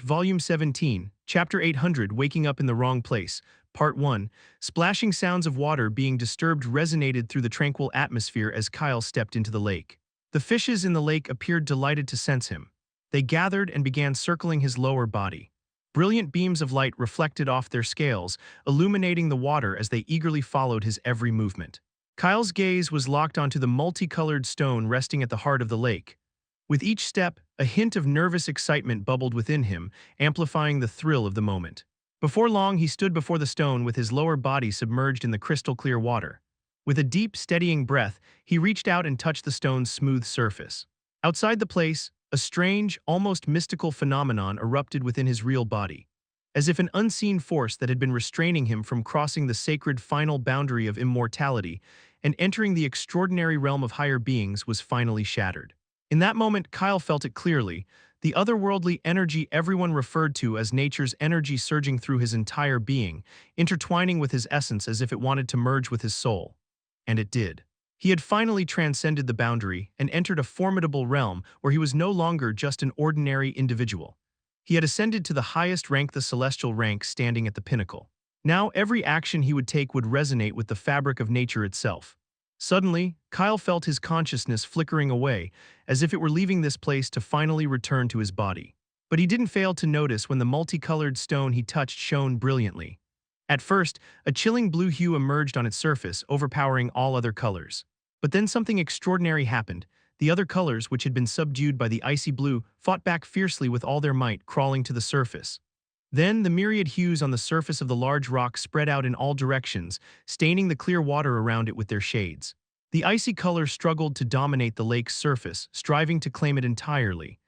Volume 17, Chapter 800, Waking Up in the Wrong Place, Part 1. Splashing sounds of water being disturbed resonated through the tranquil atmosphere as Kyle stepped into the lake. The fishes in the lake appeared delighted to sense him. They gathered and began circling his lower body. Brilliant beams of light reflected off their scales, illuminating the water as they eagerly followed his every movement. Kyle's gaze was locked onto the multicolored stone resting at the heart of the lake. With each step, a hint of nervous excitement bubbled within him, amplifying the thrill of the moment. Before long, he stood before the stone with his lower body submerged in the crystal-clear water. With a deep, steadying breath, he reached out and touched the stone's smooth surface. Outside the place, a strange, almost mystical phenomenon erupted within his real body. As if an unseen force that had been restraining him from crossing the sacred final boundary of immortality and entering the extraordinary realm of higher beings was finally shattered. In that moment, Kyle felt it clearly, the otherworldly energy everyone referred to as nature's energy surging through his entire being, intertwining with his essence as if it wanted to merge with his soul. And it did. He had finally transcended the boundary and entered a formidable realm where he was no longer just an ordinary individual. He had ascended to the highest rank, the celestial rank, standing at the pinnacle. Now every action he would take would resonate with the fabric of nature itself. Suddenly, Kyle felt his consciousness flickering away, as if it were leaving this place to finally return to his body. But he didn't fail to notice when the multicolored stone he touched shone brilliantly. At first, a chilling blue hue emerged on its surface, overpowering all other colors. But then something extraordinary happened. The other colors, which had been subdued by the icy blue, fought back fiercely with all their might, crawling to the surface. Then the myriad hues on the surface of the large rock spread out in all directions, staining the clear water around it with their shades. The icy color struggled to dominate the lake's surface, striving to claim it entirely.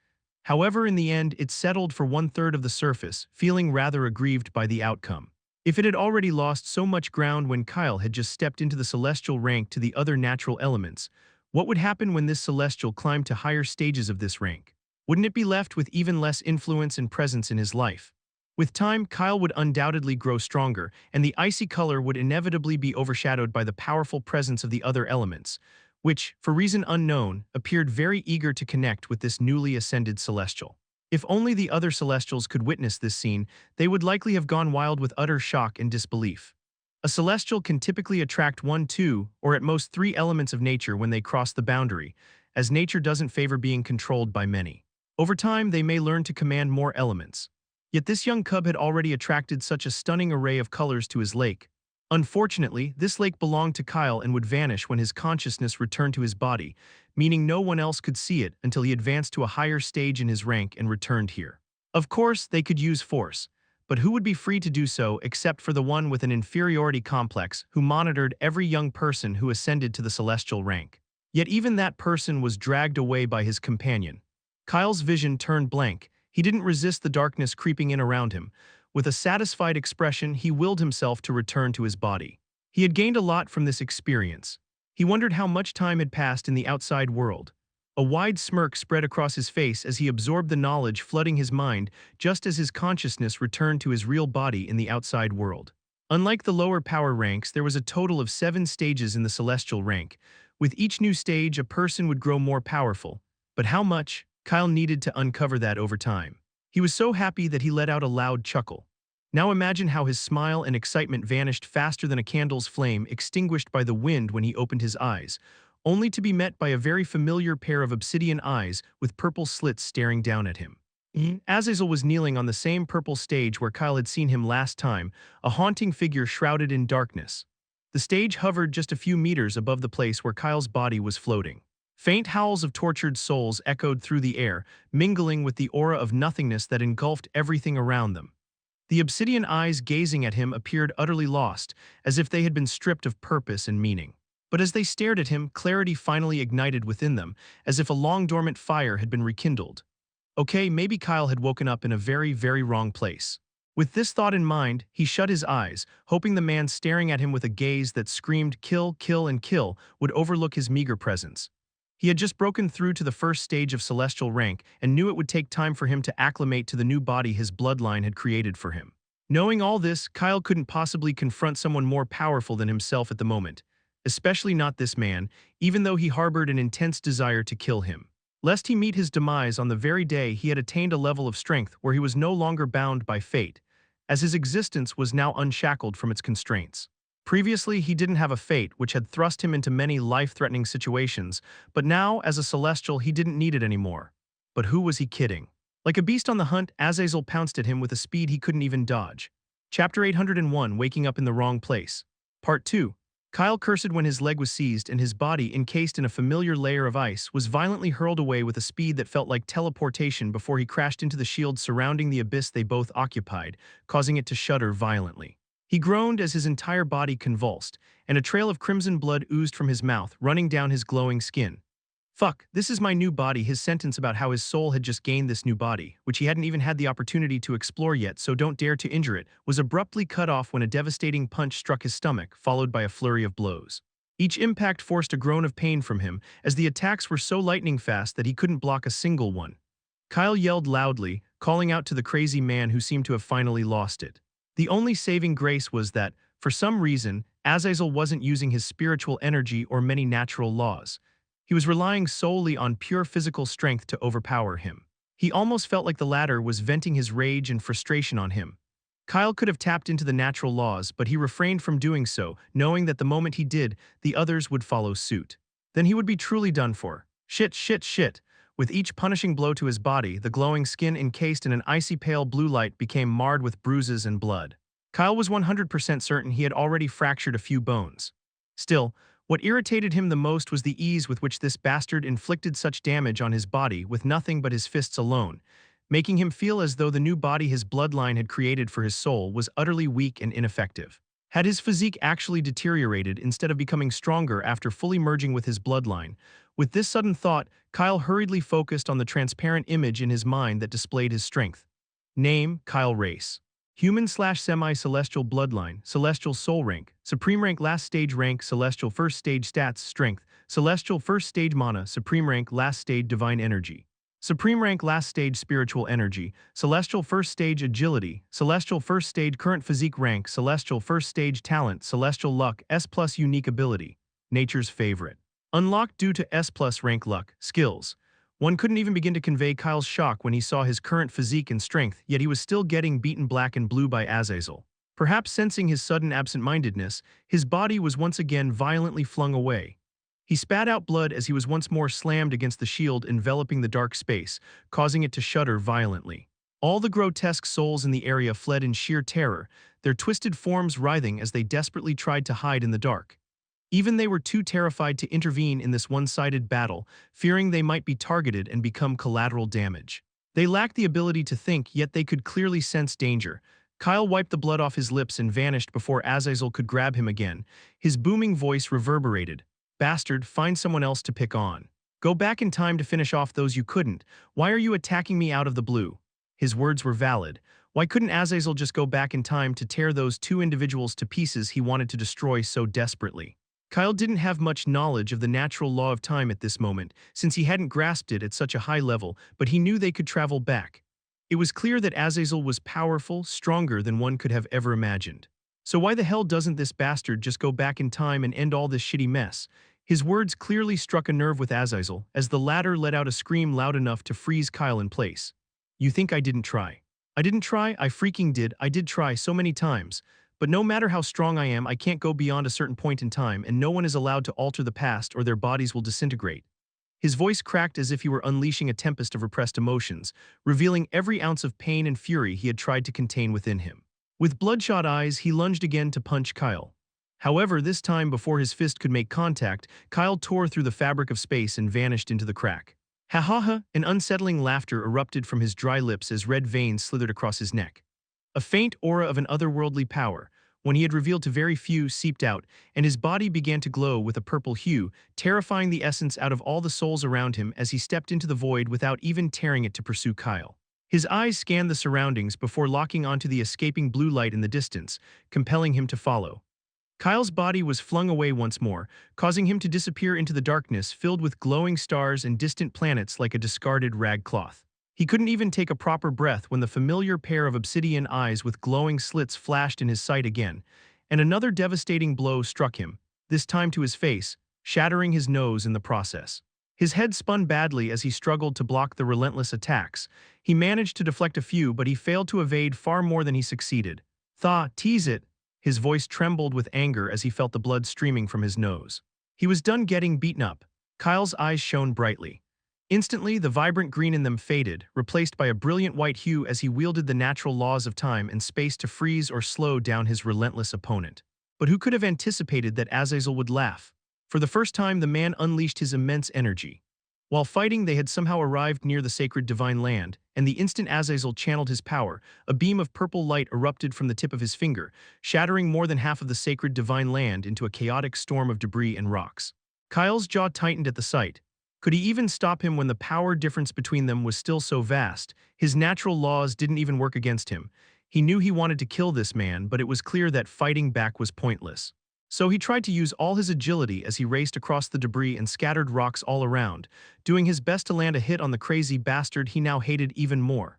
However, in the end, it settled for 1/3 of the surface, feeling rather aggrieved by the outcome. If it had already lost so much ground when Kyle had just stepped into the celestial rank to the other natural elements, what would happen when this celestial climbed to higher stages of this rank? Wouldn't it be left with even less influence and presence in his life? With time, Kyle would undoubtedly grow stronger, and the icy color would inevitably be overshadowed by the powerful presence of the other elements, which, for reason unknown, appeared very eager to connect with this newly ascended celestial. If only the other celestials could witness this scene, they would likely have gone wild with utter shock and disbelief. A celestial can typically attract 1, 2, or at most 3 elements of nature when they cross the boundary, as nature doesn't favor being controlled by many. Over time, they may learn to command more elements. Yet this young cub had already attracted such a stunning array of colors to his lake. Unfortunately, this lake belonged to Kyle and would vanish when his consciousness returned to his body, meaning no one else could see it until he advanced to a higher stage in his rank and returned here. Of course, they could use force, but who would be free to do so except for the one with an inferiority complex who monitored every young person who ascended to the celestial rank? Yet even that person was dragged away by his companion. Kyle's vision turned blank. He didn't resist the darkness creeping in around him. With a satisfied expression, he willed himself to return to his body. He had gained a lot from this experience. He wondered how much time had passed in the outside world. A wide smirk spread across his face as he absorbed the knowledge flooding his mind just as his consciousness returned to his real body in the outside world. Unlike the lower power ranks, there was a total of 7 stages in the celestial rank. With each new stage, a person would grow more powerful. But how much? Kyle needed to uncover that over time. He was so happy that he let out a loud chuckle. Now imagine how his smile and excitement vanished faster than a candle's flame extinguished by the wind when he opened his eyes, only to be met by a very familiar pair of obsidian eyes with purple slits staring down at him. Azazel was kneeling on the same purple stage where Kyle had seen him last time, a haunting figure shrouded in darkness. The stage hovered just a few meters above the place where Kyle's body was floating. Faint howls of tortured souls echoed through the air, mingling with the aura of nothingness that engulfed everything around them. The obsidian eyes gazing at him appeared utterly lost, as if they had been stripped of purpose and meaning. But as they stared at him, clarity finally ignited within them, as if a long-dormant fire had been rekindled. Okay, maybe Kyle had woken up in a very, very wrong place. With this thought in mind, he shut his eyes, hoping the man staring at him with a gaze that screamed kill, kill, and kill would overlook his meager presence. He had just broken through to the first stage of celestial rank and knew it would take time for him to acclimate to the new body his bloodline had created for him. Knowing all this, Kyle couldn't possibly confront someone more powerful than himself at the moment, especially not this man, even though he harbored an intense desire to kill him. lest he meet his demise on the very day he had attained a level of strength where he was no longer bound by fate, as his existence was now unshackled from its constraints. Previously, he didn't have a fate which had thrust him into many life-threatening situations, but now, as a celestial, he didn't need it anymore. But who was he kidding? Like a beast on the hunt, Azazel pounced at him with a speed he couldn't even dodge. Chapter 801, Waking Up in the Wrong Place. Part 2. Kyle cursed when his leg was seized and his body, encased in a familiar layer of ice, was violently hurled away with a speed that felt like teleportation before he crashed into the shield surrounding the abyss they both occupied, causing it to shudder violently. He groaned as his entire body convulsed, and a trail of crimson blood oozed from his mouth, running down his glowing skin. Fuck, this is my new body. His sentence about how his soul had just gained this new body, which he hadn't even had the opportunity to explore yet, so don't dare to injure it, was abruptly cut off when a devastating punch struck his stomach, followed by a flurry of blows. Each impact forced a groan of pain from him, as the attacks were so lightning fast that he couldn't block a single one. Kyle yelled loudly, calling out to the crazy man who seemed to have finally lost it. The only saving grace was that, for some reason, Azazel wasn't using his spiritual energy or many natural laws. He was relying solely on pure physical strength to overpower him. He almost felt like the latter was venting his rage and frustration on him. Kyle could have tapped into the natural laws, but he refrained from doing so, knowing that the moment he did, the others would follow suit. Then he would be truly done for. Shit, shit, shit. With each punishing blow to his body, the glowing skin encased in an icy pale blue light became marred with bruises and blood. Kyle was 100% certain he had already fractured a few bones. Still, what irritated him the most was the ease with which this bastard inflicted such damage on his body with nothing but his fists alone, making him feel as though the new body his bloodline had created for his soul was utterly weak and ineffective. Had his physique actually deteriorated instead of becoming stronger after fully merging with his bloodline? With this sudden thought, Kyle hurriedly focused on the transparent image in his mind that displayed his strength. Name, Kyle Race. Human/semi-celestial bloodline, celestial soul rank, supreme rank last stage rank, celestial first stage stats strength, celestial first stage mana, supreme rank last stage divine energy. Supreme rank last stage spiritual energy, celestial first stage agility, celestial first stage current physique rank, celestial first stage talent, celestial luck, S+ unique ability, nature's favorite. Unlocked due to S+ rank luck, skills. One couldn't even begin to convey Kyle's shock when he saw his current physique and strength, yet he was still getting beaten black and blue by Azazel. Perhaps sensing his sudden absent-mindedness, his body was once again violently flung away. He spat out blood as he was once more slammed against the shield enveloping the dark space, causing it to shudder violently. All the grotesque souls in the area fled in sheer terror, their twisted forms writhing as they desperately tried to hide in the dark. Even they were too terrified to intervene in this one-sided battle, fearing they might be targeted and become collateral damage. They lacked the ability to think, yet they could clearly sense danger. Kyle wiped the blood off his lips and vanished before Azazel could grab him again. His booming voice reverberated. Bastard, find someone else to pick on. Go back in time to finish off those you couldn't. Why are you attacking me out of the blue? His words were valid. Why couldn't Azazel just go back in time to tear those two individuals to pieces he wanted to destroy so desperately? Kyle didn't have much knowledge of the natural law of time at this moment, since he hadn't grasped it at such a high level, but he knew they could travel back. It was clear that Azazel was powerful, stronger than one could have ever imagined. So why the hell doesn't this bastard just go back in time and end all this shitty mess? His words clearly struck a nerve with Azazel, as the latter let out a scream loud enough to freeze Kyle in place. You think I didn't try? I didn't try? I freaking did. I did try so many times. But no matter how strong I am, I can't go beyond a certain point in time, and no one is allowed to alter the past or their bodies will disintegrate. His voice cracked as if he were unleashing a tempest of repressed emotions, revealing every ounce of pain and fury he had tried to contain within him. With bloodshot eyes, he lunged again to punch Kyle. However, this time before his fist could make contact, Kyle tore through the fabric of space and vanished into the crack. Ha ha ha! An unsettling laughter erupted from his dry lips as red veins slithered across his neck. A faint aura of an otherworldly power, when he had revealed to very few, seeped out, and his body began to glow with a purple hue, terrifying the essence out of all the souls around him as he stepped into the void without even tearing it to pursue Kyle. His eyes scanned the surroundings before locking onto the escaping blue light in the distance, compelling him to follow. Kyle's body was flung away once more, causing him to disappear into the darkness filled with glowing stars and distant planets like a discarded rag cloth. He couldn't even take a proper breath when the familiar pair of obsidian eyes with glowing slits flashed in his sight again, and another devastating blow struck him, this time to his face, shattering his nose in the process. His head spun badly as he struggled to block the relentless attacks. He managed to deflect a few, but he failed to evade far more than he succeeded. "Thaw, tease it." His voice trembled with anger as he felt the blood streaming from his nose. He was done getting beaten up. Kyle's eyes shone brightly. Instantly, the vibrant green in them faded, replaced by a brilliant white hue as he wielded the natural laws of time and space to freeze or slow down his relentless opponent. But who could have anticipated that Azazel would laugh? For the first time, the man unleashed his immense energy. While fighting, they had somehow arrived near the sacred divine land, and the instant Azazel channeled his power, a beam of purple light erupted from the tip of his finger, shattering more than half of the sacred divine land into a chaotic storm of debris and rocks. Kyle's jaw tightened at the sight. Could he even stop him when the power difference between them was still so vast? His natural laws didn't even work against him. He knew he wanted to kill this man, but it was clear that fighting back was pointless. So he tried to use all his agility as he raced across the debris and scattered rocks all around, doing his best to land a hit on the crazy bastard he now hated even more.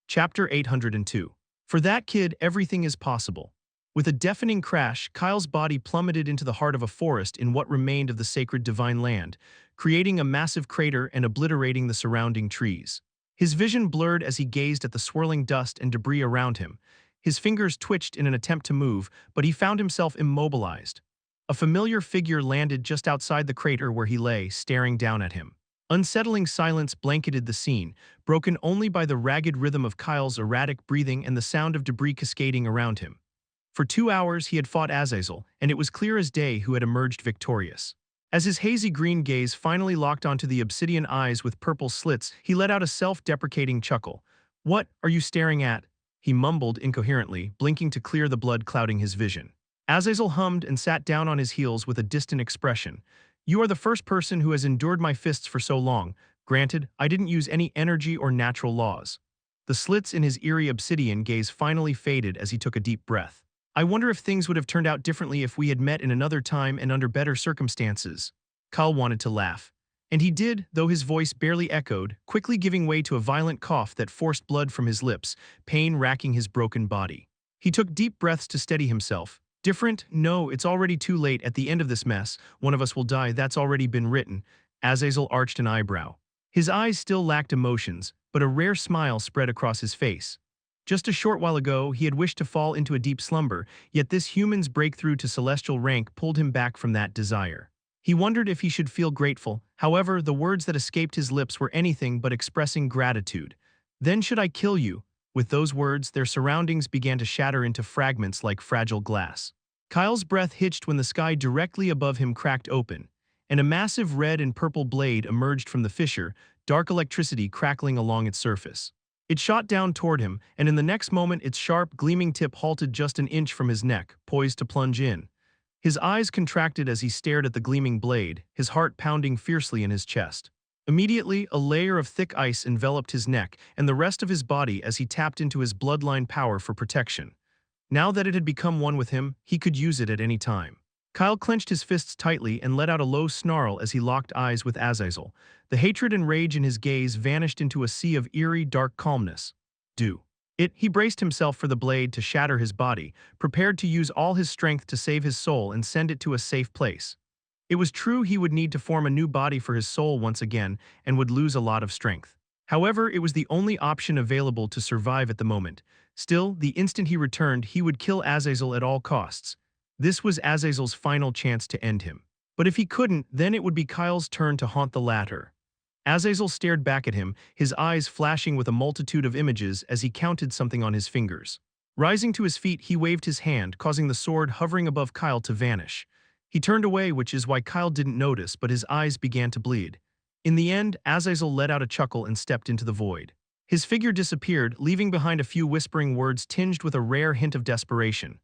Chapter 802. For that kid, everything is possible. With a deafening crash, Kyle's body plummeted into the heart of a forest in what remained of the sacred divine land, creating a massive crater and obliterating the surrounding trees. His vision blurred as he gazed at the swirling dust and debris around him. His fingers twitched in an attempt to move, but he found himself immobilized. A familiar figure landed just outside the crater where he lay, staring down at him. Unsettling silence blanketed the scene, broken only by the ragged rhythm of Kyle's erratic breathing and the sound of debris cascading around him. For 2 hours he had fought Azazel, and it was clear as day who had emerged victorious. As his hazy green gaze finally locked onto the obsidian eyes with purple slits, he let out a self-deprecating chuckle. "What are you staring at?" he mumbled incoherently, blinking to clear the blood clouding his vision. Azazel hummed and sat down on his heels with a distant expression. "You are the first person who has endured my fists for so long. Granted, I didn't use any energy or natural laws." The slits in his eerie obsidian gaze finally faded as he took a deep breath. "I wonder if things would have turned out differently if we had met in another time and under better circumstances." Kyle wanted to laugh. And he did, though his voice barely echoed, quickly giving way to a violent cough that forced blood from his lips, pain racking his broken body. He took deep breaths to steady himself. "Different? No, it's already too late. At the end of this mess, one of us will die. That's already been written." Azazel arched an eyebrow. His eyes still lacked emotions, but a rare smile spread across his face. Just a short while ago, he had wished to fall into a deep slumber, yet this human's breakthrough to celestial rank pulled him back from that desire. He wondered if he should feel grateful. However, the words that escaped his lips were anything but expressing gratitude. "Then should I kill you?" With those words, their surroundings began to shatter into fragments like fragile glass. Kyle's breath hitched when the sky directly above him cracked open, and a massive red and purple blade emerged from the fissure, dark electricity crackling along its surface. It shot down toward him, and in the next moment its sharp, gleaming tip halted just an inch from his neck, poised to plunge in. His eyes contracted as he stared at the gleaming blade, his heart pounding fiercely in his chest. Immediately, a layer of thick ice enveloped his neck and the rest of his body as he tapped into his bloodline power for protection. Now that it had become one with him, he could use it at any time. Kyle clenched his fists tightly and let out a low snarl as he locked eyes with Azazel. The hatred and rage in his gaze vanished into a sea of eerie, dark calmness. "Do it." He braced himself for the blade to shatter his body, prepared to use all his strength to save his soul and send it to a safe place. It was true he would need to form a new body for his soul once again and would lose a lot of strength. However, it was the only option available to survive at the moment. Still, the instant he returned, he would kill Azazel at all costs. This was Azazel's final chance to end him. But if he couldn't, then it would be Kyle's turn to haunt the latter. Azazel stared back at him, his eyes flashing with a multitude of images as he counted something on his fingers. Rising to his feet, he waved his hand, causing the sword hovering above Kyle to vanish. He turned away, which is why Kyle didn't notice, but his eyes began to bleed. In the end, Azazel let out a chuckle and stepped into the void. His figure disappeared, leaving behind a few whispering words tinged with a rare hint of desperation.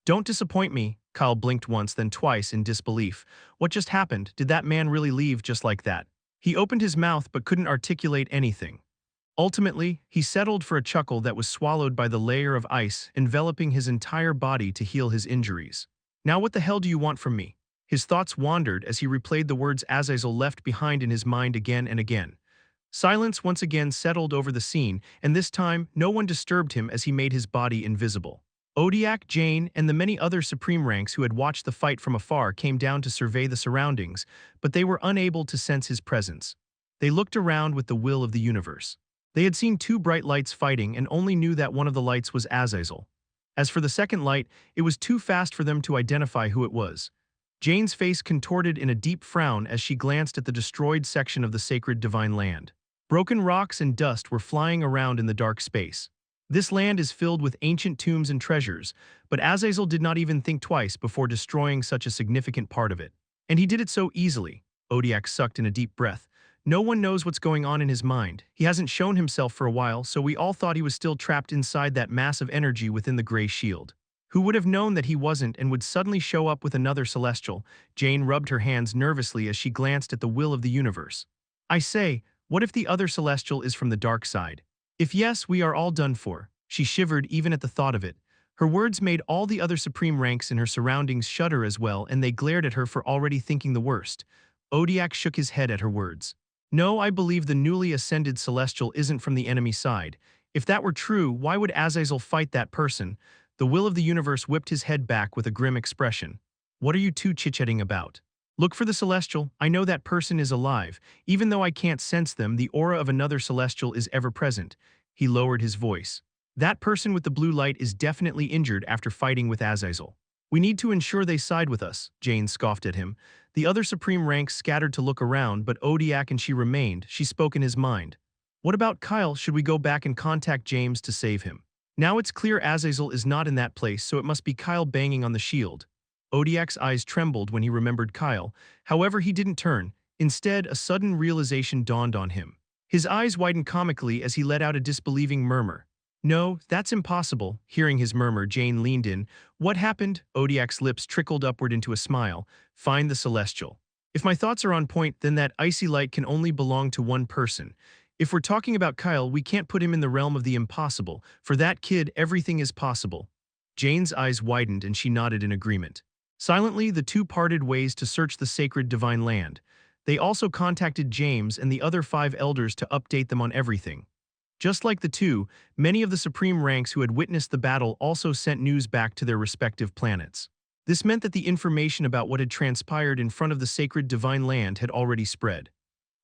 "Don't disappoint me." Kyle blinked once, then twice in disbelief. What just happened? Did that man really leave just like that? He opened his mouth but couldn't articulate anything. Ultimately, he settled for a chuckle that was swallowed by the layer of ice enveloping his entire body to heal his injuries. "Now what the hell do you want from me?" His thoughts wandered as he replayed the words Azazel left behind in his mind again and again. Silence once again settled over the scene, and this time no one disturbed him as he made his body invisible. Odiak, Jane, and the many other supreme ranks who had watched the fight from afar came down to survey the surroundings, but they were unable to sense his presence. They looked around with the will of the universe. They had seen two bright lights fighting and only knew that one of the lights was Azazel. As for the second light, it was too fast for them to identify who it was. Jane's face contorted in a deep frown as she glanced at the destroyed section of the sacred divine land. Broken rocks and dust were flying around in the dark space. This land is filled with ancient tombs and treasures, but Azazel did not even think twice before destroying such a significant part of it. And he did it so easily. Odiak sucked in a deep breath. No one knows what's going on in his mind. He hasn't shown himself for a while, so we all thought he was still trapped inside that mass of energy within the gray shield. Who would have known that he wasn't and would suddenly show up with another celestial? Jane rubbed her hands nervously as she glanced at the will of the universe. I say, what if the other celestial is from the dark side? If yes, we are all done for. She shivered even at the thought of it. Her words made all the other supreme ranks in her surroundings shudder as well, and they glared at her for already thinking the worst. Odiak shook his head at her words. No, I believe the newly ascended celestial isn't from the enemy side. If that were true, why would Azazel fight that person? The will of the universe whipped his head back with a grim expression. What are you two chit-chatting about? Look for the celestial. I know that person is alive. Even though I can't sense them, the aura of another celestial is ever present. He lowered his voice. That person with the blue light is definitely injured after fighting with Azazel. We need to ensure they side with us, Jane scoffed at him. The other supreme ranks scattered to look around, but Odiak and she remained. She spoke in his mind. What about Kyle? Should we go back and contact James to save him? Now it's clear Azazel is not in that place, so it must be Kyle banging on the shield. Odiak's eyes trembled when he remembered Kyle. However, he didn't turn. Instead, a sudden realization dawned on him. His eyes widened comically as he let out a disbelieving murmur. No, that's impossible. Hearing his murmur, Jane leaned in. What happened? Odiak's lips trickled upward into a smile. Find the celestial. If my thoughts are on point, then that icy light can only belong to one person. If we're talking about Kyle, we can't put him in the realm of the impossible. For that kid, everything is possible. Jane's eyes widened and she nodded in agreement. Silently, the two parted ways to search the sacred divine land. They also contacted James and the other 5 elders to update them on everything. Just like the two, many of the supreme ranks who had witnessed the battle also sent news back to their respective planets. This meant that the information about what had transpired in front of the sacred divine land had already spread.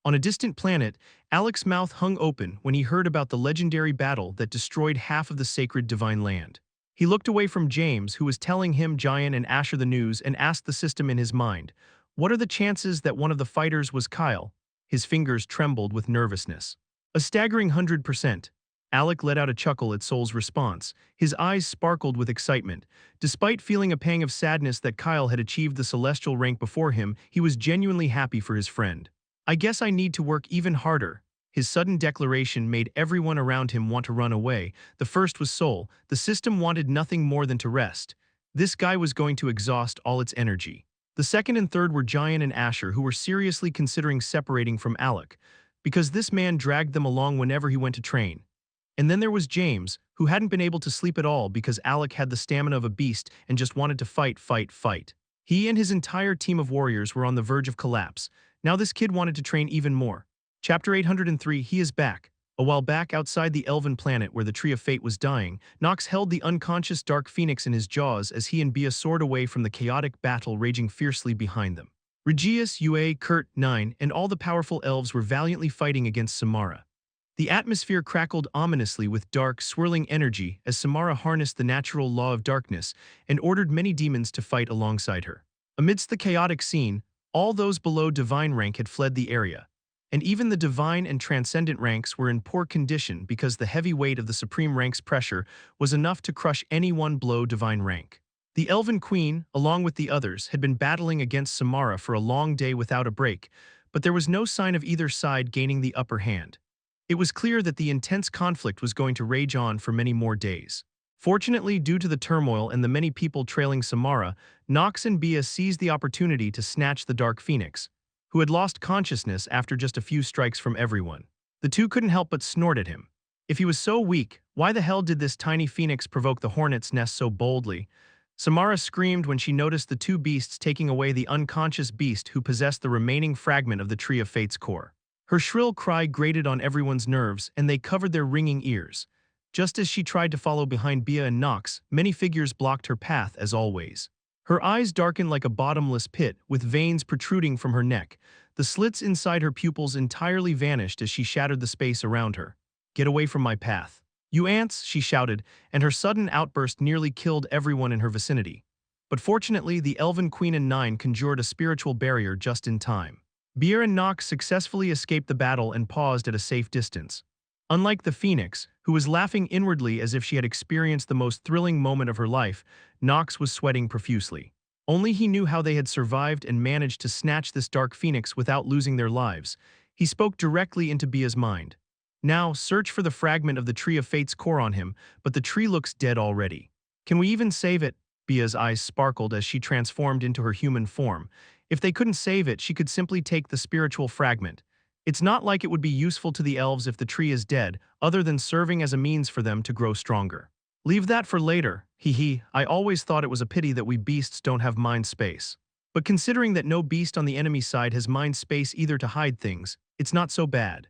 On a distant planet, Alec's mouth hung open when he heard about the legendary battle that destroyed half of the sacred divine land. He looked away from James, who was telling him, Giant, and Asher the news, and asked the system in his mind, what are the chances that one of the fighters was Kyle? His fingers trembled with nervousness. A staggering 100%. Alec let out a chuckle at Soul's response. His eyes sparkled with excitement. Despite feeling a pang of sadness that Kyle had achieved the celestial rank before him, he was genuinely happy for his friend. I guess I need to work even harder. His sudden declaration made everyone around him want to run away. The first was Soul. The system wanted nothing more than to rest. This guy was going to exhaust all its energy. The second and third were Giant and Asher, who were seriously considering separating from Alec, because this man dragged them along whenever he went to train. And then there was James, who hadn't been able to sleep at all because Alec had the stamina of a beast and just wanted to fight. He and his entire team of warriors were on the verge of collapse. Now this kid wanted to train even more. Chapter 803, he is back. A while back, outside the elven planet where the Tree of Fate was dying, Nox held the unconscious Dark Phoenix in his jaws as he and Bia soared away from the chaotic battle raging fiercely behind them. Regius, Ua, Kurt, Nine, and all the powerful elves were valiantly fighting against Samara. The atmosphere crackled ominously with dark, swirling energy as Samara harnessed the natural law of darkness and ordered many demons to fight alongside her. Amidst the chaotic scene, all those below divine rank had fled the area, and even the divine and transcendent ranks were in poor condition because the heavy weight of the supreme rank's pressure was enough to crush anyone below divine rank. The Elven Queen, along with the others, had been battling against Samara for a long day without a break, but there was no sign of either side gaining the upper hand. It was clear that the intense conflict was going to rage on for many more days. Fortunately, due to the turmoil and the many people trailing Samara, Nox and Bia seized the opportunity to snatch the Dark Phoenix, who had lost consciousness after just a few strikes from everyone. The two couldn't help but snort at him. If he was so weak, why the hell did this tiny phoenix provoke the hornet's nest so boldly? Samara screamed when she noticed the two beasts taking away the unconscious beast who possessed the remaining fragment of the Tree of Fate's core. Her shrill cry grated on everyone's nerves, and they covered their ringing ears. Just as she tried to follow behind Bia and Nox, many figures blocked her path as always. Her eyes darkened like a bottomless pit, with veins protruding from her neck. The slits inside her pupils entirely vanished as she shattered the space around her. "Get away from my path. You ants," she shouted, and her sudden outburst nearly killed everyone in her vicinity. But fortunately, the Elven Queen and Nine conjured a spiritual barrier just in time. Beer and Nox successfully escaped the battle and paused at a safe distance. Unlike the Phoenix, who was laughing inwardly as if she had experienced the most thrilling moment of her life, Nox was sweating profusely. Only he knew how they had survived and managed to snatch this dark Phoenix without losing their lives. He spoke directly into Bia's mind. "Now, search for the fragment of the Tree of Fate's core on him, but the tree looks dead already. Can we even save it?" Bia's eyes sparkled as she transformed into her human form. If they couldn't save it, she could simply take the spiritual fragment. It's not like it would be useful to the elves if the tree is dead, other than serving as a means for them to grow stronger. "Leave that for later, hee. I always thought it was a pity that we beasts don't have mind space. But considering that no beast on the enemy side has mind space either to hide things, it's not so bad."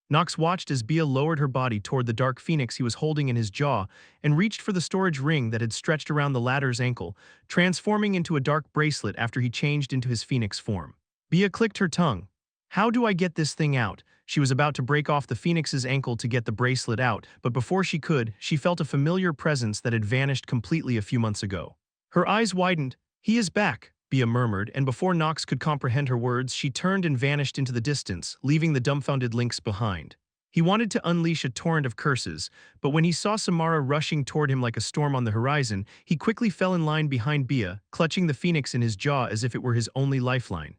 Nox watched as Bia lowered her body toward the dark phoenix he was holding in his jaw and reached for the storage ring that had stretched around the latter's ankle, transforming into a dark bracelet after he changed into his phoenix form. Bia clicked her tongue. "How do I get this thing out?" She was about to break off the phoenix's ankle to get the bracelet out, but before she could, she felt a familiar presence that had vanished completely a few months ago. Her eyes widened. "He is back," Bia murmured, and before Nox could comprehend her words, she turned and vanished into the distance, leaving the dumbfounded Lynx behind. He wanted to unleash a torrent of curses, but when he saw Samara rushing toward him like a storm on the horizon, he quickly fell in line behind Bia, clutching the phoenix in his jaw as if it were his only lifeline.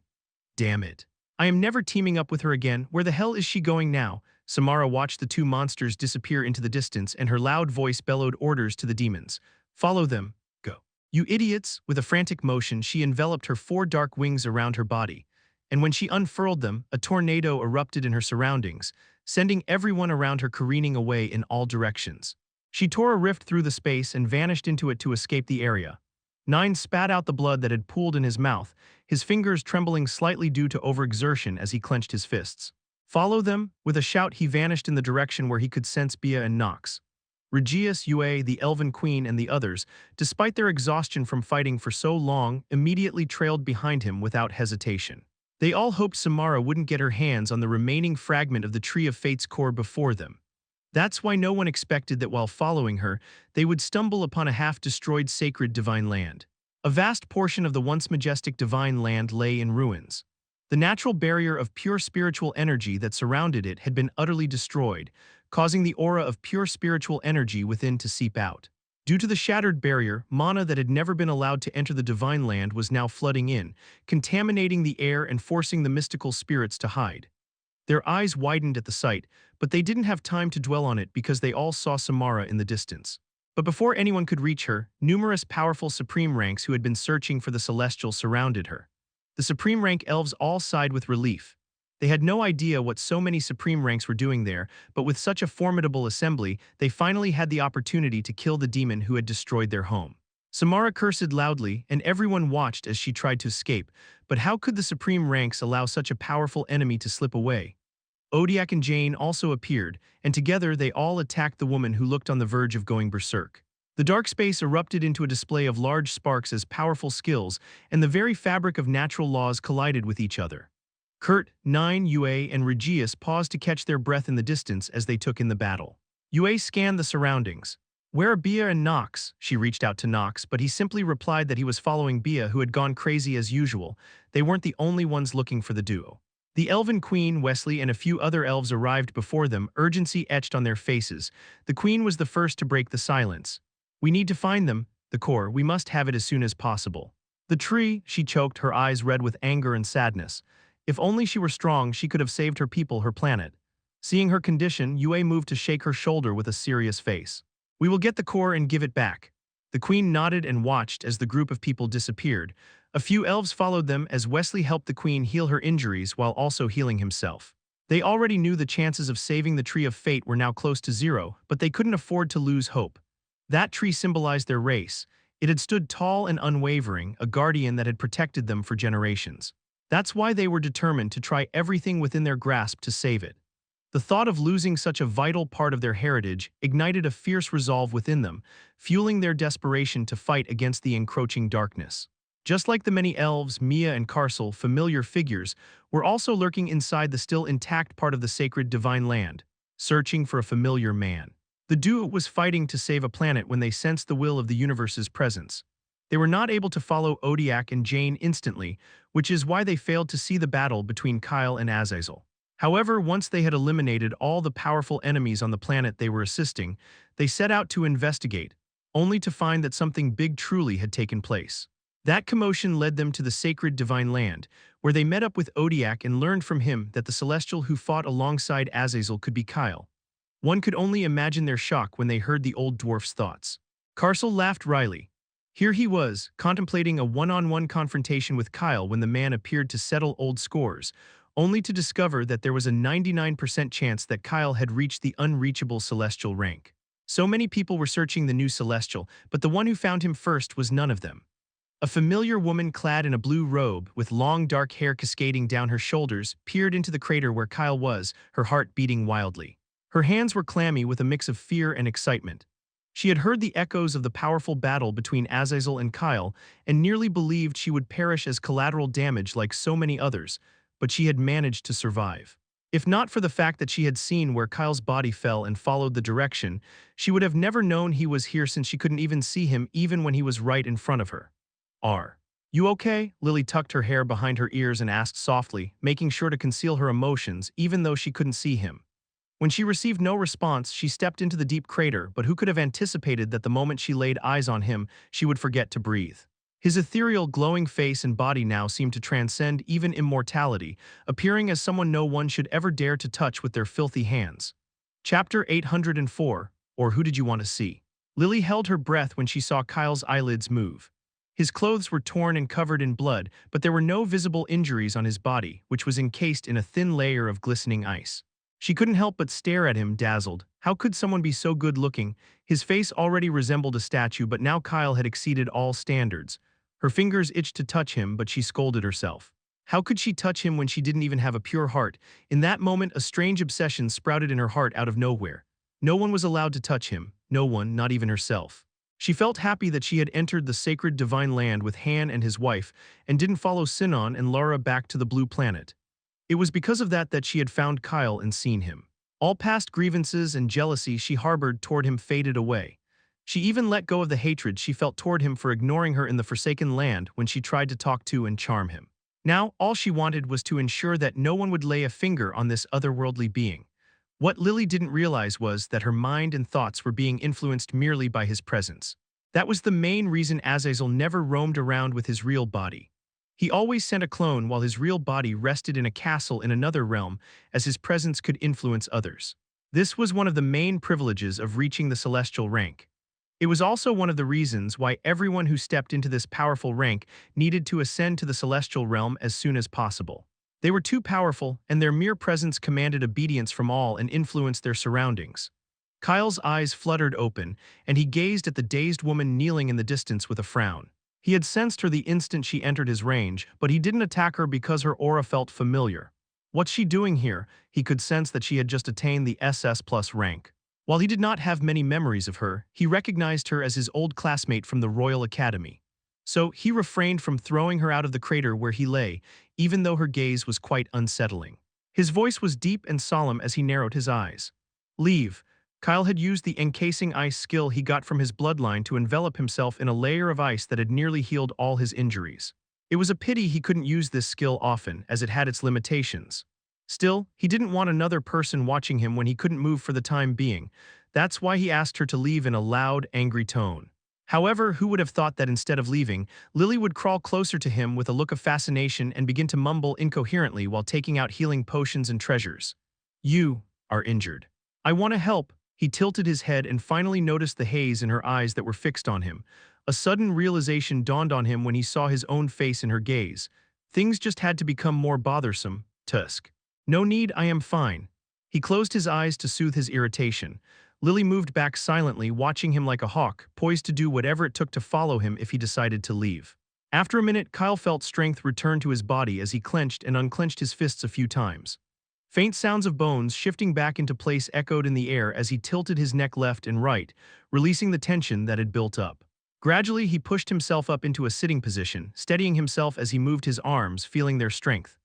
"Damn it. I am never teaming up with her again. Where the hell is she going now?" Samara watched the two monsters disappear into the distance, and her loud voice bellowed orders to the demons. "Follow them. Go." "You idiots!" With a frantic motion, she enveloped her four dark wings around her body. And when she unfurled them, a tornado erupted in her surroundings, sending everyone around her careening away in all directions. She tore a rift through the space and vanished into it to escape the area. Nine spat out the blood that had pooled in his mouth, his fingers trembling slightly due to overexertion as he clenched his fists. "Follow them!" With a shout, he vanished in the direction where he could sense Bia and Nox. Regius, Yue, the Elven Queen, and the others, despite their exhaustion from fighting for so long, immediately trailed behind him without hesitation. They all hoped Samara wouldn't get her hands on the remaining fragment of the Tree of Fate's core before them. That's why no one expected that while following her, they would stumble upon a half-destroyed sacred divine land. A vast portion of the once majestic divine land lay in ruins. The natural barrier of pure spiritual energy that surrounded it had been utterly destroyed, causing the aura of pure spiritual energy within to seep out. Due to the shattered barrier, mana that had never been allowed to enter the divine land was now flooding in, contaminating the air and forcing the mystical spirits to hide. Their eyes widened at the sight, but they didn't have time to dwell on it because they all saw Samara in the distance. But before anyone could reach her, numerous powerful supreme ranks who had been searching for the Celestial surrounded her. The supreme rank elves all sighed with relief. They had no idea what so many supreme ranks were doing there, but with such a formidable assembly, they finally had the opportunity to kill the demon who had destroyed their home. Samara cursed loudly, and everyone watched as she tried to escape, but how could the supreme ranks allow such a powerful enemy to slip away? Odiak and Jane also appeared, and together they all attacked the woman who looked on the verge of going berserk. The dark space erupted into a display of large sparks as powerful skills, and the very fabric of natural laws collided with each other. Kurt, Nine, Yue, and Regius paused to catch their breath in the distance as they took in the battle. Yue scanned the surroundings. "Where are Bia and Nox?" She reached out to Nox, but he simply replied that he was following Bia, who had gone crazy as usual. They weren't the only ones looking for the duo. The Elven Queen, Wesley, and a few other elves arrived before them, urgency etched on their faces. The Queen was the first to break the silence. "We need to find them, the core. We must have it as soon as possible." "The tree," she choked, her eyes red with anger and sadness. If only she were strong, she could have saved her people, her planet. Seeing her condition, Yue moved to shake her shoulder with a serious face. "We will get the core and give it back." The Queen nodded and watched as the group of people disappeared. A few elves followed them as Wesley helped the Queen heal her injuries while also healing himself. They already knew the chances of saving the Tree of Fate were now close to zero, but they couldn't afford to lose hope. That tree symbolized their race. It had stood tall and unwavering, a guardian that had protected them for generations. That's why they were determined to try everything within their grasp to save it. The thought of losing such a vital part of their heritage ignited a fierce resolve within them, fueling their desperation to fight against the encroaching darkness. Just like the many elves, Mia and Carcel, familiar figures, were also lurking inside the still intact part of the sacred divine land, searching for a familiar man. The duo was fighting to save a planet when they sensed the will of the universe's presence. They were not able to follow Odiak and Jane instantly, which is why they failed to see the battle between Kyle and Azazel. However, once they had eliminated all the powerful enemies on the planet they were assisting, they set out to investigate, only to find that something big truly had taken place. That commotion led them to the sacred divine land, where they met up with Odiak and learned from him that the celestial who fought alongside Azazel could be Kyle. One could only imagine their shock when they heard the old dwarf's thoughts. Carcel laughed wryly. Here he was, contemplating a one-on-one confrontation with Kyle when the man appeared to settle old scores, only to discover that there was a 99% chance that Kyle had reached the unreachable celestial rank. So many people were searching the new celestial, but the one who found him first was none of them. A familiar woman clad in a blue robe, with long dark hair cascading down her shoulders, peered into the crater where Kyle was, her heart beating wildly. Her hands were clammy with a mix of fear and excitement. She had heard the echoes of the powerful battle between Azazel and Kyle and nearly believed she would perish as collateral damage like so many others, but she had managed to survive. If not for the fact that she had seen where Kyle's body fell and followed the direction, she would have never known he was here since she couldn't even see him even when he was right in front of her. "Are you okay?" Lily tucked her hair behind her ears and asked softly, making sure to conceal her emotions even though she couldn't see him. When she received no response, she stepped into the deep crater, but who could have anticipated that the moment she laid eyes on him, she would forget to breathe. His ethereal, glowing face and body now seemed to transcend even immortality, appearing as someone no one should ever dare to touch with their filthy hands. Chapter 804, or Who Did You Want to See? Lily held her breath when she saw Kyle's eyelids move. His clothes were torn and covered in blood, but there were no visible injuries on his body, which was encased in a thin layer of glistening ice. She couldn't help but stare at him, dazzled. How could someone be so good-looking? His face already resembled a statue, but now Kyle had exceeded all standards. Her fingers itched to touch him, but she scolded herself. How could she touch him when she didn't even have a pure heart? In that moment, a strange obsession sprouted in her heart out of nowhere. No one was allowed to touch him, no one, not even herself. She felt happy that she had entered the sacred divine land with Han and his wife, and didn't follow Sinon and Lara back to the blue planet. It was because of that she had found Kyle and seen him. All past grievances and jealousy she harbored toward him faded away. She even let go of the hatred she felt toward him for ignoring her in the Forsaken Land when she tried to talk to and charm him. Now, all she wanted was to ensure that no one would lay a finger on this otherworldly being. What Lily didn't realize was that her mind and thoughts were being influenced merely by his presence. That was the main reason Azazel never roamed around with his real body. He always sent a clone while his real body rested in a castle in another realm, as his presence could influence others. This was one of the main privileges of reaching the celestial rank. It was also one of the reasons why everyone who stepped into this powerful rank needed to ascend to the celestial realm as soon as possible. They were too powerful, and their mere presence commanded obedience from all and influenced their surroundings. Kyle's eyes fluttered open, and he gazed at the dazed woman kneeling in the distance with a frown. He had sensed her the instant she entered his range, but he didn't attack her because her aura felt familiar. What's she doing here? He could sense that she had just attained the SS+ rank. While he did not have many memories of her, he recognized her as his old classmate from the Royal Academy. So he refrained from throwing her out of the crater where he lay, even though her gaze was quite unsettling. His voice was deep and solemn as he narrowed his eyes. "Leave." Kyle had used the encasing ice skill he got from his bloodline to envelop himself in a layer of ice that had nearly healed all his injuries. It was a pity he couldn't use this skill often, as it had its limitations. Still, he didn't want another person watching him when he couldn't move for the time being. That's why he asked her to leave in a loud, angry tone. However, who would have thought that instead of leaving, Lily would crawl closer to him with a look of fascination and begin to mumble incoherently while taking out healing potions and treasures. "You are injured. I want to help." He tilted his head and finally noticed the haze in her eyes that were fixed on him. A sudden realization dawned on him when he saw his own face in her gaze. Things just had to become more bothersome. Tusk. "No need, I am fine." He closed his eyes to soothe his irritation. Lily moved back silently, watching him like a hawk, poised to do whatever it took to follow him if he decided to leave. After a minute, Kyle felt strength return to his body as he clenched and unclenched his fists a few times. Faint sounds of bones shifting back into place echoed in the air as he tilted his neck left and right, releasing the tension that had built up. Gradually, he pushed himself up into a sitting position, steadying himself as he moved his arms, feeling their strength.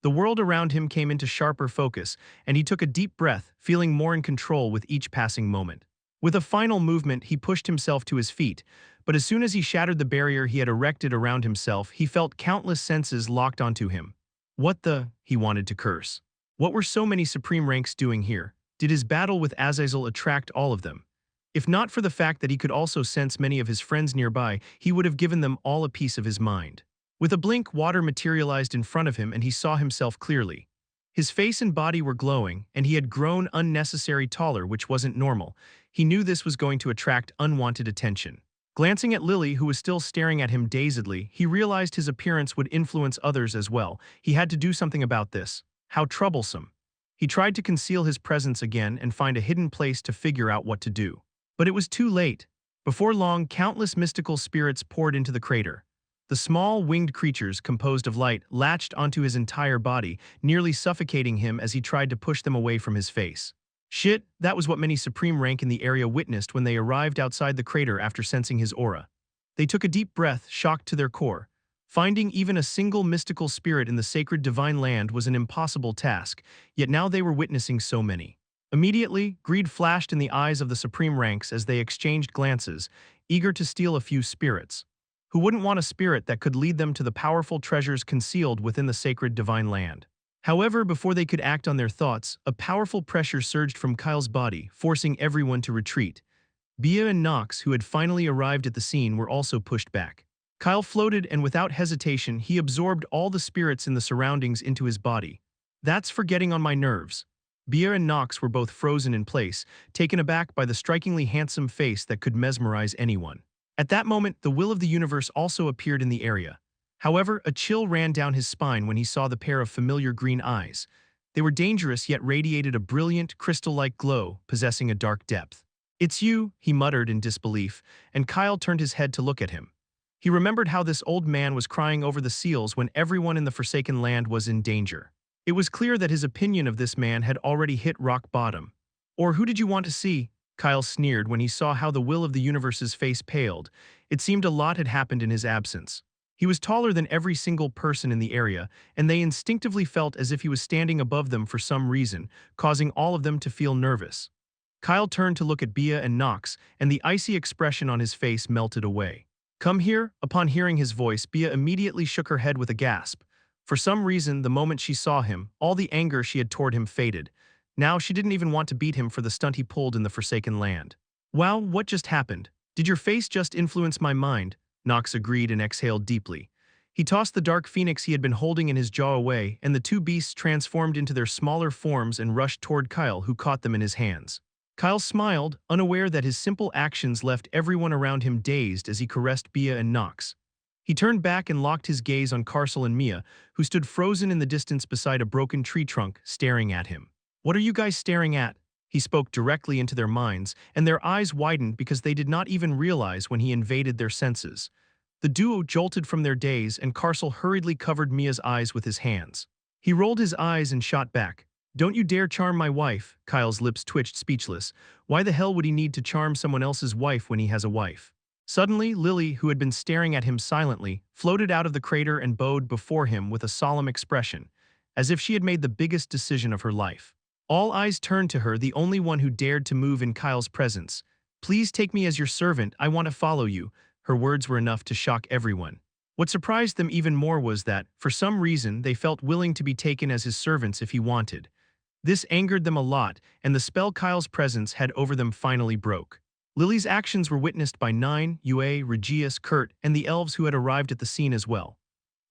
The world around him came into sharper focus, and he took a deep breath, feeling more in control with each passing moment. With a final movement, he pushed himself to his feet, but as soon as he shattered the barrier he had erected around himself, he felt countless senses locked onto him. What the? He wanted to curse. What were so many supreme ranks doing here? Did his battle with Azazel attract all of them? If not for the fact that he could also sense many of his friends nearby, he would have given them all a piece of his mind. With a blink, water materialized in front of him and he saw himself clearly. His face and body were glowing, and he had grown unnecessary taller, which wasn't normal. He knew this was going to attract unwanted attention. Glancing at Lily, who was still staring at him dazedly, he realized his appearance would influence others as well. He had to do something about this. How troublesome. He tried to conceal his presence again and find a hidden place to figure out what to do. But it was too late. Before long, countless mystical spirits poured into the crater. The small, winged creatures, composed of light, latched onto his entire body, nearly suffocating him as he tried to push them away from his face. Shit, that was what many supreme rank in the area witnessed when they arrived outside the crater after sensing his aura. They took a deep breath, shocked to their core. Finding even a single mystical spirit in the sacred divine land was an impossible task, yet now they were witnessing so many. Immediately, greed flashed in the eyes of the supreme ranks as they exchanged glances, eager to steal a few spirits. Who wouldn't want a spirit that could lead them to the powerful treasures concealed within the sacred divine land? However, before they could act on their thoughts, a powerful pressure surged from Kyle's body, forcing everyone to retreat. Bia and Nox, who had finally arrived at the scene, were also pushed back. Kyle floated, and without hesitation, he absorbed all the spirits in the surroundings into his body. That's for getting on my nerves. Bia and Nox were both frozen in place, taken aback by the strikingly handsome face that could mesmerize anyone. At that moment, the will of the universe also appeared in the area. However, a chill ran down his spine when he saw the pair of familiar green eyes. They were dangerous yet radiated a brilliant, crystal-like glow, possessing a dark depth. "It's you," he muttered in disbelief, and Kyle turned his head to look at him. He remembered how this old man was crying over the seals when everyone in the Forsaken Land was in danger. It was clear that his opinion of this man had already hit rock bottom. "Or who did you want to see?" Kyle sneered when he saw how the will of the universe's face paled. It seemed a lot had happened in his absence. He was taller than every single person in the area, and they instinctively felt as if he was standing above them for some reason, causing all of them to feel nervous. Kyle turned to look at Bia and Nox, and the icy expression on his face melted away. "Come here." Upon hearing his voice, Bia immediately shook her head with a gasp. For some reason, the moment she saw him, all the anger she had toward him faded. Now she didn't even want to beat him for the stunt he pulled in the Forsaken Land. "Wow, what just happened? Did your face just influence my mind?" Nox agreed and exhaled deeply. He tossed the dark phoenix he had been holding in his jaw away, and the two beasts transformed into their smaller forms and rushed toward Kyle, who caught them in his hands. Kyle smiled, unaware that his simple actions left everyone around him dazed as he caressed Bia and Nox. He turned back and locked his gaze on Carcel and Mia, who stood frozen in the distance beside a broken tree trunk, staring at him. "What are you guys staring at?" He spoke directly into their minds, and their eyes widened because they did not even realize when he invaded their senses. The duo jolted from their daze, and Carcel hurriedly covered Mia's eyes with his hands. He rolled his eyes and shot back. "Don't you dare charm my wife." Kyle's lips twitched, speechless. Why the hell would he need to charm someone else's wife when he has a wife? Suddenly, Lily, who had been staring at him silently, floated out of the crater and bowed before him with a solemn expression, as if she had made the biggest decision of her life. All eyes turned to her, the only one who dared to move in Kyle's presence. "Please take me as your servant, I want to follow you." Her words were enough to shock everyone. What surprised them even more was that, for some reason, they felt willing to be taken as his servants if he wanted. This angered them a lot, and the spell Kyle's presence had over them finally broke. Lily's actions were witnessed by Nine, Yue, Regius, Kurt, and the elves who had arrived at the scene as well.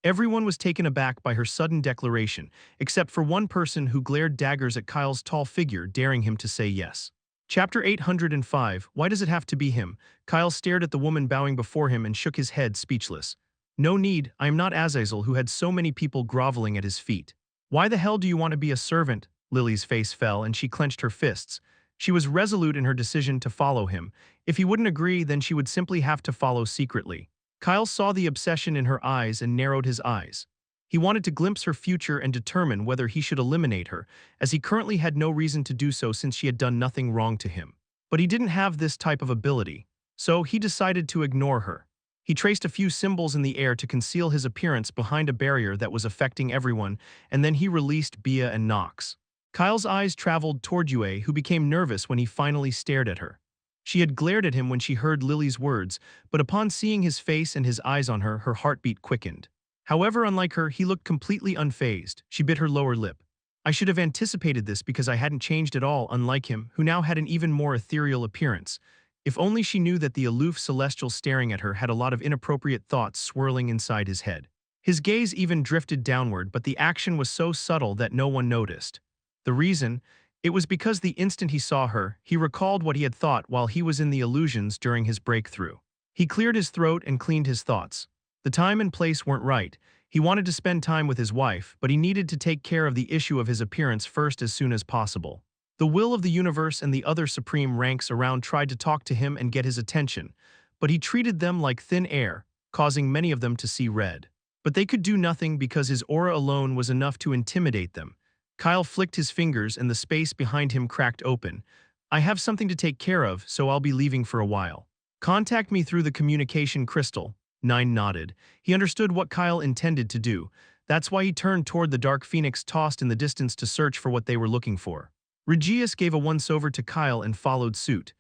Everyone was taken aback by her sudden declaration, except for one person who glared daggers at Kyle's tall figure, daring him to say yes. Chapter 805, Why Does It Have to Be Him? Kyle stared at the woman bowing before him and shook his head, speechless. "No need, I am not Azazel, who had so many people groveling at his feet." "Why the hell do you want to be a servant?" Lily's face fell and she clenched her fists. She was resolute in her decision to follow him. If he wouldn't agree, then she would simply have to follow secretly. Kyle saw the obsession in her eyes and narrowed his eyes. He wanted to glimpse her future and determine whether he should eliminate her, as he currently had no reason to do so since she had done nothing wrong to him. But he didn't have this type of ability. So he decided to ignore her. He traced a few symbols in the air to conceal his appearance behind a barrier that was affecting everyone, and then he released Bia and Nox. Kyle's eyes traveled toward Yue, who became nervous when he finally stared at her. She had glared at him when she heard Lily's words, but upon seeing his face and his eyes on her, her heartbeat quickened. However, unlike her, he looked completely unfazed. She bit her lower lip. I should have anticipated this because I hadn't changed at all, unlike him, who now had an even more ethereal appearance. If only she knew that the aloof celestial staring at her had a lot of inappropriate thoughts swirling inside his head. His gaze even drifted downward, but the action was so subtle that no one noticed. The reason? It was because the instant he saw her, he recalled what he had thought while he was in the illusions during his breakthrough. He cleared his throat and cleaned his thoughts. The time and place weren't right. He wanted to spend time with his wife, but he needed to take care of the issue of his appearance first as soon as possible. The will of the universe and the other supreme ranks around tried to talk to him and get his attention, but he treated them like thin air, causing many of them to see red. But they could do nothing because his aura alone was enough to intimidate them. Kyle flicked his fingers and the space behind him cracked open. I have something to take care of, so I'll be leaving for a while. Contact me through the communication crystal. Nine nodded. He understood what Kyle intended to do. That's why he turned toward the dark phoenix tossed in the distance to search for what they were looking for. Regius gave a once-over to Kyle and followed suit.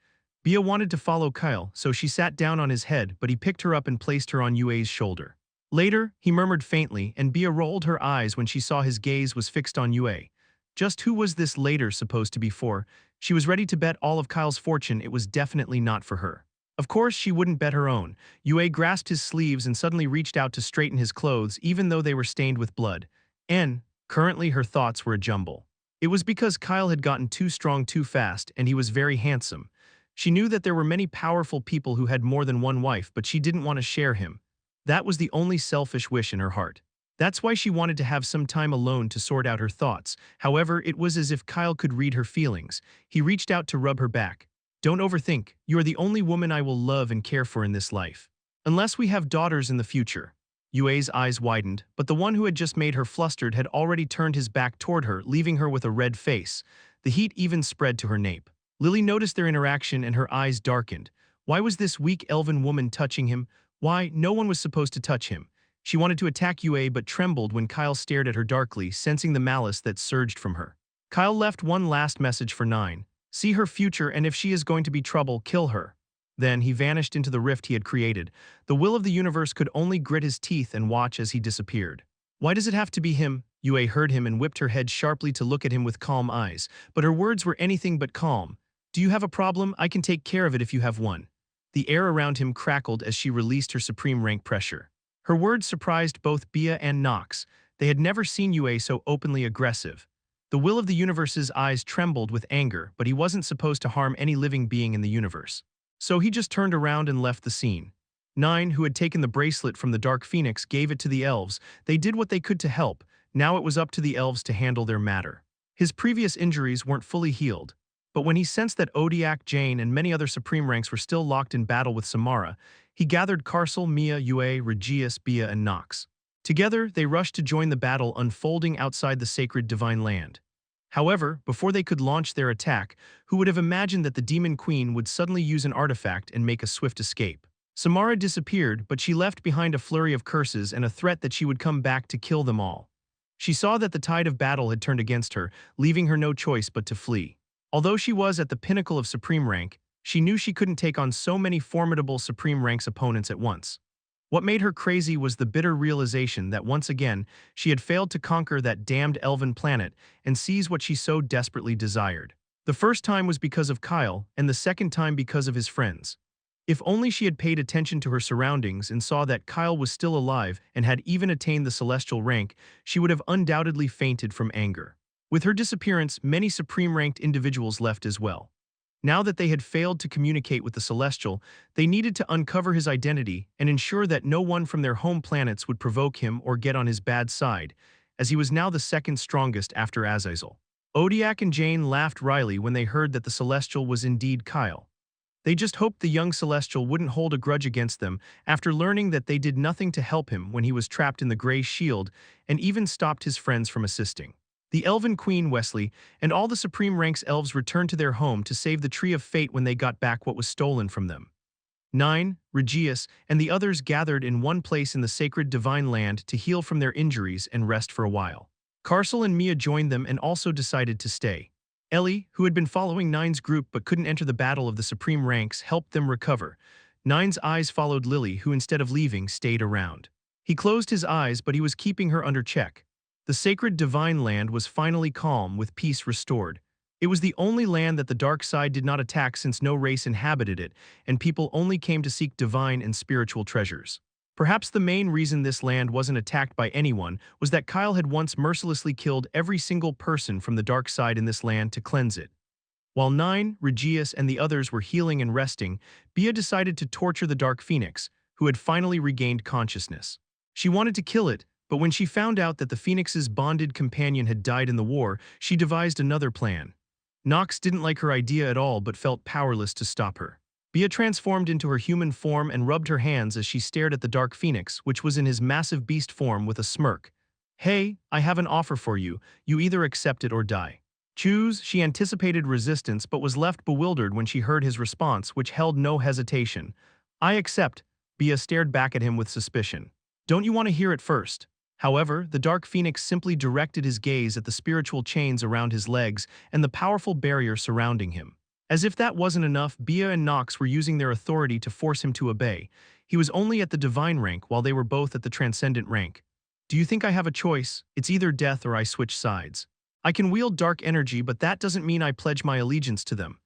Bia wanted to follow Kyle, so she sat down on his head, but he picked her up and placed her on Yue's shoulder. Later, he murmured faintly, and Bia rolled her eyes when she saw his gaze was fixed on Yue. Just who was this later supposed to be for? She was ready to bet all of Kyle's fortune it was definitely not for her. Of course, she wouldn't bet her own. Yue grasped his sleeves and suddenly reached out to straighten his clothes, even though they were stained with blood. Currently her thoughts were a jumble. It was because Kyle had gotten too strong too fast, and he was very handsome. She knew that there were many powerful people who had more than one wife, but she didn't want to share him. That was the only selfish wish in her heart. That's why she wanted to have some time alone to sort out her thoughts. However, it was as if Kyle could read her feelings. He reached out to rub her back. Don't overthink. You are the only woman I will love and care for in this life. Unless we have daughters in the future. Yue's eyes widened, but the one who had just made her flustered had already turned his back toward her, leaving her with a red face. The heat even spread to her nape. Lily noticed their interaction and her eyes darkened. Why was this weak elven woman touching him? Why, no one was supposed to touch him. She wanted to attack Yue but trembled when Kyle stared at her darkly, sensing the malice that surged from her. Kyle left one last message for Nine. See her future, and if she is going to be trouble, kill her. Then he vanished into the rift he had created. The will of the universe could only grit his teeth and watch as he disappeared. Why does it have to be him? Yue heard him and whipped her head sharply to look at him with calm eyes, but her words were anything but calm. Do you have a problem? I can take care of it if you have one. The air around him crackled as she released her supreme rank pressure. Her words surprised both Bia and Nox. They had never seen Yue so openly aggressive. The will of the universe's eyes trembled with anger, but he wasn't supposed to harm any living being in the universe. So he just turned around and left the scene. Nine, who had taken the bracelet from the Dark Phoenix, gave it to the elves. They did what they could to help. Now it was up to the elves to handle their matter. His previous injuries weren't fully healed. But when he sensed that Odiak, Jane, and many other supreme ranks were still locked in battle with Samara, he gathered Carcel, Mia, Yue, Regius, Bia, and Nox. Together, they rushed to join the battle unfolding outside the sacred divine land. However, before they could launch their attack, who would have imagined that the Demon Queen would suddenly use an artifact and make a swift escape? Samara disappeared, but she left behind a flurry of curses and a threat that she would come back to kill them all. She saw that the tide of battle had turned against her, leaving her no choice but to flee. Although she was at the pinnacle of supreme rank, she knew she couldn't take on so many formidable supreme rank's opponents at once. What made her crazy was the bitter realization that once again, she had failed to conquer that damned elven planet and seize what she so desperately desired. The first time was because of Kyle, and the second time because of his friends. If only she had paid attention to her surroundings and saw that Kyle was still alive and had even attained the celestial rank, she would have undoubtedly fainted from anger. With her disappearance, many supreme-ranked individuals left as well. Now that they had failed to communicate with the Celestial, they needed to uncover his identity and ensure that no one from their home planets would provoke him or get on his bad side, as he was now the second strongest after Azazel. Odiak and Jane laughed wryly when they heard that the Celestial was indeed Kyle. They just hoped the young Celestial wouldn't hold a grudge against them after learning that they did nothing to help him when he was trapped in the Grey Shield and even stopped his friends from assisting. The Elven Queen, Wesley, and all the Supreme Ranks elves returned to their home to save the Tree of Fate when they got back what was stolen from them. 9. Regius and the others gathered in one place in the sacred divine land to heal from their injuries and rest for a while. Carcel and Mia joined them and also decided to stay. Ellie, who had been following Nine's group but couldn't enter the battle of the supreme ranks, helped them recover. Nine's eyes followed Lily, who instead of leaving, stayed around. He closed his eyes, but he was keeping her under check. The sacred divine land was finally calm, with peace restored. It was the only land that the dark side did not attack since no race inhabited it, and people only came to seek divine and spiritual treasures. Perhaps the main reason this land wasn't attacked by anyone was that Kyle had once mercilessly killed every single person from the dark side in this land to cleanse it. While Nine, Regius, and the others were healing and resting, Bia decided to torture the Dark Phoenix, who had finally regained consciousness. She wanted to kill it, but when she found out that the Phoenix's bonded companion had died in the war, she devised another plan. Nox didn't like her idea at all but felt powerless to stop her. Bia transformed into her human form and rubbed her hands as she stared at the Dark Phoenix, which was in his massive beast form, with a smirk. "Hey, I have an offer for you. You either accept it or die." Choose. She anticipated resistance but was left bewildered when she heard his response, which held no hesitation. "I accept." Bia stared back at him with suspicion. "Don't you want to hear it first?" However, the Dark Phoenix simply directed his gaze at the spiritual chains around his legs and the powerful barrier surrounding him. As if that wasn't enough, Bia and Nox were using their authority to force him to obey. He was only at the divine rank while they were both at the transcendent rank. "Do you think I have a choice? It's either death or I switch sides. I can wield dark energy, but that doesn't mean I pledge my allegiance to them.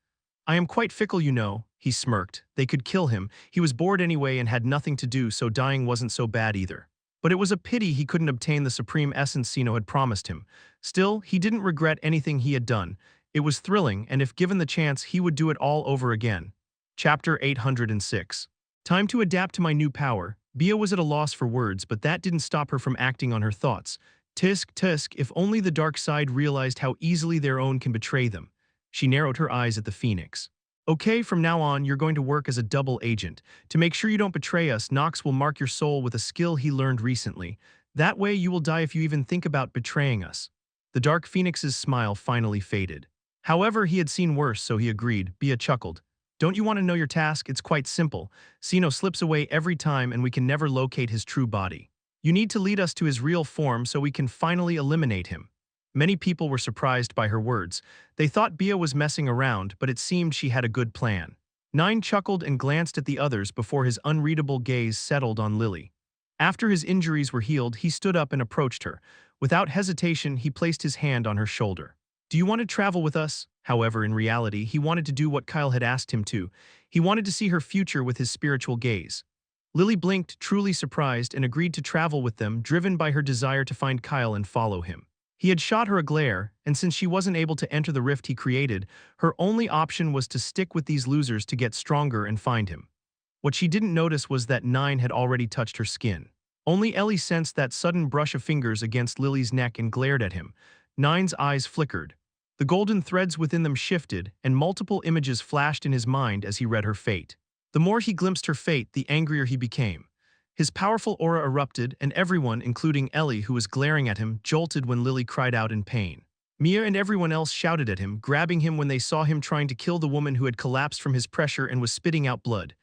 I am quite fickle, you know," he smirked. They could kill him. He was bored anyway and had nothing to do, so dying wasn't so bad either. But it was a pity he couldn't obtain the supreme essence Sino had promised him. Still, he didn't regret anything he had done. It was thrilling, and if given the chance, he would do it all over again. Chapter 806. Time to adapt to my new power. Bia was at a loss for words, but that didn't stop her from acting on her thoughts. Tisk, tisk, if only the dark side realized how easily their own can betray them. She narrowed her eyes at the Phoenix. "Okay, from now on, you're going to work as a double agent. To make sure you don't betray us, Nox will mark your soul with a skill he learned recently. That way you will die if you even think about betraying us." The Dark Phoenix's smile finally faded. However, he had seen worse, so he agreed. Bia chuckled. "Don't you want to know your task? It's quite simple. Sino slips away every time and we can never locate his true body. You need to lead us to his real form so we can finally eliminate him." Many people were surprised by her words. They thought Bia was messing around, but it seemed she had a good plan. Nine chuckled and glanced at the others before his unreadable gaze settled on Lily. After his injuries were healed, he stood up and approached her. Without hesitation, he placed his hand on her shoulder. "Do you want to travel with us?" However, in reality, he wanted to do what Kyle had asked him to. He wanted to see her future with his spiritual gaze. Lily blinked, truly surprised, and agreed to travel with them, driven by her desire to find Kyle and follow him. He had shot her a glare, and since she wasn't able to enter the rift he created, her only option was to stick with these losers to get stronger and find him. What she didn't notice was that Nine had already touched her skin. Only Ellie sensed that sudden brush of fingers against Lily's neck and glared at him. Nine's eyes flickered. The golden threads within them shifted, and multiple images flashed in his mind as he read her fate. The more he glimpsed her fate, the angrier he became. His powerful aura erupted, and everyone, including Ellie, who was glaring at him, jolted when Lily cried out in pain. Mia and everyone else shouted at him, grabbing him when they saw him trying to kill the woman who had collapsed from his pressure and was spitting out blood.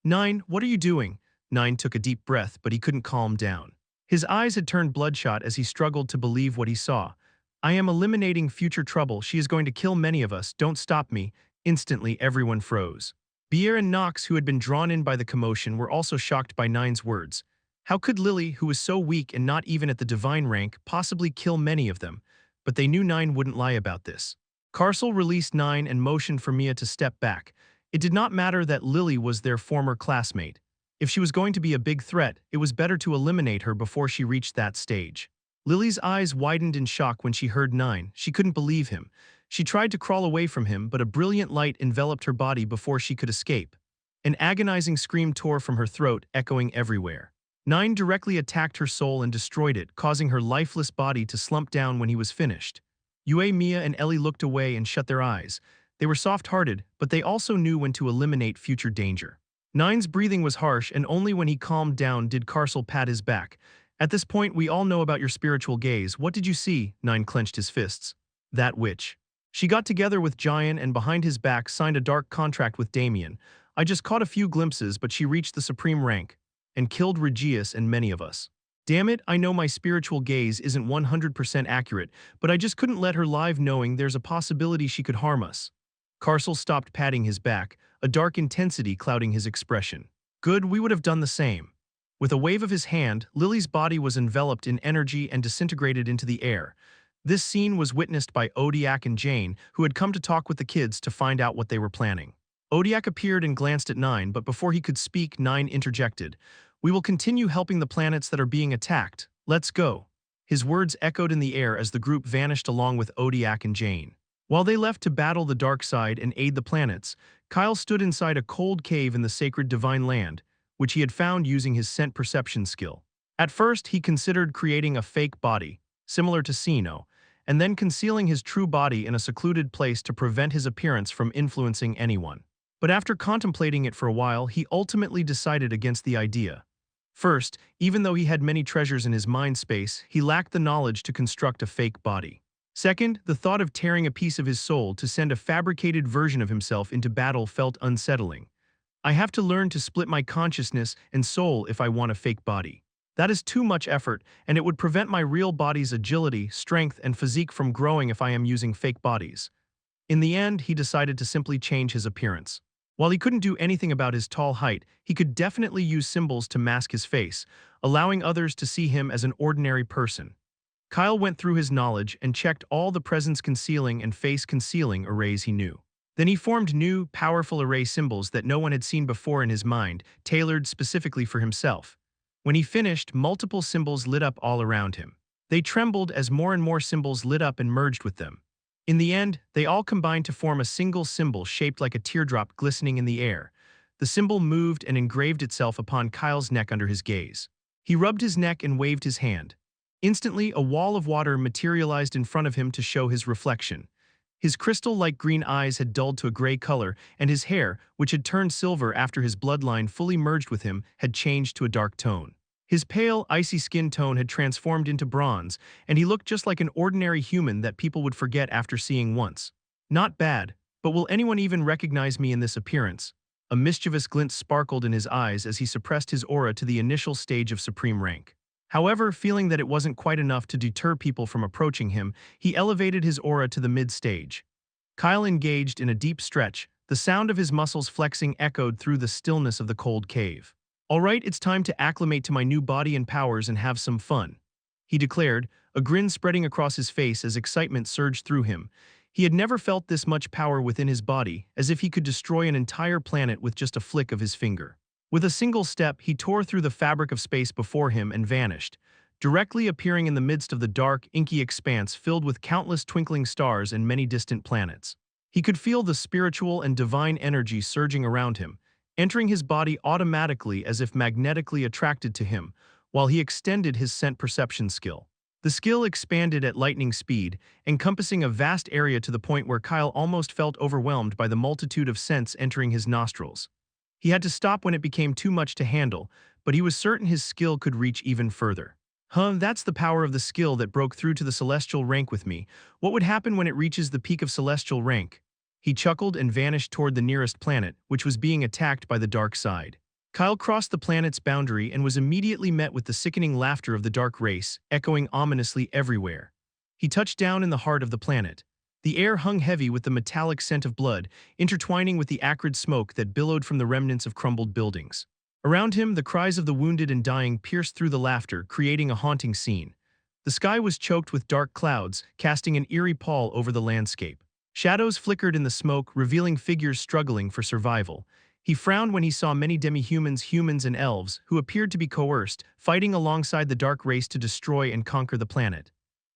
"Nine, what are you doing?" Nine took a deep breath, but he couldn't calm down. His eyes had turned bloodshot as he struggled to believe what he saw. "I am eliminating future trouble. She is going to kill many of us. Don't stop me." Instantly, everyone froze. Bia and Nox, who had been drawn in by the commotion, were also shocked by Nine's words. How could Lily, who was so weak and not even at the divine rank, possibly kill many of them? But they knew Nine wouldn't lie about this. Carcel released Nine and motioned for Mia to step back. It did not matter that Lily was their former classmate. If she was going to be a big threat, it was better to eliminate her before she reached that stage. Lily's eyes widened in shock when she heard Nine. She couldn't believe him. She tried to crawl away from him, but a brilliant light enveloped her body before she could escape. An agonizing scream tore from her throat, echoing everywhere. Nine directly attacked her soul and destroyed it, causing her lifeless body to slump down when he was finished. Yue, Mia, and Ellie looked away and shut their eyes. They were soft-hearted, but they also knew when to eliminate future danger. Nine's breathing was harsh, and only when he calmed down did Carcel pat his back. "At this point, we all know about your spiritual gaze. What did you see?" Nine clenched his fists. "That witch. She got together with Giant and behind his back signed a dark contract with Damien. I just caught a few glimpses, but she reached the supreme rank and killed Regius and many of us. Damn it, I know my spiritual gaze isn't 100% accurate, but I just couldn't let her live knowing there's a possibility she could harm us. Carcel stopped patting his back, a dark intensity clouding his expression. Good, we would have done the same. With a wave of his hand, Lily's body was enveloped in energy and disintegrated into the air. This scene was witnessed by Odiak and Jane, who had come to talk with the kids to find out what they were planning. Odiak appeared and glanced at Nine, but before he could speak, Nine interjected. We will continue helping the planets that are being attacked. Let's go. His words echoed in the air as the group vanished along with Odiak and Jane. While they left to battle the dark side and aid the planets, Kyle stood inside a cold cave in the sacred divine land, which he had found using his scent perception skill. At first, he considered creating a fake body, similar to Sino, and then concealing his true body in a secluded place to prevent his appearance from influencing anyone. But after contemplating it for a while, he ultimately decided against the idea. First, even though he had many treasures in his mind space, he lacked the knowledge to construct a fake body. Second, the thought of tearing a piece of his soul to send a fabricated version of himself into battle felt unsettling. I have to learn to split my consciousness and soul if I want a fake body. That is too much effort, and it would prevent my real body's agility, strength, and physique from growing if I am using fake bodies. In the end, he decided to simply change his appearance. While he couldn't do anything about his tall height, he could definitely use symbols to mask his face, allowing others to see him as an ordinary person. Kyle went through his knowledge and checked all the presence concealing and face concealing arrays he knew. Then he formed new, powerful array symbols that no one had seen before in his mind, tailored specifically for himself. When he finished, multiple symbols lit up all around him. They trembled as more and more symbols lit up and merged with them. In the end, they all combined to form a single symbol shaped like a teardrop glistening in the air. The symbol moved and engraved itself upon Kyle's neck under his gaze. He rubbed his neck and waved his hand. Instantly, a wall of water materialized in front of him to show his reflection. His crystal-like green eyes had dulled to a gray color, and his hair, which had turned silver after his bloodline fully merged with him, had changed to a dark tone. His pale, icy skin tone had transformed into bronze, and he looked just like an ordinary human that people would forget after seeing once. Not bad, but will anyone even recognize me in this appearance? A mischievous glint sparkled in his eyes as he suppressed his aura to the initial stage of supreme rank. However, feeling that it wasn't quite enough to deter people from approaching him, he elevated his aura to the mid-stage. Kyle engaged in a deep stretch, the sound of his muscles flexing echoed through the stillness of the cold cave. All right, it's time to acclimate to my new body and powers and have some fun, he declared, a grin spreading across his face as excitement surged through him. He had never felt this much power within his body, as if he could destroy an entire planet with just a flick of his finger. With a single step, he tore through the fabric of space before him and vanished, directly appearing in the midst of the dark, inky expanse filled with countless twinkling stars and many distant planets. He could feel the spiritual and divine energy surging around him, entering his body automatically as if magnetically attracted to him, while he extended his scent perception skill. The skill expanded at lightning speed, encompassing a vast area to the point where Kyle almost felt overwhelmed by the multitude of scents entering his nostrils. He had to stop when it became too much to handle, but he was certain his skill could reach even further. That's the power of the skill that broke through to the celestial rank with me. What would happen when it reaches the peak of celestial rank? He chuckled and vanished toward the nearest planet, which was being attacked by the dark side. Kyle crossed the planet's boundary and was immediately met with the sickening laughter of the dark race, echoing ominously everywhere. He touched down in the heart of the planet. The air hung heavy with the metallic scent of blood, intertwining with the acrid smoke that billowed from the remnants of crumbled buildings. Around him, the cries of the wounded and dying pierced through the laughter, creating a haunting scene. The sky was choked with dark clouds, casting an eerie pall over the landscape. Shadows flickered in the smoke, revealing figures struggling for survival. He frowned when he saw many demi-humans, humans, and elves, who appeared to be coerced, fighting alongside the dark race to destroy and conquer the planet.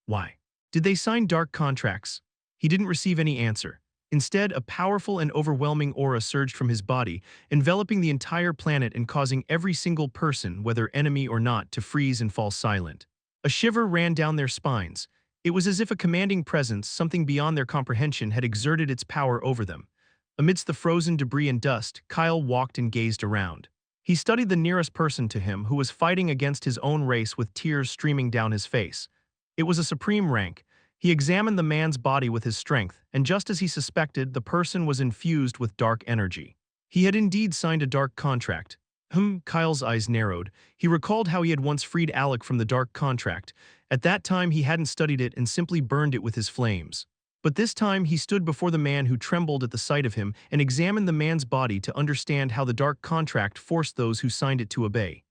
Why? Did they sign dark contracts? He didn't receive any answer. Instead, a powerful and overwhelming aura surged from his body, enveloping the entire planet and causing every single person, whether enemy or not, to freeze and fall silent. A shiver ran down their spines. It was as if a commanding presence, something beyond their comprehension, had exerted its power over them. Amidst the frozen debris and dust, Kyle walked and gazed around. He studied the nearest person to him, who was fighting against his own race with tears streaming down his face. It was a supreme rank. He examined the man's body with his strength, and just as he suspected, the person was infused with dark energy. He had indeed signed a dark contract. Kyle's eyes narrowed. He recalled how he had once freed Alec from the dark contract. At that time he hadn't studied it and simply burned it with his flames. But this time he stood before the man who trembled at the sight of him and examined the man's body to understand how the dark contract forced those who signed it to obey.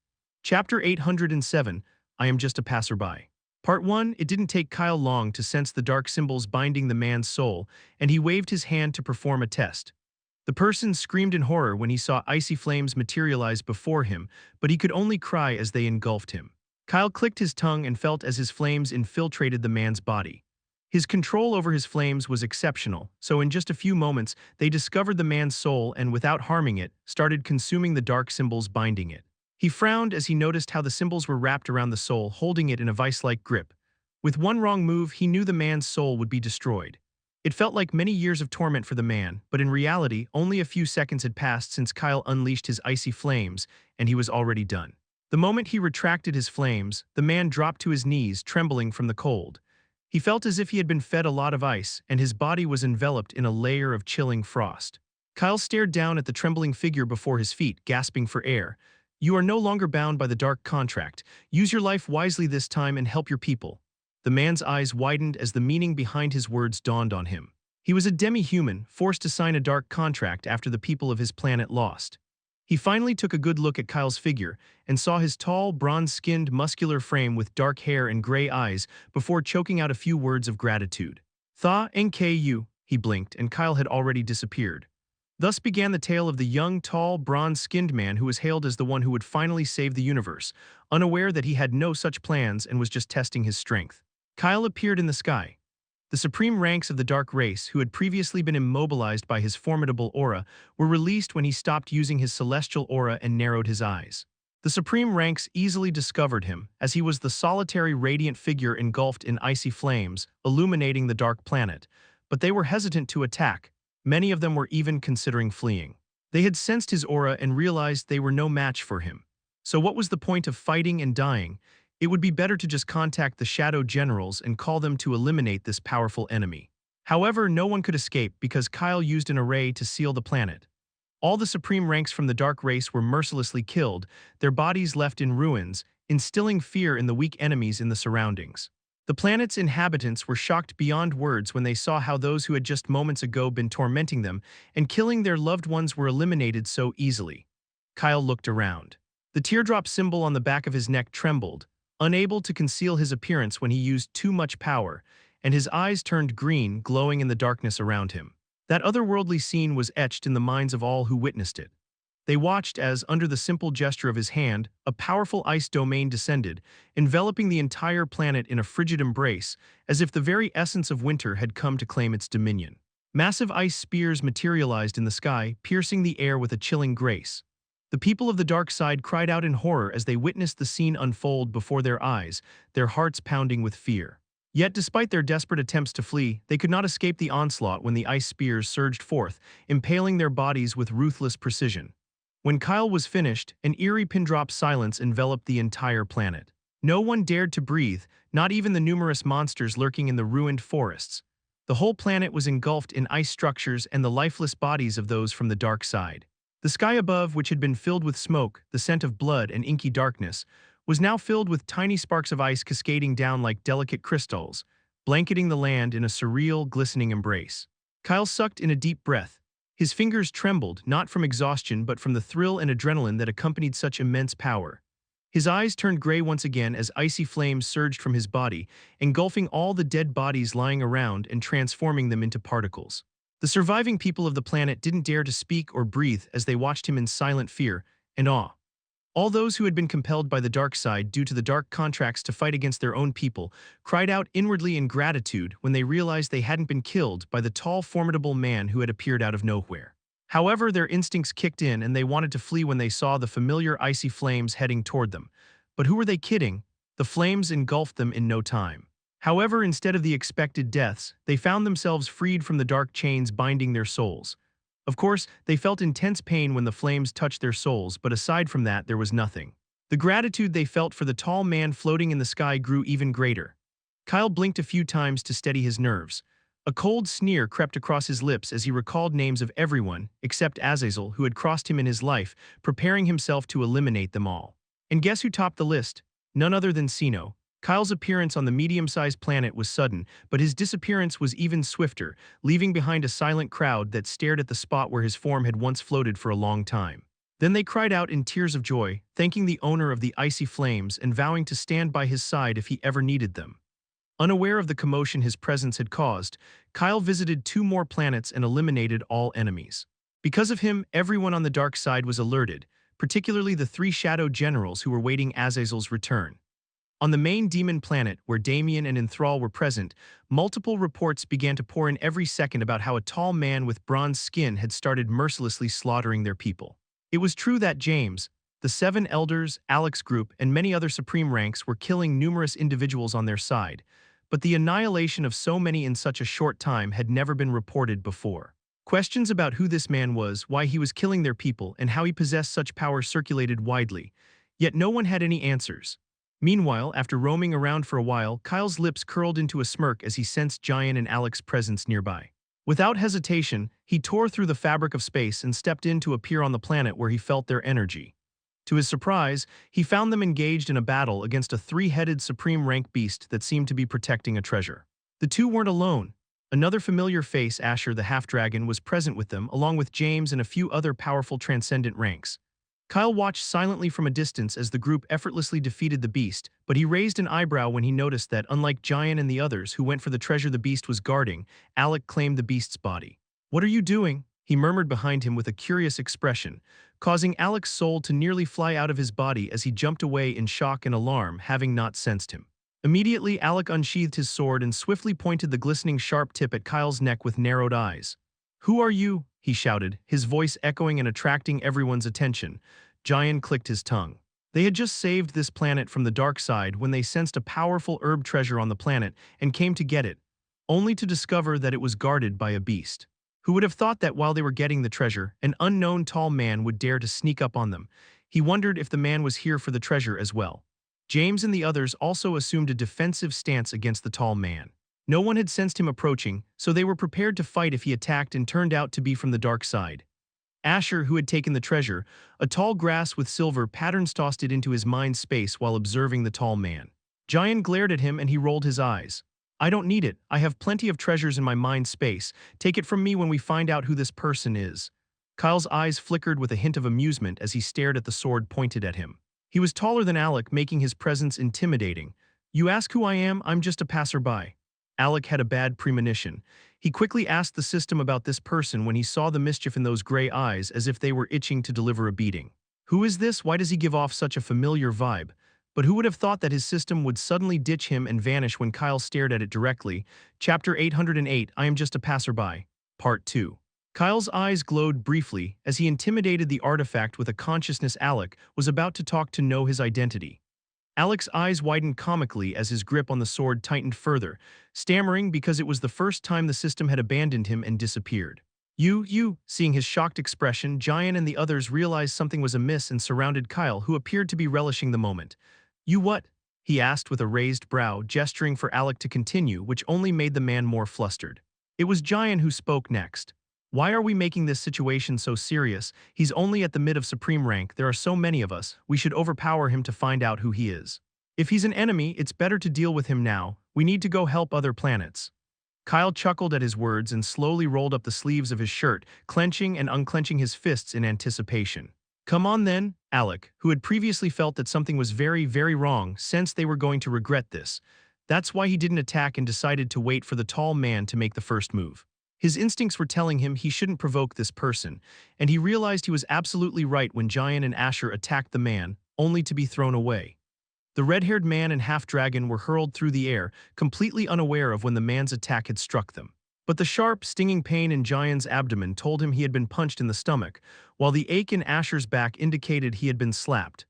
Chapter 807, I Am Just a Passerby. Part 1, it didn't take Kyle long to sense the dark symbols binding the man's soul, and he waved his hand to perform a test. The person screamed in horror when he saw icy flames materialize before him, but he could only cry as they engulfed him. Kyle clicked his tongue and felt as his flames infiltrated the man's body. His control over his flames was exceptional, so in just a few moments, they discovered the man's soul and, without harming it, started consuming the dark symbols binding it. He frowned as he noticed how the symbols were wrapped around the soul, holding it in a vice-like grip. With one wrong move, he knew the man's soul would be destroyed. It felt like many years of torment for the man, but in reality, only a few seconds had passed since Kyle unleashed his icy flames, and he was already done. The moment he retracted his flames, the man dropped to his knees, trembling from the cold. He felt as if he had been fed a lot of ice, and his body was enveloped in a layer of chilling frost. Kyle stared down at the trembling figure before his feet, gasping for air. You are no longer bound by the dark contract. Use your life wisely this time and help your people. The man's eyes widened as the meaning behind his words dawned on him. He was a demi-human, forced to sign a dark contract after the people of his planet lost. He finally took a good look at Kyle's figure and saw his tall, bronze-skinned, muscular frame with dark hair and gray eyes before choking out a few words of gratitude. Tha nku, he blinked, and Kyle had already disappeared. Thus began the tale of the young, tall, bronze-skinned man who was hailed as the one who would finally save the universe, unaware that he had no such plans and was just testing his strength. Kyle appeared in the sky. The supreme ranks of the dark race, who had previously been immobilized by his formidable aura, were released when he stopped using his celestial aura and narrowed his eyes. The supreme ranks easily discovered him, as he was the solitary radiant figure engulfed in icy flames, illuminating the dark planet. But they were hesitant to attack. Many of them were even considering fleeing. They had sensed his aura and realized they were no match for him. So what was the point of fighting and dying? It would be better to just contact the Shadow Generals and call them to eliminate this powerful enemy. However, no one could escape because Kyle used an array to seal the planet. All the supreme ranks from the dark race were mercilessly killed, their bodies left in ruins, instilling fear in the weak enemies in the surroundings. The planet's inhabitants were shocked beyond words when they saw how those who had just moments ago been tormenting them and killing their loved ones were eliminated so easily. Kyle looked around. The teardrop symbol on the back of his neck trembled, unable to conceal his appearance when he used too much power, and his eyes turned green, glowing in the darkness around him. That otherworldly scene was etched in the minds of all who witnessed it. They watched as, under the simple gesture of his hand, a powerful ice domain descended, enveloping the entire planet in a frigid embrace, as if the very essence of winter had come to claim its dominion. Massive ice spears materialized in the sky, piercing the air with a chilling grace. The people of the dark side cried out in horror as they witnessed the scene unfold before their eyes, their hearts pounding with fear. Yet despite their desperate attempts to flee, they could not escape the onslaught when the ice spears surged forth, impaling their bodies with ruthless precision. When Kyle was finished, an eerie pin-drop silence enveloped the entire planet. No one dared to breathe, not even the numerous monsters lurking in the ruined forests. The whole planet was engulfed in ice structures and the lifeless bodies of those from the dark side. The sky above, which had been filled with smoke, the scent of blood and inky darkness, was now filled with tiny sparks of ice cascading down like delicate crystals, blanketing the land in a surreal, glistening embrace. Kyle sucked in a deep breath. His fingers trembled, not from exhaustion but from the thrill and adrenaline that accompanied such immense power. His eyes turned gray once again as icy flames surged from his body, engulfing all the dead bodies lying around and transforming them into particles. The surviving people of the planet didn't dare to speak or breathe as they watched him in silent fear and awe. All those who had been compelled by the dark side due to the dark contracts to fight against their own people cried out inwardly in gratitude when they realized they hadn't been killed by the tall, formidable man who had appeared out of nowhere. However, their instincts kicked in and they wanted to flee when they saw the familiar icy flames heading toward them. But who were they kidding? The flames engulfed them in no time. However, instead of the expected deaths, they found themselves freed from the dark chains binding their souls. Of course, they felt intense pain when the flames touched their souls, but aside from that, there was nothing. The gratitude they felt for the tall man floating in the sky grew even greater. Kyle blinked a few times to steady his nerves. A cold sneer crept across his lips as he recalled names of everyone, except Azazel, who had crossed him in his life, preparing himself to eliminate them all. And guess who topped the list? None other than Sino. Kyle's appearance on the medium-sized planet was sudden, but his disappearance was even swifter, leaving behind a silent crowd that stared at the spot where his form had once floated for a long time. Then they cried out in tears of joy, thanking the owner of the icy flames and vowing to stand by his side if he ever needed them. Unaware of the commotion his presence had caused, Kyle visited 2 more planets and eliminated all enemies. Because of him, everyone on the dark side was alerted, particularly the 3 Shadow Generals who were waiting Azazel's return. On the main demon planet, where Damien and Enthrall were present, multiple reports began to pour in every second about how a tall man with bronze skin had started mercilessly slaughtering their people. It was true that James, the 7 Elders, Alec's group, and many other supreme ranks were killing numerous individuals on their side, but the annihilation of so many in such a short time had never been reported before. Questions about who this man was, why he was killing their people, and how he possessed such power circulated widely, yet no one had any answers. Meanwhile, after roaming around for a while, Kyle's lips curled into a smirk as he sensed Giant and Alec's presence nearby. Without hesitation, he tore through the fabric of space and stepped in to appear on the planet where he felt their energy. To his surprise, he found them engaged in a battle against a 3-headed supreme rank beast that seemed to be protecting a treasure. The 2 weren't alone. Another familiar face, Asher the half-dragon, was present with them, along with James and a few other powerful transcendent ranks. Kyle watched silently from a distance as the group effortlessly defeated the beast, but he raised an eyebrow when he noticed that, unlike Giant and the others who went for the treasure the beast was guarding, Alec claimed the beast's body. "What are you doing?" he murmured behind him with a curious expression, causing Alec's soul to nearly fly out of his body as he jumped away in shock and alarm, having not sensed him. Immediately, Alec unsheathed his sword and swiftly pointed the glistening sharp tip at Kyle's neck with narrowed eyes. "Who are you?" he shouted, his voice echoing and attracting everyone's attention. Giant clicked his tongue. They had just saved this planet from the dark side when they sensed a powerful herb treasure on the planet and came to get it, only to discover that it was guarded by a beast. Who would have thought that while they were getting the treasure, an unknown tall man would dare to sneak up on them? He wondered if the man was here for the treasure as well. James and the others also assumed a defensive stance against the tall man. No one had sensed him approaching, so they were prepared to fight if he attacked and turned out to be from the dark side. Asher, who had taken the treasure, a tall grass with silver patterns, tossed it into his mind space while observing the tall man. Giant glared at him and he rolled his eyes. "I don't need it. I have plenty of treasures in my mind space. Take it from me when we find out who this person is." Kyle's eyes flickered with a hint of amusement as he stared at the sword pointed at him. He was taller than Alec, making his presence intimidating. "You ask who I am? I'm just a passerby." Alec had a bad premonition. He quickly asked the system about this person when he saw the mischief in those gray eyes, as if they were itching to deliver a beating. Who is this? Why does he give off such a familiar vibe? But who would have thought that his system would suddenly ditch him and vanish when Kyle stared at it directly? Chapter 808, I Am Just a Passerby, Part 2. Kyle's eyes glowed briefly as he intimidated the artifact with a consciousness. Alec was about to talk to know his identity. Alec's eyes widened comically as his grip on the sword tightened further, stammering because it was the first time the system had abandoned him and disappeared. You, seeing his shocked expression, Giant and the others realized something was amiss and surrounded Kyle, who appeared to be relishing the moment. "You what?" he asked with a raised brow, gesturing for Alec to continue, which only made the man more flustered. It was Giant who spoke next. "Why are we making this situation so serious? He's only at the mid of supreme rank. There are so many of us. We should overpower him to find out who he is. If he's an enemy, it's better to deal with him now. We need to go help other planets." Kyle chuckled at his words and slowly rolled up the sleeves of his shirt, clenching and unclenching his fists in anticipation. "Come on then." Alec, who had previously felt that something was very, very wrong, sensed they were going to regret this. That's why he didn't attack and decided to wait for the tall man to make the first move. His instincts were telling him he shouldn't provoke this person, and he realized he was absolutely right when Giant and Asher attacked the man, only to be thrown away. The red-haired man and half-dragon were hurled through the air, completely unaware of when the man's attack had struck them. But the sharp, stinging pain in Giant's abdomen told him he had been punched in the stomach, while the ache in Asher's back indicated he had been slapped.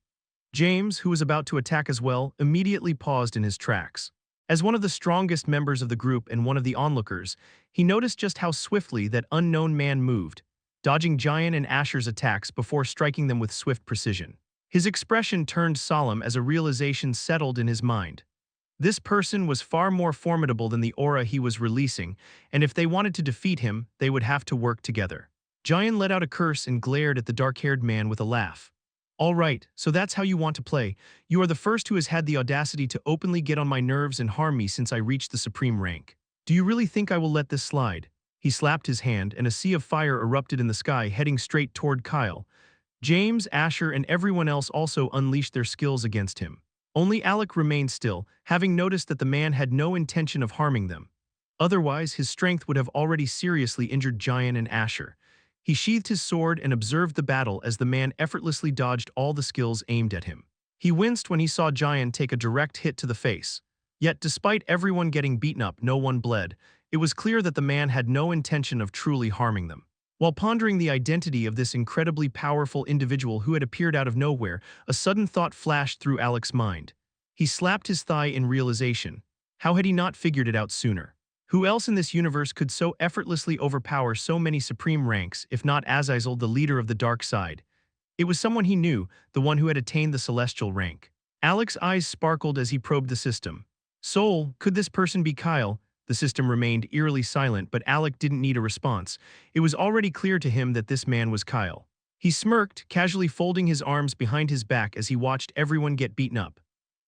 James, who was about to attack as well, immediately paused in his tracks. As one of the strongest members of the group and one of the onlookers, he noticed just how swiftly that unknown man moved, dodging Giant and Asher's attacks before striking them with swift precision. His expression turned solemn as a realization settled in his mind. This person was far more formidable than the aura he was releasing, and if they wanted to defeat him, they would have to work together. Jian let out a curse and glared at the dark-haired man with a laugh. All right, so that's how you want to play. You are the first who has had the audacity to openly get on my nerves and harm me since I reached the supreme rank. Do you really think I will let this slide? He slapped his hand, and a sea of fire erupted in the sky, heading straight toward Kyle. James, Asher, and everyone else also unleashed their skills against him. Only Alec remained still, having noticed that the man had no intention of harming them. Otherwise, his strength would have already seriously injured Jian and Asher. He sheathed his sword and observed the battle as the man effortlessly dodged all the skills aimed at him. He winced when he saw Jian take a direct hit to the face. Yet despite everyone getting beaten up, no one bled. It was clear that the man had no intention of truly harming them. While pondering the identity of this incredibly powerful individual who had appeared out of nowhere, a sudden thought flashed through Alec's mind. He slapped his thigh in realization. How had he not figured it out sooner? Who else in this universe could so effortlessly overpower so many supreme ranks, if not Azazel, the leader of the dark side? It was someone he knew, the one who had attained the celestial rank. Alec's eyes sparkled as he probed the system. Soul, could this person be Kyle? The system remained eerily silent, but Alec didn't need a response. It was already clear to him that this man was Kyle. He smirked, casually folding his arms behind his back as he watched everyone get beaten up.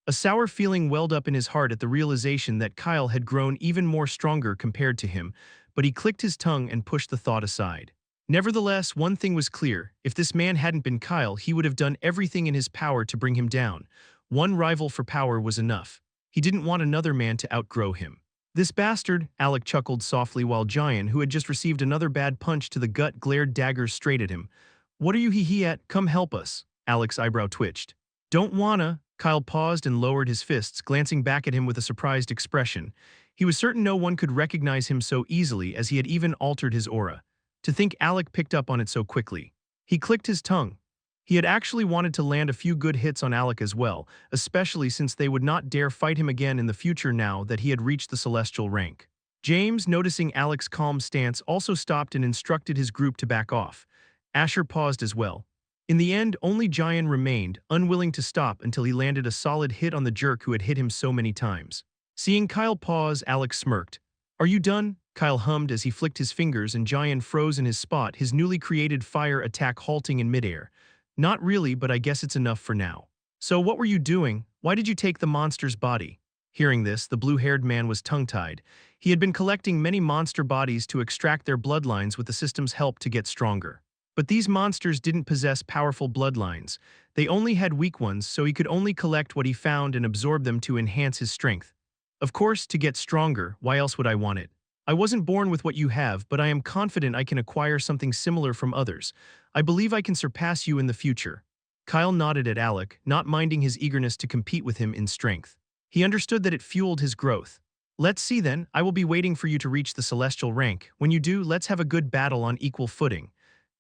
A sour feeling welled up in his heart at the realization that Kyle had grown even more stronger compared to him, but he clicked his tongue and pushed the thought aside. Nevertheless, one thing was clear: if this man hadn't been Kyle, he would have done everything in his power to bring him down. One rival for power was enough. He didn't want another man to outgrow him. This bastard, Alec chuckled softly while Jian, who had just received another bad punch to the gut, glared daggers straight at him. What are you hee-hee at? Come help us. Alec's eyebrow twitched. Don't wanna. Kyle paused and lowered his fists, glancing back at him with a surprised expression. He was certain no one could recognize him so easily, as he had even altered his aura. To think Alec picked up on it so quickly. He clicked his tongue. He had actually wanted to land a few good hits on Alec as well, especially since they would not dare fight him again in the future now that he had reached the celestial rank. James, noticing Alec's calm stance, also stopped and instructed his group to back off. Asher paused as well. In the end, only Jian remained, unwilling to stop until he landed a solid hit on the jerk who had hit him so many times. Seeing Kyle pause, Alec smirked. Are you done? Kyle hummed as he flicked his fingers, and Jian froze in his spot, his newly created fire attack halting in midair. Not really, but I guess it's enough for now. So what were you doing? Why did you take the monster's body? Hearing this, the blue-haired man was tongue-tied. He had been collecting many monster bodies to extract their bloodlines with the system's help to get stronger. But these monsters didn't possess powerful bloodlines. They only had weak ones, so he could only collect what he found and absorb them to enhance his strength. Of course, to get stronger, why else would I want it? I wasn't born with what you have, but I am confident I can acquire something similar from others. I believe I can surpass you in the future. Kyle nodded at Alec, not minding his eagerness to compete with him in strength. He understood that it fueled his growth. Let's see then, I will be waiting for you to reach the celestial rank. When you do, let's have a good battle on equal footing.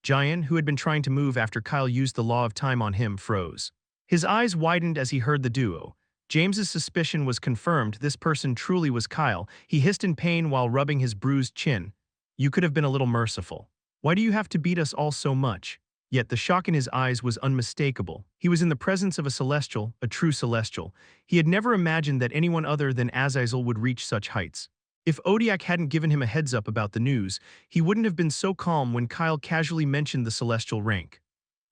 Jian, who had been trying to move after Kyle used the law of time on him, froze. His eyes widened as he heard the duo. James's suspicion was confirmed. This person truly was Kyle. He hissed in pain while rubbing his bruised chin. You could have been a little merciful. Why do you have to beat us all so much? Yet the shock in his eyes was unmistakable. He was in the presence of a celestial, a true celestial. He had never imagined that anyone other than Azazel would reach such heights. If Odiak hadn't given him a heads up about the news, he wouldn't have been so calm when Kyle casually mentioned the celestial rank.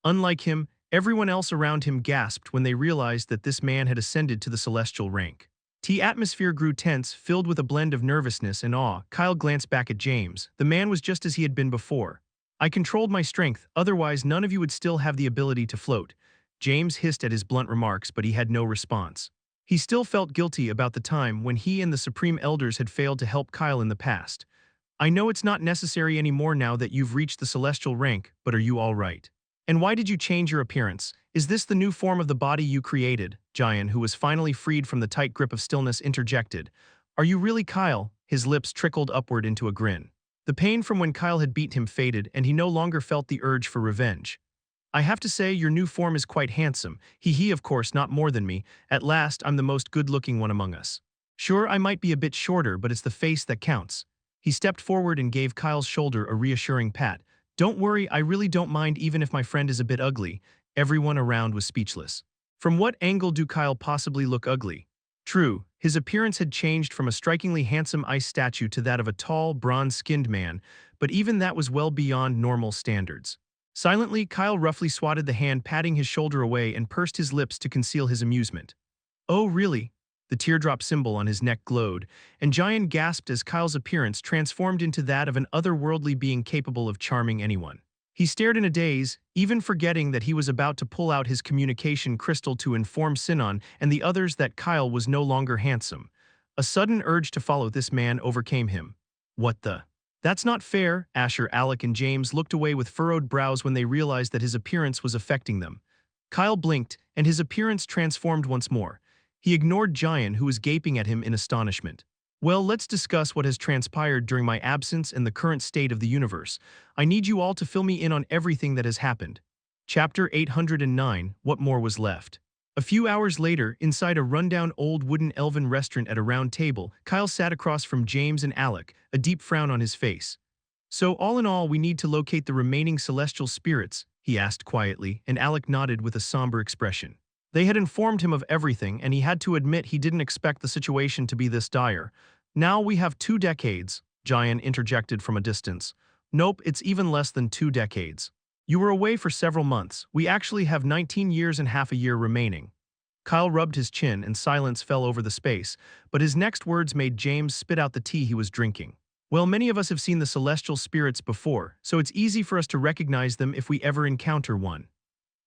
Unlike him, everyone else around him gasped when they realized that this man had ascended to the celestial rank. The atmosphere grew tense, filled with a blend of nervousness and awe. Kyle glanced back at James. The man was just as he had been before. I controlled my strength, otherwise none of you would still have the ability to float. James hissed at his blunt remarks, but he had no response. He still felt guilty about the time when he and the Supreme Elders had failed to help Kyle in the past. I know it's not necessary anymore now that you've reached the celestial rank, but are you all right? And why did you change your appearance? Is this the new form of the body you created? Jian, who was finally freed from the tight grip of stillness, interjected. Are you really Kyle? His lips trickled upward into a grin. The pain from when Kyle had beat him faded, and he no longer felt the urge for revenge. I have to say, your new form is quite handsome. He, of course, not more than me. At last, I'm the most good-looking one among us. Sure, I might be a bit shorter, but it's the face that counts. He stepped forward and gave Kyle's shoulder a reassuring pat. Don't worry, I really don't mind even if my friend is a bit ugly. Everyone around was speechless. From what angle do Kyle possibly look ugly? True, His appearance had changed from a strikingly handsome ice statue to that of a tall, bronze-skinned man, but even that was well beyond normal standards. Silently, Kyle roughly swatted the hand patting his shoulder away and pursed his lips to conceal his amusement. "Oh, really?" The teardrop symbol on his neck glowed, and Giant gasped as Kyle's appearance transformed into that of an otherworldly being capable of charming anyone. He stared in a daze, even forgetting that he was about to pull out his communication crystal to inform Sinon and the others that Kyle was no longer handsome. A sudden urge to follow this man overcame him. What the? That's not fair. Asher, Alec, and James looked away with furrowed brows when they realized that his appearance was affecting them. Kyle blinked, and his appearance transformed once more. He ignored Giant, who was gaping at him in astonishment. "Well, let's discuss what has transpired during my absence and the current state of the universe. I need you all to fill me in on everything that has happened." Chapter 809, What More Was Left. A few hours later, inside a rundown old wooden elven restaurant at a round table, Kyle sat across from James and Alec, a deep frown on his face. "So all in all, we need to locate the remaining celestial spirits," he asked quietly, and Alec nodded with a somber expression. They had informed him of everything, and he had to admit he didn't expect the situation to be this dire. "Now we have 2 decades, Giant interjected from a distance. "Nope, it's even less than 2 decades. You were away for several months. We actually have 19 years and half a year remaining." Kyle rubbed his chin and silence fell over the space, but his next words made James spit out the tea he was drinking. "Well, many of us have seen the celestial spirits before, so it's easy for us to recognize them if we ever encounter one."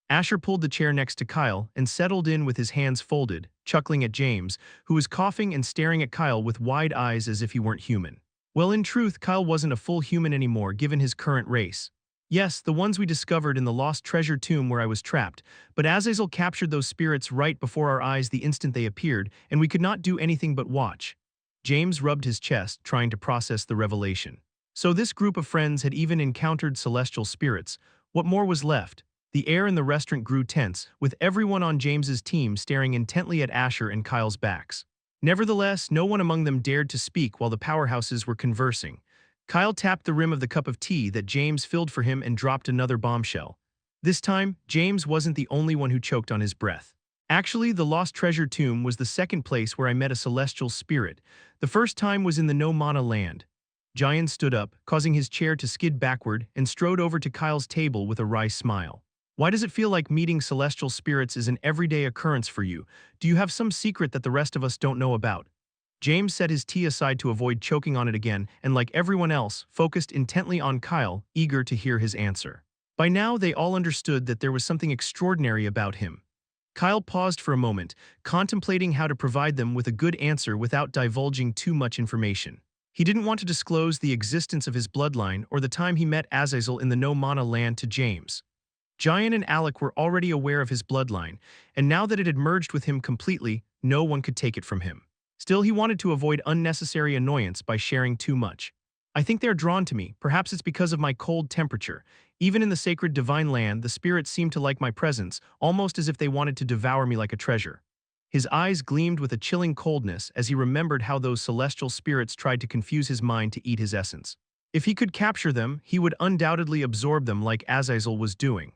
Asher pulled the chair next to Kyle and settled in with his hands folded, chuckling at James, who was coughing and staring at Kyle with wide eyes as if he weren't human. Well, in truth, Kyle wasn't a full human anymore given his current race. Yes, the ones we discovered in the lost treasure tomb where I was trapped, but Azazel captured those spirits right before our eyes the instant they appeared, and we could not do anything but watch. James rubbed his chest, trying to process the revelation. So this group of friends had even encountered celestial spirits. What more was left? The air in the restaurant grew tense, with everyone on James's team staring intently at Asher and Kyle's backs. Nevertheless, no one among them dared to speak while the powerhouses were conversing. Kyle tapped the rim of the cup of tea that James filled for him and dropped another bombshell. This time, James wasn't the only one who choked on his breath. Actually, the lost treasure tomb was the second place where I met a celestial spirit. The first time was in the no-mana land. Giant stood up, causing his chair to skid backward, and strode over to Kyle's table with a wry smile. "Why does it feel like meeting celestial spirits is an everyday occurrence for you? Do you have some secret that the rest of us don't know about?" James set his tea aside to avoid choking on it again, and like everyone else, focused intently on Kyle, eager to hear his answer. By now, they all understood that there was something extraordinary about him. Kyle paused for a moment, contemplating how to provide them with a good answer without divulging too much information. He didn't want to disclose the existence of his bloodline or the time he met Azazel in the no-mana land to James. Giant and Alec were already aware of his bloodline, and now that it had merged with him completely, no one could take it from him. Still, he wanted to avoid unnecessary annoyance by sharing too much. "I think they are drawn to me. Perhaps it's because of my cold temperature. Even in the sacred divine land, the spirits seem to like my presence, almost as if they wanted to devour me like a treasure." His eyes gleamed with a chilling coldness as he remembered how those celestial spirits tried to confuse his mind to eat his essence. If he could capture them, he would undoubtedly absorb them like Azazel was doing.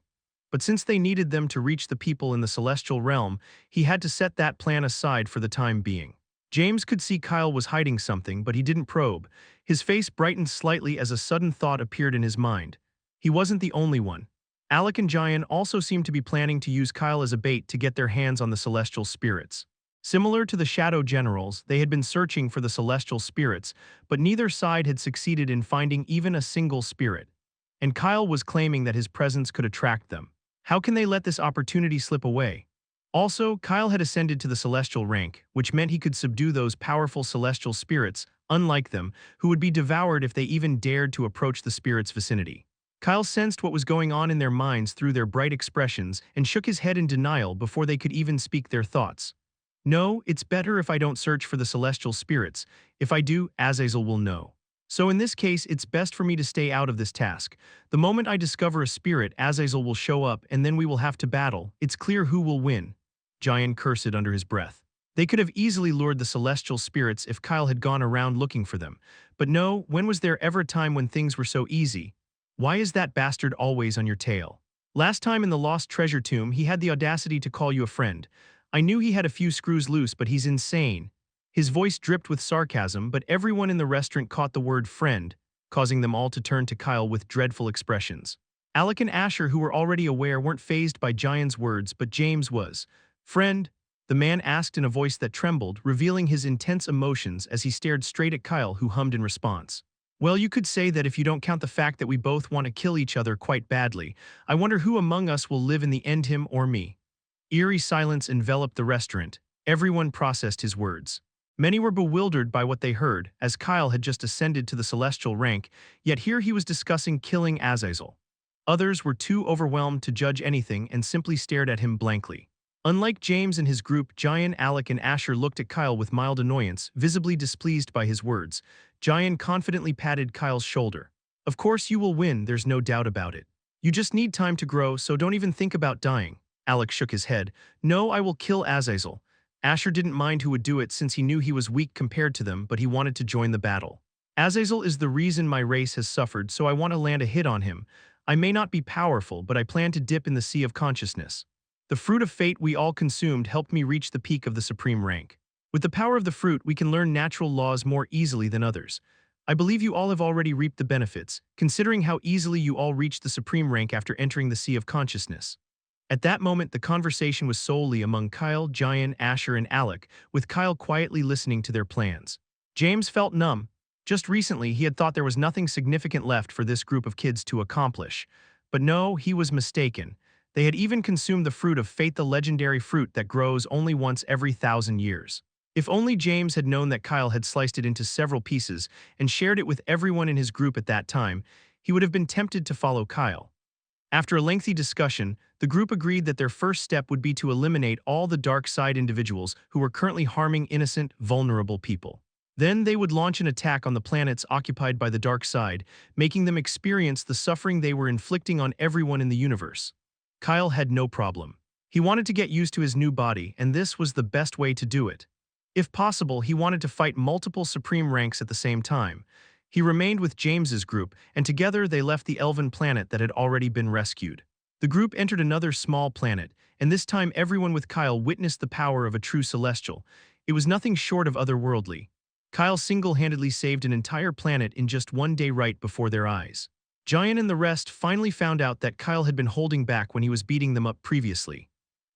But since they needed them to reach the people in the celestial realm, he had to set that plan aside for the time being. James could see Kyle was hiding something, but he didn't probe. His face brightened slightly as a sudden thought appeared in his mind. He wasn't the only one. Alec and Giant also seemed to be planning to use Kyle as a bait to get their hands on the celestial spirits. Similar to the Shadow Generals, they had been searching for the celestial spirits, but neither side had succeeded in finding even a single spirit. And Kyle was claiming that his presence could attract them. How can they let this opportunity slip away? Also, Kyle had ascended to the celestial rank, which meant he could subdue those powerful celestial spirits, unlike them, who would be devoured if they even dared to approach the spirits' vicinity. Kyle sensed what was going on in their minds through their bright expressions and shook his head in denial before they could even speak their thoughts. "No, it's better if I don't search for the celestial spirits. If I do, Azazel will know. So in this case, it's best for me to stay out of this task. The moment I discover a spirit, Azazel will show up and then we will have to battle. It's clear who will win." Giant cursed under his breath. They could have easily lured the celestial spirits if Kyle had gone around looking for them. But no, when was there ever a time when things were so easy? "Why is that bastard always on your tail? Last time in the lost treasure tomb, he had the audacity to call you a friend. I knew he had a few screws loose, but he's insane." His voice dripped with sarcasm, but everyone in the restaurant caught the word friend, causing them all to turn to Kyle with dreadful expressions. Alec and Asher, who were already aware, weren't fazed by Giant's words, but James was. Friend? The man asked in a voice that trembled, revealing his intense emotions as he stared straight at Kyle, who hummed in response. Well, you could say that if you don't count the fact that we both want to kill each other quite badly. I wonder who among us will live in the end, him or me. Eerie silence enveloped the restaurant. Everyone processed his words. Many were bewildered by what they heard, as Kyle had just ascended to the celestial rank, yet here he was discussing killing Azazel. Others were too overwhelmed to judge anything and simply stared at him blankly. Unlike James and his group, Giant, Alec, and Asher looked at Kyle with mild annoyance, visibly displeased by his words. Giant confidently patted Kyle's shoulder. Of course you will win, there's no doubt about it. You just need time to grow, so don't even think about dying. Alec shook his head. No, I will kill Azazel. Asher didn't mind who would do it since he knew he was weak compared to them, but he wanted to join the battle. Azazel is the reason my race has suffered, so I want to land a hit on him. I may not be powerful, but I plan to dip in the sea of consciousness. The fruit of fate we all consumed helped me reach the peak of the supreme rank. With the power of the fruit, we can learn natural laws more easily than others. I believe you all have already reaped the benefits, considering how easily you all reached the supreme rank after entering the sea of consciousness. At that moment, the conversation was solely among Kyle, Giant, Asher, and Alec, with Kyle quietly listening to their plans. James felt numb. Just recently, he had thought there was nothing significant left for this group of kids to accomplish. But no, he was mistaken. They had even consumed the fruit of fate, the legendary fruit that grows only once every 1,000 years. If only James had known that Kyle had sliced it into several pieces and shared it with everyone in his group at that time, he would have been tempted to follow Kyle. After a lengthy discussion, the group agreed that their first step would be to eliminate all the dark side individuals who were currently harming innocent, vulnerable people. Then they would launch an attack on the planets occupied by the dark side, making them experience the suffering they were inflicting on everyone in the universe. Kyle had no problem. He wanted to get used to his new body, and this was the best way to do it. If possible, he wanted to fight multiple supreme ranks at the same time. He remained with James's group, and together they left the elven planet that had already been rescued. The group entered another small planet, and this time everyone with Kyle witnessed the power of a true celestial. It was nothing short of otherworldly. Kyle single-handedly saved an entire planet in just one day right before their eyes. Giant and the rest finally found out that Kyle had been holding back when he was beating them up previously.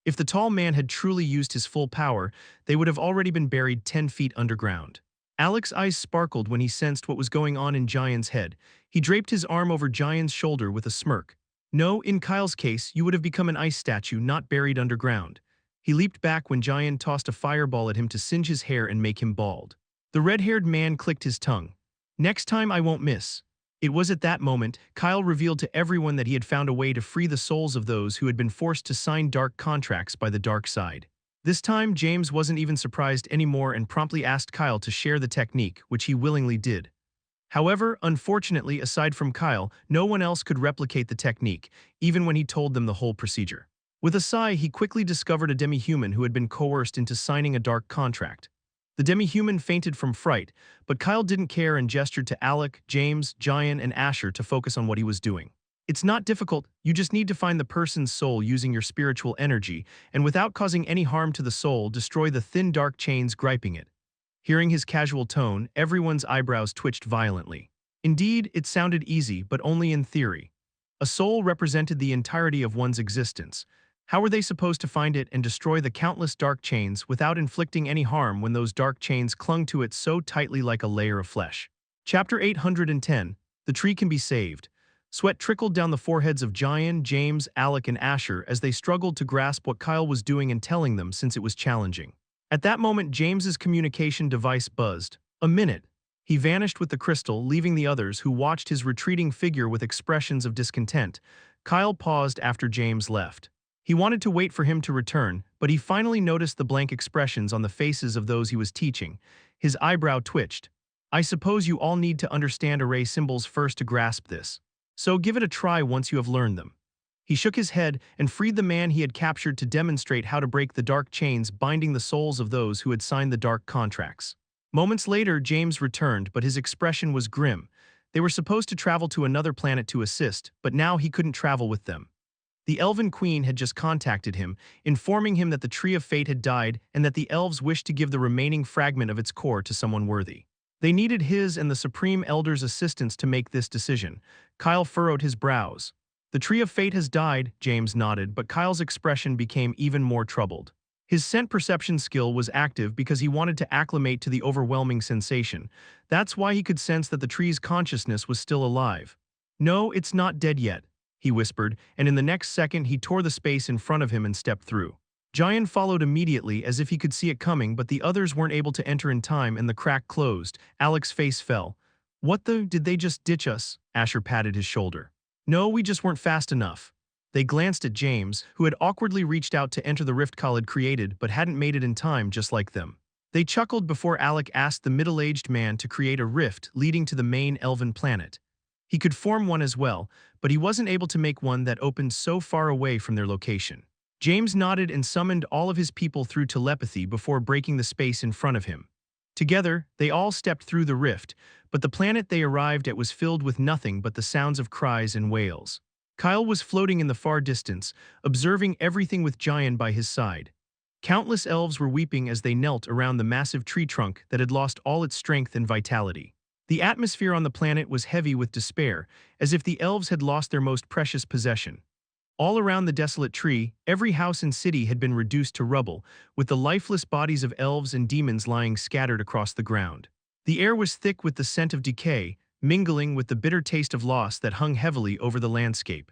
If the tall man had truly used his full power, they would have already been buried 10 feet underground. Alec's eyes sparkled when he sensed what was going on in Giant's head. He draped his arm over Giant's shoulder with a smirk. No, in Kyle's case, you would have become an ice statue, not buried underground. He leaped back when Giant tossed a fireball at him to singe his hair and make him bald. The red-haired man clicked his tongue. Next time I won't miss. It was at that moment, Kyle revealed to everyone that he had found a way to free the souls of those who had been forced to sign dark contracts by the dark side. This time, James wasn't even surprised anymore and promptly asked Kyle to share the technique, which he willingly did. However, unfortunately, aside from Kyle, no one else could replicate the technique, even when he told them the whole procedure. With a sigh, he quickly discovered a demi-human who had been coerced into signing a dark contract. The demi-human fainted from fright, but Kyle didn't care and gestured to Alec, James, Giant, and Asher to focus on what he was doing. It's not difficult, you just need to find the person's soul using your spiritual energy, and without causing any harm to the soul, destroy the thin dark chains gripping it. Hearing his casual tone, everyone's eyebrows twitched violently. Indeed, it sounded easy, but only in theory. A soul represented the entirety of one's existence. How were they supposed to find it and destroy the countless dark chains without inflicting any harm when those dark chains clung to it so tightly like a layer of flesh? Chapter 810. The Tree Can Be Saved. Sweat trickled down the foreheads of Giant, James, Alec, and Asher as they struggled to grasp what Kyle was doing and telling them since it was challenging. At that moment, James's communication device buzzed. A minute. He vanished with the crystal, leaving the others who watched his retreating figure with expressions of discontent. Kyle paused after James left. He wanted to wait for him to return, but he finally noticed the blank expressions on the faces of those he was teaching. His eyebrow twitched. I suppose you all need to understand array symbols first to grasp this. So give it a try once you have learned them. He shook his head and freed the man he had captured to demonstrate how to break the dark chains binding the souls of those who had signed the dark contracts. Moments later, James returned, but his expression was grim. They were supposed to travel to another planet to assist, but now he couldn't travel with them. The Elven Queen had just contacted him, informing him that the Tree of Fate had died and that the elves wished to give the remaining fragment of its core to someone worthy. They needed his and the Supreme Elder's assistance to make this decision. Kyle furrowed his brows. The Tree of Fate has died, James nodded, but Kyle's expression became even more troubled. His scent perception skill was active because he wanted to acclimate to the overwhelming sensation. That's why he could sense that the tree's consciousness was still alive. "No, it's not dead yet," he whispered, and in the next second he tore the space in front of him and stepped through. Giant followed immediately as if he could see it coming, but the others weren't able to enter in time and the crack closed. Alec's face fell. "What the? Did they just ditch us?" Asher patted his shoulder. "No, we just weren't fast enough." They glanced at James, who had awkwardly reached out to enter the rift Kyle had created but hadn't made it in time just like them. They chuckled before Alec asked the middle-aged man to create a rift leading to the main elven planet. He could form one as well, but he wasn't able to make one that opened so far away from their location. James nodded and summoned all of his people through telepathy before breaking the space in front of him. Together, they all stepped through the rift, but the planet they arrived at was filled with nothing but the sounds of cries and wails. Kyle was floating in the far distance, observing everything with Giant by his side. Countless elves were weeping as they knelt around the massive tree trunk that had lost all its strength and vitality. The atmosphere on the planet was heavy with despair, as if the elves had lost their most precious possession. All around the desolate tree, every house and city had been reduced to rubble, with the lifeless bodies of elves and demons lying scattered across the ground. The air was thick with the scent of decay, mingling with the bitter taste of loss that hung heavily over the landscape.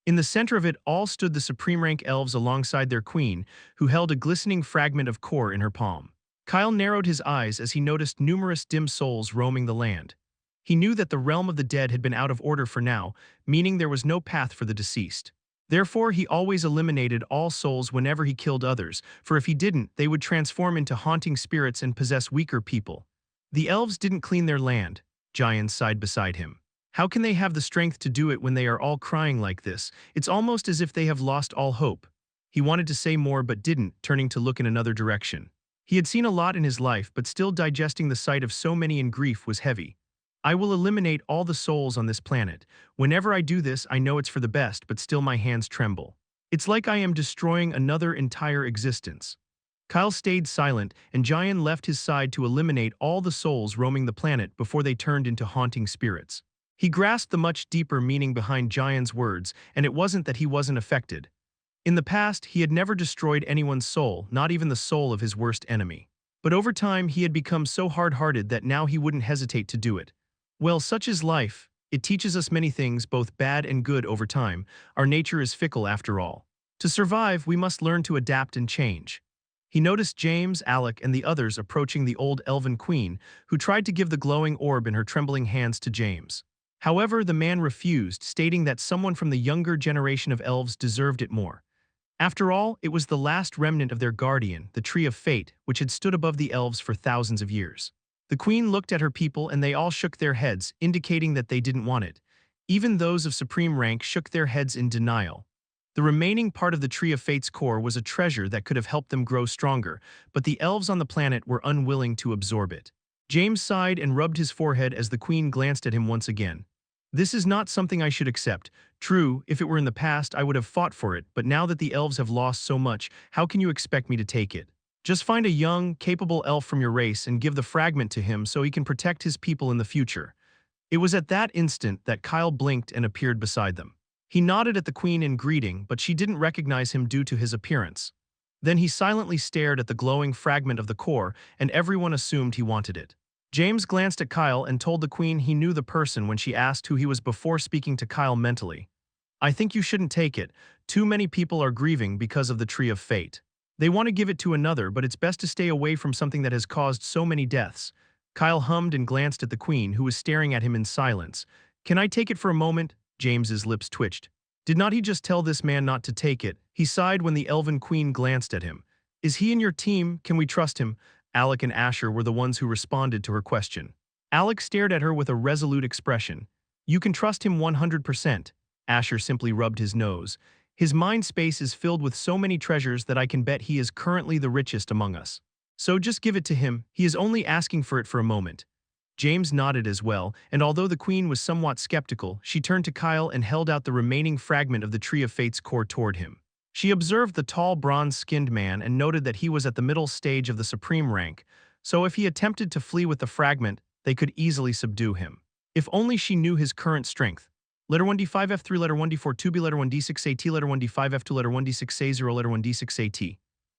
In the center of it all stood the supreme rank elves alongside their queen, who held a glistening fragment of core in her palm. Kyle narrowed his eyes as he noticed numerous dim souls roaming the land. He knew that the realm of the dead had been out of order for now, meaning there was no path for the deceased. Therefore, he always eliminated all souls whenever he killed others, for if he didn't, they would transform into haunting spirits and possess weaker people. The elves didn't clean their land. Giant sighed beside him. How can they have the strength to do it when they are all crying like this? It's almost as if they have lost all hope. He wanted to say more but didn't, turning to look in another direction. He had seen a lot in his life, but still digesting the sight of so many in grief was heavy. "I will eliminate all the souls on this planet. Whenever I do this, I know it's for the best, but still my hands tremble. It's like I am destroying another entire existence." Kyle stayed silent, and Giant left his side to eliminate all the souls roaming the planet before they turned into haunting spirits. He grasped the much deeper meaning behind Giant's words, and it wasn't that he wasn't affected. In the past, he had never destroyed anyone's soul, not even the soul of his worst enemy. But over time, he had become so hard-hearted that now he wouldn't hesitate to do it. Well, such is life. It teaches us many things, both bad and good over time. Our nature is fickle after all. To survive, we must learn to adapt and change. He noticed James, Alec, and the others approaching the old elven queen, who tried to give the glowing orb in her trembling hands to James. However, the man refused, stating that someone from the younger generation of elves deserved it more. After all, it was the last remnant of their guardian, the Tree of Fate, which had stood above the elves for thousands of years. The queen looked at her people and they all shook their heads, indicating that they didn't want it. Even those of supreme rank shook their heads in denial. The remaining part of the Tree of Fate's core was a treasure that could have helped them grow stronger, but the elves on the planet were unwilling to absorb it. James sighed and rubbed his forehead as the queen glanced at him once again. "This is not something I should accept. True, if it were in the past, I would have fought for it, but now that the elves have lost so much, how can you expect me to take it? Just find a young, capable elf from your race and give the fragment to him so he can protect his people in the future." It was at that instant that Kyle blinked and appeared beside them. He nodded at the queen in greeting, but she didn't recognize him due to his appearance. Then he silently stared at the glowing fragment of the core, and everyone assumed he wanted it. James glanced at Kyle and told the queen he knew the person when she asked who he was before speaking to Kyle mentally. "I think you shouldn't take it. Too many people are grieving because of the Tree of Fate. They want to give it to another, but it's best to stay away from something that has caused so many deaths." Kyle hummed and glanced at the queen, who was staring at him in silence. "Can I take it for a moment?" James's lips twitched. Did not he just tell this man not to take it? He sighed when the elven queen glanced at him. "Is he in your team? Can we trust him?" Alec and Asher were the ones who responded to her question. Alec stared at her with a resolute expression. "You can trust him 100%. Asher simply rubbed his nose. "His mind space is filled with so many treasures that I can bet he is currently the richest among us. So just give it to him. He is only asking for it for a moment." James nodded as well, and although the queen was somewhat skeptical, she turned to Kyle and held out the remaining fragment of the Tree of Fate's core toward him. She observed the tall bronze-skinned man and noted that he was at the middle stage of the supreme rank, so if he attempted to flee with the fragment, they could easily subdue him. If only she knew his current strength. Letter 1d5f3, letter 1d4 2b, letter 1d6at, letter 1d5f2, letter 1d6a0, letter 1d6at.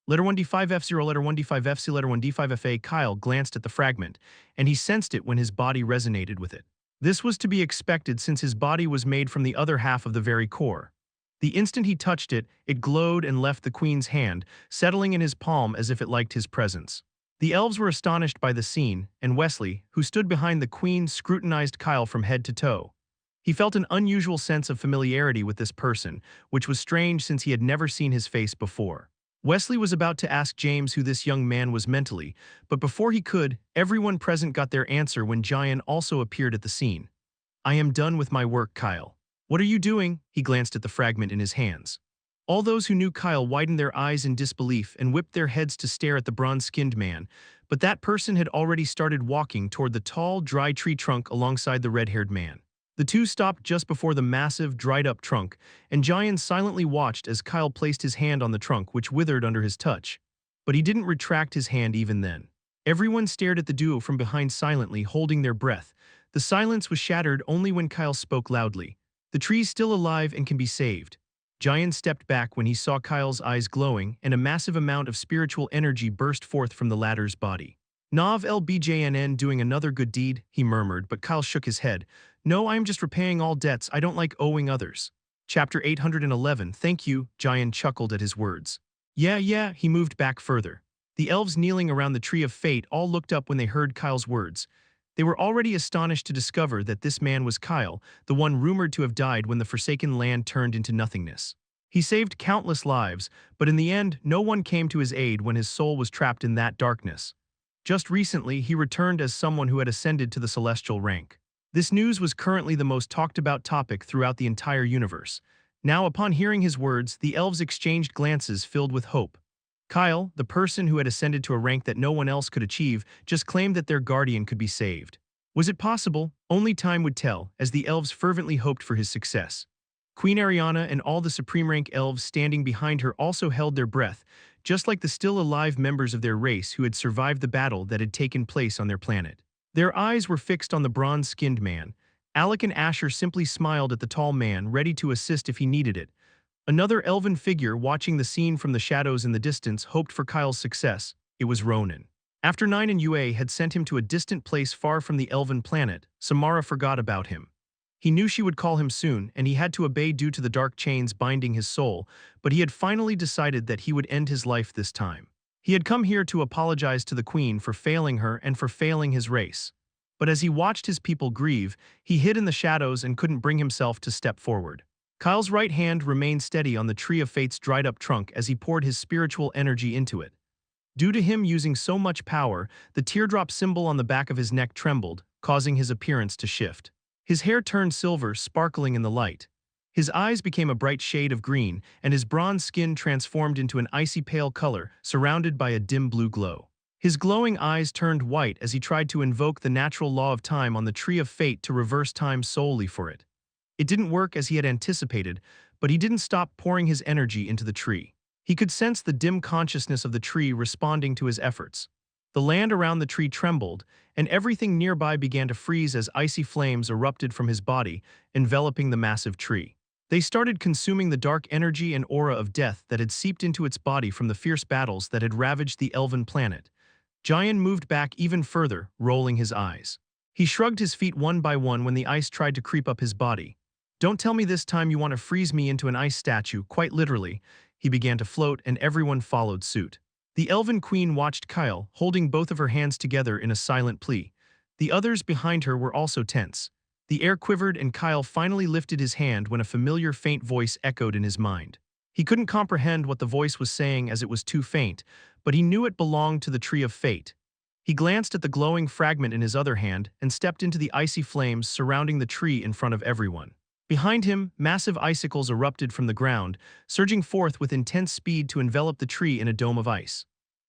Letter 1d5f0, letter 1d5fc, letter 1d5fa. Kyle glanced at the fragment, and he sensed it when his body resonated with it. This was to be expected since his body was made from the other half of the very core. The instant he touched it, it glowed and left the queen's hand, settling in his palm as if it liked his presence. The elves were astonished by the scene, and Wesley, who stood behind the queen, scrutinized Kyle from head to toe. He felt an unusual sense of familiarity with this person, which was strange since he had never seen his face before. Wesley was about to ask James who this young man was mentally, but before he could, everyone present got their answer when Jayan also appeared at the scene. "I am done with my work, Kyle." "What are you doing?" He glanced at the fragment in his hands. All those who knew Kyle widened their eyes in disbelief and whipped their heads to stare at the bronze-skinned man, but that person had already started walking toward the tall, dry tree trunk alongside the red-haired man. The two stopped just before the massive, dried-up trunk, and Jayan silently watched as Kyle placed his hand on the trunk, which withered under his touch. But he didn't retract his hand even then. Everyone stared at the duo from behind silently, holding their breath. The silence was shattered only when Kyle spoke loudly. "The tree's still alive and can be saved." Jayan stepped back when he saw Kyle's eyes glowing, and a massive amount of spiritual energy burst forth from the latter's body. "Nav LBJNN doing another good deed," he murmured, but Kyle shook his head. "No, I am just repaying all debts. I don't like owing others." Chapter 811, "Thank you," Jayan chuckled at his words. Yeah, he moved back further. The elves kneeling around the Tree of Fate all looked up when they heard Kyle's words. They were already astonished to discover that this man was Kyle, the one rumored to have died when the Forsaken Land turned into nothingness. He saved countless lives, but in the end, no one came to his aid when his soul was trapped in that darkness. Just recently, he returned as someone who had ascended to the celestial rank. This news was currently the most talked-about topic throughout the entire universe. Now, upon hearing his words, the elves exchanged glances filled with hope. Kyle, the person who had ascended to a rank that no one else could achieve, just claimed that their guardian could be saved. Was it possible? Only time would tell, as the elves fervently hoped for his success. Queen Ariana and all the supreme rank elves standing behind her also held their breath, just like the still-alive members of their race who had survived the battle that had taken place on their planet. Their eyes were fixed on the bronze-skinned man. Alec and Asher simply smiled at the tall man, ready to assist if he needed it. Another elven figure watching the scene from the shadows in the distance hoped for Kyle's success. It was Ronan. After Nine and Yue had sent him to a distant place far from the elven planet, Samara forgot about him. He knew she would call him soon, and he had to obey due to the dark chains binding his soul, but he had finally decided that he would end his life this time. He had come here to apologize to the queen for failing her and for failing his race. But as he watched his people grieve, he hid in the shadows and couldn't bring himself to step forward. Kyle's right hand remained steady on the Tree of Fate's dried-up trunk as he poured his spiritual energy into it. Due to him using so much power, the teardrop symbol on the back of his neck trembled, causing his appearance to shift. His hair turned silver, sparkling in the light. His eyes became a bright shade of green, and his bronze skin transformed into an icy pale color, surrounded by a dim blue glow. His glowing eyes turned white as he tried to invoke the natural law of time on the Tree of Fate to reverse time solely for it. It didn't work as he had anticipated, but he didn't stop pouring his energy into the tree. He could sense the dim consciousness of the tree responding to his efforts. The land around the tree trembled, and everything nearby began to freeze as icy flames erupted from his body, enveloping the massive tree. They started consuming the dark energy and aura of death that had seeped into its body from the fierce battles that had ravaged the elven planet. Jayan moved back even further, rolling his eyes. He shrugged his feet one by one when the ice tried to creep up his body. "Don't tell me this time you want to freeze me into an ice statue," quite literally. He began to float, and everyone followed suit. The elven queen watched Kyle, holding both of her hands together in a silent plea. The others behind her were also tense. The air quivered, and Kyle finally lifted his hand when a familiar faint voice echoed in his mind. He couldn't comprehend what the voice was saying as it was too faint, but he knew it belonged to the Tree of Fate. He glanced at the glowing fragment in his other hand and stepped into the icy flames surrounding the tree in front of everyone. Behind him, massive icicles erupted from the ground, surging forth with intense speed to envelop the tree in a dome of ice.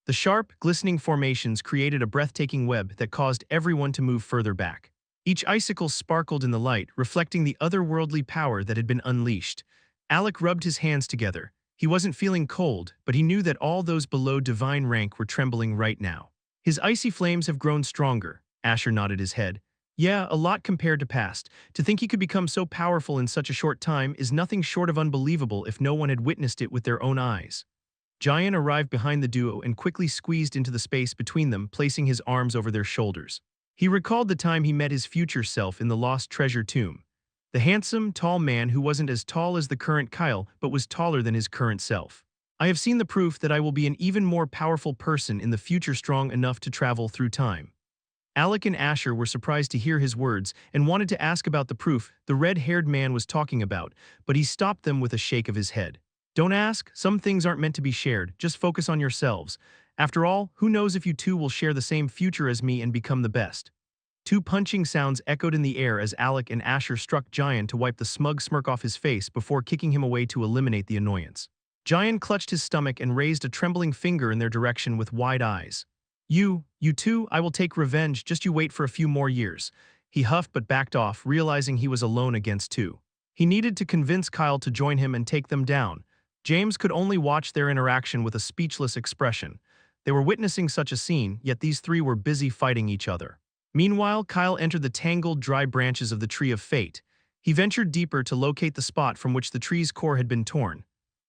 The sharp, glistening formations created a breathtaking web that caused everyone to move further back. Each icicle sparkled in the light, reflecting the otherworldly power that had been unleashed. Alec rubbed his hands together. He wasn't feeling cold, but he knew that all those below divine rank were trembling right now. His icy flames have grown stronger. Asher nodded his head. Yeah, a lot compared to past. To think he could become so powerful in such a short time is nothing short of unbelievable if no one had witnessed it with their own eyes. Giant arrived behind the duo and quickly squeezed into the space between them, placing his arms over their shoulders. He recalled the time he met his future self in the Lost Treasure Tomb. The handsome, tall man who wasn't as tall as the current Kyle, but was taller than his current self. I have seen the proof that I will be an even more powerful person in the future, strong enough to travel through time. Alec and Asher were surprised to hear his words and wanted to ask about the proof the red-haired man was talking about, but he stopped them with a shake of his head. Don't ask, some things aren't meant to be shared, just focus on yourselves. After all, who knows if you two will share the same future as me and become the best. Two punching sounds echoed in the air as Alec and Asher struck Giant to wipe the smug smirk off his face before kicking him away to eliminate the annoyance. Giant clutched his stomach and raised a trembling finger in their direction with wide eyes. You two, I will take revenge, just you wait for a few more years. He huffed but backed off, realizing he was alone against two. He needed to convince Kyle to join him and take them down. James could only watch their interaction with a speechless expression. They were witnessing such a scene, yet these three were busy fighting each other. Meanwhile, Kyle entered the tangled, dry branches of the Tree of Fate. He ventured deeper to locate the spot from which the tree's core had been torn.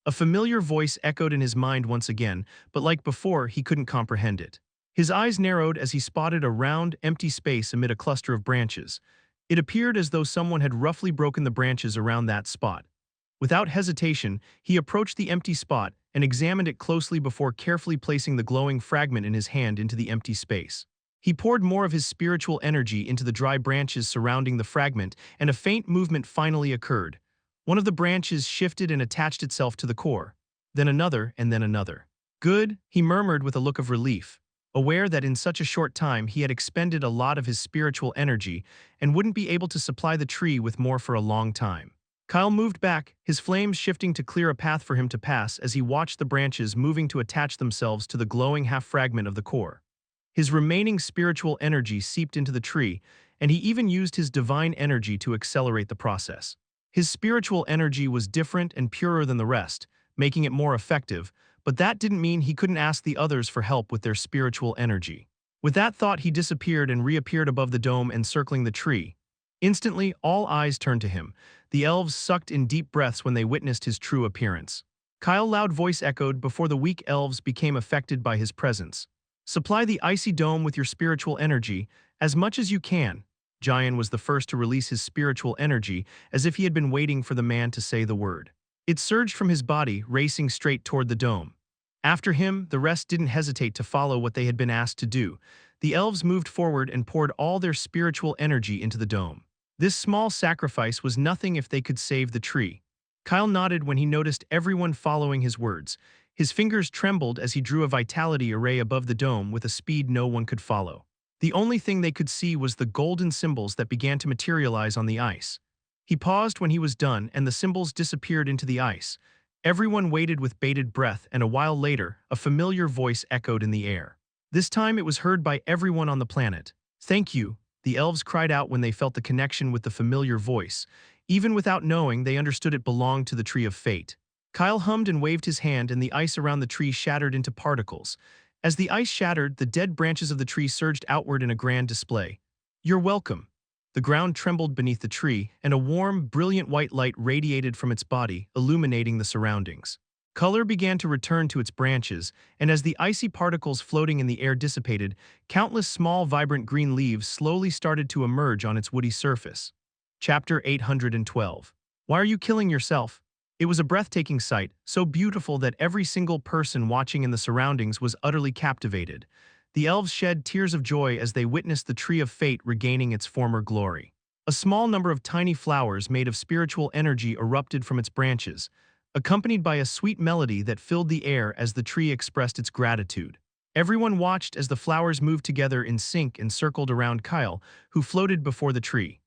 A familiar voice echoed in his mind once again, but like before, he couldn't comprehend it. His eyes narrowed as he spotted a round, empty space amid a cluster of branches. It appeared as though someone had roughly broken the branches around that spot. Without hesitation, he approached the empty spot and examined it closely before carefully placing the glowing fragment in his hand into the empty space. He poured more of his spiritual energy into the dry branches surrounding the fragment, and a faint movement finally occurred. One of the branches shifted and attached itself to the core. Then another, and then another. Good, he murmured with a look of relief, aware that in such a short time he had expended a lot of his spiritual energy and wouldn't be able to supply the tree with more for a long time. Kyle moved back, his flames shifting to clear a path for him to pass as he watched the branches moving to attach themselves to the glowing half-fragment of the core. His remaining spiritual energy seeped into the tree, and he even used his divine energy to accelerate the process. His spiritual energy was different and purer than the rest, making it more effective, but that didn't mean he couldn't ask the others for help with their spiritual energy. With that thought, he disappeared and reappeared above the dome encircling the tree. Instantly, all eyes turned to him. The elves sucked in deep breaths when they witnessed his true appearance. Kyle's loud voice echoed before the weak elves became affected by his presence. Supply the icy dome with your spiritual energy, as much as you can. Giant was the first to release his spiritual energy, as if he had been waiting for the man to say the word. It surged from his body, racing straight toward the dome. After him, the rest didn't hesitate to follow what they had been asked to do. The elves moved forward and poured all their spiritual energy into the dome. This small sacrifice was nothing if they could save the tree. Kyle nodded when he noticed everyone following his words. His fingers trembled as he drew a vitality array above the dome with a speed no one could follow. The only thing they could see was the golden symbols that began to materialize on the ice. He paused when he was done, and the symbols disappeared into the ice. Everyone waited with bated breath, and a while later, a familiar voice echoed in the air. This time it was heard by everyone on the planet. Thank you, the elves cried out when they felt the connection with the familiar voice. Even without knowing, they understood it belonged to the Tree of Fate. Kyle hummed and waved his hand, and the ice around the tree shattered into particles. As the ice shattered, the dead branches of the tree surged outward in a grand display. You're welcome. The ground trembled beneath the tree, and a warm, brilliant white light radiated from its body, illuminating the surroundings. Color began to return to its branches, and as the icy particles floating in the air dissipated, countless small, vibrant green leaves slowly started to emerge on its woody surface. Chapter 812. Why are you killing yourself? It was a breathtaking sight, so beautiful that every single person watching in the surroundings was utterly captivated. The elves shed tears of joy as they witnessed the Tree of Fate regaining its former glory. A small number of tiny flowers made of spiritual energy erupted from its branches, accompanied by a sweet melody that filled the air as the tree expressed its gratitude. Everyone watched as the flowers moved together in sync and circled around Kyle, who floated before the tree.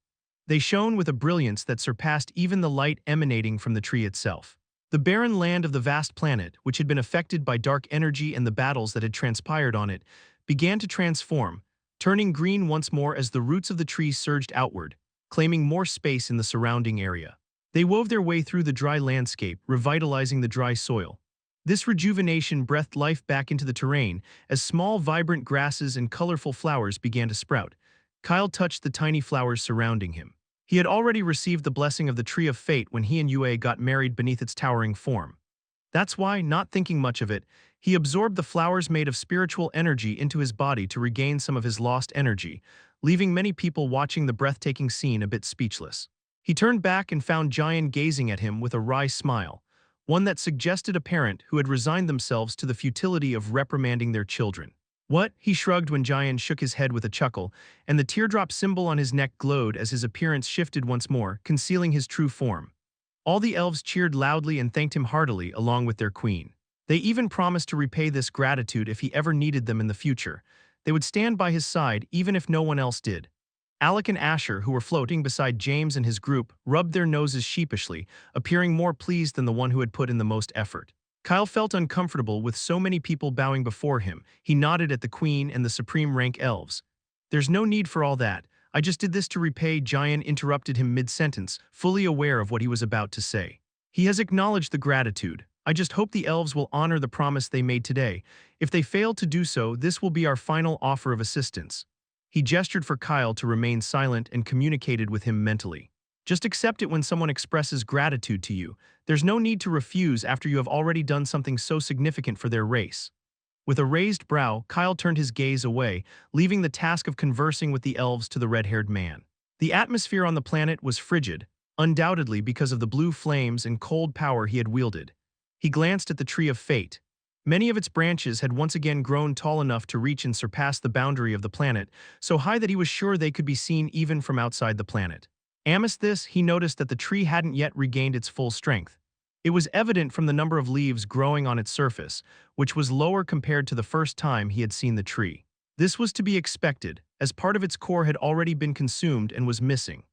They shone with a brilliance that surpassed even the light emanating from the tree itself. The barren land of the vast planet, which had been affected by dark energy and the battles that had transpired on it, began to transform, turning green once more as the roots of the trees surged outward, claiming more space in the surrounding area. They wove their way through the dry landscape, revitalizing the dry soil. This rejuvenation breathed life back into the terrain as small, vibrant grasses and colorful flowers began to sprout. Kyle touched the tiny flowers surrounding him. He had already received the blessing of the Tree of Fate when he and Yue got married beneath its towering form. That's why, not thinking much of it, he absorbed the flowers made of spiritual energy into his body to regain some of his lost energy, leaving many people watching the breathtaking scene a bit speechless. He turned back and found Jian gazing at him with a wry smile, one that suggested a parent who had resigned themselves to the futility of reprimanding their children. What? He shrugged when Jian shook his head with a chuckle, and the teardrop symbol on his neck glowed as his appearance shifted once more, concealing his true form. All the elves cheered loudly and thanked him heartily along with their queen. They even promised to repay this gratitude if he ever needed them in the future. They would stand by his side even if no one else did. Alec and Asher, who were floating beside James and his group, rubbed their noses sheepishly, appearing more pleased than the one who had put in the most effort. Kyle felt uncomfortable with so many people bowing before him. He nodded at the queen and the supreme rank elves. "There's no need for all that. I just did this to repay." Jian interrupted him mid-sentence, fully aware of what he was about to say. "He has acknowledged the gratitude. I just hope the elves will honor the promise they made today. If they fail to do so, this will be our final offer of assistance." He gestured for Kyle to remain silent and communicated with him mentally. "Just accept it when someone expresses gratitude to you. There's no need to refuse after you have already done something so significant for their race." With a raised brow, Kyle turned his gaze away, leaving the task of conversing with the elves to the red-haired man. The atmosphere on the planet was frigid, undoubtedly because of the blue flames and cold power he had wielded. He glanced at the Tree of Fate. Many of its branches had once again grown tall enough to reach and surpass the boundary of the planet, so high that he was sure they could be seen even from outside the planet. Amidst this, he noticed that the tree hadn't yet regained its full strength. It was evident from the number of leaves growing on its surface, which was lower compared to the first time he had seen the tree. This was to be expected, as part of its core had already been consumed and was missing.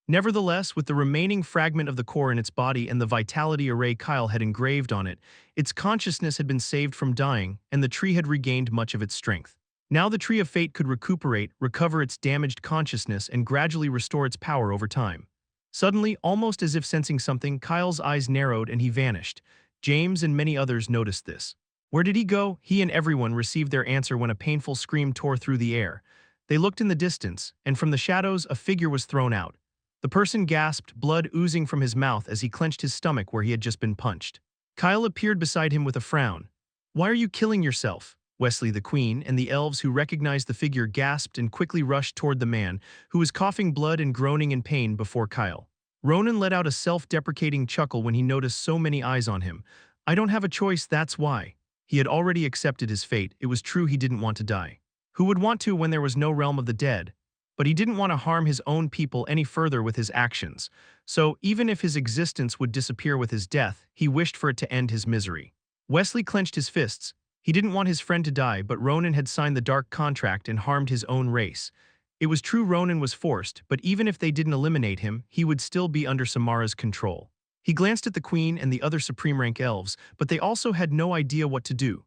Nevertheless, with the remaining fragment of the core in its body and the vitality array Kyle had engraved on it, its consciousness had been saved from dying, and the tree had regained much of its strength. Now the Tree of Fate could recuperate, recover its damaged consciousness, and gradually restore its power over time. Suddenly, almost as if sensing something, Kyle's eyes narrowed and he vanished. James and many others noticed this. Where did he go? He and everyone received their answer when a painful scream tore through the air. They looked in the distance, and from the shadows a figure was thrown out. The person gasped, blood oozing from his mouth as he clenched his stomach where he had just been punched. Kyle appeared beside him with a frown. "Why are you killing yourself?" Wesley, the queen, and the elves who recognized the figure gasped and quickly rushed toward the man, who was coughing blood and groaning in pain before Kyle. Ronan let out a self-deprecating chuckle when he noticed so many eyes on him. "I don't have a choice, that's why." He had already accepted his fate. It was true he didn't want to die. Who would want to when there was no realm of the dead? But he didn't want to harm his own people any further with his actions. So, even if his existence would disappear with his death, he wished for it to end his misery. Wesley clenched his fists. He didn't want his friend to die, but Ronan had signed the dark contract and harmed his own race. It was true Ronan was forced, but even if they didn't eliminate him, he would still be under Samara's control. He glanced at the queen and the other supreme rank elves, but they also had no idea what to do.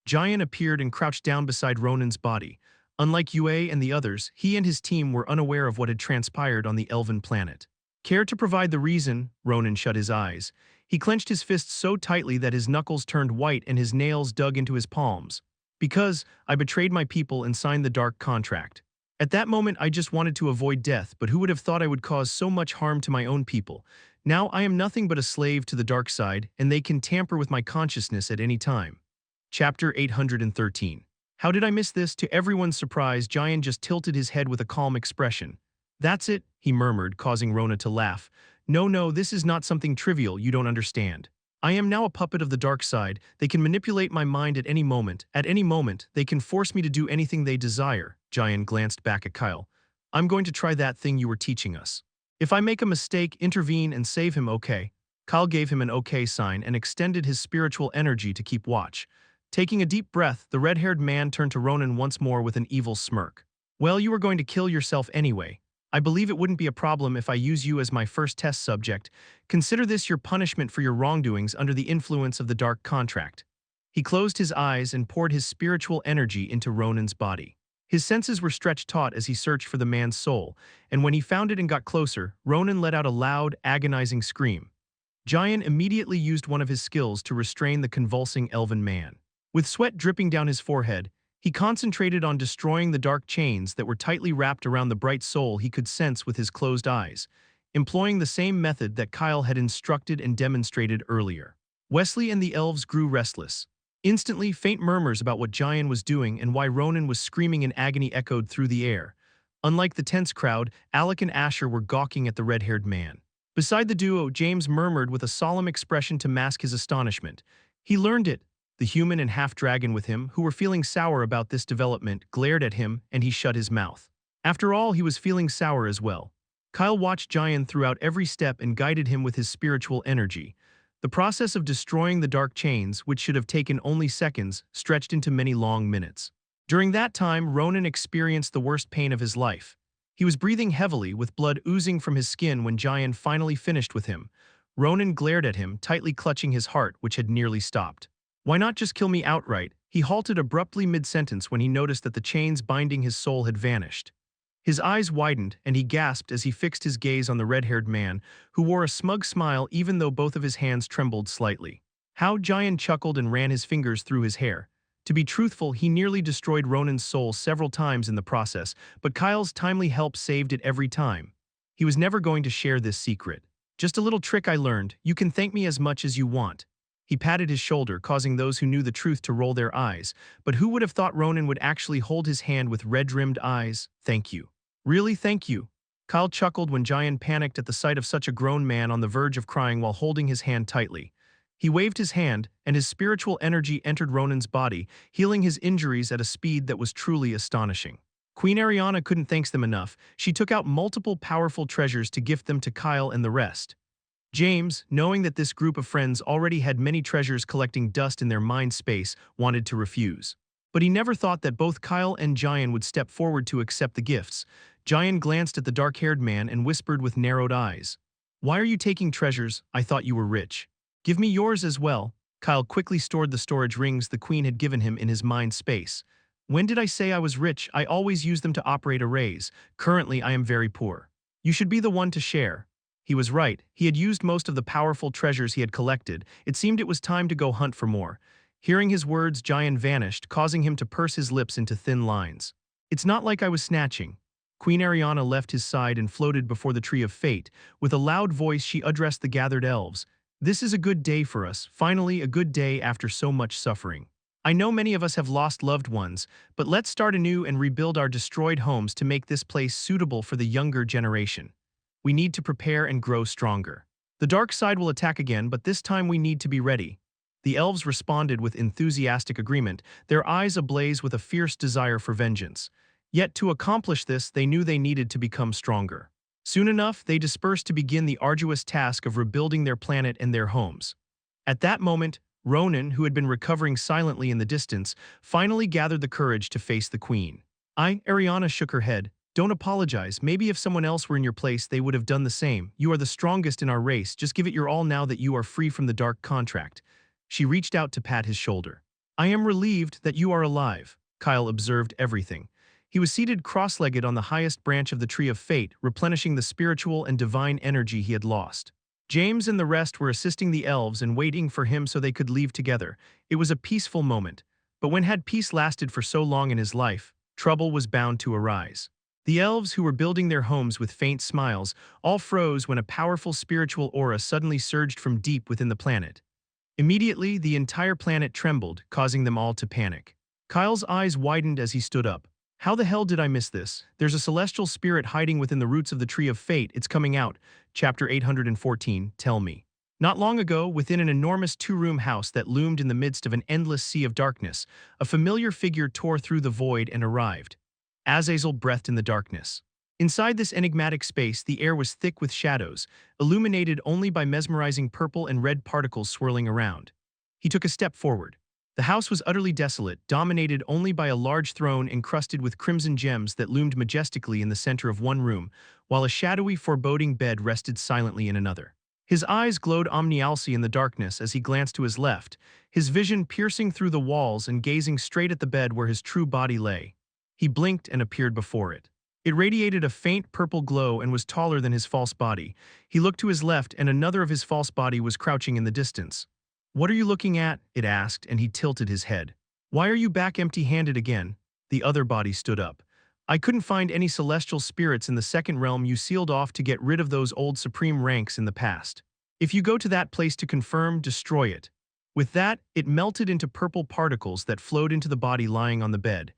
Jian appeared and crouched down beside Ronan's body. Unlike Yue and the others, he and his team were unaware of what had transpired on the elven planet. "Care to provide the reason?" Ronan shut his eyes. He clenched his fists so tightly that his knuckles turned white and his nails dug into his palms. "Because I betrayed my people and signed the dark contract. At that moment I just wanted to avoid death, but who would have thought I would cause so much harm to my own people? Now I am nothing but a slave to the dark side, and they can tamper with my consciousness at any time." Chapter 813. How did I miss this? To everyone's surprise, Jian just tilted his head with a calm expression. "That's it," he murmured, causing Rona to laugh. No, this is not something trivial, you don't understand. I am now a puppet of the dark side. They can manipulate my mind at any moment. At any moment, they can force me to do anything they desire." Jian glanced back at Kyle. "I'm going to try that thing you were teaching us. If I make a mistake, intervene and save him, okay?" Kyle gave him an okay sign and extended his spiritual energy to keep watch. Taking a deep breath, the red-haired man turned to Ronan once more with an evil smirk. "Well, you were going to kill yourself anyway. I believe it wouldn't be a problem if I use you as my first test subject. Consider this your punishment for your wrongdoings under the influence of the dark contract. He closed his eyes and poured his spiritual energy into Ronan's body. His senses were stretched taut as he searched for the man's soul, and when he found it and got closer, Ronan let out a loud, agonizing scream. Giant immediately used one of his skills to restrain the convulsing elven man. With sweat dripping down his forehead, he concentrated on destroying the dark chains that were tightly wrapped around the bright soul he could sense with his closed eyes, employing the same method that Kyle had instructed and demonstrated earlier. Wesley and the elves grew restless. Instantly, faint murmurs about what Giant was doing and why Ronan was screaming in agony echoed through the air. Unlike the tense crowd, Alec and Asher were gawking at the red-haired man. Beside the duo, James murmured with a solemn expression to mask his astonishment. He learned it. The human and half-dragon with him, who were feeling sour about this development, glared at him, and he shut his mouth. After all, he was feeling sour as well. Kyle watched Giant throughout every step and guided him with his spiritual energy. The process of destroying the dark chains, which should have taken only seconds, stretched into many long minutes. During that time, Ronan experienced the worst pain of his life. He was breathing heavily, with blood oozing from his skin when Giant finally finished with him. Ronan glared at him, tightly clutching his heart, which had nearly stopped. Why not just kill me outright? He halted abruptly mid-sentence when he noticed that the chains binding his soul had vanished. His eyes widened, and he gasped as he fixed his gaze on the red-haired man, who wore a smug smile even though both of his hands trembled slightly. How Giant chuckled and ran his fingers through his hair. To be truthful, he nearly destroyed Ronan's soul several times in the process, but Kyle's timely help saved it every time. He was never going to share this secret. Just a little trick I learned. You can thank me as much as you want. He patted his shoulder, causing those who knew the truth to roll their eyes. But who would have thought Ronan would actually hold his hand with red-rimmed eyes? Thank you. Really, thank you. Kyle chuckled when Giant panicked at the sight of such a grown man on the verge of crying while holding his hand tightly. He waved his hand, and his spiritual energy entered Ronan's body, healing his injuries at a speed that was truly astonishing. Queen Ariana couldn't thank them enough. She took out multiple powerful treasures to gift them to Kyle and the rest. James, knowing that this group of friends already had many treasures collecting dust in their mind space, wanted to refuse. But he never thought that both Kyle and Giant would step forward to accept the gifts. Giant glanced at the dark-haired man and whispered with narrowed eyes, "Why are you taking treasures? I thought you were rich. Give me yours as well." Kyle quickly stored the storage rings the queen had given him in his mind space. "When did I say I was rich? I always use them to operate arrays. Currently, I am very poor. You should be the one to share." He was right. He had used most of the powerful treasures he had collected. It seemed it was time to go hunt for more. Hearing his words, Giant vanished, causing him to purse his lips into thin lines. "It's not like I was snatching." Queen Ariana left his side and floated before the Tree of Fate. With a loud voice, she addressed the gathered elves. "This is a good day for us, finally a good day after so much suffering. I know many of us have lost loved ones, but let's start anew and rebuild our destroyed homes to make this place suitable for the younger generation. We need to prepare and grow stronger. The dark side will attack again, but this time we need to be ready." The elves responded with enthusiastic agreement, their eyes ablaze with a fierce desire for vengeance. Yet to accomplish this, they knew they needed to become stronger. Soon enough, they dispersed to begin the arduous task of rebuilding their planet and their homes. At that moment, Ronan, who had been recovering silently in the distance, finally gathered the courage to face the queen. Ariana shook her head. "Don't apologize. Maybe if someone else were in your place, they would have done the same. You are the strongest in our race. Just give it your all now that you are free from the dark contract." She reached out to pat his shoulder. "I am relieved that you are alive." Kyle observed everything. He was seated cross-legged on the highest branch of the Tree of Fate, replenishing the spiritual and divine energy he had lost. James and the rest were assisting the elves and waiting for him so they could leave together. It was a peaceful moment. But when had peace lasted for so long in his life, trouble was bound to arise. The elves, who were building their homes with faint smiles, all froze when a powerful spiritual aura suddenly surged from deep within the planet. Immediately, the entire planet trembled, causing them all to panic. Kyle's eyes widened as he stood up. "How the hell did I miss this? There's a celestial spirit hiding within the roots of the Tree of Fate. It's coming out." Chapter 814, Tell Me. Not long ago, within an enormous two-room house that loomed in the midst of an endless sea of darkness, a familiar figure tore through the void and arrived. Azazel breathed in the darkness. Inside this enigmatic space, the air was thick with shadows, illuminated only by mesmerizing purple and red particles swirling around. He took a step forward. The house was utterly desolate, dominated only by a large throne encrusted with crimson gems that loomed majestically in the center of one room, while a shadowy, foreboding bed rested silently in another. His eyes glowed omnialcy in the darkness as he glanced to his left, his vision piercing through the walls and gazing straight at the bed where his true body lay. He blinked and appeared before it. It radiated a faint purple glow and was taller than his false body. He looked to his left and another of his false body was crouching in the distance. "What are you looking at?" it asked, and he tilted his head. "Why are you back empty-handed again?" The other body stood up. "I couldn't find any celestial spirits in the second realm you sealed off to get rid of those old supreme ranks in the past. If you go to that place to confirm, destroy it." With that, it melted into purple particles that flowed into the body lying on the bed.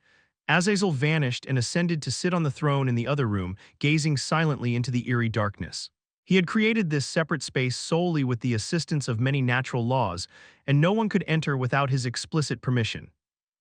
Azazel vanished and ascended to sit on the throne in the other room, gazing silently into the eerie darkness. He had created this separate space solely with the assistance of many natural laws, and no one could enter without his explicit permission.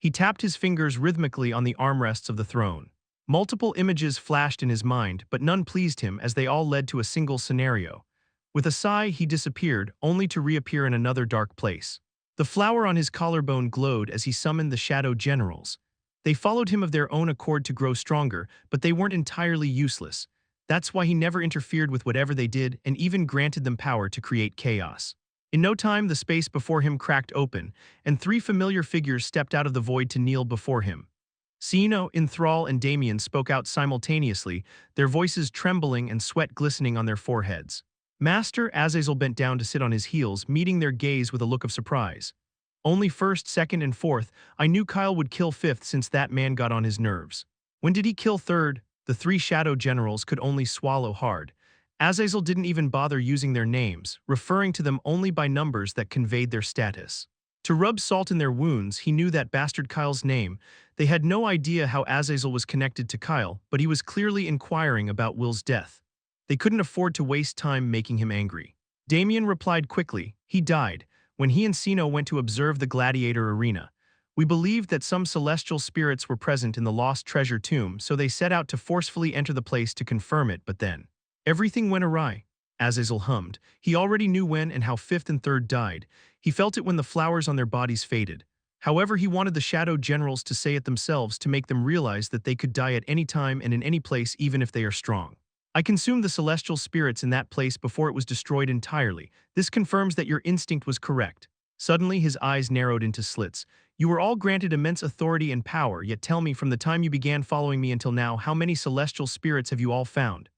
He tapped his fingers rhythmically on the armrests of the throne. Multiple images flashed in his mind, but none pleased him as they all led to a single scenario. With a sigh, he disappeared, only to reappear in another dark place. The flower on his collarbone glowed as he summoned the Shadow Generals. They followed him of their own accord to grow stronger, but they weren't entirely useless. That's why he never interfered with whatever they did and even granted them power to create chaos. In no time, the space before him cracked open, and three familiar figures stepped out of the void to kneel before him. Sino, Enthrall, and Damien spoke out simultaneously, their voices trembling and sweat glistening on their foreheads. Master, Azazel bent down to sit on his heels, meeting their gaze with a look of surprise. "Only first, second, and fourth. I knew Kyle would kill fifth since that man got on his nerves. When did he kill third?" The three Shadow Generals could only swallow hard. Azazel didn't even bother using their names, referring to them only by numbers that conveyed their status. To rub salt in their wounds, he knew that bastard Kyle's name. They had no idea how Azazel was connected to Kyle, but he was clearly inquiring about Will's death. They couldn't afford to waste time making him angry. Damien replied quickly, "He died when he and Sino went to observe the gladiator arena. We believed that some celestial spirits were present in the lost treasure tomb, so they set out to forcefully enter the place to confirm it, but then everything went awry." Azazel hummed. He already knew when and how fifth and third died. He felt it when the flowers on their bodies faded. However, he wanted the Shadow Generals to say it themselves to make them realize that they could die at any time and in any place even if they are strong. "I consumed the celestial spirits in that place before it was destroyed entirely. This confirms that your instinct was correct." Suddenly, his eyes narrowed into slits. "You were all granted immense authority and power, yet tell me, from the time you began following me until now, how many celestial spirits have you all found?"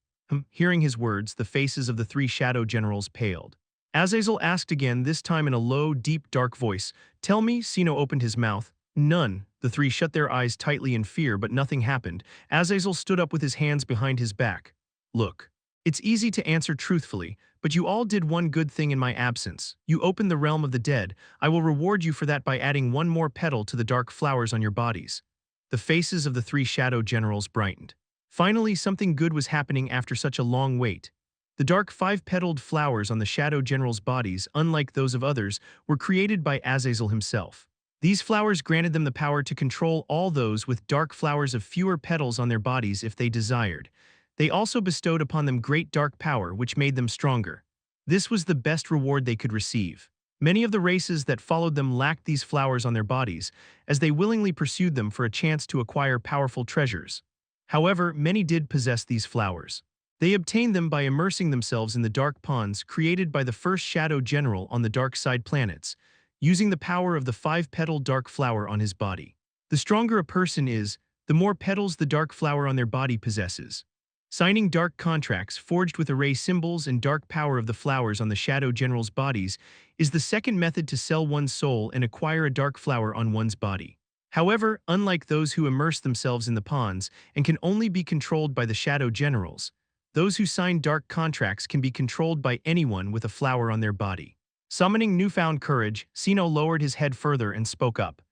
Hearing his words, the faces of the three Shadow Generals paled. Azazel asked again, this time in a low, deep, dark voice. "Tell me." Sino opened his mouth. "None." The three shut their eyes tightly in fear, but nothing happened. Azazel stood up with his hands behind his back. "Look, it's easy to answer truthfully, but you all did one good thing in my absence. You opened the realm of the dead. I will reward you for that by adding one more petal to the dark flowers on your bodies." The faces of the three Shadow Generals brightened. Finally, something good was happening after such a long wait. The dark five-petaled flowers on the Shadow Generals' bodies, unlike those of others, were created by Azazel himself. These flowers granted them the power to control all those with dark flowers of fewer petals on their bodies if they desired. They also bestowed upon them great dark power, which made them stronger. This was the best reward they could receive. Many of the races that followed them lacked these flowers on their bodies, as they willingly pursued them for a chance to acquire powerful treasures. However, many did possess these flowers. They obtained them by immersing themselves in the dark ponds created by the first Shadow General on the dark side planets, using the power of the five-petal dark flower on his body. The stronger a person is, the more petals the dark flower on their body possesses. Signing dark contracts forged with array symbols and dark power of the flowers on the Shadow Generals' bodies is the second method to sell one's soul and acquire a dark flower on one's body. However, unlike those who immerse themselves in the ponds and can only be controlled by the Shadow Generals, those who sign dark contracts can be controlled by anyone with a flower on their body. Summoning newfound courage, Sino lowered his head further and spoke up.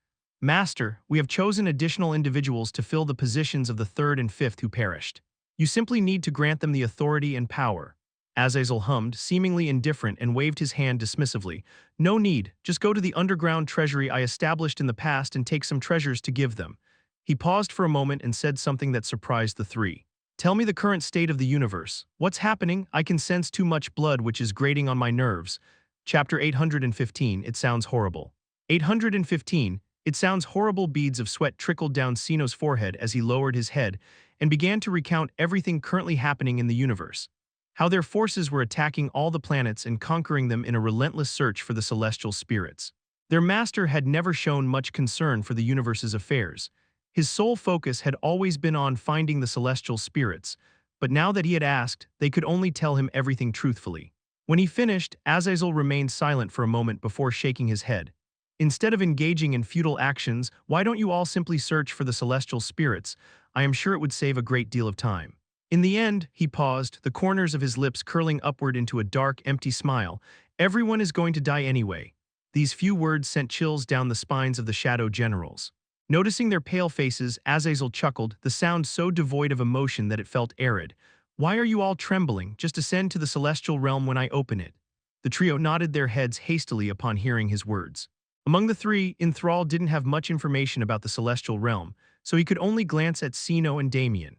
"Master, we have chosen additional individuals to fill the positions of the third and fifth who perished. You simply need to grant them the authority and power." Azazel hummed, seemingly indifferent, and waved his hand dismissively. "No need, just go to the underground treasury I established in the past and take some treasures to give them." He paused for a moment and said something that surprised the three. "Tell me the current state of the universe. What's happening? I can sense too much blood, which is grating on my nerves." Chapter 815, It sounds horrible. 815, It sounds horrible. Beads of sweat trickled down Sino's forehead as he lowered his head and began to recount everything currently happening in the universe. How their forces were attacking all the planets and conquering them in a relentless search for the celestial spirits. Their master had never shown much concern for the universe's affairs. His sole focus had always been on finding the celestial spirits, but now that he had asked, they could only tell him everything truthfully. When he finished, Azazel remained silent for a moment before shaking his head. Instead of engaging in futile actions, why don't you all simply search for the celestial spirits? I am sure it would save a great deal of time. In the end, he paused, the corners of his lips curling upward into a dark, empty smile. Everyone is going to die anyway. These few words sent chills down the spines of the Shadow Generals. Noticing their pale faces, Azazel chuckled, the sound so devoid of emotion that it felt arid. Why are you all trembling? Just ascend to the celestial realm when I open it. The trio nodded their heads hastily upon hearing his words. Among the three, Enthrall didn't have much information about the celestial realm, so he could only glance at Sino and Damien.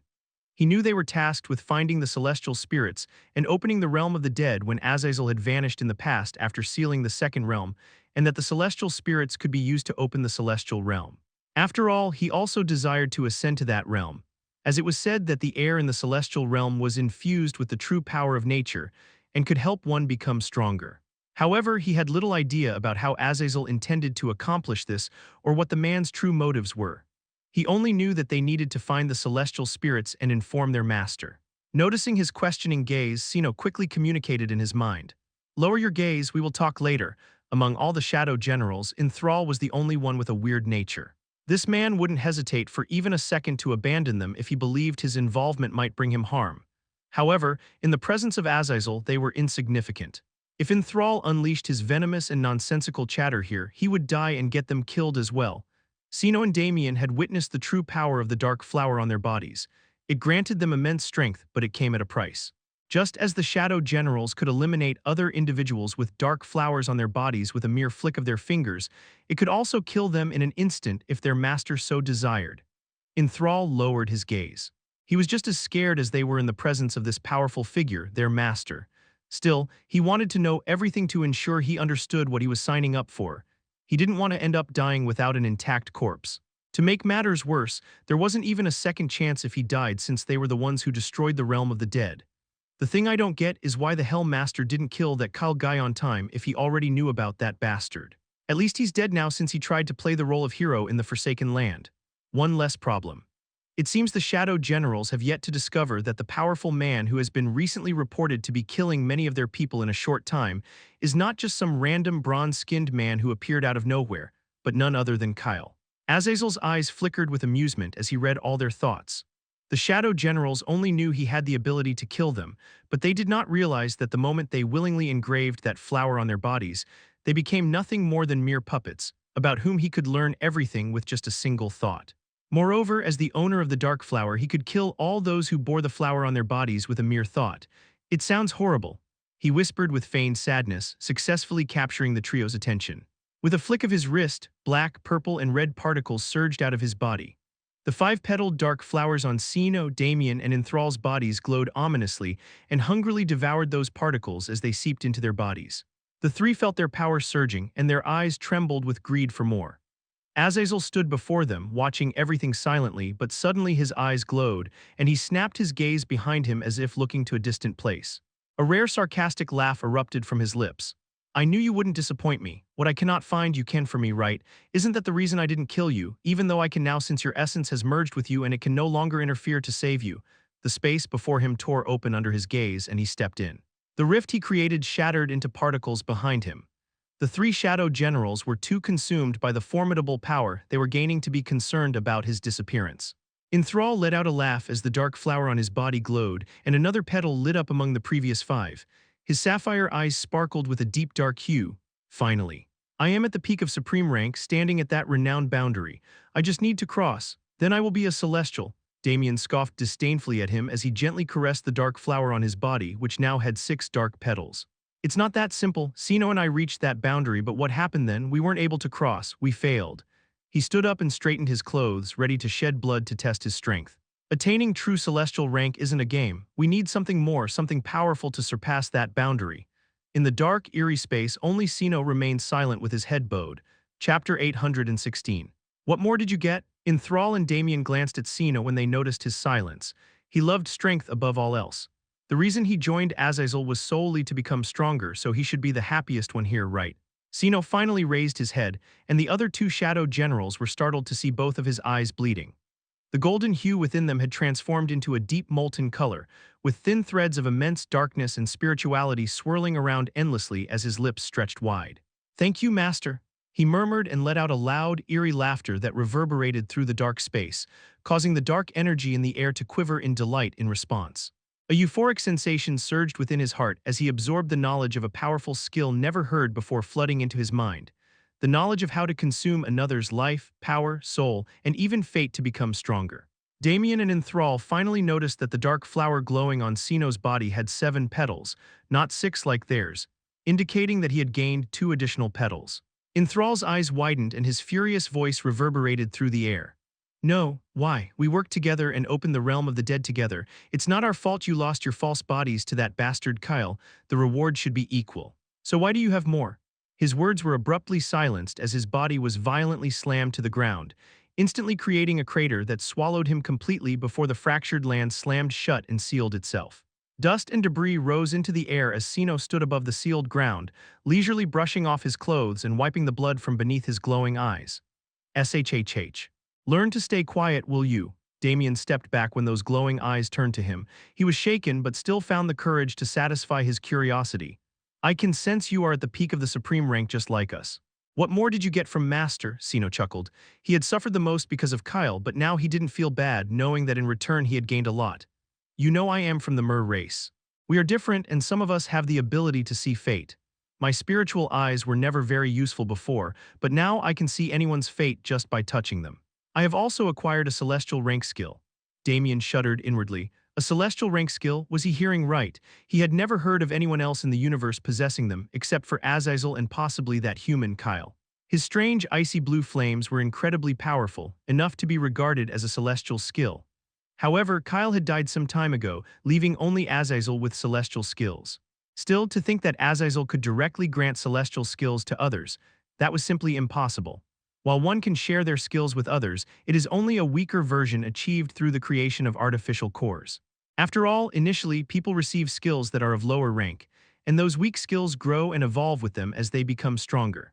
He knew they were tasked with finding the celestial spirits and opening the realm of the dead when Azazel had vanished in the past after sealing the second realm, and that the celestial spirits could be used to open the celestial realm. After all, he also desired to ascend to that realm, as it was said that the air in the celestial realm was infused with the true power of nature and could help one become stronger. However, he had little idea about how Azazel intended to accomplish this or what the man's true motives were. He only knew that they needed to find the celestial spirits and inform their master. Noticing his questioning gaze, Sino quickly communicated in his mind. Lower your gaze, we will talk later. Among all the Shadow Generals, Enthrall was the only one with a weird nature. This man wouldn't hesitate for even a second to abandon them if he believed his involvement might bring him harm. However, in the presence of Azazel, they were insignificant. If Enthrall unleashed his venomous and nonsensical chatter here, he would die and get them killed as well. Sino and Damien had witnessed the true power of the dark flower on their bodies. It granted them immense strength, but it came at a price. Just as the Shadow Generals could eliminate other individuals with dark flowers on their bodies with a mere flick of their fingers, it could also kill them in an instant if their master so desired. Enthrall lowered his gaze. He was just as scared as they were in the presence of this powerful figure, their master. Still, he wanted to know everything to ensure he understood what he was signing up for. He didn't want to end up dying without an intact corpse. To make matters worse, there wasn't even a second chance if he died since they were the ones who destroyed the realm of the dead. The thing I don't get is why the Hell Master didn't kill that Kyle guy on time if he already knew about that bastard. At least he's dead now since he tried to play the role of hero in the Forsaken Land. One less problem. It seems the Shadow Generals have yet to discover that the powerful man who has been recently reported to be killing many of their people in a short time is not just some random bronze-skinned man who appeared out of nowhere, but none other than Kyle. Azazel's eyes flickered with amusement as he read all their thoughts. The Shadow Generals only knew he had the ability to kill them, but they did not realize that the moment they willingly engraved that flower on their bodies, they became nothing more than mere puppets, about whom he could learn everything with just a single thought. Moreover, as the owner of the dark flower, he could kill all those who bore the flower on their bodies with a mere thought. It sounds horrible, he whispered with feigned sadness, successfully capturing the trio's attention. With a flick of his wrist, black, purple, and red particles surged out of his body. The five-petaled dark flowers on Sino, Damien, and Enthrall's bodies glowed ominously and hungrily devoured those particles as they seeped into their bodies. The three felt their power surging, and their eyes trembled with greed for more. Azazel stood before them, watching everything silently, but suddenly his eyes glowed, and he snapped his gaze behind him as if looking to a distant place. A rare sarcastic laugh erupted from his lips. I knew you wouldn't disappoint me. What I cannot find you can for me, right? Isn't that the reason I didn't kill you, even though I can now since your essence has merged with you and it can no longer interfere to save you? The space before him tore open under his gaze and he stepped in. The rift he created shattered into particles behind him. The three Shadow Generals were too consumed by the formidable power they were gaining to be concerned about his disappearance. Enthrall let out a laugh as the dark flower on his body glowed and another petal lit up among the previous five. His sapphire eyes sparkled with a deep dark hue. Finally. I am at the peak of supreme rank, standing at that renowned boundary. I just need to cross. Then I will be a celestial. Damien scoffed disdainfully at him as he gently caressed the dark flower on his body, which now had 6 dark petals. It's not that simple. Sino and I reached that boundary, but what happened then? We weren't able to cross. We failed. He stood up and straightened his clothes, ready to shed blood to test his strength. Attaining true celestial rank isn't a game. We need something more, something powerful to surpass that boundary. In the dark, eerie space, only Sino remained silent with his head bowed. Chapter 816. What more did you get? Enthrall and Damien glanced at Sino when they noticed his silence. He loved strength above all else. The reason he joined Azazel was solely to become stronger, so he should be the happiest one here, right? Sino finally raised his head, and the other two shadow generals were startled to see both of his eyes bleeding. The golden hue within them had transformed into a deep molten color, with thin threads of immense darkness and spirituality swirling around endlessly as his lips stretched wide. "Thank you, Master," he murmured and let out a loud, eerie laughter that reverberated through the dark space, causing the dark energy in the air to quiver in delight in response. A euphoric sensation surged within his heart as he absorbed the knowledge of a powerful skill never heard before flooding into his mind. The knowledge of how to consume another's life, power, soul, and even fate to become stronger. Damien and Enthrall finally noticed that the dark flower glowing on Sino's body had 7 petals, not 6 like theirs, indicating that he had gained 2 additional petals. Enthrall's eyes widened and his furious voice reverberated through the air. "No, why? We worked together and opened the realm of the dead together. It's not our fault you lost your false bodies to that bastard Kyle. The reward should be equal. So why do you have more?" His words were abruptly silenced as his body was violently slammed to the ground, instantly creating a crater that swallowed him completely before the fractured land slammed shut and sealed itself. Dust and debris rose into the air as Sino stood above the sealed ground, leisurely brushing off his clothes and wiping the blood from beneath his glowing eyes. "SHHH. Learn to stay quiet, will you?" Damien stepped back when those glowing eyes turned to him. He was shaken but still found the courage to satisfy his curiosity. "I can sense you are at the peak of the supreme rank just like us." "What more did you get from Master?" Sino chuckled. He had suffered the most because of Kyle, but now he didn't feel bad knowing that in return he had gained a lot. "You know I am from the Mer race. We are different and some of us have the ability to see fate. My spiritual eyes were never very useful before, but now I can see anyone's fate just by touching them. I have also acquired a celestial rank skill." Damien shuddered inwardly. A celestial rank skill? Was he hearing right? He had never heard of anyone else in the universe possessing them, except for Azazel and possibly that human Kyle. His strange icy blue flames were incredibly powerful, enough to be regarded as a celestial skill. However, Kyle had died some time ago, leaving only Azazel with celestial skills. Still, to think that Azazel could directly grant celestial skills to others, that was simply impossible. While one can share their skills with others, it is only a weaker version achieved through the creation of artificial cores. After all, initially, people receive skills that are of lower rank, and those weak skills grow and evolve with them as they become stronger.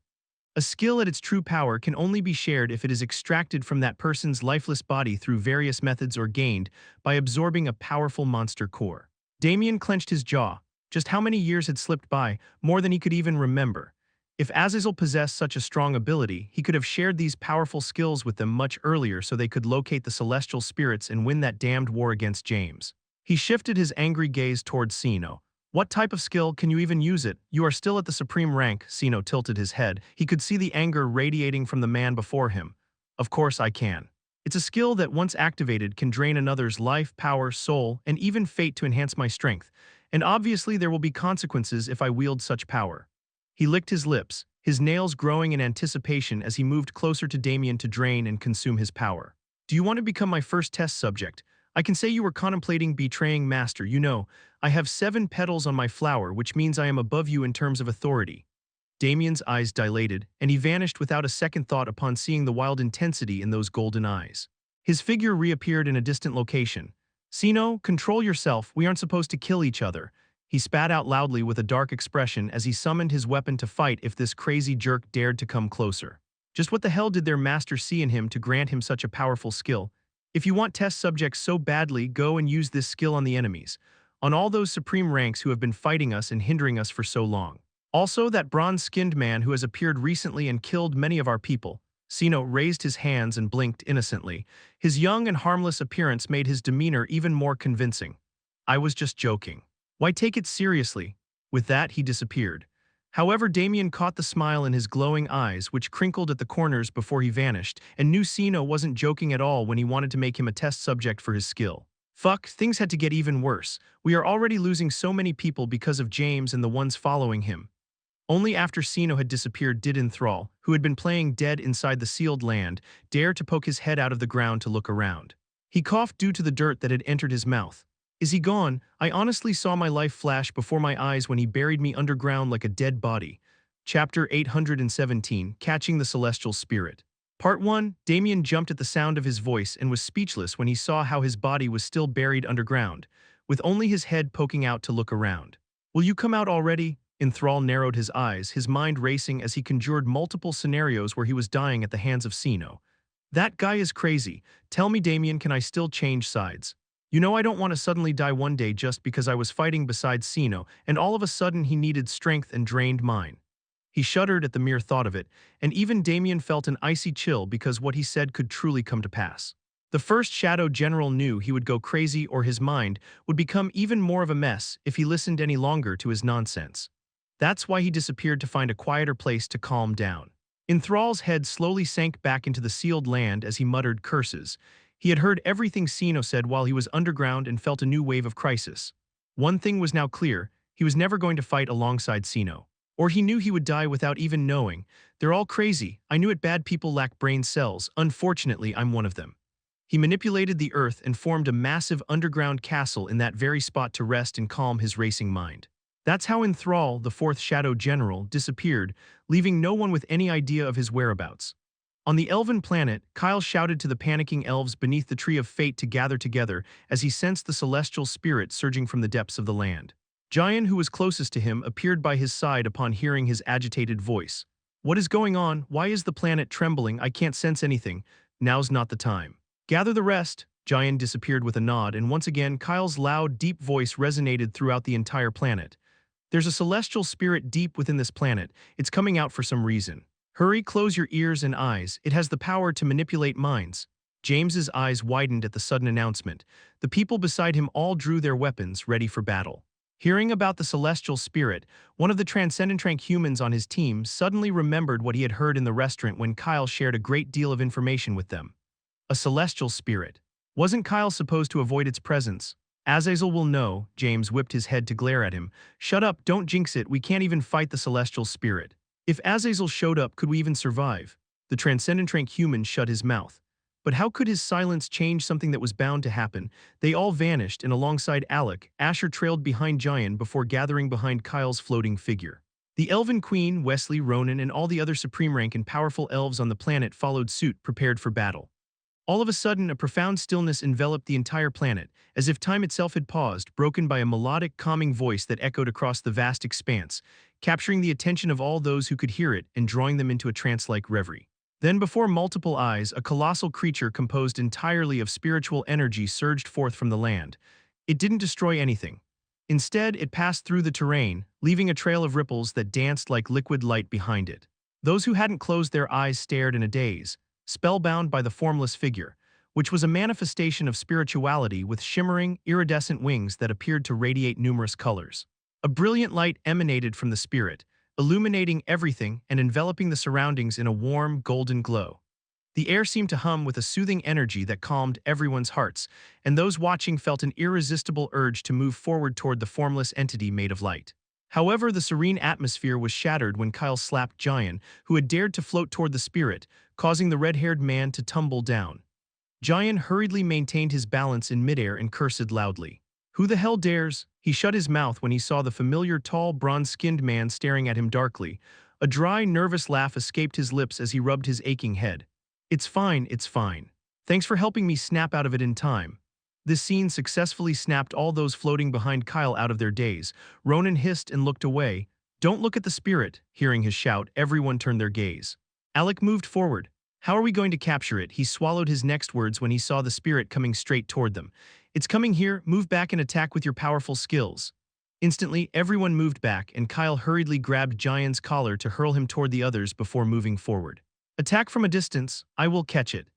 A skill at its true power can only be shared if it is extracted from that person's lifeless body through various methods or gained by absorbing a powerful monster core. Damien clenched his jaw. Just how many years had slipped by, more than he could even remember. If Azazel possessed such a strong ability, he could have shared these powerful skills with them much earlier so they could locate the celestial spirits and win that damned war against James. He shifted his angry gaze towards Sino. "What type of skill? Can you even use it? You are still at the supreme rank." Sino tilted his head. He could see the anger radiating from the man before him. "Of course I can. It's a skill that once activated can drain another's life, power, soul, and even fate to enhance my strength. And obviously there will be consequences if I wield such power." He licked his lips, his nails growing in anticipation as he moved closer to Damien to drain and consume his power. "Do you want to become my first test subject? I can say you were contemplating betraying Master. You know, I have 7 petals on my flower, which means I am above you in terms of authority." Damien's eyes dilated, and he vanished without a second thought upon seeing the wild intensity in those golden eyes. His figure reappeared in a distant location. "Sino, control yourself. We aren't supposed to kill each other." He spat out loudly with a dark expression as he summoned his weapon to fight if this crazy jerk dared to come closer. Just what the hell did their master see in him to grant him such a powerful skill? If you want test subjects so badly, go and use this skill on the enemies. On all those supreme ranks who have been fighting us and hindering us for so long. Also that bronze-skinned man who has appeared recently and killed many of our people. Sino raised his hands and blinked innocently. His young and harmless appearance made his demeanor even more convincing. "I was just joking. Why take it seriously?" With that, he disappeared. However, Damien caught the smile in his glowing eyes, which crinkled at the corners before he vanished, and knew Sino wasn't joking at all when he wanted to make him a test subject for his skill. Fuck, things had to get even worse. We are already losing so many people because of James and the ones following him. Only after Sino had disappeared did Enthrall, who had been playing dead inside the sealed land, dare to poke his head out of the ground to look around. He coughed due to the dirt that had entered his mouth. "Is he gone? I honestly saw my life flash before my eyes when he buried me underground like a dead body. Chapter 817, Catching the Celestial Spirit. Part 1, Damien jumped at the sound of his voice and was speechless when he saw how his body was still buried underground, with only his head poking out to look around. Will you come out already? Enthrall narrowed his eyes, his mind racing as he conjured multiple scenarios where he was dying at the hands of Sino. That guy is crazy. Tell me, Damien, can I still change sides? You know I don't want to suddenly die one day just because I was fighting beside Sino, and all of a sudden he needed strength and drained mine. He shuddered at the mere thought of it, and even Damien felt an icy chill because what he said could truly come to pass. The first Shadow General knew he would go crazy or his mind would become even more of a mess if he listened any longer to his nonsense. That's why he disappeared to find a quieter place to calm down. Enthrall's head slowly sank back into the sealed land as he muttered curses. He had heard everything Sino said while he was underground and felt a new wave of crisis. One thing was now clear, he was never going to fight alongside Sino. Or he knew he would die without even knowing. They're all crazy. I knew it. Bad people lack brain cells. Unfortunately, I'm one of them. He manipulated the earth and formed a massive underground castle in that very spot to rest and calm his racing mind. That's how Enthrall, the fourth Shadow General, disappeared, leaving no one with any idea of his whereabouts. On the elven planet, Kyle shouted to the panicking elves beneath the Tree of Fate to gather together as he sensed the celestial spirit surging from the depths of the land. Jian, who was closest to him, appeared by his side upon hearing his agitated voice. What is going on? Why is the planet trembling? I can't sense anything. Now's not the time. Gather the rest. Jian disappeared with a nod, and once again Kyle's loud, deep voice resonated throughout the entire planet. There's a celestial spirit deep within this planet. It's coming out for some reason. Hurry, close your ears and eyes. It has the power to manipulate minds. James's eyes widened at the sudden announcement. The people beside him all drew their weapons, ready for battle. Hearing about the celestial spirit, one of the transcendent humans on his team suddenly remembered what he had heard in the restaurant when Kyle shared a great deal of information with them. A celestial spirit. Wasn't Kyle supposed to avoid its presence? Azazel will know. James whipped his head to glare at him. Shut up, don't jinx it, we can't even fight the celestial spirit. If Azazel showed up, could we even survive? The transcendent human shut his mouth. But how could his silence change something that was bound to happen? They all vanished, and alongside Alec, Asher trailed behind Jian before gathering behind Kyle's floating figure. The Elven Queen, Wesley, Ronan, and all the other supreme rank and powerful elves on the planet followed suit, prepared for battle. All of a sudden, a profound stillness enveloped the entire planet, as if time itself had paused, broken by a melodic, calming voice that echoed across the vast expanse, capturing the attention of all those who could hear it and drawing them into a trance-like reverie. Then before multiple eyes, a colossal creature composed entirely of spiritual energy surged forth from the land. It didn't destroy anything. Instead, it passed through the terrain, leaving a trail of ripples that danced like liquid light behind it. Those who hadn't closed their eyes stared in a daze, spellbound by the formless figure, which was a manifestation of spirituality with shimmering, iridescent wings that appeared to radiate numerous colors. A brilliant light emanated from the spirit, illuminating everything and enveloping the surroundings in a warm, golden glow. The air seemed to hum with a soothing energy that calmed everyone's hearts, and those watching felt an irresistible urge to move forward toward the formless entity made of light. However, the serene atmosphere was shattered when Kyle slapped Jian, who had dared to float toward the spirit, causing the red-haired man to tumble down. Jian hurriedly maintained his balance in midair and cursed loudly. Who the hell dares? He shut his mouth when he saw the familiar tall, bronze-skinned man staring at him darkly. A dry, nervous laugh escaped his lips as he rubbed his aching head. It's fine, it's fine. Thanks for helping me snap out of it in time. This scene successfully snapped all those floating behind Kyle out of their daze. Ronan hissed and looked away. Don't look at the spirit. Hearing his shout, everyone turned their gaze. Alec moved forward. How are we going to capture it? He swallowed his next words when he saw the spirit coming straight toward them. It's coming here, move back and attack with your powerful skills. Instantly, everyone moved back, and Kyle hurriedly grabbed Jian's collar to hurl him toward the others before moving forward. Attack from a distance, I will catch it.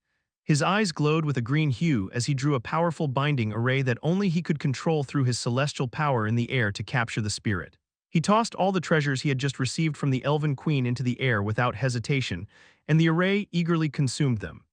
His eyes glowed with a green hue as he drew a powerful binding array that only he could control through his celestial power in the air to capture the spirit. He tossed all the treasures he had just received from the Elven Queen into the air without hesitation, and the array eagerly consumed them.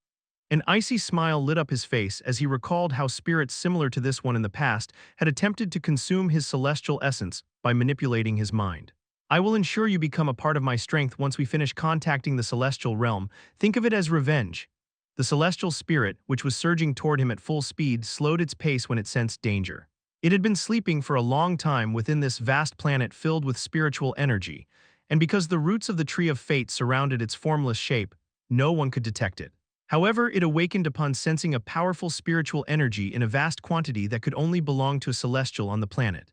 An icy smile lit up his face as he recalled how spirits similar to this one in the past had attempted to consume his celestial essence by manipulating his mind. I will ensure you become a part of my strength once we finish contacting the celestial realm. Think of it as revenge. The celestial spirit, which was surging toward him at full speed, slowed its pace when it sensed danger. It had been sleeping for a long time within this vast planet filled with spiritual energy, and because the roots of the tree of fate surrounded its formless shape, no one could detect it. However, it awakened upon sensing a powerful spiritual energy in a vast quantity that could only belong to a celestial on the planet.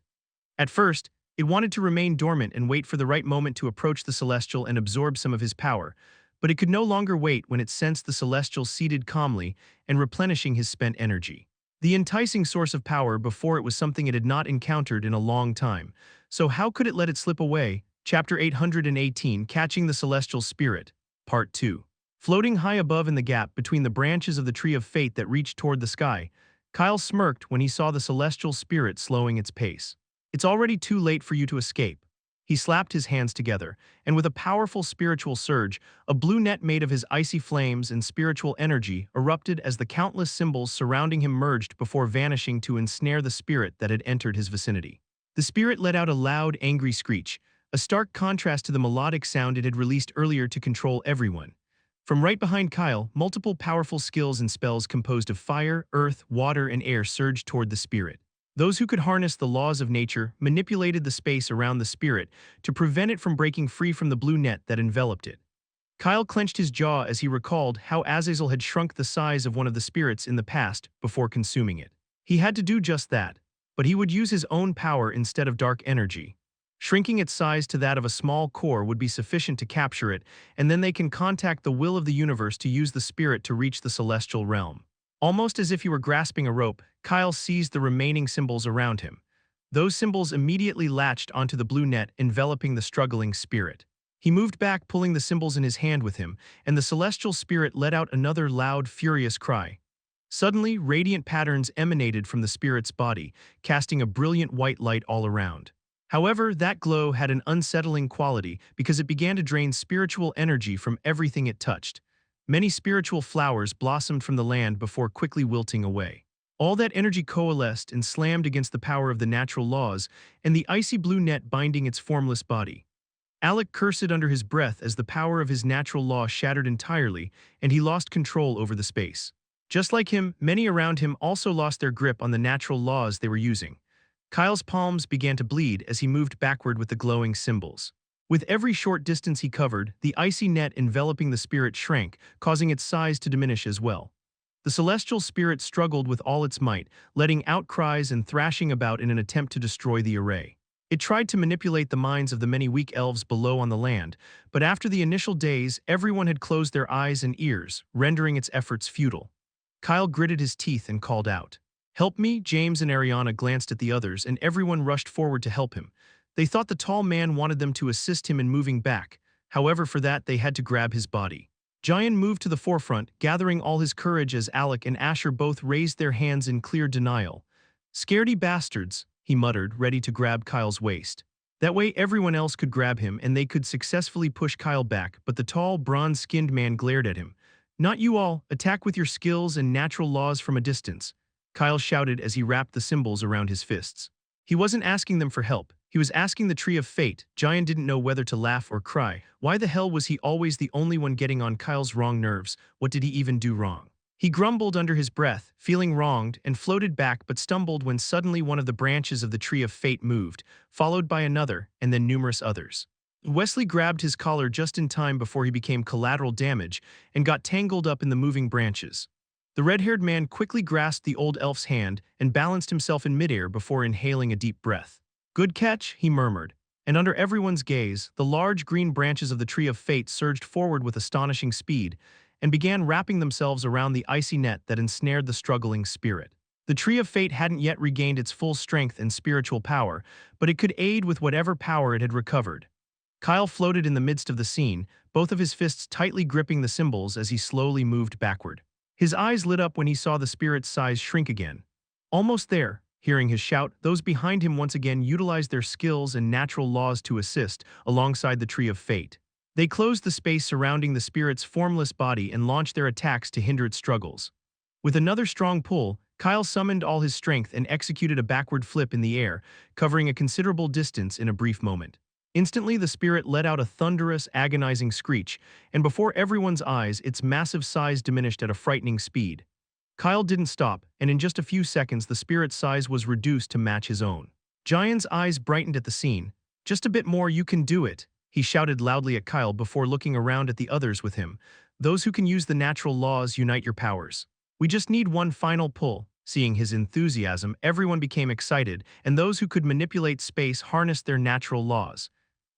At first, it wanted to remain dormant and wait for the right moment to approach the celestial and absorb some of his power, but it could no longer wait when it sensed the celestial seated calmly and replenishing his spent energy. The enticing source of power before it was something it had not encountered in a long time, so how could it let it slip away? Chapter 818, Catching the Celestial Spirit, Part 2. Floating high above in the gap between the branches of the tree of fate that reached toward the sky, Kyle smirked when he saw the celestial spirit slowing its pace. It's already too late for you to escape. He slapped his hands together, and with a powerful spiritual surge, a blue net made of his icy flames and spiritual energy erupted as the countless symbols surrounding him merged before vanishing to ensnare the spirit that had entered his vicinity. The spirit let out a loud, angry screech, a stark contrast to the melodic sound it had released earlier to control everyone. From right behind Kyle, multiple powerful skills and spells composed of fire, earth, water, and air surged toward the spirit. Those who could harness the laws of nature manipulated the space around the spirit to prevent it from breaking free from the blue net that enveloped it. Kyle clenched his jaw as he recalled how Azazel had shrunk the size of one of the spirits in the past before consuming it. He had to do just that, but he would use his own power instead of dark energy. Shrinking its size to that of a small core would be sufficient to capture it, and then they can contact the will of the universe to use the spirit to reach the celestial realm. Almost as if he were grasping a rope, Kyle seized the remaining symbols around him. Those symbols immediately latched onto the blue net enveloping the struggling spirit. He moved back, pulling the symbols in his hand with him, and the celestial spirit let out another loud, furious cry. Suddenly, radiant patterns emanated from the spirit's body, casting a brilliant white light all around. However, that glow had an unsettling quality because it began to drain spiritual energy from everything it touched. Many spiritual flowers blossomed from the land before quickly wilting away. All that energy coalesced and slammed against the power of the natural laws and the icy blue net binding its formless body. Alec cursed under his breath as the power of his natural law shattered entirely and he lost control over the space. Just like him, many around him also lost their grip on the natural laws they were using. Kyle's palms began to bleed as he moved backward with the glowing symbols. With every short distance he covered, the icy net enveloping the spirit shrank, causing its size to diminish as well. The celestial spirit struggled with all its might, letting out cries and thrashing about in an attempt to destroy the array. It tried to manipulate the minds of the many weak elves below on the land, but after the initial days, everyone had closed their eyes and ears, rendering its efforts futile. Kyle gritted his teeth and called out, "Help me!" James and Ariana glanced at the others, and everyone rushed forward to help him. They thought the tall man wanted them to assist him in moving back. However, for that, they had to grab his body. Giant moved to the forefront, gathering all his courage as Alec and Asher both raised their hands in clear denial. "Scaredy bastards," he muttered, ready to grab Kyle's waist. That way everyone else could grab him and they could successfully push Kyle back, but the tall, bronze-skinned man glared at him. "Not you all, attack with your skills and natural laws from a distance," Kyle shouted as he wrapped the symbols around his fists. He wasn't asking them for help. He was asking the tree of fate. Giant didn't know whether to laugh or cry. Why the hell was he always the only one getting on Kyle's wrong nerves? What did he even do wrong? He grumbled under his breath, feeling wronged, and floated back but stumbled when suddenly one of the branches of the tree of fate moved, followed by another, and then numerous others. Wesley grabbed his collar just in time before he became collateral damage and got tangled up in the moving branches. The red-haired man quickly grasped the old elf's hand and balanced himself in midair before inhaling a deep breath. "Good catch," he murmured, and under everyone's gaze, the large green branches of the tree of fate surged forward with astonishing speed and began wrapping themselves around the icy net that ensnared the struggling spirit. The tree of fate hadn't yet regained its full strength and spiritual power, but it could aid with whatever power it had recovered. Kyle floated in the midst of the scene, both of his fists tightly gripping the symbols as he slowly moved backward. His eyes lit up when he saw the spirit's size shrink again. Almost there, hearing his shout, those behind him once again utilized their skills and natural laws to assist, alongside the tree of fate. They closed the space surrounding the spirit's formless body and launched their attacks to hinder its struggles. With another strong pull, Kyle summoned all his strength and executed a backward flip in the air, covering a considerable distance in a brief moment. Instantly, the spirit let out a thunderous, agonizing screech, and before everyone's eyes, its massive size diminished at a frightening speed. Kyle didn't stop, and in just a few seconds, the spirit's size was reduced to match his own. Giant's eyes brightened at the scene. "Just a bit more, you can do it," He shouted loudly at Kyle before looking around at the others with him. Those who can use the natural laws unite your powers. We just need one final pull. Seeing his enthusiasm, everyone became excited, and those who could manipulate space harnessed their natural laws.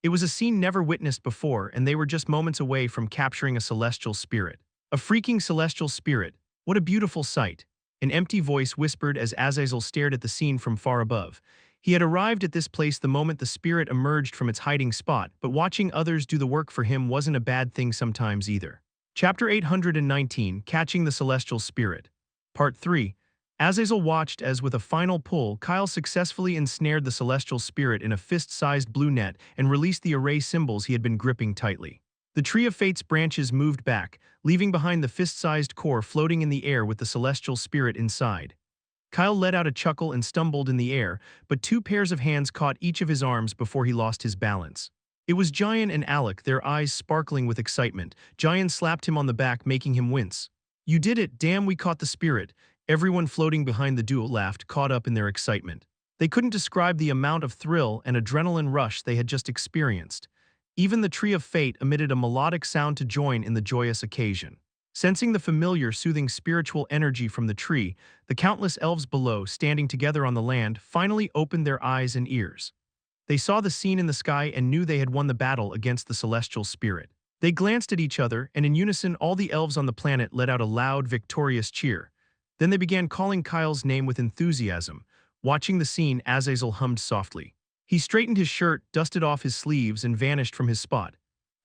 It was a scene never witnessed before, and they were just moments away from capturing a celestial spirit. A freaking celestial spirit. What a beautiful sight. An empty voice whispered as Azazel stared at the scene from far above. He had arrived at this place the moment the spirit emerged from its hiding spot, but watching others do the work for him wasn't a bad thing sometimes either. Chapter 819, Catching the Celestial Spirit. Part 3. Azazel watched as, with a final pull, Kyle successfully ensnared the celestial spirit in a fist-sized blue net and released the array symbols he had been gripping tightly. The Tree of Fate's branches moved back, leaving behind the fist-sized core floating in the air with the celestial spirit inside. Kyle let out a chuckle and stumbled in the air, but two pairs of hands caught each of his arms before he lost his balance. It was Giant and Alec, their eyes sparkling with excitement. Giant slapped him on the back, making him wince. "You did it, damn, we caught the spirit." Everyone floating behind the duo laughed, caught up in their excitement. They couldn't describe the amount of thrill and adrenaline rush they had just experienced. Even the Tree of Fate emitted a melodic sound to join in the joyous occasion. Sensing the familiar, soothing spiritual energy from the tree, the countless elves below, standing together on the land, finally opened their eyes and ears. They saw the scene in the sky and knew they had won the battle against the celestial spirit. They glanced at each other, and in unison all the elves on the planet let out a loud, victorious cheer. Then they began calling Kyle's name with enthusiasm. Watching the scene, Azazel hummed softly. He straightened his shirt, dusted off his sleeves, and vanished from his spot.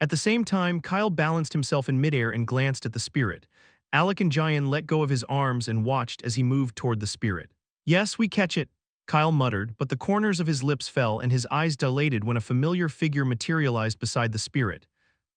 At the same time, Kyle balanced himself in midair and glanced at the spirit. Alec and Giant let go of his arms and watched as he moved toward the spirit. "Yes, we catch it," Kyle muttered, but the corners of his lips fell and his eyes dilated when a familiar figure materialized beside the spirit.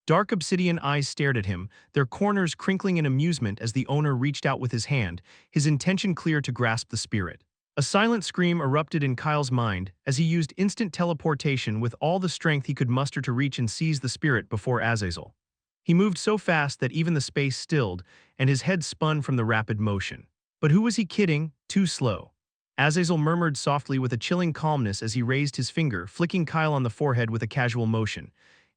Dark obsidian eyes stared at him, their corners crinkling in amusement as the owner reached out with his hand, his intention clear to grasp the spirit. A silent scream erupted in Kyle's mind as he used instant teleportation with all the strength he could muster to reach and seize the spirit before Azazel. He moved so fast that even the space stilled, and his head spun from the rapid motion. But who was he kidding? Too slow. Azazel murmured softly with a chilling calmness as he raised his finger, flicking Kyle on the forehead with a casual motion.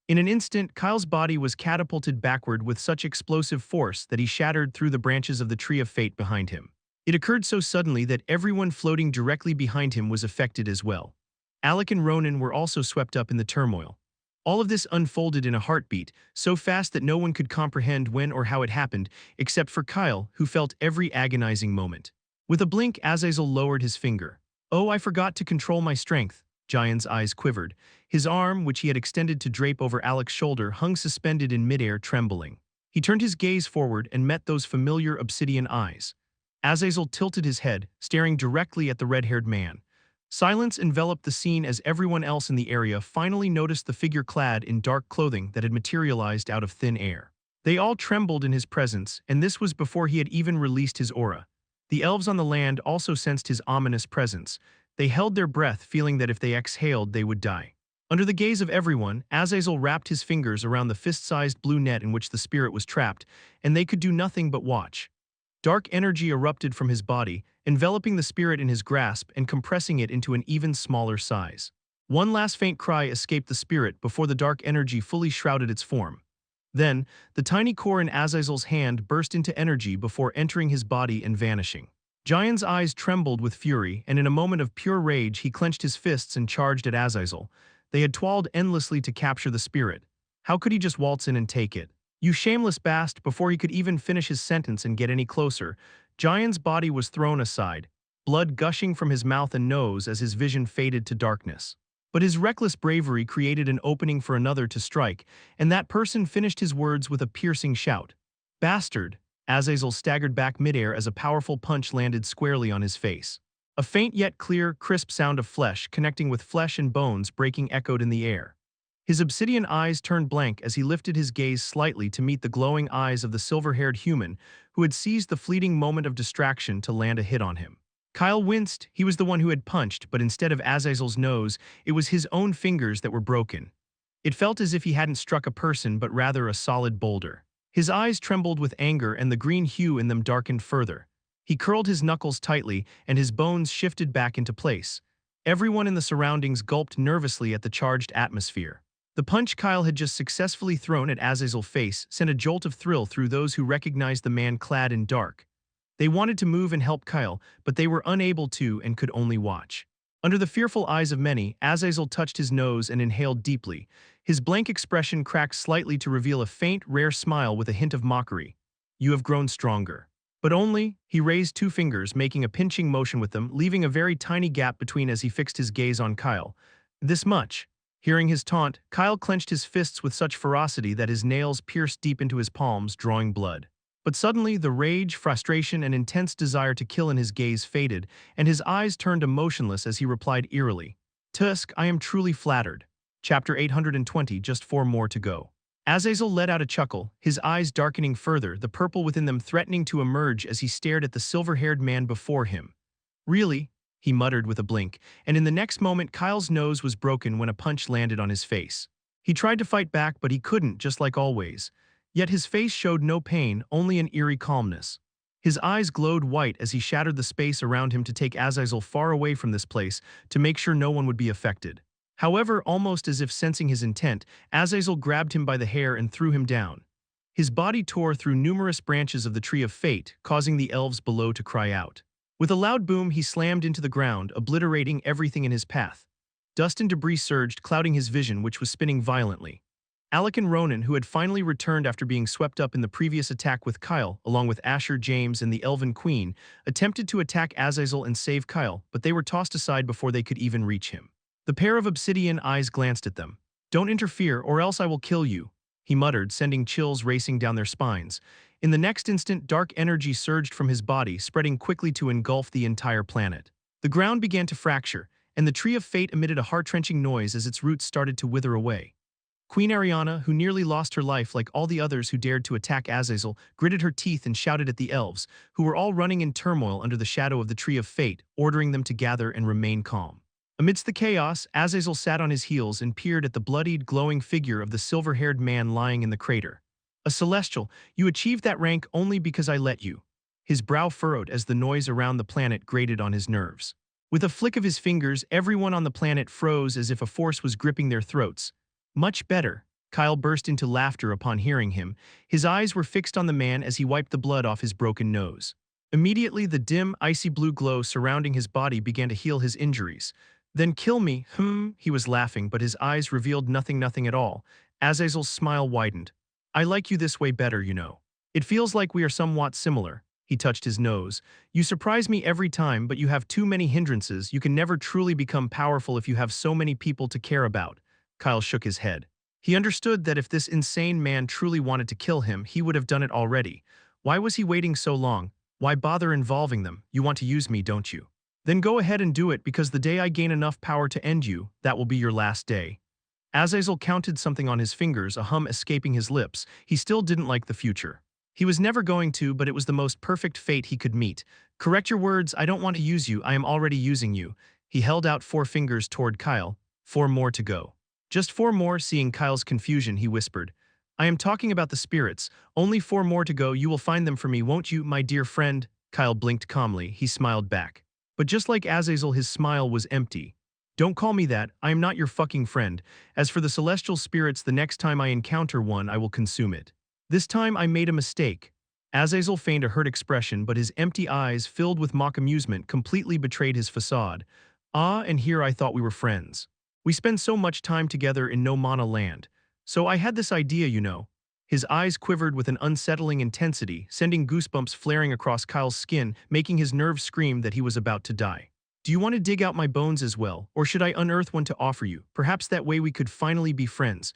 In an instant, Kyle's body was catapulted backward with such explosive force that he shattered through the branches of the Tree of Fate behind him. It occurred so suddenly that everyone floating directly behind him was affected as well. Alec and Ronan were also swept up in the turmoil. All of this unfolded in a heartbeat, so fast that no one could comprehend when or how it happened, except for Kyle, who felt every agonizing moment. With a blink, Azazel lowered his finger. "Oh, I forgot to control my strength." Giant's eyes quivered. His arm, which he had extended to drape over Alec's shoulder, hung suspended in midair, trembling. He turned his gaze forward and met those familiar obsidian eyes. Azazel tilted his head, staring directly at the red-haired man. Silence enveloped the scene as everyone else in the area finally noticed the figure clad in dark clothing that had materialized out of thin air. They all trembled in his presence, and this was before he had even released his aura. The elves on the land also sensed his ominous presence. They held their breath, feeling that if they exhaled, they would die. Under the gaze of everyone, Azazel wrapped his fingers around the fist-sized blue net in which the spirit was trapped, and they could do nothing but watch. Dark energy erupted from his body, enveloping the spirit in his grasp and compressing it into an even smaller size. One last faint cry escaped the spirit before the dark energy fully shrouded its form. Then, the tiny core in Azazel's hand burst into energy before entering his body and vanishing. Giant's eyes trembled with fury, and in a moment of pure rage he clenched his fists and charged at Azazel. They had toiled endlessly to capture the spirit. How could he just waltz in and take it? "You shameless bast!" Before he could even finish his sentence and get any closer, Giant's body was thrown aside, blood gushing from his mouth and nose as his vision faded to darkness. But his reckless bravery created an opening for another to strike, and that person finished his words with a piercing shout. "Bastard!" Azazel staggered back midair as a powerful punch landed squarely on his face. A faint yet clear, crisp sound of flesh connecting with flesh and bones breaking echoed in the air. His obsidian eyes turned blank as he lifted his gaze slightly to meet the glowing eyes of the silver-haired human who had seized the fleeting moment of distraction to land a hit on him. Kyle winced. He was the one who had punched, but instead of Azazel's nose, it was his own fingers that were broken. It felt as if he hadn't struck a person but rather a solid boulder. His eyes trembled with anger and the green hue in them darkened further. He curled his knuckles tightly and his bones shifted back into place. Everyone in the surroundings gulped nervously at the charged atmosphere. The punch Kyle had just successfully thrown at Azazel's face sent a jolt of thrill through those who recognized the man clad in dark. They wanted to move and help Kyle, but they were unable to and could only watch. Under the fearful eyes of many, Azazel touched his nose and inhaled deeply. His blank expression cracked slightly to reveal a faint, rare smile with a hint of mockery. You have grown stronger. But only, he raised two fingers, making a pinching motion with them, leaving a very tiny gap between as he fixed his gaze on Kyle. This much. Hearing his taunt, Kyle clenched his fists with such ferocity that his nails pierced deep into his palms, drawing blood. But suddenly, the rage, frustration, and intense desire to kill in his gaze faded, and his eyes turned emotionless as he replied eerily, Tusk, I am truly flattered. Chapter 820, just 4 more to go. Azazel let out a chuckle, his eyes darkening further, the purple within them threatening to emerge as he stared at the silver-haired man before him. Really? He muttered with a blink, and in the next moment Kyle's nose was broken when a punch landed on his face. He tried to fight back, but he couldn't, just like always. Yet his face showed no pain, only an eerie calmness. His eyes glowed white as he shattered the space around him to take Azazel far away from this place, to make sure no one would be affected. However, almost as if sensing his intent, Azazel grabbed him by the hair and threw him down. His body tore through numerous branches of the Tree of Fate, causing the elves below to cry out. With a loud boom, he slammed into the ground, obliterating everything in his path. Dust and debris surged, clouding his vision, which was spinning violently. Alec and Ronan, who had finally returned after being swept up in the previous attack with Kyle, along with Asher, James, and the Elven Queen, attempted to attack Azazel and save Kyle, but they were tossed aside before they could even reach him. The pair of obsidian eyes glanced at them. Don't interfere, or else I will kill you, he muttered, sending chills racing down their spines. In the next instant, dark energy surged from his body, spreading quickly to engulf the entire planet. The ground began to fracture, and the Tree of Fate emitted a heart-wrenching noise as its roots started to wither away. Queen Ariana, who nearly lost her life like all the others who dared to attack Azazel, gritted her teeth and shouted at the elves, who were all running in turmoil under the shadow of the Tree of Fate, ordering them to gather and remain calm. Amidst the chaos, Azazel sat on his heels and peered at the bloodied, glowing figure of the silver-haired man lying in the crater. A celestial, you achieved that rank only because I let you. His brow furrowed as the noise around the planet grated on his nerves. With a flick of his fingers, everyone on the planet froze as if a force was gripping their throats. Much better. Kyle burst into laughter upon hearing him. His eyes were fixed on the man as he wiped the blood off his broken nose. Immediately, the dim, icy blue glow surrounding his body began to heal his injuries. Then kill me, he was laughing, but his eyes revealed nothing at all. Azazel's smile widened. I like you this way better, you know. It feels like we are somewhat similar. He touched his nose. You surprise me every time, but you have too many hindrances. You can never truly become powerful if you have so many people to care about. Kyle shook his head. He understood that if this insane man truly wanted to kill him, he would have done it already. Why was he waiting so long? Why bother involving them? You want to use me, don't you? Then go ahead and do it, because the day I gain enough power to end you, that will be your last day. Azazel counted something on his fingers, a hum escaping his lips. He still didn't like the future. He was never going to, but it was the most perfect fate he could meet. Correct your words, I don't want to use you, I am already using you. He held out 4 fingers toward Kyle. 4 more to go. Just 4 more, seeing Kyle's confusion, he whispered. I am talking about the spirits. Only 4 more to go, you will find them for me, won't you, my dear friend? Kyle blinked calmly, he smiled back. But just like Azazel, his smile was empty. Don't call me that, I am not your fucking friend. As for the celestial spirits, the next time I encounter one, I will consume it. This time I made a mistake. Azazel feigned a hurt expression, but his empty eyes, filled with mock amusement, completely betrayed his facade. Ah, and here I thought we were friends. We spend so much time together in No Mana Land. So I had this idea, you know. His eyes quivered with an unsettling intensity, sending goosebumps flaring across Kyle's skin, making his nerves scream that he was about to die. Do you want to dig out my bones as well, or should I unearth one to offer you? Perhaps that way we could finally be friends.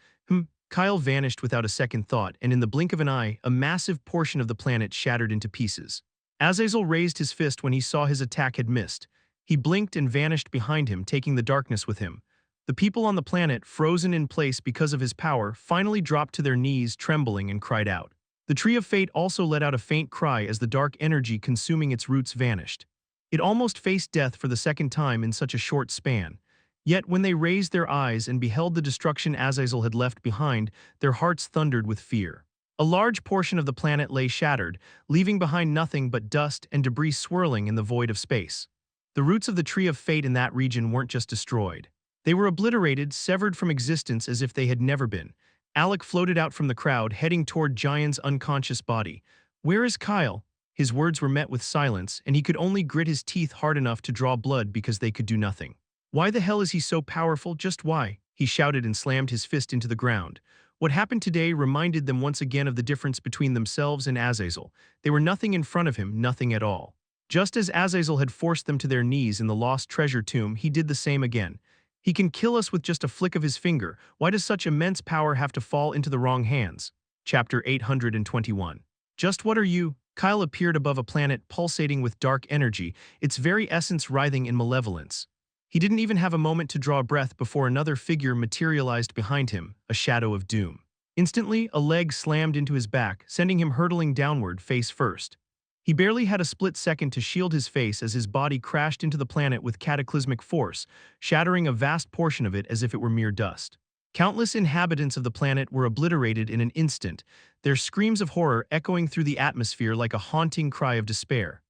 Kyle vanished without a second thought, and in the blink of an eye, a massive portion of the planet shattered into pieces. Azazel raised his fist when he saw his attack had missed. He blinked and vanished behind him, taking the darkness with him. The people on the planet, frozen in place because of his power, finally dropped to their knees, trembling, and cried out. The Tree of Fate also let out a faint cry as the dark energy consuming its roots vanished. It almost faced death for the second time in such a short span. Yet when they raised their eyes and beheld the destruction Azazel had left behind, their hearts thundered with fear. A large portion of the planet lay shattered, leaving behind nothing but dust and debris swirling in the void of space. The roots of the Tree of Fate in that region weren't just destroyed. They were obliterated, severed from existence as if they had never been. Alec floated out from the crowd, heading toward Giant's unconscious body. "Where is Kyle?" His words were met with silence, and he could only grit his teeth hard enough to draw blood because they could do nothing. "Why the hell is he so powerful? Just why?" he shouted and slammed his fist into the ground. What happened today reminded them once again of the difference between themselves and Azazel. They were nothing in front of him, nothing at all. Just as Azazel had forced them to their knees in the lost treasure tomb, he did the same again. "He can kill us with just a flick of his finger. Why does such immense power have to fall into the wrong hands?" Chapter 821. Just what are you? Kyle appeared above a planet pulsating with dark energy, its very essence writhing in malevolence. He didn't even have a moment to draw a breath before another figure materialized behind him, a shadow of doom. Instantly, a leg slammed into his back, sending him hurtling downward, face first. He barely had a split second to shield his face as his body crashed into the planet with cataclysmic force, shattering a vast portion of it as if it were mere dust. Countless inhabitants of the planet were obliterated in an instant, their screams of horror echoing through the atmosphere like a haunting cry of despair.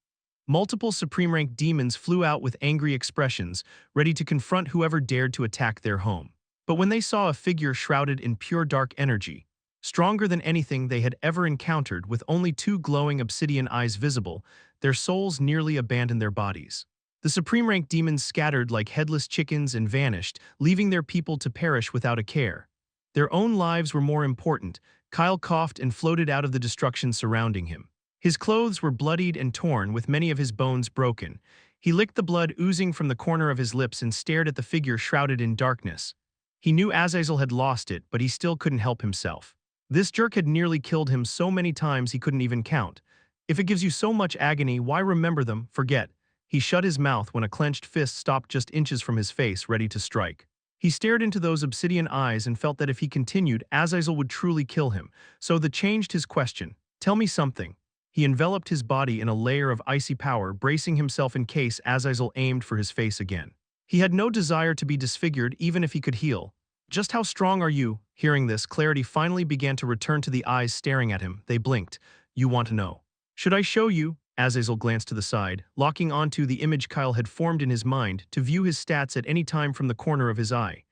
Multiple supreme-rank demons flew out with angry expressions, ready to confront whoever dared to attack their home. But when they saw a figure shrouded in pure dark energy, stronger than anything they had ever encountered, with only two glowing obsidian eyes visible, their souls nearly abandoned their bodies. The supreme-rank demons scattered like headless chickens and vanished, leaving their people to perish without a care. Their own lives were more important. Kyle coughed and floated out of the destruction surrounding him. His clothes were bloodied and torn, with many of his bones broken. He licked the blood oozing from the corner of his lips and stared at the figure shrouded in darkness. He knew Azazel had lost it, but he still couldn't help himself. This jerk had nearly killed him so many times he couldn't even count. If it gives you so much agony, why remember them? Forget. He shut his mouth when a clenched fist stopped just inches from his face, ready to strike. He stared into those obsidian eyes and felt that if he continued, Azazel would truly kill him. So that changed his question. "Tell me something." He enveloped his body in a layer of icy power, bracing himself in case Azazel aimed for his face again. He had no desire to be disfigured, even if he could heal. "Just how strong are you?" Hearing this, clarity finally began to return to the eyes staring at him. They blinked. "You want to know?" "Should I show you?" Azazel glanced to the side, locking onto the image Kyle had formed in his mind to view his stats at any time from the corner of his eye.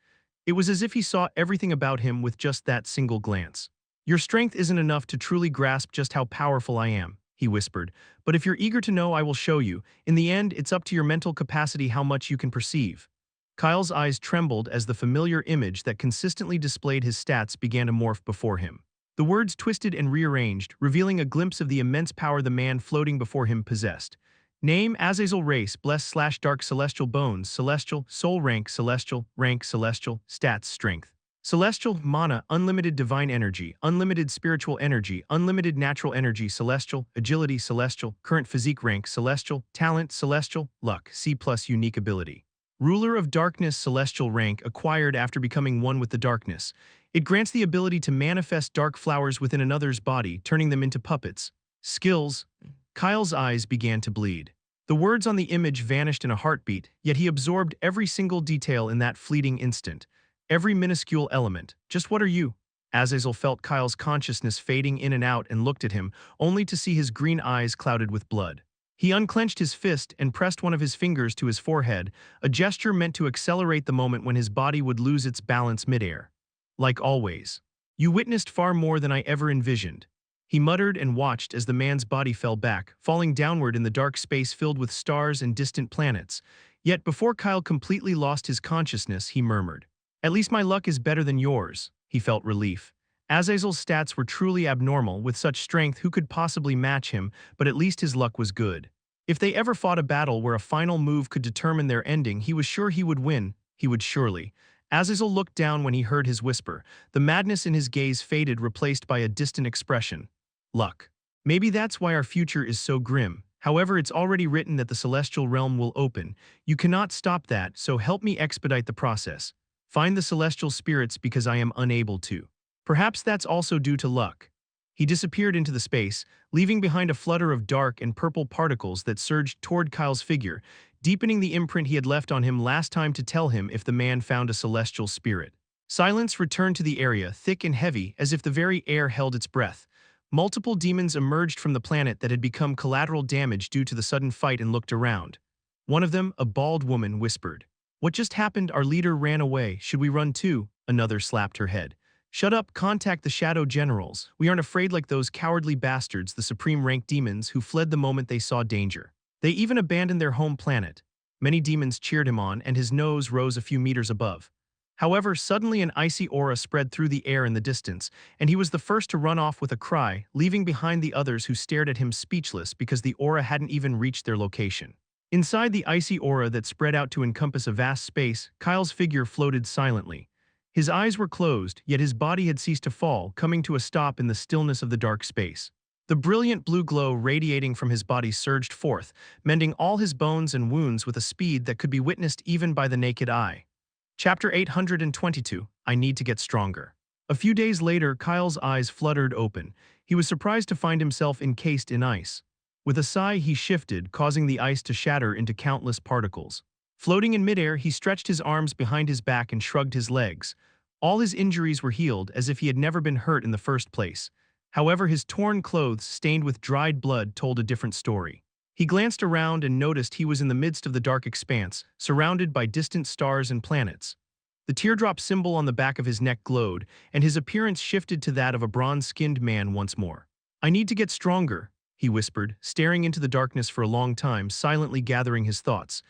It was as if he saw everything about him with just that single glance. "Your strength isn't enough to truly grasp just how powerful I am," he whispered. "But if you're eager to know, I will show you. In the end, it's up to your mental capacity how much you can perceive." Kyle's eyes trembled as the familiar image that consistently displayed his stats began to morph before him. The words twisted and rearranged, revealing a glimpse of the immense power the man floating before him possessed. Name: Azazel, race, blessed/dark celestial, bones, celestial, soul, rank, celestial, stats, strength. Celestial, mana, unlimited divine energy, unlimited spiritual energy, unlimited natural energy, celestial, agility, celestial, current physique, rank, celestial, talent, celestial, luck, C+ unique ability. Ruler of darkness, celestial, rank, acquired after becoming one with the darkness. It grants the ability to manifest dark flowers within another's body, turning them into puppets. Skills. Kyle's eyes began to bleed. The words on the image vanished in a heartbeat, yet he absorbed every single detail in that fleeting instant. Every minuscule element. "Just what are you?" Azazel felt Kyle's consciousness fading in and out and looked at him, only to see his green eyes clouded with blood. He unclenched his fist and pressed one of his fingers to his forehead, a gesture meant to accelerate the moment when his body would lose its balance midair. "Like always. You witnessed far more than I ever envisioned." He muttered and watched as the man's body fell back, falling downward in the dark space filled with stars and distant planets. Yet before Kyle completely lost his consciousness, he murmured, "At least my luck is better than yours." He felt relief. Azazel's stats were truly abnormal. With such strength, who could possibly match him? But at least his luck was good. If they ever fought a battle where a final move could determine their ending, he was sure he would win. He would surely. Azazel looked down when he heard his whisper. The madness in his gaze faded, replaced by a distant expression. "Luck. Maybe that's why our future is so grim. However, it's already written that the celestial realm will open. You cannot stop that, so help me expedite the process. Find the celestial spirits because I am unable to. Perhaps that's also due to luck." He disappeared into the space, leaving behind a flutter of dark and purple particles that surged toward Kyle's figure, deepening the imprint he had left on him last time to tell him if the man found a celestial spirit. Silence returned to the area, thick and heavy, as if the very air held its breath. Multiple demons emerged from the planet that had become collateral damage due to the sudden fight and looked around. One of them, a bald woman, whispered, What just happened? Our leader ran away. Should we run too? Another slapped her head. Shut up, contact the Shadow Generals. We aren't afraid like those cowardly bastards, the supreme rank demons who fled the moment they saw danger. They even abandoned their home planet. Many demons cheered him on, and his nose rose a few meters above. However, suddenly an icy aura spread through the air in the distance, and he was the first to run off with a cry, leaving behind the others who stared at him speechless because the aura hadn't even reached their location. Inside the icy aura that spread out to encompass a vast space, Kyle's figure floated silently. His eyes were closed, yet his body had ceased to fall, coming to a stop in the stillness of the dark space. The brilliant blue glow radiating from his body surged forth, mending all his bones and wounds with a speed that could be witnessed even by the naked eye. Chapter 822, I Need to Get Stronger. A few days later, Kyle's eyes fluttered open. He was surprised to find himself encased in ice. With a sigh, he shifted, causing the ice to shatter into countless particles. Floating in midair, he stretched his arms behind his back and shrugged his legs. All his injuries were healed, as if he had never been hurt in the first place. However, his torn clothes, stained with dried blood, told a different story. He glanced around and noticed he was in the midst of the dark expanse, surrounded by distant stars and planets. The teardrop symbol on the back of his neck glowed, and his appearance shifted to that of a bronze-skinned man once more. I need to get stronger, he whispered, staring into the darkness for a long time, silently gathering his thoughts.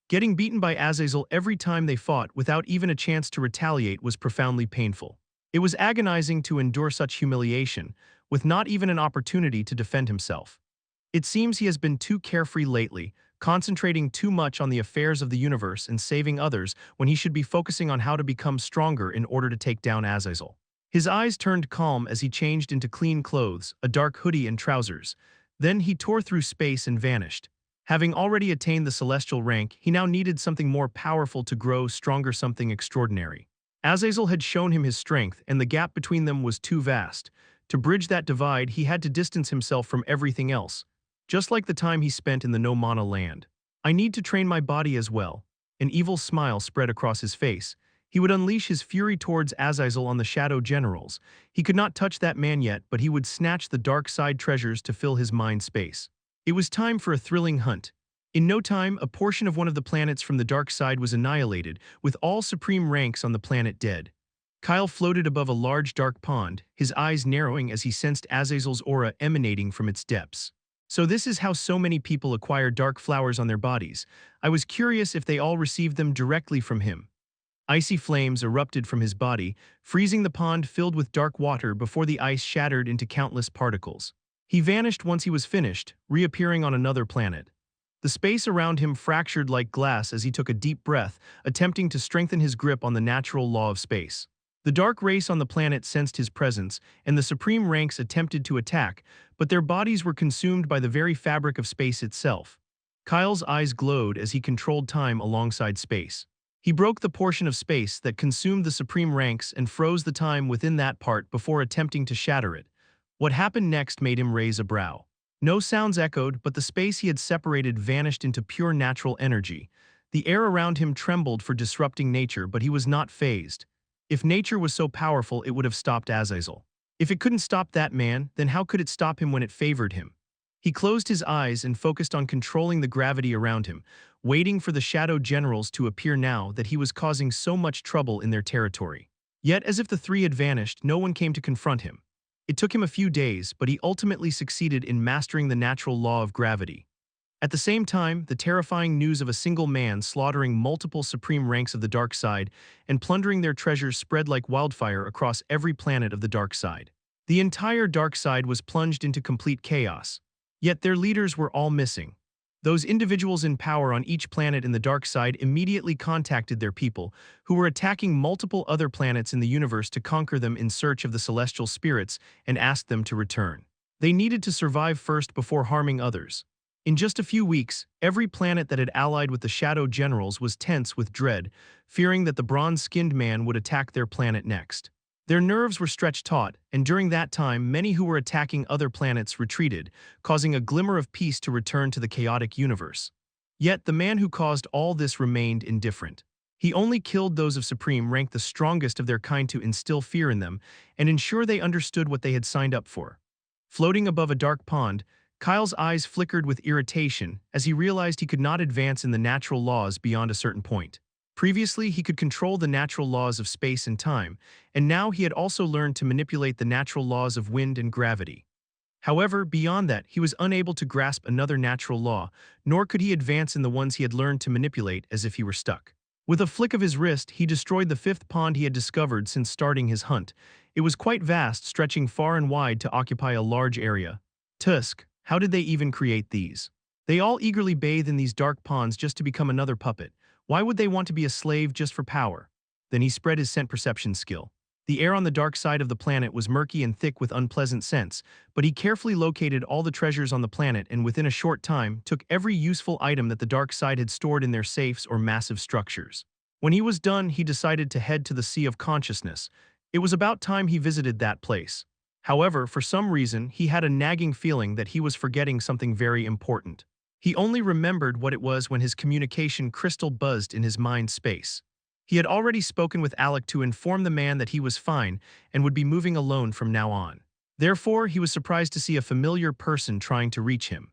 Getting beaten by Azazel every time they fought without even a chance to retaliate was profoundly painful. It was agonizing to endure such humiliation, with not even an opportunity to defend himself. It seems he has been too carefree lately, concentrating too much on the affairs of the universe and saving others when he should be focusing on how to become stronger in order to take down Azazel. His eyes turned calm as he changed into clean clothes, a dark hoodie and trousers. Then he tore through space and vanished. Having already attained the celestial rank, he now needed something more powerful to grow stronger, something extraordinary. Azazel had shown him his strength, and the gap between them was too vast. To bridge that divide, he had to distance himself from everything else. Just like the time he spent in the no-mana land. I need to train my body as well. An evil smile spread across his face. He would unleash his fury towards Azazel on the Shadow Generals. He could not touch that man yet, but he would snatch the dark side treasures to fill his mind space. It was time for a thrilling hunt. In no time, a portion of one of the planets from the dark side was annihilated, with all supreme ranks on the planet dead. Kyle floated above a large dark pond, his eyes narrowing as he sensed Azazel's aura emanating from its depths. So this is how so many people acquire dark flowers on their bodies. I was curious if they all received them directly from him. Icy flames erupted from his body, freezing the pond filled with dark water before the ice shattered into countless particles. He vanished once he was finished, reappearing on another planet. The space around him fractured like glass as he took a deep breath, attempting to strengthen his grip on the natural law of space. The dark race on the planet sensed his presence, and the supreme ranks attempted to attack, but their bodies were consumed by the very fabric of space itself. Kyle's eyes glowed as he controlled time alongside space. He broke the portion of space that consumed the supreme ranks and froze the time within that part before attempting to shatter it. What happened next made him raise a brow. No sounds echoed, but the space he had separated vanished into pure natural energy. The air around him trembled for disrupting nature, but he was not fazed. If nature was so powerful, it would have stopped Azazel. If it couldn't stop that man, then how could it stop him when it favored him? He closed his eyes and focused on controlling the gravity around him, waiting for the Shadow Generals to appear now that he was causing so much trouble in their territory. Yet, as if the three had vanished, no one came to confront him. It took him a few days, but he ultimately succeeded in mastering the natural law of gravity. At the same time, the terrifying news of a single man slaughtering multiple supreme ranks of the dark side and plundering their treasures spread like wildfire across every planet of the dark side. The entire dark side was plunged into complete chaos. Yet their leaders were all missing. Those individuals in power on each planet in the dark side immediately contacted their people, who were attacking multiple other planets in the universe to conquer them in search of the celestial spirits and asked them to return. They needed to survive first before harming others. In just a few weeks, every planet that had allied with the Shadow Generals was tense with dread, fearing that the bronze-skinned man would attack their planet next. Their nerves were stretched taut, and during that time many who were attacking other planets retreated, causing a glimmer of peace to return to the chaotic universe. Yet the man who caused all this remained indifferent. He only killed those of supreme rank, the strongest of their kind, to instill fear in them and ensure they understood what they had signed up for. Floating above a dark pond, Kyle's eyes flickered with irritation as he realized he could not advance in the natural laws beyond a certain point. Previously, he could control the natural laws of space and time, and now he had also learned to manipulate the natural laws of wind and gravity. However, beyond that, he was unable to grasp another natural law, nor could he advance in the ones he had learned to manipulate as if he were stuck. With a flick of his wrist, he destroyed the fifth pond he had discovered since starting his hunt. It was quite vast, stretching far and wide to occupy a large area. Tusk, how did they even create these? They all eagerly bathe in these dark ponds just to become another puppet. Why would they want to be a slave just for power? Then he spread his scent perception skill. The air on the dark side of the planet was murky and thick with unpleasant scents, but he carefully located all the treasures on the planet and within a short time took every useful item that the dark side had stored in their safes or massive structures. When he was done, he decided to head to the Sea of Consciousness. It was about time he visited that place. However, for some reason, he had a nagging feeling that he was forgetting something very important. He only remembered what it was when his communication crystal buzzed in his mind space. He had already spoken with Alec to inform the man that he was fine and would be moving alone from now on. Therefore, he was surprised to see a familiar person trying to reach him.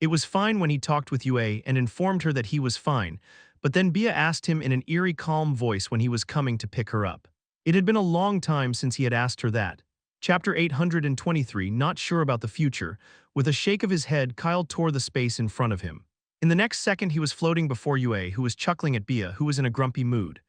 It was fine when he talked with Yue and informed her that he was fine, but then Bia asked him in an eerie calm voice when he was coming to pick her up. It had been a long time since he had asked her that. Chapter 823, not sure about the future. With a shake of his head, Kyle tore the space in front of him. In the next second, he was floating before Yue, who was chuckling at Bia, who was in a grumpy mood.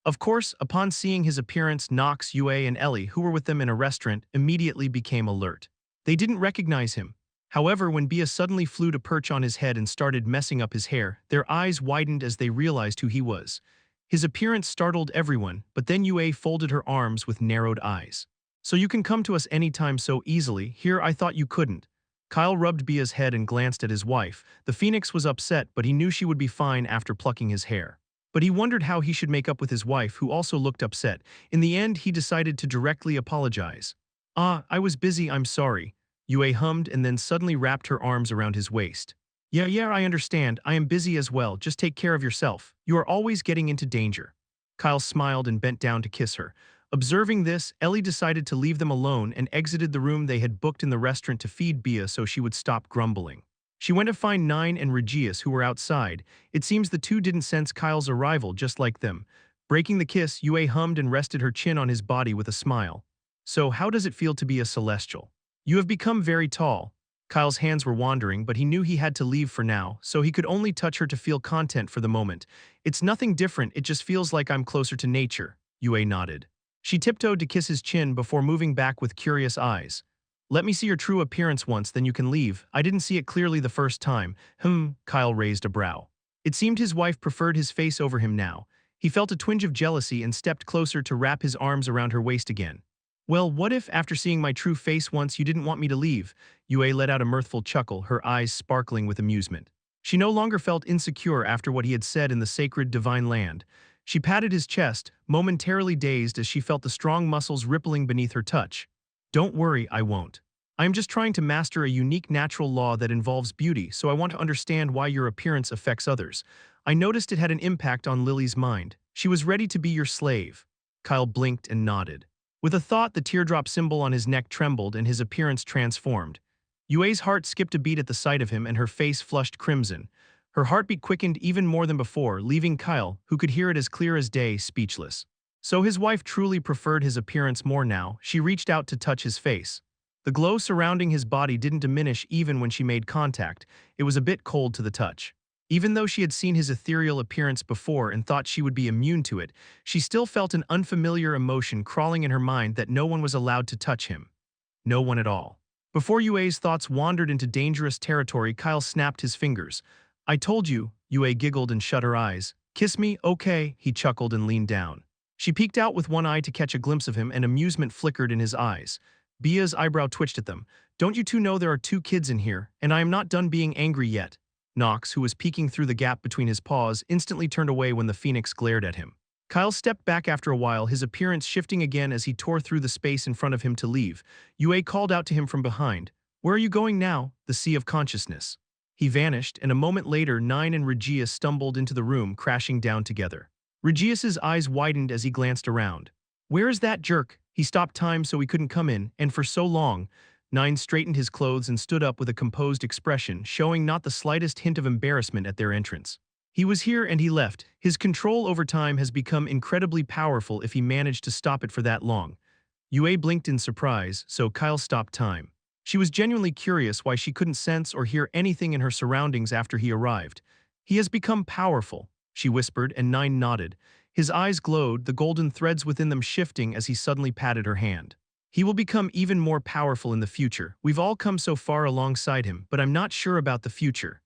Of course, upon seeing his appearance, Knox, Yue, and Ellie, who were with them in a restaurant, immediately became alert. They didn't recognize him. However, when Bia suddenly flew to perch on his head and started messing up his hair, their eyes widened as they realized who he was. His appearance startled everyone, but then Yue folded her arms with narrowed eyes. So you can come to us anytime so easily, here I thought you couldn't. Kyle rubbed Bia's head and glanced at his wife. The phoenix was upset, but he knew she would be fine after plucking his hair. But he wondered how he should make up with his wife, who also looked upset. In the end, he decided to directly apologize. "Ah, I was busy, I'm sorry," Yue hummed and then suddenly wrapped her arms around his waist. Yeah, I understand, I am busy as well, just take care of yourself. You are always getting into danger." Kyle smiled and bent down to kiss her. Observing this, Ellie decided to leave them alone and exited the room they had booked in the restaurant to feed Bia so she would stop grumbling. She went to find Nine and Regius, who were outside. It seems the two didn't sense Kyle's arrival, just like them. Breaking the kiss, Yue hummed and rested her chin on his body with a smile. "So how does it feel to be a celestial? You have become very tall." Kyle's hands were wandering, but he knew he had to leave for now, so he could only touch her to feel content for the moment. "It's nothing different, it just feels like I'm closer to nature," Yue nodded. She tiptoed to kiss his chin before moving back with curious eyes. "Let me see your true appearance once, then you can leave. I didn't see it clearly the first time." Kyle raised a brow. It seemed his wife preferred his face over him now. He felt a twinge of jealousy and stepped closer to wrap his arms around her waist again. "Well, what if, after seeing my true face once, you didn't want me to leave?" Yue let out a mirthful chuckle, her eyes sparkling with amusement. She no longer felt insecure after what he had said in the sacred divine land. She patted his chest, momentarily dazed as she felt the strong muscles rippling beneath her touch. "Don't worry, I won't. I am just trying to master a unique natural law that involves beauty, so I want to understand why your appearance affects others. I noticed it had an impact on Lily's mind. She was ready to be your slave." Kyle blinked and nodded. With a thought, the teardrop symbol on his neck trembled and his appearance transformed. Yue's heart skipped a beat at the sight of him and her face flushed crimson. Her heartbeat quickened even more than before, leaving Kyle, who could hear it as clear as day, speechless. So his wife truly preferred his appearance more now. She reached out to touch his face. The glow surrounding his body didn't diminish even when she made contact. It was a bit cold to the touch. Even though she had seen his ethereal appearance before and thought she would be immune to it, she still felt an unfamiliar emotion crawling in her mind that no one was allowed to touch him. No one at all. Before Yue's thoughts wandered into dangerous territory, Kyle snapped his fingers. "I told you," Yue giggled and shut her eyes. "Kiss me, okay," he chuckled and leaned down. She peeked out with one eye to catch a glimpse of him and amusement flickered in his eyes. Bia's eyebrow twitched at them. "Don't you two know there are two kids in here, and I am not done being angry yet?" Knox, who was peeking through the gap between his paws, instantly turned away when the phoenix glared at him. Kyle stepped back after a while, his appearance shifting again as he tore through the space in front of him to leave. Yue called out to him from behind. "Where are you going now?" "The Sea of Consciousness." He vanished, and a moment later Nine and Regius stumbled into the room, crashing down together. Regius's eyes widened as he glanced around. "Where is that jerk? He stopped time so he couldn't come in, and for so long." Nine straightened his clothes and stood up with a composed expression, showing not the slightest hint of embarrassment at their entrance. He was here and he left. His control over time has become incredibly powerful if he managed to stop it for that long. Yue blinked in surprise, so Kyle stopped time. She was genuinely curious why she couldn't sense or hear anything in her surroundings after he arrived. He has become powerful, she whispered, and Nine nodded. His eyes glowed, the golden threads within them shifting as he suddenly patted her hand. He will become even more powerful in the future. We've all come so far alongside him, but I'm not sure about the future.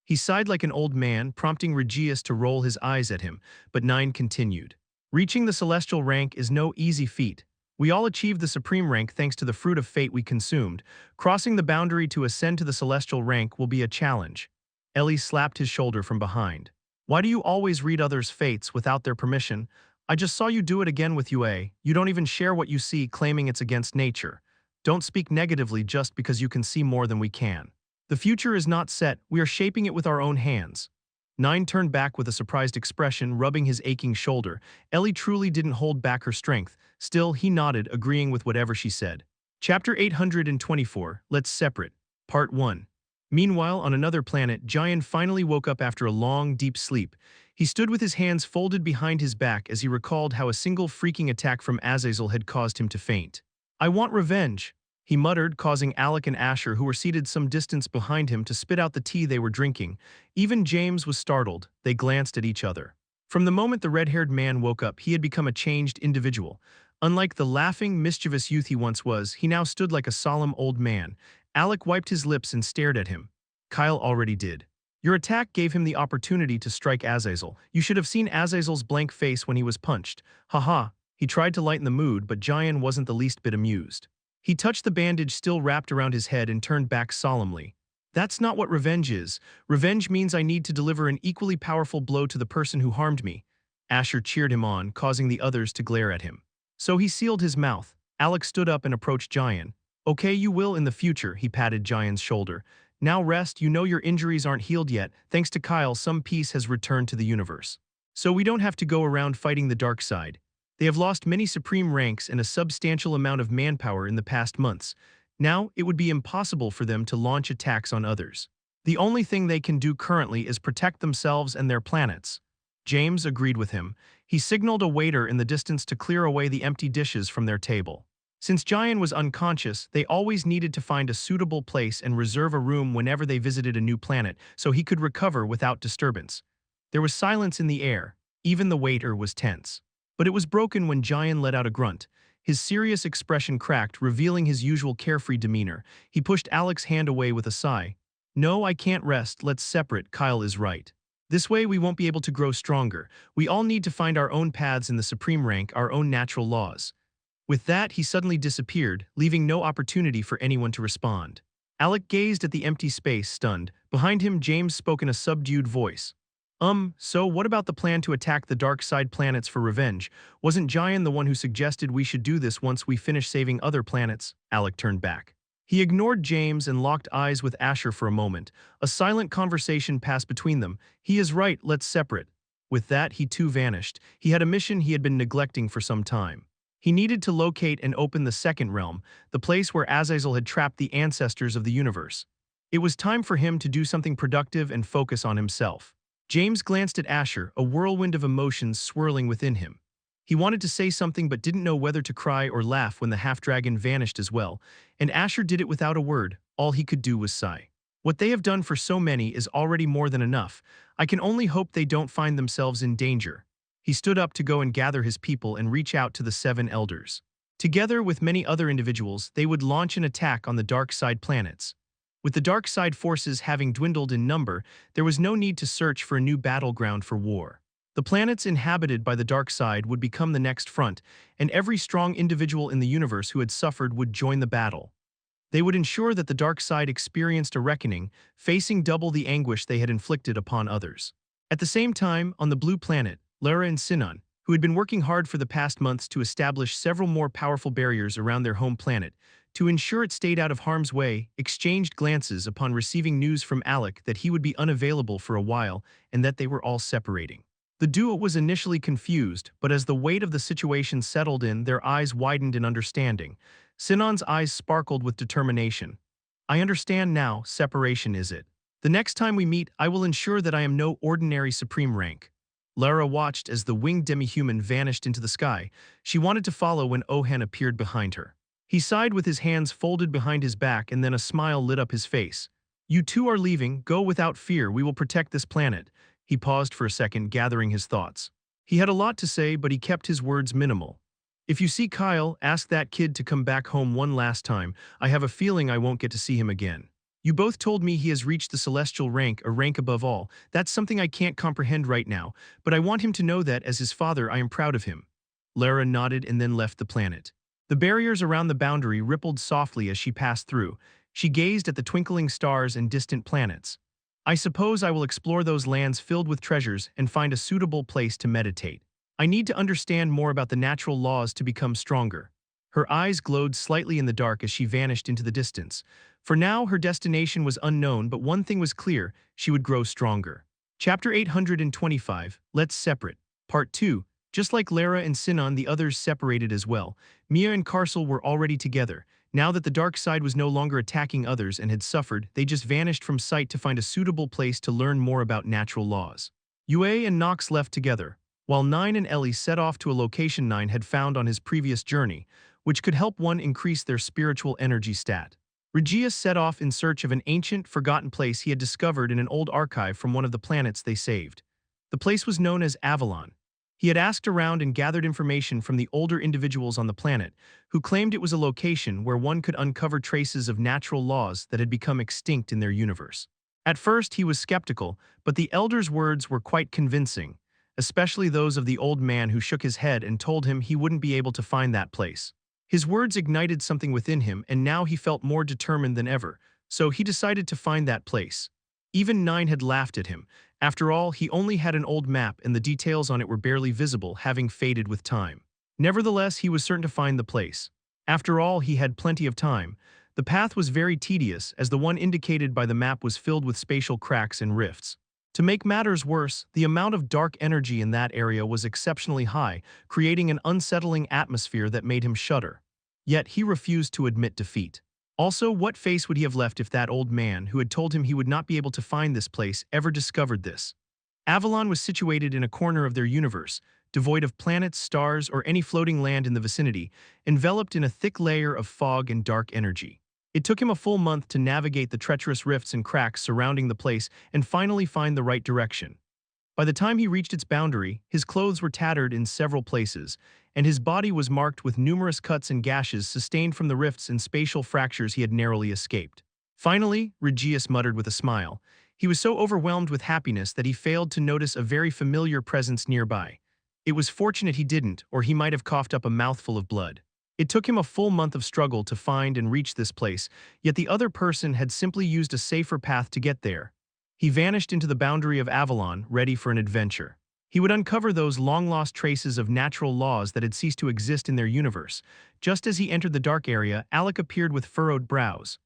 He sighed like an old man, prompting Regius to roll his eyes at him, but Nine continued. Reaching the celestial rank is no easy feat. We all achieved the supreme rank thanks to the fruit of fate we consumed. Crossing the boundary to ascend to the celestial rank will be a challenge. Ellie slapped his shoulder from behind. Why do you always read others' fates without their permission? I just saw you do it again with Yue. You don't even share what you see, claiming it's against nature. Don't speak negatively just because you can see more than we can. The future is not set, we are shaping it with our own hands. Nine turned back with a surprised expression, rubbing his aching shoulder. Ellie truly didn't hold back her strength. Still, he nodded, agreeing with whatever she said. Chapter 824, Let's Separate. Part 1. Meanwhile, on another planet, Jian finally woke up after a long, deep sleep. He stood with his hands folded behind his back as he recalled how a single freaking attack from Azazel had caused him to faint. I want revenge, he muttered, causing Alec and Asher, who were seated some distance behind him, to spit out the tea they were drinking. Even James was startled. They glanced at each other. From the moment the red-haired man woke up, he had become a changed individual. Unlike the laughing, mischievous youth he once was, he now stood like a solemn old man. Alec wiped his lips and stared at him. Kyle already did. Your attack gave him the opportunity to strike Azazel. You should have seen Azazel's blank face when he was punched. Haha. He tried to lighten the mood, but Jian wasn't the least bit amused. He touched the bandage still wrapped around his head and turned back solemnly. That's not what revenge is. Revenge means I need to deliver an equally powerful blow to the person who harmed me. Asher cheered him on, causing the others to glare at him. So he sealed his mouth. Alex stood up and approached Jian. Okay, you will in the future, he patted Jian's shoulder. Now rest, you know your injuries aren't healed yet. Thanks to Kyle, some peace has returned to the universe. So we don't have to go around fighting the dark side. They have lost many supreme ranks and a substantial amount of manpower in the past months. Now, it would be impossible for them to launch attacks on others. The only thing they can do currently is protect themselves and their planets. James agreed with him. He signaled a waiter in the distance to clear away the empty dishes from their table. Since Jian was unconscious, they always needed to find a suitable place and reserve a room whenever they visited a new planet so he could recover without disturbance. There was silence in the air. Even the waiter was tense. But it was broken when Jian let out a grunt. His serious expression cracked, revealing his usual carefree demeanor. He pushed Alex's hand away with a sigh. No, I can't rest. Let's separate. Kyle is right. This way we won't be able to grow stronger. We all need to find our own paths in the supreme rank, our own natural laws. With that, he suddenly disappeared, leaving no opportunity for anyone to respond. Alec gazed at the empty space, stunned. Behind him, James spoke in a subdued voice. So what about the plan to attack the dark side planets for revenge? Wasn't Jian the one who suggested we should do this once we finish saving other planets? Alec turned back. He ignored James and locked eyes with Asher for a moment. A silent conversation passed between them. He is right, let's separate. With that, he too vanished. He had a mission he had been neglecting for some time. He needed to locate and open the second realm, the place where Azazel had trapped the ancestors of the universe. It was time for him to do something productive and focus on himself. James glanced at Asher, a whirlwind of emotions swirling within him. He wanted to say something but didn't know whether to cry or laugh when the half-dragon vanished as well, and Asher did it without a word. All he could do was sigh. What they have done for so many is already more than enough. I can only hope they don't find themselves in danger. He stood up to go and gather his people and reach out to the 7 elders. Together with many other individuals, they would launch an attack on the dark side planets. With the dark side forces having dwindled in number, there was no need to search for a new battleground for war. The planets inhabited by the dark side would become the next front, and every strong individual in the universe who had suffered would join the battle. They would ensure that the dark side experienced a reckoning, facing double the anguish they had inflicted upon others. At the same time, on the blue planet, Lara and Sinan, who had been working hard for the past months to establish several more powerful barriers around their home planet, to ensure it stayed out of harm's way, exchanged glances upon receiving news from Alec that he would be unavailable for a while and that they were all separating. The duo was initially confused, but as the weight of the situation settled in, their eyes widened in understanding. Sinan's eyes sparkled with determination. I understand now, separation is it. The next time we meet, I will ensure that I am no ordinary supreme rank. Lara watched as the winged demi-human vanished into the sky. She wanted to follow when Ohan appeared behind her. He sighed with his hands folded behind his back, and then a smile lit up his face. You two are leaving, go without fear, we will protect this planet. He paused for a second, gathering his thoughts. He had a lot to say, but he kept his words minimal. If you see Kyle, ask that kid to come back home one last time. I have a feeling I won't get to see him again. You both told me he has reached the celestial rank, a rank above all. That's something I can't comprehend right now, but I want him to know that, as his father, I am proud of him. Lara nodded and then left the planet. The barriers around the boundary rippled softly as she passed through. She gazed at the twinkling stars and distant planets. I suppose I will explore those lands filled with treasures and find a suitable place to meditate. I need to understand more about the natural laws to become stronger. Her eyes glowed slightly in the dark as she vanished into the distance. For now, her destination was unknown, but one thing was clear: she would grow stronger. Chapter 825, Let's Separate. Part 2. Just like Lara and Sinan, the others separated as well. Mia and Karsel were already together. Now that the dark side was no longer attacking others and had suffered, they just vanished from sight to find a suitable place to learn more about natural laws. Yue and Nox left together, while Nine and Ellie set off to a location Nine had found on his previous journey, which could help one increase their spiritual energy stat. Regius set off in search of an ancient, forgotten place he had discovered in an old archive from one of the planets they saved. The place was known as Avalon. He had asked around and gathered information from the older individuals on the planet, who claimed it was a location where one could uncover traces of natural laws that had become extinct in their universe. At first, he was skeptical, but the elders' words were quite convincing, especially those of the old man who shook his head and told him he wouldn't be able to find that place. His words ignited something within him, and now he felt more determined than ever, so he decided to find that place. Even Nine had laughed at him. After all, he only had an old map and the details on it were barely visible, having faded with time. Nevertheless, he was certain to find the place. After all, he had plenty of time. The path was very tedious, as the one indicated by the map was filled with spatial cracks and rifts. To make matters worse, the amount of dark energy in that area was exceptionally high, creating an unsettling atmosphere that made him shudder. Yet he refused to admit defeat. Also, what face would he have left if that old man, who had told him he would not be able to find this place, ever discovered this? Avalon was situated in a corner of their universe, devoid of planets, stars, or any floating land in the vicinity, enveloped in a thick layer of fog and dark energy. It took him a full month to navigate the treacherous rifts and cracks surrounding the place and finally find the right direction. By the time he reached its boundary, his clothes were tattered in several places, and his body was marked with numerous cuts and gashes sustained from the rifts and spatial fractures he had narrowly escaped. Finally, Regius muttered with a smile. He was so overwhelmed with happiness that he failed to notice a very familiar presence nearby. It was fortunate he didn't, or he might have coughed up a mouthful of blood. It took him a full month of struggle to find and reach this place, yet the other person had simply used a safer path to get there. He vanished into the boundary of Avalon, ready for an adventure. He would uncover those long-lost traces of natural laws that had ceased to exist in their universe. Just as he entered the dark area, Alec appeared with furrowed brows.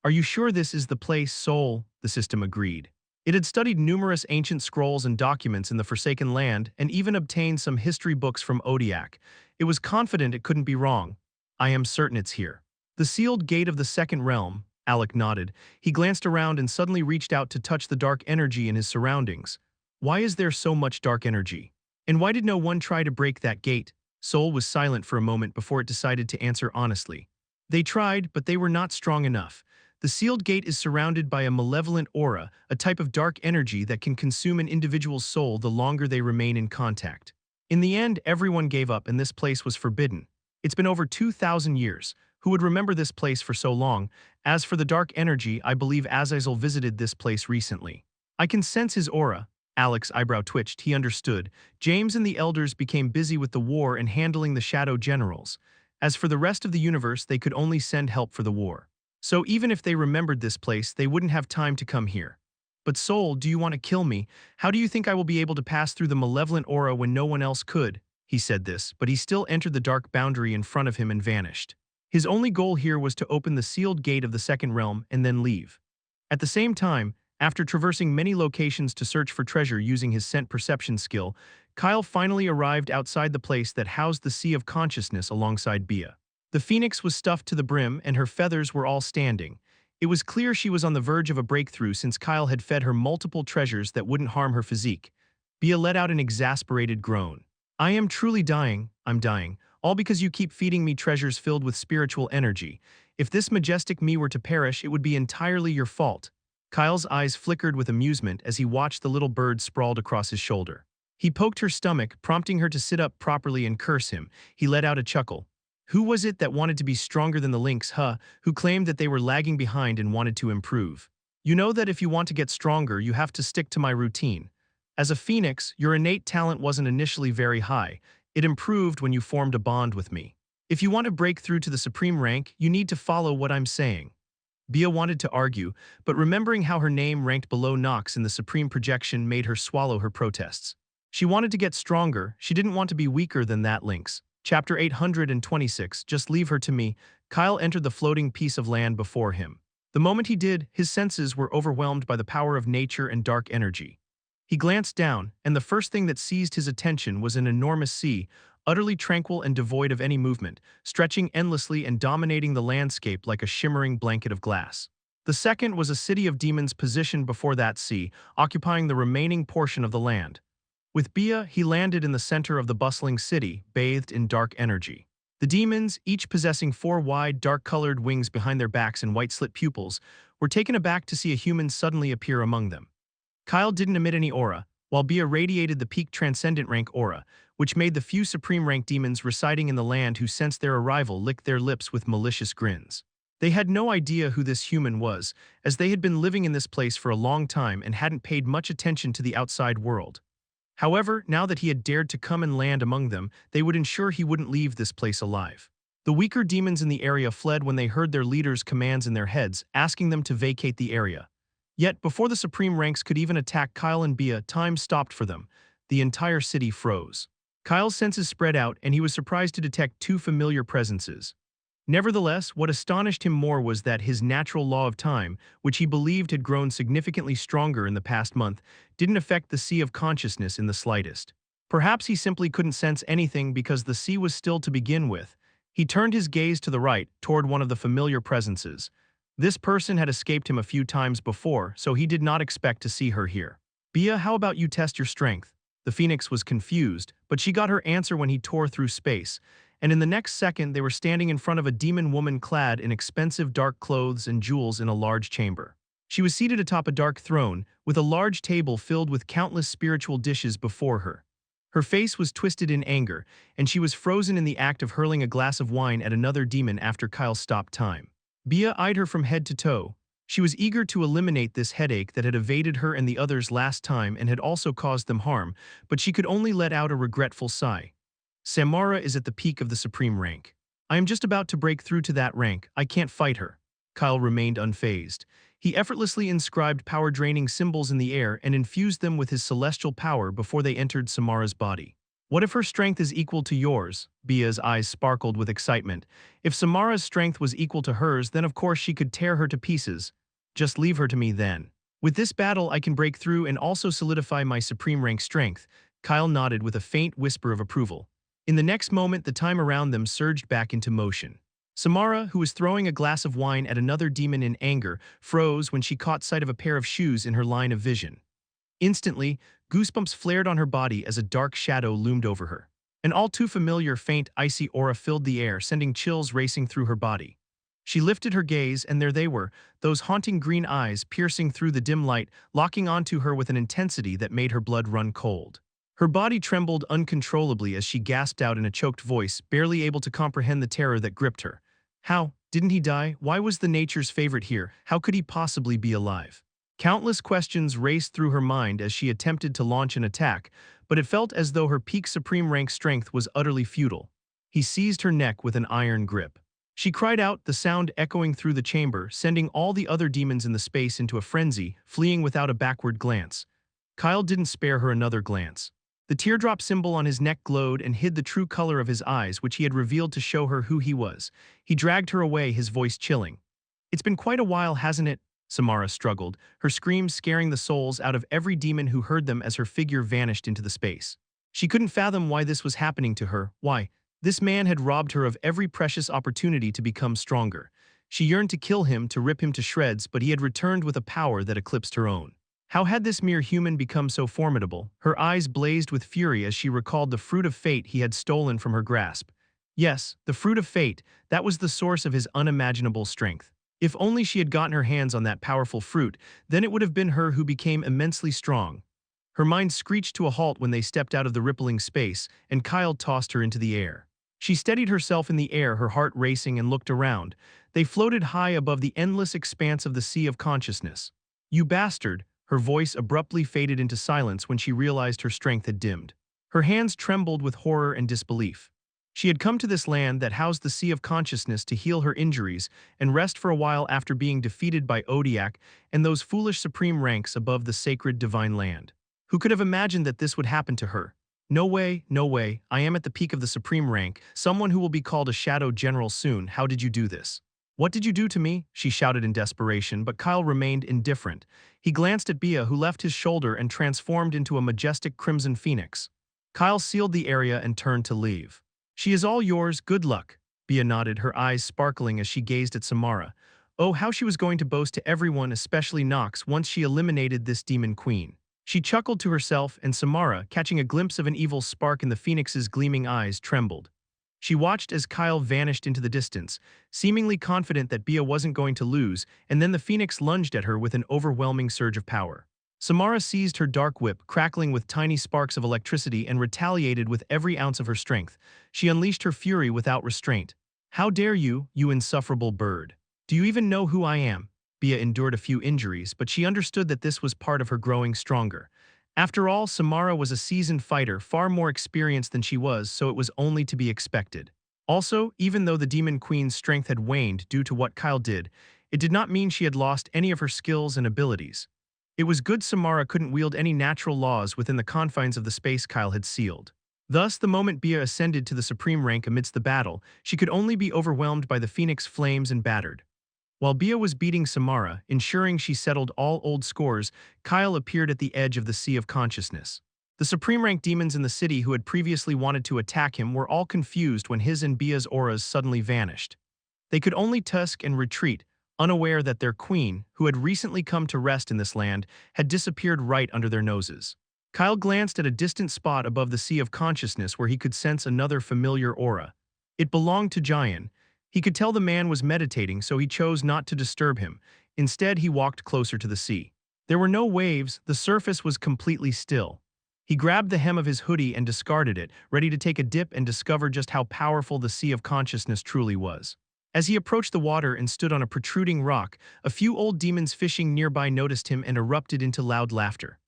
"Are you sure this is the place, Soul?" the system agreed. It had studied numerous ancient scrolls and documents in the Forsaken Land and even obtained some history books from Odiak. It was confident it couldn't be wrong. "I am certain it's here." The sealed gate of the second realm, Alec nodded. He glanced around and suddenly reached out to touch the dark energy in his surroundings. Why is there so much dark energy? And why did no one try to break that gate? Soul was silent for a moment before it decided to answer honestly. They tried, but they were not strong enough. The sealed gate is surrounded by a malevolent aura, a type of dark energy that can consume an individual's soul the longer they remain in contact. In the end, everyone gave up and this place was forbidden. It's been over 2,000 years. Who would remember this place for so long? As for the dark energy, I believe Azazel visited this place recently. I can sense his aura. Alec's eyebrow twitched. He understood. James and the elders became busy with the war and handling the shadow generals. As for the rest of the universe, they could only send help for the war. So even if they remembered this place, they wouldn't have time to come here. But Soul, do you want to kill me? How do you think I will be able to pass through the malevolent aura when no one else could? He said this, but he still entered the dark boundary in front of him and vanished. His only goal here was to open the sealed gate of the second realm and then leave. At the same time, after traversing many locations to search for treasure using his scent perception skill, Kyle finally arrived outside the place that housed the Sea of Consciousness alongside Bia. The phoenix was stuffed to the brim and her feathers were all standing. It was clear she was on the verge of a breakthrough since Kyle had fed her multiple treasures that wouldn't harm her physique. Bia let out an exasperated groan. I am truly dying, I'm dying, all because you keep feeding me treasures filled with spiritual energy. If this majestic me were to perish, it would be entirely your fault. Kyle's eyes flickered with amusement as he watched the little bird sprawled across his shoulder. He poked her stomach, prompting her to sit up properly and curse him. He let out a chuckle. Who was it that wanted to be stronger than the lynx, huh? Who claimed that they were lagging behind and wanted to improve? You know that if you want to get stronger, you have to stick to my routine. As a phoenix, your innate talent wasn't initially very high. It improved when you formed a bond with me. If you want to break through to the supreme rank, you need to follow what I'm saying. Bia wanted to argue, but remembering how her name ranked below Nox in the supreme projection made her swallow her protests. She wanted to get stronger, she didn't want to be weaker than that lynx. Chapter 826, Just Leave Her to Me. Kyle entered the floating piece of land before him. The moment he did, his senses were overwhelmed by the power of nature and dark energy. He glanced down, and the first thing that seized his attention was an enormous sea, utterly tranquil and devoid of any movement, stretching endlessly and dominating the landscape like a shimmering blanket of glass. The second was a city of demons positioned before that sea, occupying the remaining portion of the land. With Bia, he landed in the center of the bustling city, bathed in dark energy. The demons, each possessing 4 wide, dark-colored wings behind their backs and white-slit pupils, were taken aback to see a human suddenly appear among them. Kyle didn't emit any aura, while Bia radiated the peak transcendent rank aura, which made the few supreme rank demons residing in the land who sensed their arrival lick their lips with malicious grins. They had no idea who this human was, as they had been living in this place for a long time and hadn't paid much attention to the outside world. However, now that he had dared to come and land among them, they would ensure he wouldn't leave this place alive. The weaker demons in the area fled when they heard their leader's commands in their heads, asking them to vacate the area. Yet, before the supreme ranks could even attack Kyle and Bia, time stopped for them. The entire city froze. Kyle's senses spread out, and he was surprised to detect 2 familiar presences. Nevertheless, what astonished him more was that his natural law of time, which he believed had grown significantly stronger in the past month, didn't affect the sea of consciousness in the slightest. Perhaps he simply couldn't sense anything because the sea was still to begin with. He turned his gaze to the right, toward one of the familiar presences. This person had escaped him a few times before, so he did not expect to see her here. Bia, how about you test your strength? The phoenix was confused, but she got her answer when he tore through space, and in the next second they were standing in front of a demon woman clad in expensive dark clothes and jewels in a large chamber. She was seated atop a dark throne, with a large table filled with countless spiritual dishes before her. Her face was twisted in anger, and she was frozen in the act of hurling a glass of wine at another demon after Kyle stopped time. Bia eyed her from head to toe. She was eager to eliminate this headache that had evaded her and the others last time and had also caused them harm, but she could only let out a regretful sigh. Samara is at the peak of the supreme rank. I am just about to break through to that rank. I can't fight her. Kyle remained unfazed. He effortlessly inscribed power-draining symbols in the air and infused them with his celestial power before they entered Samara's body. What if her strength is equal to yours? Bia's eyes sparkled with excitement. If Samara's strength was equal to hers, then of course she could tear her to pieces. Just leave her to me then. With this battle, I can break through and also solidify my supreme rank strength. Kyle nodded with a faint whisper of approval. In the next moment, the time around them surged back into motion. Samara, who was throwing a glass of wine at another demon in anger, froze when she caught sight of a pair of shoes in her line of vision. Instantly, goosebumps flared on her body as a dark shadow loomed over her. An all too familiar faint icy aura filled the air, sending chills racing through her body. She lifted her gaze, and there they were, those haunting green eyes piercing through the dim light, locking onto her with an intensity that made her blood run cold. Her body trembled uncontrollably as she gasped out in a choked voice, barely able to comprehend the terror that gripped her. How? Didn't he die? Why was the nature's favorite here? How could he possibly be alive? Countless questions raced through her mind as she attempted to launch an attack, but it felt as though her peak supreme rank strength was utterly futile. He seized her neck with an iron grip. She cried out, the sound echoing through the chamber, sending all the other demons in the space into a frenzy, fleeing without a backward glance. Kyle didn't spare her another glance. The teardrop symbol on his neck glowed and hid the true color of his eyes, which he had revealed to show her who he was. He dragged her away, his voice chilling. It's been quite a while, hasn't it? Samara struggled, her screams scaring the souls out of every demon who heard them as her figure vanished into the space. She couldn't fathom why this was happening to her, why. This man had robbed her of every precious opportunity to become stronger. She yearned to kill him, to rip him to shreds, but he had returned with a power that eclipsed her own. How had this mere human become so formidable? Her eyes blazed with fury as she recalled the fruit of fate he had stolen from her grasp. Yes, the fruit of fate, that was the source of his unimaginable strength. If only she had gotten her hands on that powerful fruit, then it would have been her who became immensely strong. Her mind screeched to a halt when they stepped out of the rippling space, and Kyle tossed her into the air. She steadied herself in the air, her heart racing, and looked around. They floated high above the endless expanse of the sea of consciousness. "You bastard!" Her voice abruptly faded into silence when she realized her strength had dimmed. Her hands trembled with horror and disbelief. She had come to this land that housed the sea of consciousness to heal her injuries and rest for a while after being defeated by Odiak and those foolish supreme ranks above the sacred divine land. Who could have imagined that this would happen to her? No way, no way, I am at the peak of the supreme rank, someone who will be called a shadow general soon. How did you do this? What did you do to me? She shouted in desperation, but Kyle remained indifferent. He glanced at Bia, who left his shoulder and transformed into a majestic crimson phoenix. Kyle sealed the area and turned to leave. "She is all yours, good luck." Bia nodded, her eyes sparkling as she gazed at Samara. Oh, how she was going to boast to everyone, especially Nox, once she eliminated this demon queen. She chuckled to herself, and Samara, catching a glimpse of an evil spark in the phoenix's gleaming eyes, trembled. She watched as Kyle vanished into the distance, seemingly confident that Bia wasn't going to lose, and then the phoenix lunged at her with an overwhelming surge of power. Samara seized her dark whip, crackling with tiny sparks of electricity, and retaliated with every ounce of her strength. She unleashed her fury without restraint. "How dare you, you insufferable bird? Do you even know who I am?" Bia endured a few injuries, but she understood that this was part of her growing stronger. After all, Samara was a seasoned fighter, far more experienced than she was, so it was only to be expected. Also, even though the Demon Queen's strength had waned due to what Kyle did, it did not mean she had lost any of her skills and abilities. It was good Samara couldn't wield any natural laws within the confines of the space Kyle had sealed. Thus, the moment Bia ascended to the supreme rank amidst the battle, she could only be overwhelmed by the Phoenix flames and battered. While Bia was beating Samara, ensuring she settled all old scores, Kyle appeared at the edge of the sea of consciousness. The supreme rank demons in the city who had previously wanted to attack him were all confused when his and Bia's auras suddenly vanished. They could only tusk and retreat, unaware that their queen, who had recently come to rest in this land, had disappeared right under their noses. Kyle glanced at a distant spot above the sea of consciousness where he could sense another familiar aura. It belonged to Jayan. He could tell the man was meditating, so he chose not to disturb him. Instead, he walked closer to the sea. There were no waves, the surface was completely still. He grabbed the hem of his hoodie and discarded it, ready to take a dip and discover just how powerful the sea of consciousness truly was. As he approached the water and stood on a protruding rock, a few old demons fishing nearby noticed him and erupted into loud laughter.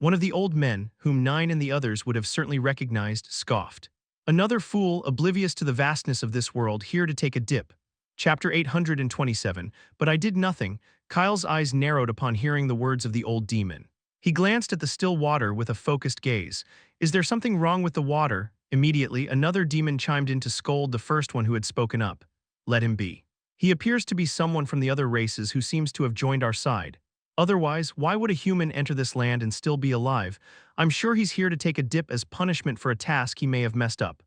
One of the old men, whom Nine and the others would have certainly recognized, scoffed. "Another fool, oblivious to the vastness of this world, here to take a dip." Chapter 827, "But I did nothing." Kyle's eyes narrowed upon hearing the words of the old demon. He glanced at the still water with a focused gaze. "Is there something wrong with the water?" Immediately, another demon chimed in to scold the first one who had spoken up. "Let him be. He appears to be someone from the other races who seems to have joined our side. Otherwise, why would a human enter this land and still be alive? I'm sure he's here to take a dip as punishment for a task he may have messed up."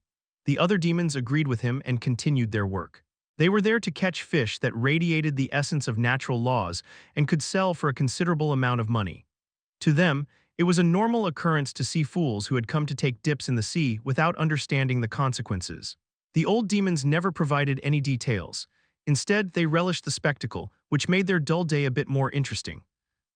The other demons agreed with him and continued their work. They were there to catch fish that radiated the essence of natural laws and could sell for a considerable amount of money. To them, it was a normal occurrence to see fools who had come to take dips in the sea without understanding the consequences. The old demons never provided any details. Instead, they relished the spectacle, which made their dull day a bit more interesting.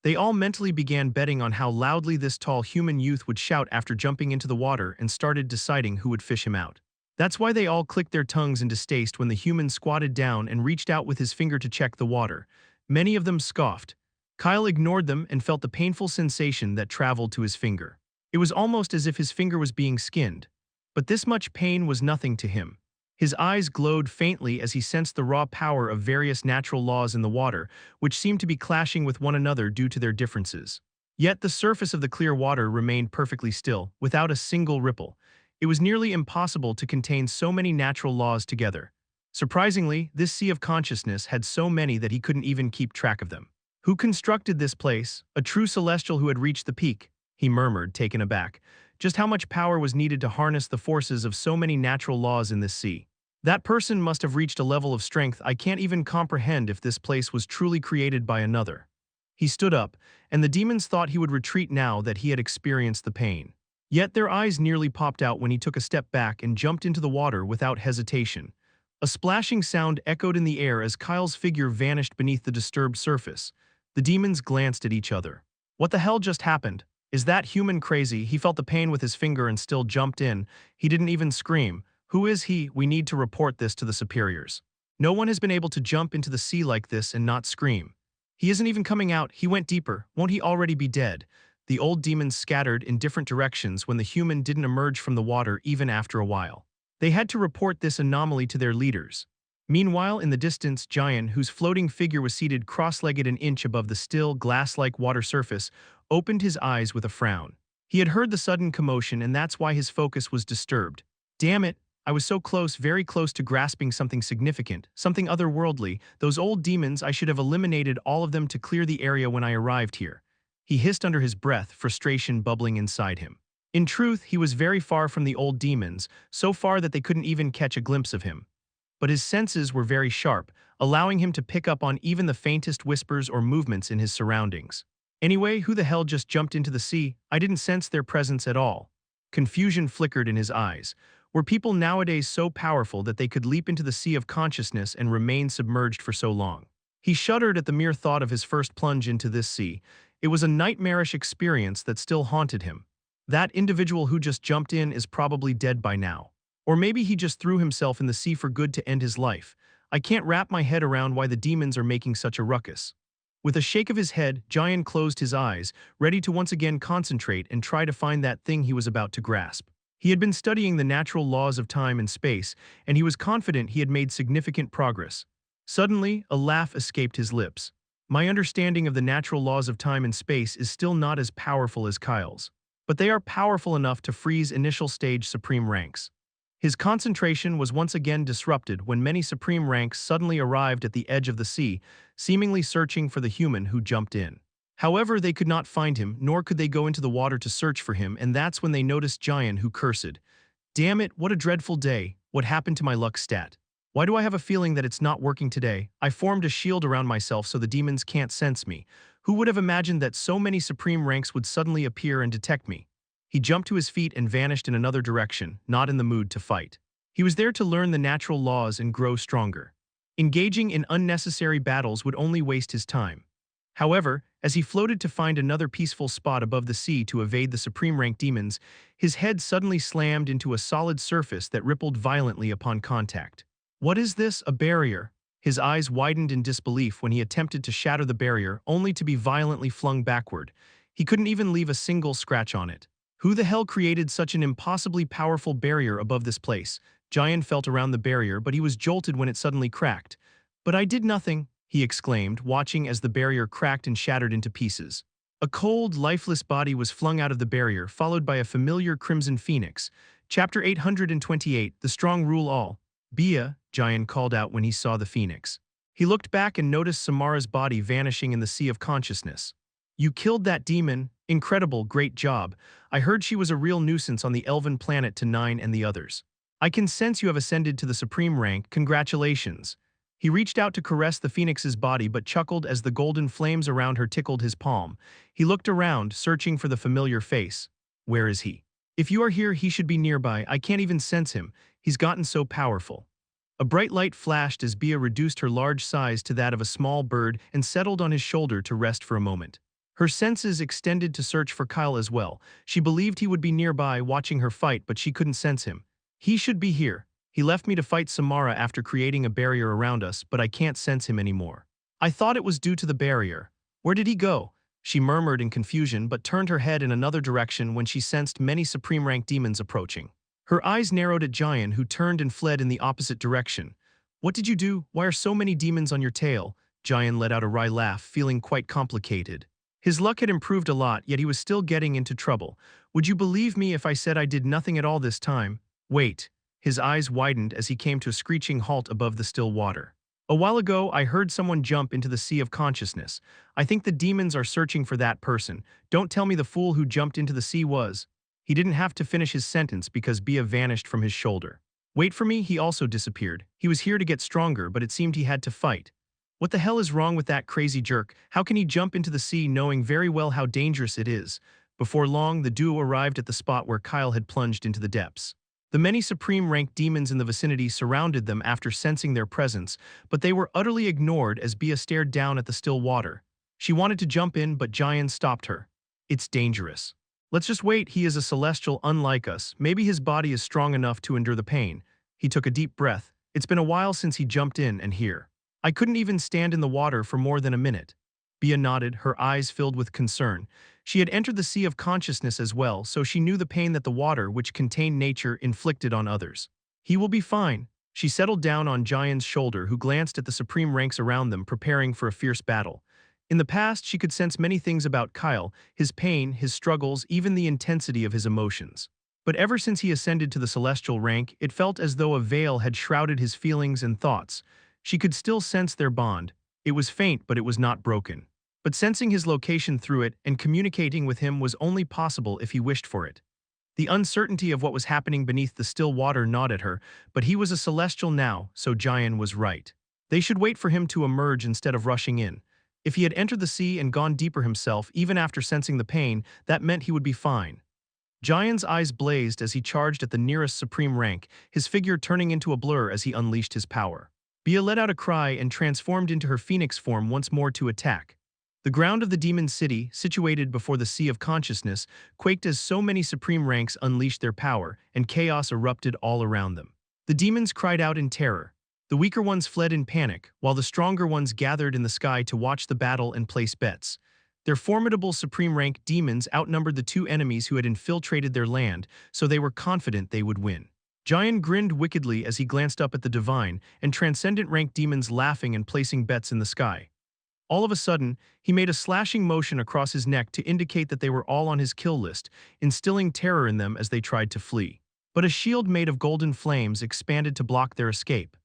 They all mentally began betting on how loudly this tall human youth would shout after jumping into the water and started deciding who would fish him out. That's why they all clicked their tongues in distaste when the human squatted down and reached out with his finger to check the water. Many of them scoffed. Kyle ignored them and felt the painful sensation that traveled to his finger. It was almost as if his finger was being skinned. But this much pain was nothing to him. His eyes glowed faintly as he sensed the raw power of various natural laws in the water, which seemed to be clashing with one another due to their differences. Yet the surface of the clear water remained perfectly still, without a single ripple. It was nearly impossible to contain so many natural laws together. Surprisingly, this sea of consciousness had so many that he couldn't even keep track of them. "Who constructed this place? A true celestial who had reached the peak," he murmured, taken aback. Just how much power was needed to harness the forces of so many natural laws in this sea? That person must have reached a level of strength I can't even comprehend if this place was truly created by another. He stood up, and the demons thought he would retreat now that he had experienced the pain. Yet their eyes nearly popped out when he took a step back and jumped into the water without hesitation. A splashing sound echoed in the air as Kyle's figure vanished beneath the disturbed surface. The demons glanced at each other. What the hell just happened? Is that human crazy? He felt the pain with his finger and still jumped in. He didn't even scream. Who is he? We need to report this to the superiors. No one has been able to jump into the sea like this and not scream. He isn't even coming out. He went deeper. Won't he already be dead? The old demons scattered in different directions when the human didn't emerge from the water even after a while. They had to report this anomaly to their leaders. Meanwhile, in the distance, Giant, whose floating figure was seated cross-legged an inch above the still, glass-like water surface, opened his eyes with a frown. He had heard the sudden commotion, and that's why his focus was disturbed. Damn it! I was so close, very close to grasping something significant, something otherworldly. Those old demons, I should have eliminated all of them to clear the area when I arrived here. He hissed under his breath, frustration bubbling inside him. In truth, he was very far from the old demons, so far that they couldn't even catch a glimpse of him. But his senses were very sharp, allowing him to pick up on even the faintest whispers or movements in his surroundings. Anyway, who the hell just jumped into the sea? I didn't sense their presence at all. Confusion flickered in his eyes. Were people nowadays so powerful that they could leap into the sea of consciousness and remain submerged for so long? He shuddered at the mere thought of his first plunge into this sea. It was a nightmarish experience that still haunted him. That individual who just jumped in is probably dead by now. Or maybe he just threw himself in the sea for good to end his life. I can't wrap my head around why the demons are making such a ruckus. With a shake of his head, Giant closed his eyes, ready to once again concentrate and try to find that thing he was about to grasp. He had been studying the natural laws of time and space, and he was confident he had made significant progress. Suddenly, a laugh escaped his lips. My understanding of the natural laws of time and space is still not as powerful as Kyle's, but they are powerful enough to freeze initial stage supreme ranks. His concentration was once again disrupted when many supreme ranks suddenly arrived at the edge of the sea, seemingly searching for the human who jumped in. However, they could not find him, nor could they go into the water to search for him, and that's when they noticed Giant, who cursed. Damn it, what a dreadful day. What happened to my luck stat? Why do I have a feeling that it's not working today? I formed a shield around myself so the demons can't sense me. Who would have imagined that so many supreme ranks would suddenly appear and detect me? He jumped to his feet and vanished in another direction, not in the mood to fight. He was there to learn the natural laws and grow stronger. Engaging in unnecessary battles would only waste his time. However, as he floated to find another peaceful spot above the sea to evade the supreme rank demons, his head suddenly slammed into a solid surface that rippled violently upon contact. What is this? A barrier? His eyes widened in disbelief when he attempted to shatter the barrier, only to be violently flung backward. He couldn't even leave a single scratch on it. Who the hell created such an impossibly powerful barrier above this place? Giant felt around the barrier, but he was jolted when it suddenly cracked. But I did nothing, he exclaimed, watching as the barrier cracked and shattered into pieces. A cold, lifeless body was flung out of the barrier, followed by a familiar crimson phoenix. Chapter 828, The Strong Rule All. Bia, Giant called out when he saw the phoenix. He looked back and noticed Samara's body vanishing in the sea of consciousness. You killed that demon. Incredible, great job. I heard she was a real nuisance on the elven planet to Nine and the others. I can sense you have ascended to the supreme rank. Congratulations. He reached out to caress the phoenix's body but chuckled as the golden flames around her tickled his palm. He looked around, searching for the familiar face. Where is he? If you are here, he should be nearby. I can't even sense him. He's gotten so powerful. A bright light flashed as Bia reduced her large size to that of a small bird and settled on his shoulder to rest for a moment. Her senses extended to search for Kyle as well. She believed he would be nearby watching her fight, but she couldn't sense him. He should be here. He left me to fight Samara after creating a barrier around us, but I can't sense him anymore. I thought it was due to the barrier. Where did he go? She murmured in confusion but turned her head in another direction when she sensed many supreme rank demons approaching. Her eyes narrowed at Giant, who turned and fled in the opposite direction. What did you do? Why are so many demons on your tail? Giant let out a wry laugh, feeling quite complicated. His luck had improved a lot, yet he was still getting into trouble. Would you believe me if I said I did nothing at all this time? Wait. His eyes widened as he came to a screeching halt above the still water. A while ago, I heard someone jump into the sea of consciousness. I think the demons are searching for that person. Don't tell me the fool who jumped into the sea was. He didn't have to finish his sentence because Bia vanished from his shoulder. Wait for me, he also disappeared. He was here to get stronger, but it seemed he had to fight. What the hell is wrong with that crazy jerk? How can he jump into the sea knowing very well how dangerous it is? Before long, the duo arrived at the spot where Kyle had plunged into the depths. The many supreme-ranked demons in the vicinity surrounded them after sensing their presence, but they were utterly ignored as Bia stared down at the still water. She wanted to jump in, but Jayan stopped her. It's dangerous. Let's just wait, he is a celestial unlike us. Maybe his body is strong enough to endure the pain. He took a deep breath. It's been a while since he jumped in and here. I couldn't even stand in the water for more than a minute. Bia nodded, her eyes filled with concern. She had entered the sea of consciousness as well, so she knew the pain that the water, which contained nature, inflicted on others. He will be fine. She settled down on Jayan's shoulder, who glanced at the supreme ranks around them, preparing for a fierce battle. In the past, she could sense many things about Kyle, his pain, his struggles, even the intensity of his emotions. But ever since he ascended to the celestial rank, it felt as though a veil had shrouded his feelings and thoughts. She could still sense their bond. It was faint, but it was not broken. But sensing his location through it and communicating with him was only possible if he wished for it. The uncertainty of what was happening beneath the still water gnawed at her, but he was a celestial now, so Jayan was right. They should wait for him to emerge instead of rushing in. If he had entered the sea and gone deeper himself, even after sensing the pain, that meant he would be fine. Jayan's eyes blazed as he charged at the nearest supreme rank, his figure turning into a blur as he unleashed his power. Bia let out a cry and transformed into her phoenix form once more to attack. The ground of the demon city, situated before the Sea of Consciousness, quaked as so many supreme ranks unleashed their power, and chaos erupted all around them. The demons cried out in terror. The weaker ones fled in panic, while the stronger ones gathered in the sky to watch the battle and place bets. Their formidable supreme rank demons outnumbered the two enemies who had infiltrated their land, so they were confident they would win. Jayan grinned wickedly as he glanced up at the divine and transcendent rank demons laughing and placing bets in the sky. All of a sudden, he made a slashing motion across his neck to indicate that they were all on his kill list, instilling terror in them as they tried to flee. But a shield made of golden flames expanded to block their escape.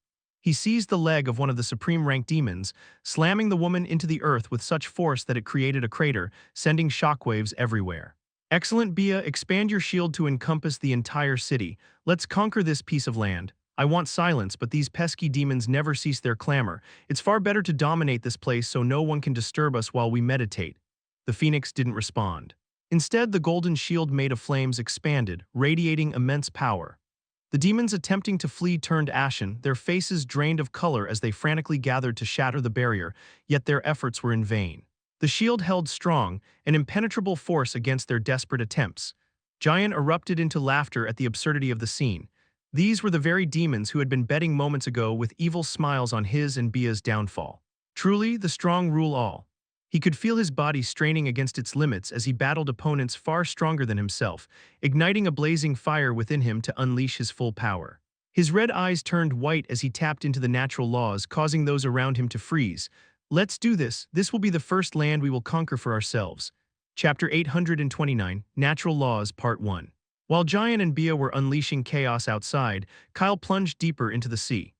He seized the leg of one of the supreme rank demons, slamming the woman into the earth with such force that it created a crater, sending shockwaves everywhere. Excellent, Bia, expand your shield to encompass the entire city. Let's conquer this piece of land. I want silence, but these pesky demons never cease their clamor. It's far better to dominate this place so no one can disturb us while we meditate. The phoenix didn't respond. Instead, the golden shield made of flames expanded, radiating immense power. The demons attempting to flee turned ashen, their faces drained of color as they frantically gathered to shatter the barrier, yet their efforts were in vain. The shield held strong, an impenetrable force against their desperate attempts. Jayan erupted into laughter at the absurdity of the scene. These were the very demons who had been betting moments ago with evil smiles on his and Bia's downfall. Truly, the strong rule all. He could feel his body straining against its limits as he battled opponents far stronger than himself, igniting a blazing fire within him to unleash his full power. His red eyes turned white as he tapped into the natural laws, causing those around him to freeze. Let's do this. This will be the first land we will conquer for ourselves. Chapter 829, Natural Laws, Part 1. While Jayan and Bia were unleashing chaos outside, Kyle plunged deeper into the sea.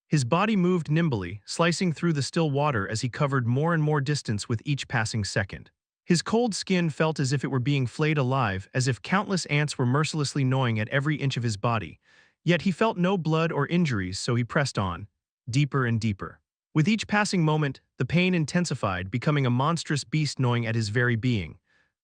His body moved nimbly, slicing through the still water as he covered more and more distance with each passing second. His cold skin felt as if it were being flayed alive, as if countless ants were mercilessly gnawing at every inch of his body. Yet he felt no blood or injuries, so he pressed on, deeper and deeper. With each passing moment, the pain intensified, becoming a monstrous beast gnawing at his very being.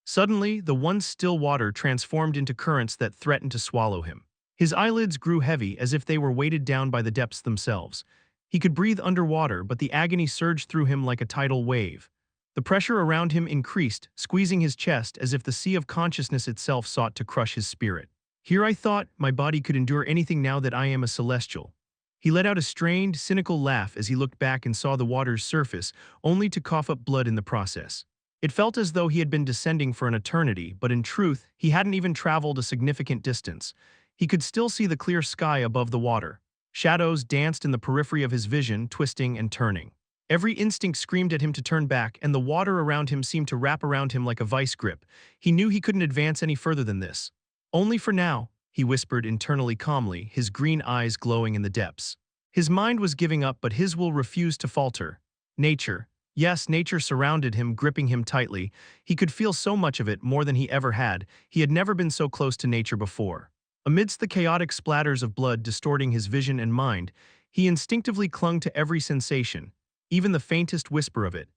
Suddenly, the once still water transformed into currents that threatened to swallow him. His eyelids grew heavy as if they were weighted down by the depths themselves. He could breathe underwater, but the agony surged through him like a tidal wave. The pressure around him increased, squeezing his chest as if the sea of consciousness itself sought to crush his spirit. Here I thought my body could endure anything now that I am a celestial. He let out a strained, cynical laugh as he looked back and saw the water's surface, only to cough up blood in the process. It felt as though he had been descending for an eternity, but in truth, he hadn't even traveled a significant distance. He could still see the clear sky above the water. Shadows danced in the periphery of his vision, twisting and turning. Every instinct screamed at him to turn back, and the water around him seemed to wrap around him like a vice grip. He knew he couldn't advance any further than this. Only for now, he whispered internally calmly, his green eyes glowing in the depths. His mind was giving up, but his will refused to falter. Nature. Yes, nature surrounded him, gripping him tightly. He could feel so much of it, more than he ever had. He had never been so close to nature before. Amidst the chaotic splatters of blood distorting his vision and mind, he instinctively clung to every sensation, even the faintest whisper of it.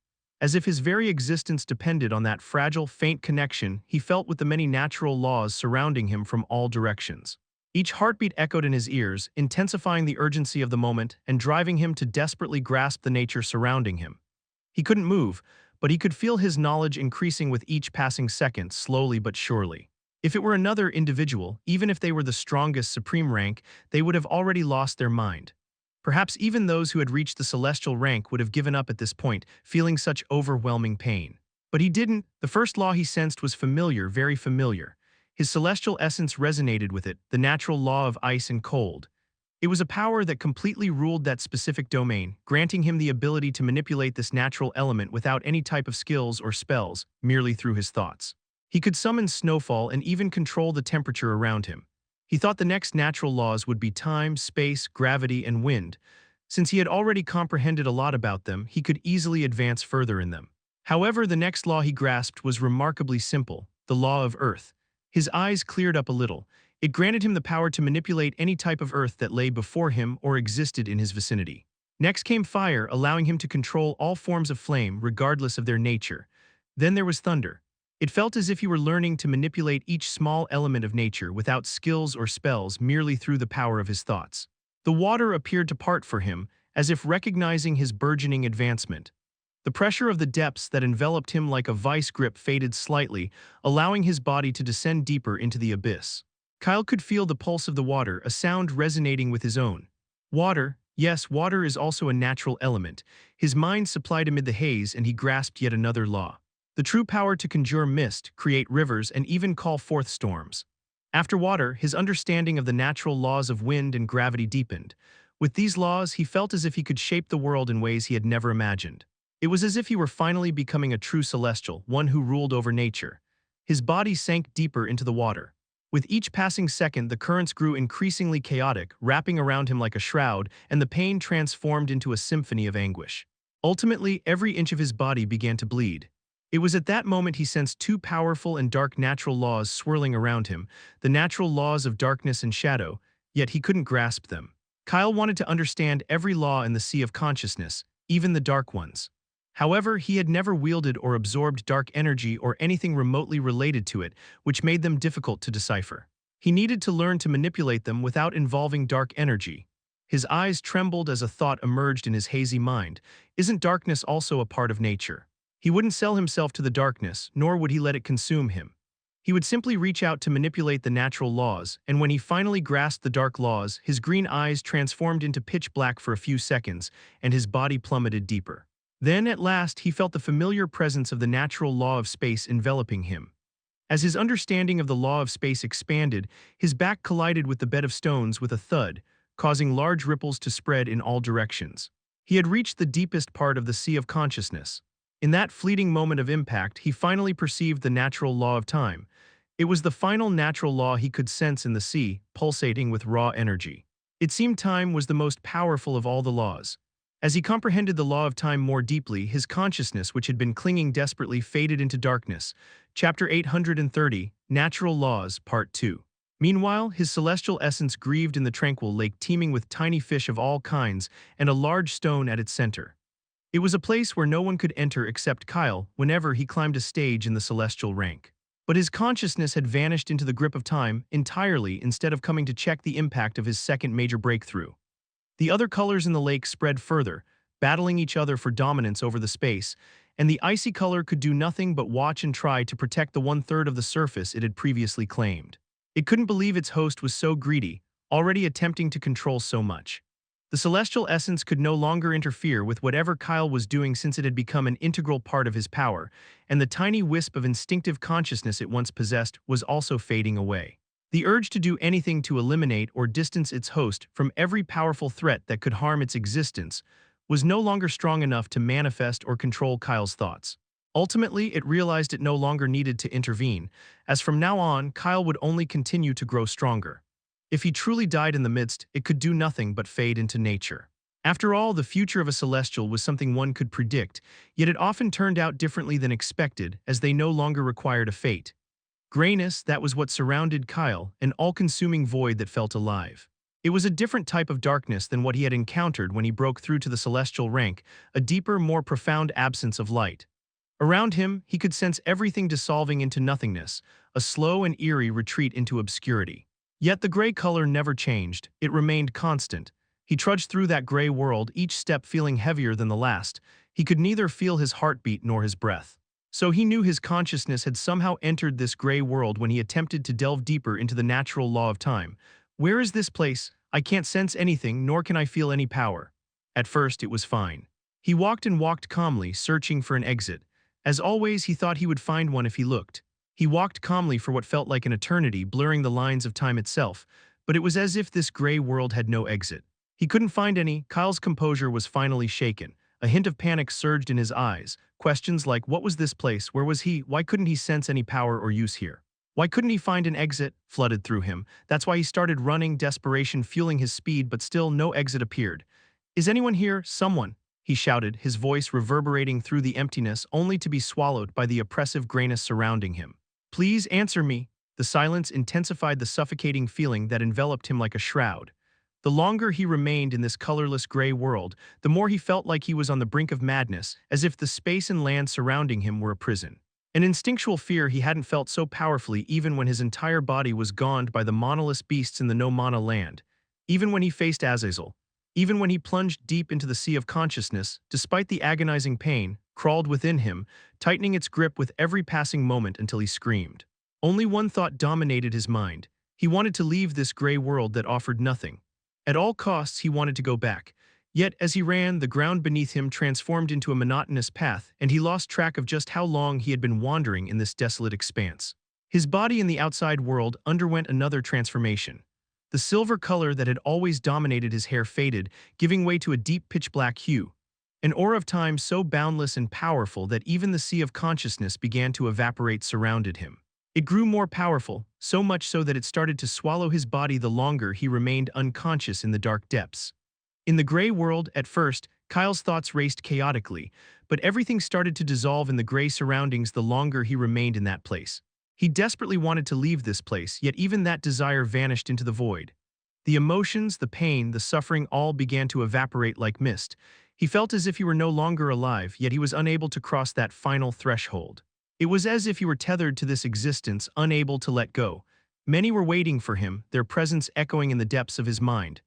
As if his very existence depended on that fragile, faint connection he felt with the many natural laws surrounding him from all directions. Each heartbeat echoed in his ears, intensifying the urgency of the moment and driving him to desperately grasp the nature surrounding him. He couldn't move, but he could feel his knowledge increasing with each passing second, slowly but surely. If it were another individual, even if they were the strongest supreme rank, they would have already lost their mind. Perhaps even those who had reached the celestial rank would have given up at this point, feeling such overwhelming pain. But he didn't. The first law he sensed was familiar, very familiar. His celestial essence resonated with it, the natural law of ice and cold. It was a power that completely ruled that specific domain, granting him the ability to manipulate this natural element without any type of skills or spells, merely through his thoughts. He could summon snowfall and even control the temperature around him. He thought the next natural laws would be time, space, gravity, and wind. Since he had already comprehended a lot about them, he could easily advance further in them. However, the next law he grasped was remarkably simple, the law of earth. His eyes cleared up a little. It granted him the power to manipulate any type of earth that lay before him or existed in his vicinity. Next came fire, allowing him to control all forms of flame, regardless of their nature. Then there was thunder. It felt as if he were learning to manipulate each small element of nature without skills or spells, merely through the power of his thoughts. The water appeared to part for him, as if recognizing his burgeoning advancement. The pressure of the depths that enveloped him like a vice grip faded slightly, allowing his body to descend deeper into the abyss. Kyle could feel the pulse of the water, a sound resonating with his own. Water, yes, water is also a natural element. His mind supplied amid the haze, and he grasped yet another law. The true power to conjure mist, create rivers, and even call forth storms. After water, his understanding of the natural laws of wind and gravity deepened. With these laws, he felt as if he could shape the world in ways he had never imagined. It was as if he were finally becoming a true celestial, one who ruled over nature. His body sank deeper into the water. With each passing second, the currents grew increasingly chaotic, wrapping around him like a shroud, and the pain transformed into a symphony of anguish. Ultimately, every inch of his body began to bleed. It was at that moment he sensed two powerful and dark natural laws swirling around him, the natural laws of darkness and shadow, yet he couldn't grasp them. Kyle wanted to understand every law in the sea of consciousness, even the dark ones. However, he had never wielded or absorbed dark energy or anything remotely related to it, which made them difficult to decipher. He needed to learn to manipulate them without involving dark energy. His eyes trembled as a thought emerged in his hazy mind. Isn't darkness also a part of nature? He wouldn't sell himself to the darkness, nor would he let it consume him. He would simply reach out to manipulate the natural laws, and when he finally grasped the dark laws, his green eyes transformed into pitch black for a few seconds, and his body plummeted deeper. Then, at last, he felt the familiar presence of the natural law of space enveloping him. As his understanding of the law of space expanded, his back collided with the bed of stones with a thud, causing large ripples to spread in all directions. He had reached the deepest part of the sea of consciousness. In that fleeting moment of impact, he finally perceived the natural law of time. It was the final natural law he could sense in the sea, pulsating with raw energy. It seemed time was the most powerful of all the laws. As he comprehended the law of time more deeply, his consciousness, which had been clinging desperately, faded into darkness. Chapter 830, Natural Laws, Part 2. Meanwhile, his celestial essence grieved in the tranquil lake teeming with tiny fish of all kinds and a large stone at its center. It was a place where no one could enter except Kyle whenever he climbed a stage in the celestial rank. But his consciousness had vanished into the grip of time entirely instead of coming to check the impact of his second major breakthrough. The other colors in the lake spread further, battling each other for dominance over the space, and the icy color could do nothing but watch and try to protect the one-third of the surface it had previously claimed. It couldn't believe its host was so greedy, already attempting to control so much. The celestial essence could no longer interfere with whatever Kyle was doing since it had become an integral part of his power, and the tiny wisp of instinctive consciousness it once possessed was also fading away. The urge to do anything to eliminate or distance its host from every powerful threat that could harm its existence was no longer strong enough to manifest or control Kyle's thoughts. Ultimately, it realized it no longer needed to intervene, as from now on, Kyle would only continue to grow stronger. If he truly died in the midst, it could do nothing but fade into nature. After all, the future of a celestial was something one could predict, yet it often turned out differently than expected, as they no longer required a fate. Grayness, that was what surrounded Kyle, an all-consuming void that felt alive. It was a different type of darkness than what he had encountered when he broke through to the celestial rank, a deeper, more profound absence of light. Around him, he could sense everything dissolving into nothingness, a slow and eerie retreat into obscurity. Yet the gray color never changed, it remained constant. He trudged through that gray world, each step feeling heavier than the last. He could neither feel his heartbeat nor his breath. So he knew his consciousness had somehow entered this gray world when he attempted to delve deeper into the natural law of time. Where is this place? I can't sense anything, nor can I feel any power. At first, it was fine. He walked and walked calmly, searching for an exit. As always, he thought he would find one if he looked. He walked calmly for what felt like an eternity, blurring the lines of time itself, but it was as if this gray world had no exit. He couldn't find any. Kyle's composure was finally shaken. A hint of panic surged in his eyes. Questions like, what was this place? Where was he? Why couldn't he sense any power or use here? Why couldn't he find an exit? Flooded through him. That's why he started running, desperation fueling his speed, but still no exit appeared. Is anyone here? Someone, he shouted, his voice reverberating through the emptiness, only to be swallowed by the oppressive grayness surrounding him. Please answer me. The silence intensified the suffocating feeling that enveloped him like a shroud. The longer he remained in this colorless gray world, the more he felt like he was on the brink of madness, as if the space and land surrounding him were a prison. An instinctual fear he hadn't felt so powerfully even when his entire body was gaumed by the monoless beasts in the no-mana land. Even when he faced Azazel. Even when he plunged deep into the sea of consciousness, despite the agonizing pain, crawled within him, tightening its grip with every passing moment until he screamed. Only one thought dominated his mind. He wanted to leave this gray world that offered nothing. At all costs, he wanted to go back. Yet, as he ran, the ground beneath him transformed into a monotonous path, and he lost track of just how long he had been wandering in this desolate expanse. His body in the outside world underwent another transformation. The silver color that had always dominated his hair faded, giving way to a deep pitch-black hue. An aura of time so boundless and powerful that even the sea of consciousness began to evaporate surrounded him. It grew more powerful, so much so that it started to swallow his body the longer he remained unconscious in the dark depths. In the gray world, at first, Kyle's thoughts raced chaotically, but everything started to dissolve in the gray surroundings the longer he remained in that place. He desperately wanted to leave this place, yet even that desire vanished into the void. The emotions, the pain, the suffering all began to evaporate like mist. He felt as if he were no longer alive, yet he was unable to cross that final threshold. It was as if he were tethered to this existence, unable to let go. Many were waiting for him, their presence echoing in the depths of his mind.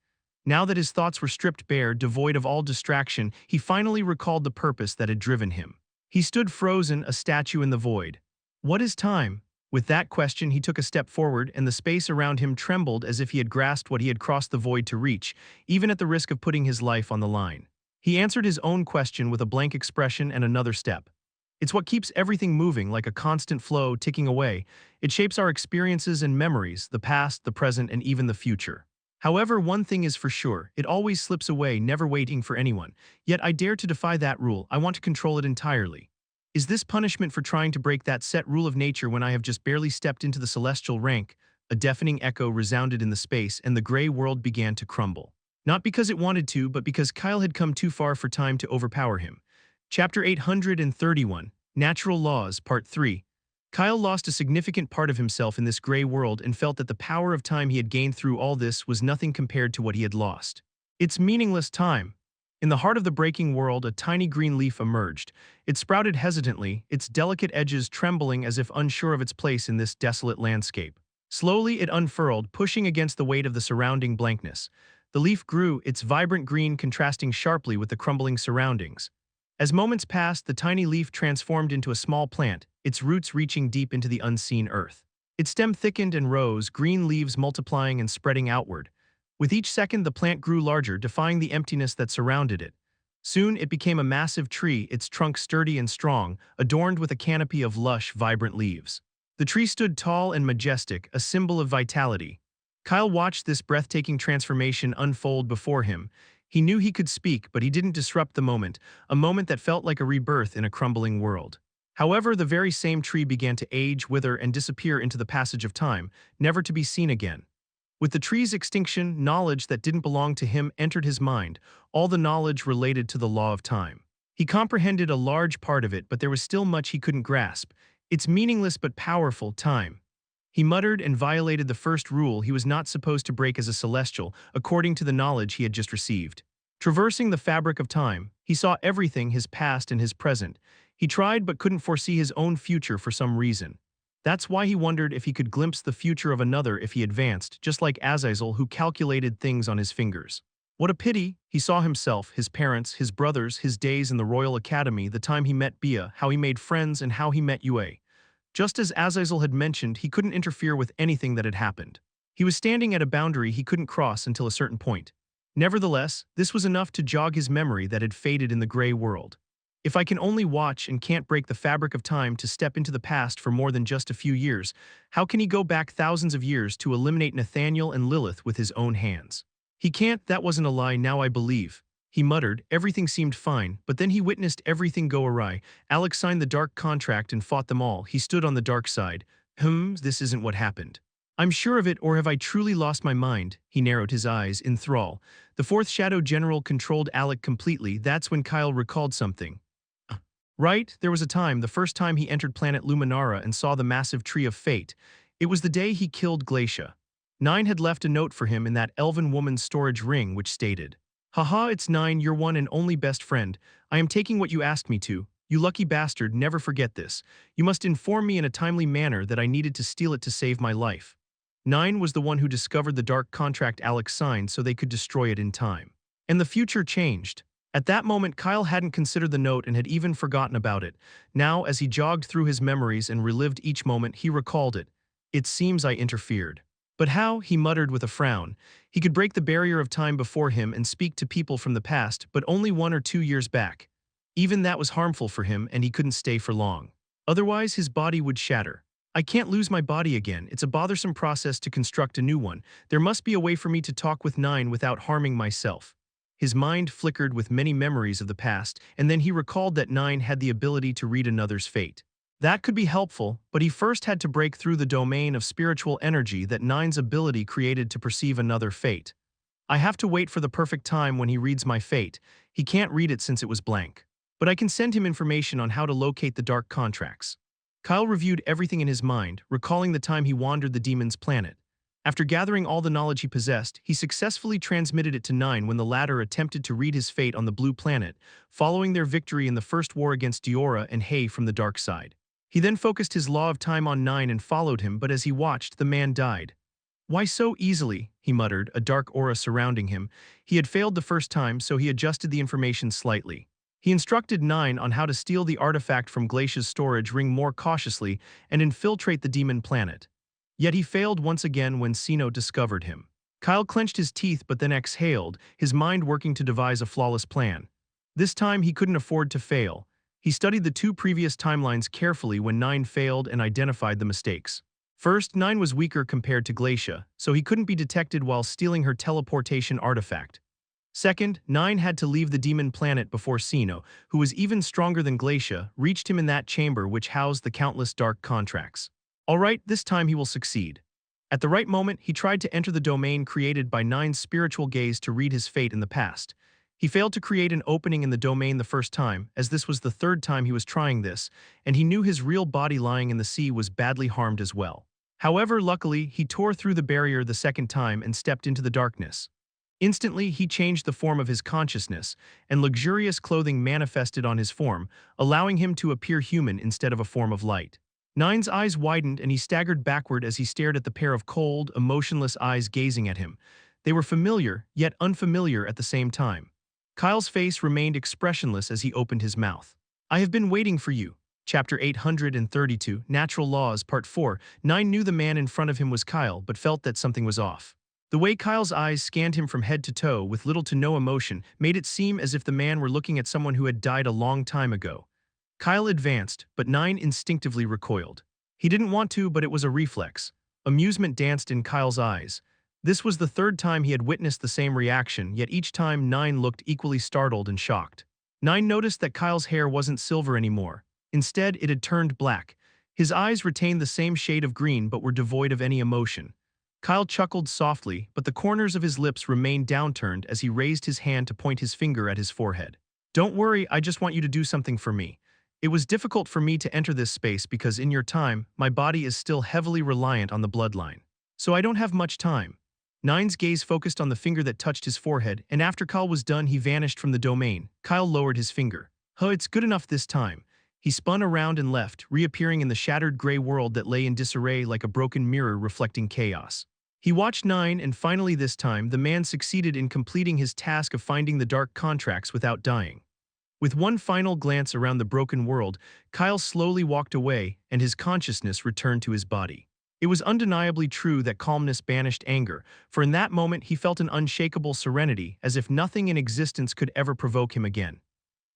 Now that his thoughts were stripped bare, devoid of all distraction, he finally recalled the purpose that had driven him. He stood frozen, a statue in the void. What is time? With that question, he took a step forward, and the space around him trembled as if he had grasped what he had crossed the void to reach, even at the risk of putting his life on the line. He answered his own question with a blank expression and another step. It's what keeps everything moving, like a constant flow ticking away. It shapes our experiences and memories, the past, the present, and even the future. However, one thing is for sure, it always slips away, never waiting for anyone. Yet I dare to defy that rule. I want to control it entirely. Is this punishment for trying to break that set rule of nature when I have just barely stepped into the celestial rank? A deafening echo resounded in the space, and the gray world began to crumble. Not because it wanted to, but because Kyle had come too far for time to overpower him. Chapter 831, Natural Laws, Part 3. Kyle lost a significant part of himself in this gray world and felt that the power of time he had gained through all this was nothing compared to what he had lost. It's meaningless time. In the heart of the breaking world, a tiny green leaf emerged. It sprouted hesitantly, its delicate edges trembling as if unsure of its place in this desolate landscape. Slowly it unfurled, pushing against the weight of the surrounding blankness. The leaf grew, its vibrant green contrasting sharply with the crumbling surroundings. As moments passed, the tiny leaf transformed into a small plant, its roots reaching deep into the unseen earth. Its stem thickened and rose, green leaves multiplying and spreading outward. With each second, the plant grew larger, defying the emptiness that surrounded it. Soon, it became a massive tree, its trunk sturdy and strong, adorned with a canopy of lush, vibrant leaves. The tree stood tall and majestic, a symbol of vitality. Kyle watched this breathtaking transformation unfold before him. He knew he could speak, but he didn't disrupt the moment, a moment that felt like a rebirth in a crumbling world. However, the very same tree began to age, wither, and disappear into the passage of time, never to be seen again. With the tree's extinction, knowledge that didn't belong to him entered his mind, all the knowledge related to the law of time. He comprehended a large part of it, but there was still much he couldn't grasp. It's meaningless but powerful, time. He muttered and violated the first rule he was not supposed to break as a celestial, according to the knowledge he had just received. Traversing the fabric of time, he saw everything, his past and his present. He tried but couldn't foresee his own future for some reason. That's why he wondered if he could glimpse the future of another if he advanced, just like Azazel who calculated things on his fingers. What a pity, he saw himself, his parents, his brothers, his days in the Royal Academy, the time he met Bia, how he made friends and how he met Yue. Just as Azazel had mentioned, he couldn't interfere with anything that had happened. He was standing at a boundary he couldn't cross until a certain point. Nevertheless, this was enough to jog his memory that had faded in the gray world. If I can only watch and can't break the fabric of time to step into the past for more than just a few years, how can he go back thousands of years to eliminate Nathaniel and Lilith with his own hands? He can't, that wasn't a lie, now I believe. He muttered, everything seemed fine, but then he witnessed everything go awry. Alex signed the dark contract and fought them all. He stood on the dark side. This isn't what happened. I'm sure of it, or have I truly lost my mind? He narrowed his eyes, in thrall. The fourth Shadow General controlled Alec completely. That's when Kyle recalled something. Right, there was a time, the first time he entered planet Luminara and saw the massive tree of fate. It was the day he killed Glacia. 9 had left a note for him in that elven woman's storage ring which stated, Haha, it's 9, your one and only best friend. I am taking what you asked me to. You lucky bastard, never forget this. You must inform me in a timely manner that I needed to steal it to save my life. 9 was the one who discovered the dark contract Alex signed so they could destroy it in time. And the future changed. At that moment, Kyle hadn't considered the note and had even forgotten about it. Now, as he jogged through his memories and relived each moment, he recalled it. It seems I interfered. But how, he muttered with a frown. He could break the barrier of time before him and speak to people from the past, but only 1 or 2 years back. Even that was harmful for him and he couldn't stay for long. Otherwise, his body would shatter. I can't lose my body again. It's a bothersome process to construct a new one. There must be a way for me to talk with 9 without harming myself. His mind flickered with many memories of the past, and then he recalled that 9 had the ability to read another's fate. That could be helpful, but he first had to break through the domain of spiritual energy that 9's ability created to perceive another fate. I have to wait for the perfect time when he reads my fate. He can't read it since it was blank. But I can send him information on how to locate the dark contracts. Kyle reviewed everything in his mind, recalling the time he wandered the demon's planet. After gathering all the knowledge he possessed, he successfully transmitted it to 9 when the latter attempted to read his fate on the blue planet, following their victory in the first war against Diora and Hay from the dark side. He then focused his law of time on 9 and followed him, but as he watched, the man died. Why so easily? He muttered, a dark aura surrounding him. He had failed the first time, so he adjusted the information slightly. He instructed 9 on how to steal the artifact from Glacia's storage ring more cautiously and infiltrate the demon planet. Yet he failed once again when Sino discovered him. Kyle clenched his teeth but then exhaled, his mind working to devise a flawless plan. This time he couldn't afford to fail. He studied the 2 previous timelines carefully when 9 failed and identified the mistakes. First, 9 was weaker compared to Glacia, so he couldn't be detected while stealing her teleportation artifact. Second, 9 had to leave the demon planet before Sino, who was even stronger than Glacia, reached him in that chamber which housed the countless dark contracts. Alright, this time he will succeed. At the right moment, he tried to enter the domain created by 9's spiritual gaze to read his fate in the past. He failed to create an opening in the domain the first time, as this was the 3rd time he was trying this, and he knew his real body lying in the sea was badly harmed as well. However, luckily, he tore through the barrier the 2nd time and stepped into the darkness. Instantly, he changed the form of his consciousness, and luxurious clothing manifested on his form, allowing him to appear human instead of a form of light. 9's eyes widened and he staggered backward as he stared at the pair of cold, emotionless eyes gazing at him. They were familiar, yet unfamiliar at the same time. Kyle's face remained expressionless as he opened his mouth. I have been waiting for you. Chapter 832, Natural Laws, Part 4. 9 knew the man in front of him was Kyle, but felt that something was off. The way Kyle's eyes scanned him from head to toe with little to no emotion made it seem as if the man were looking at someone who had died a long time ago. Kyle advanced, but 9 instinctively recoiled. He didn't want to, but it was a reflex. Amusement danced in Kyle's eyes. This was the 3rd time he had witnessed the same reaction, yet each time 9 looked equally startled and shocked. 9 noticed that Kyle's hair wasn't silver anymore. Instead, it had turned black. His eyes retained the same shade of green but were devoid of any emotion. Kyle chuckled softly, but the corners of his lips remained downturned as he raised his hand to point his finger at his forehead. Don't worry, I just want you to do something for me. It was difficult for me to enter this space because in your time, my body is still heavily reliant on the bloodline. So I don't have much time. Nine's gaze focused on the finger that touched his forehead, and after Kyle was done, he vanished from the domain. Kyle lowered his finger. It's good enough this time. He spun around and left, reappearing in the shattered gray world that lay in disarray like a broken mirror reflecting chaos. He watched Nine, and finally this time, the man succeeded in completing his task of finding the dark contracts without dying. With one final glance around the broken world, Kyle slowly walked away, and his consciousness returned to his body. It was undeniably true that calmness banished anger, for in that moment he felt an unshakable serenity, as if nothing in existence could ever provoke him again.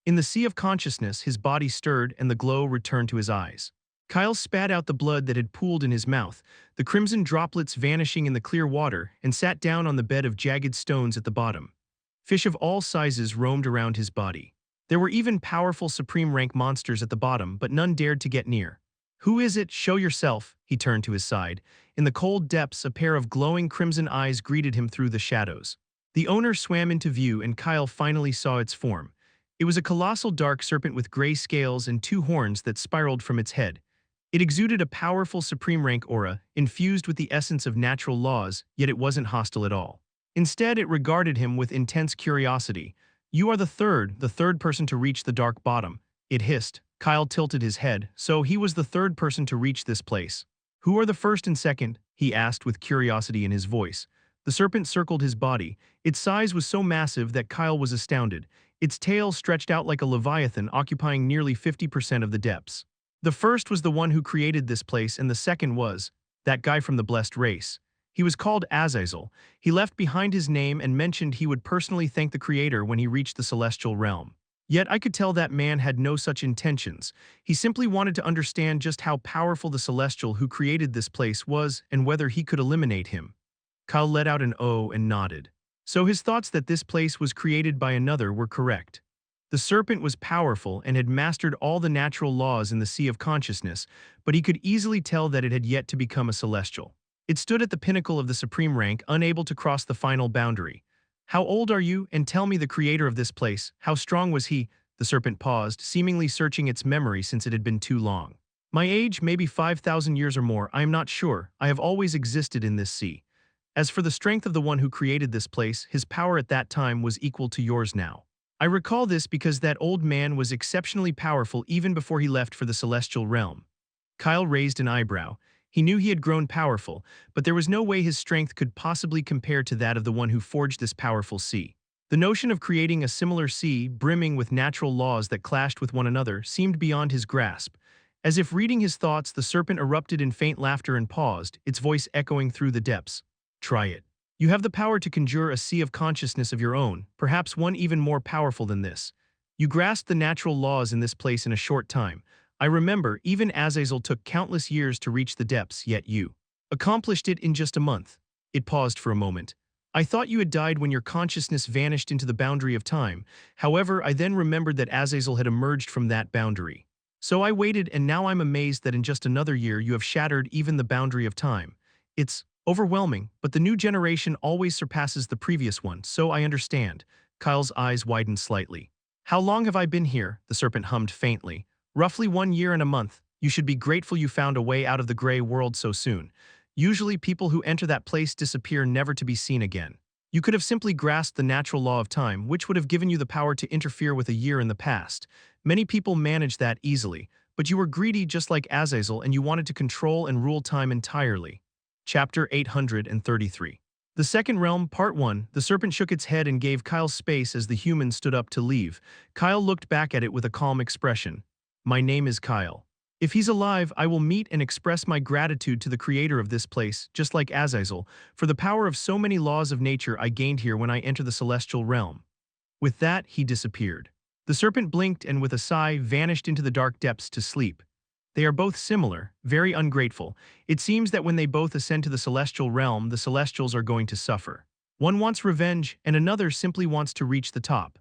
In the sea of consciousness, his body stirred and the glow returned to his eyes. Kyle spat out the blood that had pooled in his mouth, the crimson droplets vanishing in the clear water, and sat down on the bed of jagged stones at the bottom. Fish of all sizes roamed around his body. There were even powerful supreme rank monsters at the bottom, but none dared to get near. "Who is it? Show yourself," he turned to his side. In the cold depths, a pair of glowing crimson eyes greeted him through the shadows. The owner swam into view, and Kyle finally saw its form. It was a colossal dark serpent with gray scales and two horns that spiraled from its head. It exuded a powerful supreme rank aura, infused with the essence of natural laws, yet it wasn't hostile at all. Instead, it regarded him with intense curiosity. "You are the third person to reach the dark bottom," it hissed. Kyle tilted his head. "So he was the third person to reach this place. Who are the first and second?" he asked with curiosity in his voice. The serpent circled his body. Its size was so massive that Kyle was astounded. Its tail stretched out like a leviathan, occupying nearly 50% of the depths. "The first was the one who created this place, and the second was that guy from the blessed race. He was called Azazel. He left behind his name and mentioned he would personally thank the Creator when he reached the celestial realm. Yet I could tell that man had no such intentions. He simply wanted to understand just how powerful the celestial who created this place was and whether he could eliminate him." Kyle let out an "oh" and nodded. So his thoughts that this place was created by another were correct. The serpent was powerful and had mastered all the natural laws in the sea of consciousness, but he could easily tell that it had yet to become a celestial. It stood at the pinnacle of the supreme rank, unable to cross the final boundary. "How old are you? And tell me the creator of this place. How strong was he?" The serpent paused, seemingly searching its memory since it had been too long. "My age, maybe 5,000 years or more, I am not sure. I have always existed in this sea. As for the strength of the one who created this place, his power at that time was equal to yours now. I recall this because that old man was exceptionally powerful even before he left for the celestial realm." Kyle raised an eyebrow. He knew he had grown powerful, but there was no way his strength could possibly compare to that of the one who forged this powerful sea. The notion of creating a similar sea, brimming with natural laws that clashed with one another, seemed beyond his grasp. As if reading his thoughts, the serpent erupted in faint laughter and paused, its voice echoing through the depths. "Try it. You have the power to conjure a sea of consciousness of your own, perhaps one even more powerful than this. You grasped the natural laws in this place in a short time. I remember, even Azazel took countless years to reach the depths, yet you accomplished it in just a month." It paused for a moment. "I thought you had died when your consciousness vanished into the boundary of time. However, I then remembered that Azazel had emerged from that boundary. So I waited, and now I'm amazed that in just another year you have shattered even the boundary of time. It's overwhelming, but the new generation always surpasses the previous one, so I understand." Kyle's eyes widened slightly. "How long have I been here?" the serpent hummed faintly. "Roughly 1 year and a month. You should be grateful you found a way out of the gray world so soon. Usually people who enter that place disappear never to be seen again. You could have simply grasped the natural law of time, which would have given you the power to interfere with a year in the past. Many people manage that easily, but you were greedy just like Azazel and you wanted to control and rule time entirely." Chapter 833. The Second Realm, Part 1. The serpent shook its head and gave Kyle space as the human stood up to leave. Kyle looked back at it with a calm expression. "My name is Kyle. If he's alive, I will meet and express my gratitude to the creator of this place, just like Azazel, for the power of so many laws of nature I gained here when I entered the celestial realm." With that, he disappeared. The serpent blinked and with a sigh vanished into the dark depths to sleep. They are both similar, very ungrateful. It seems that when they both ascend to the celestial realm, the celestials are going to suffer. One wants revenge, and another simply wants to reach the top.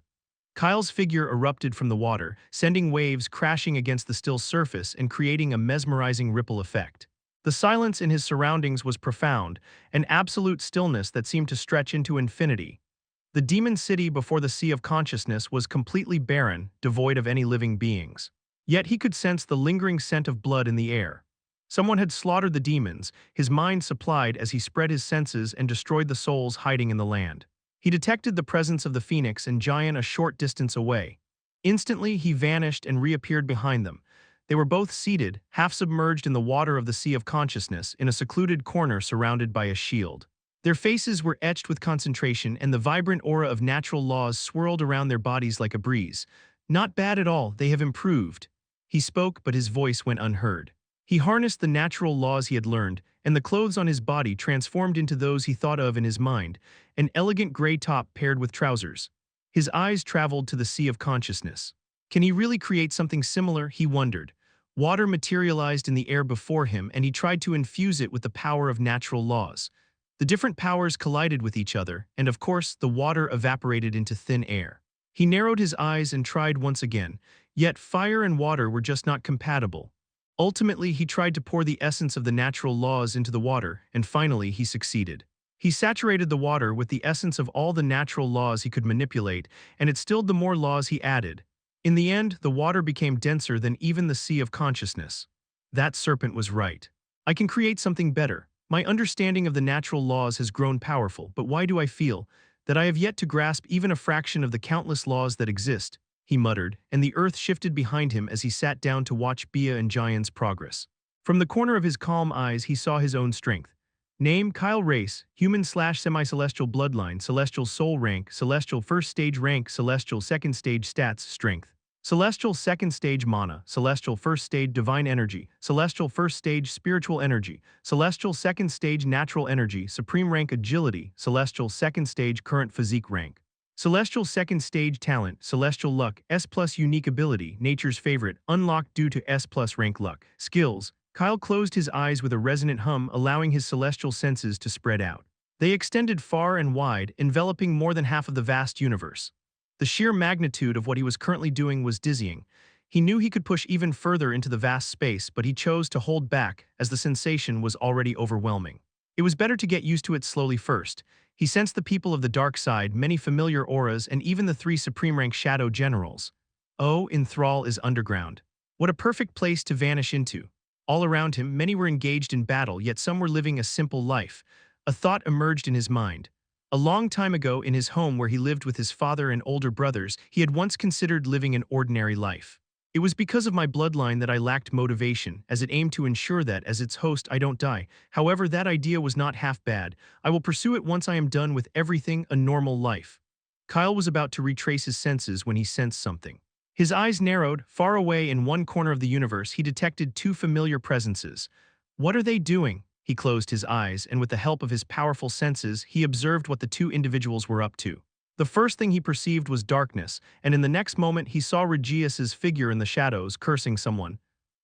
Kyle's figure erupted from the water, sending waves crashing against the still surface and creating a mesmerizing ripple effect. The silence in his surroundings was profound, an absolute stillness that seemed to stretch into infinity. The demon city before the sea of consciousness was completely barren, devoid of any living beings. Yet he could sense the lingering scent of blood in the air. Someone had slaughtered the demons, his mind supplied as he spread his senses and destroyed the souls hiding in the land. He detected the presence of the phoenix and giant a short distance away. Instantly, he vanished and reappeared behind them. They were both seated, half submerged in the water of the sea of consciousness, in a secluded corner surrounded by a shield. Their faces were etched with concentration, and the vibrant aura of natural laws swirled around their bodies like a breeze. Not bad at all, they have improved. He spoke, but his voice went unheard. He harnessed the natural laws he had learned, and the clothes on his body transformed into those he thought of in his mind, an elegant gray top paired with trousers. His eyes traveled to the sea of consciousness. Can he really create something similar, he wondered. Water materialized in the air before him, and he tried to infuse it with the power of natural laws. The different powers collided with each other, and of course, the water evaporated into thin air. He narrowed his eyes and tried once again, yet fire and water were just not compatible. Ultimately, he tried to pour the essence of the natural laws into the water, and finally he succeeded. He saturated the water with the essence of all the natural laws he could manipulate, and it stilled the more laws he added. In the end, the water became denser than even the sea of consciousness. That serpent was right. I can create something better. My understanding of the natural laws has grown powerful, but why do I feel that I have yet to grasp even a fraction of the countless laws that exist? He muttered, and the earth shifted behind him as he sat down to watch Bia and Giant's progress. From the corner of his calm eyes, he saw his own strength. Name: Kyle Race, human/semi-celestial bloodline, celestial soul rank, celestial first stage rank, celestial second stage stats, strength. Celestial second stage mana, celestial first stage divine energy, celestial first stage spiritual energy, celestial second stage natural energy, supreme rank agility, celestial second stage current physique rank. Celestial second stage talent, celestial luck, S+ unique ability, nature's favorite, unlocked due to S+ rank luck. Skills. Kyle closed his eyes with a resonant hum, allowing his celestial senses to spread out. They extended far and wide, enveloping more than half of the vast universe. The sheer magnitude of what he was currently doing was dizzying. He knew he could push even further into the vast space, but he chose to hold back as the sensation was already overwhelming. It was better to get used to it slowly first. He sensed the people of the dark side, many familiar auras, and even the 3 supreme-rank shadow generals. Oh, in Thrall is underground. What a perfect place to vanish into. All around him, many were engaged in battle, yet some were living a simple life. A thought emerged in his mind. A long time ago, in his home where he lived with his father and older brothers, he had once considered living an ordinary life. It was because of my bloodline that I lacked motivation, as it aimed to ensure that, as its host, I don't die. However, that idea was not half bad. I will pursue it once I am done with everything, a normal life. Kyle was about to retrace his senses when he sensed something. His eyes narrowed. Far away in one corner of the universe, he detected 2 familiar presences. What are they doing? He closed his eyes, and with the help of his powerful senses, he observed what the 2 individuals were up to. The first thing he perceived was darkness, and in the next moment he saw Regius's figure in the shadows, cursing someone.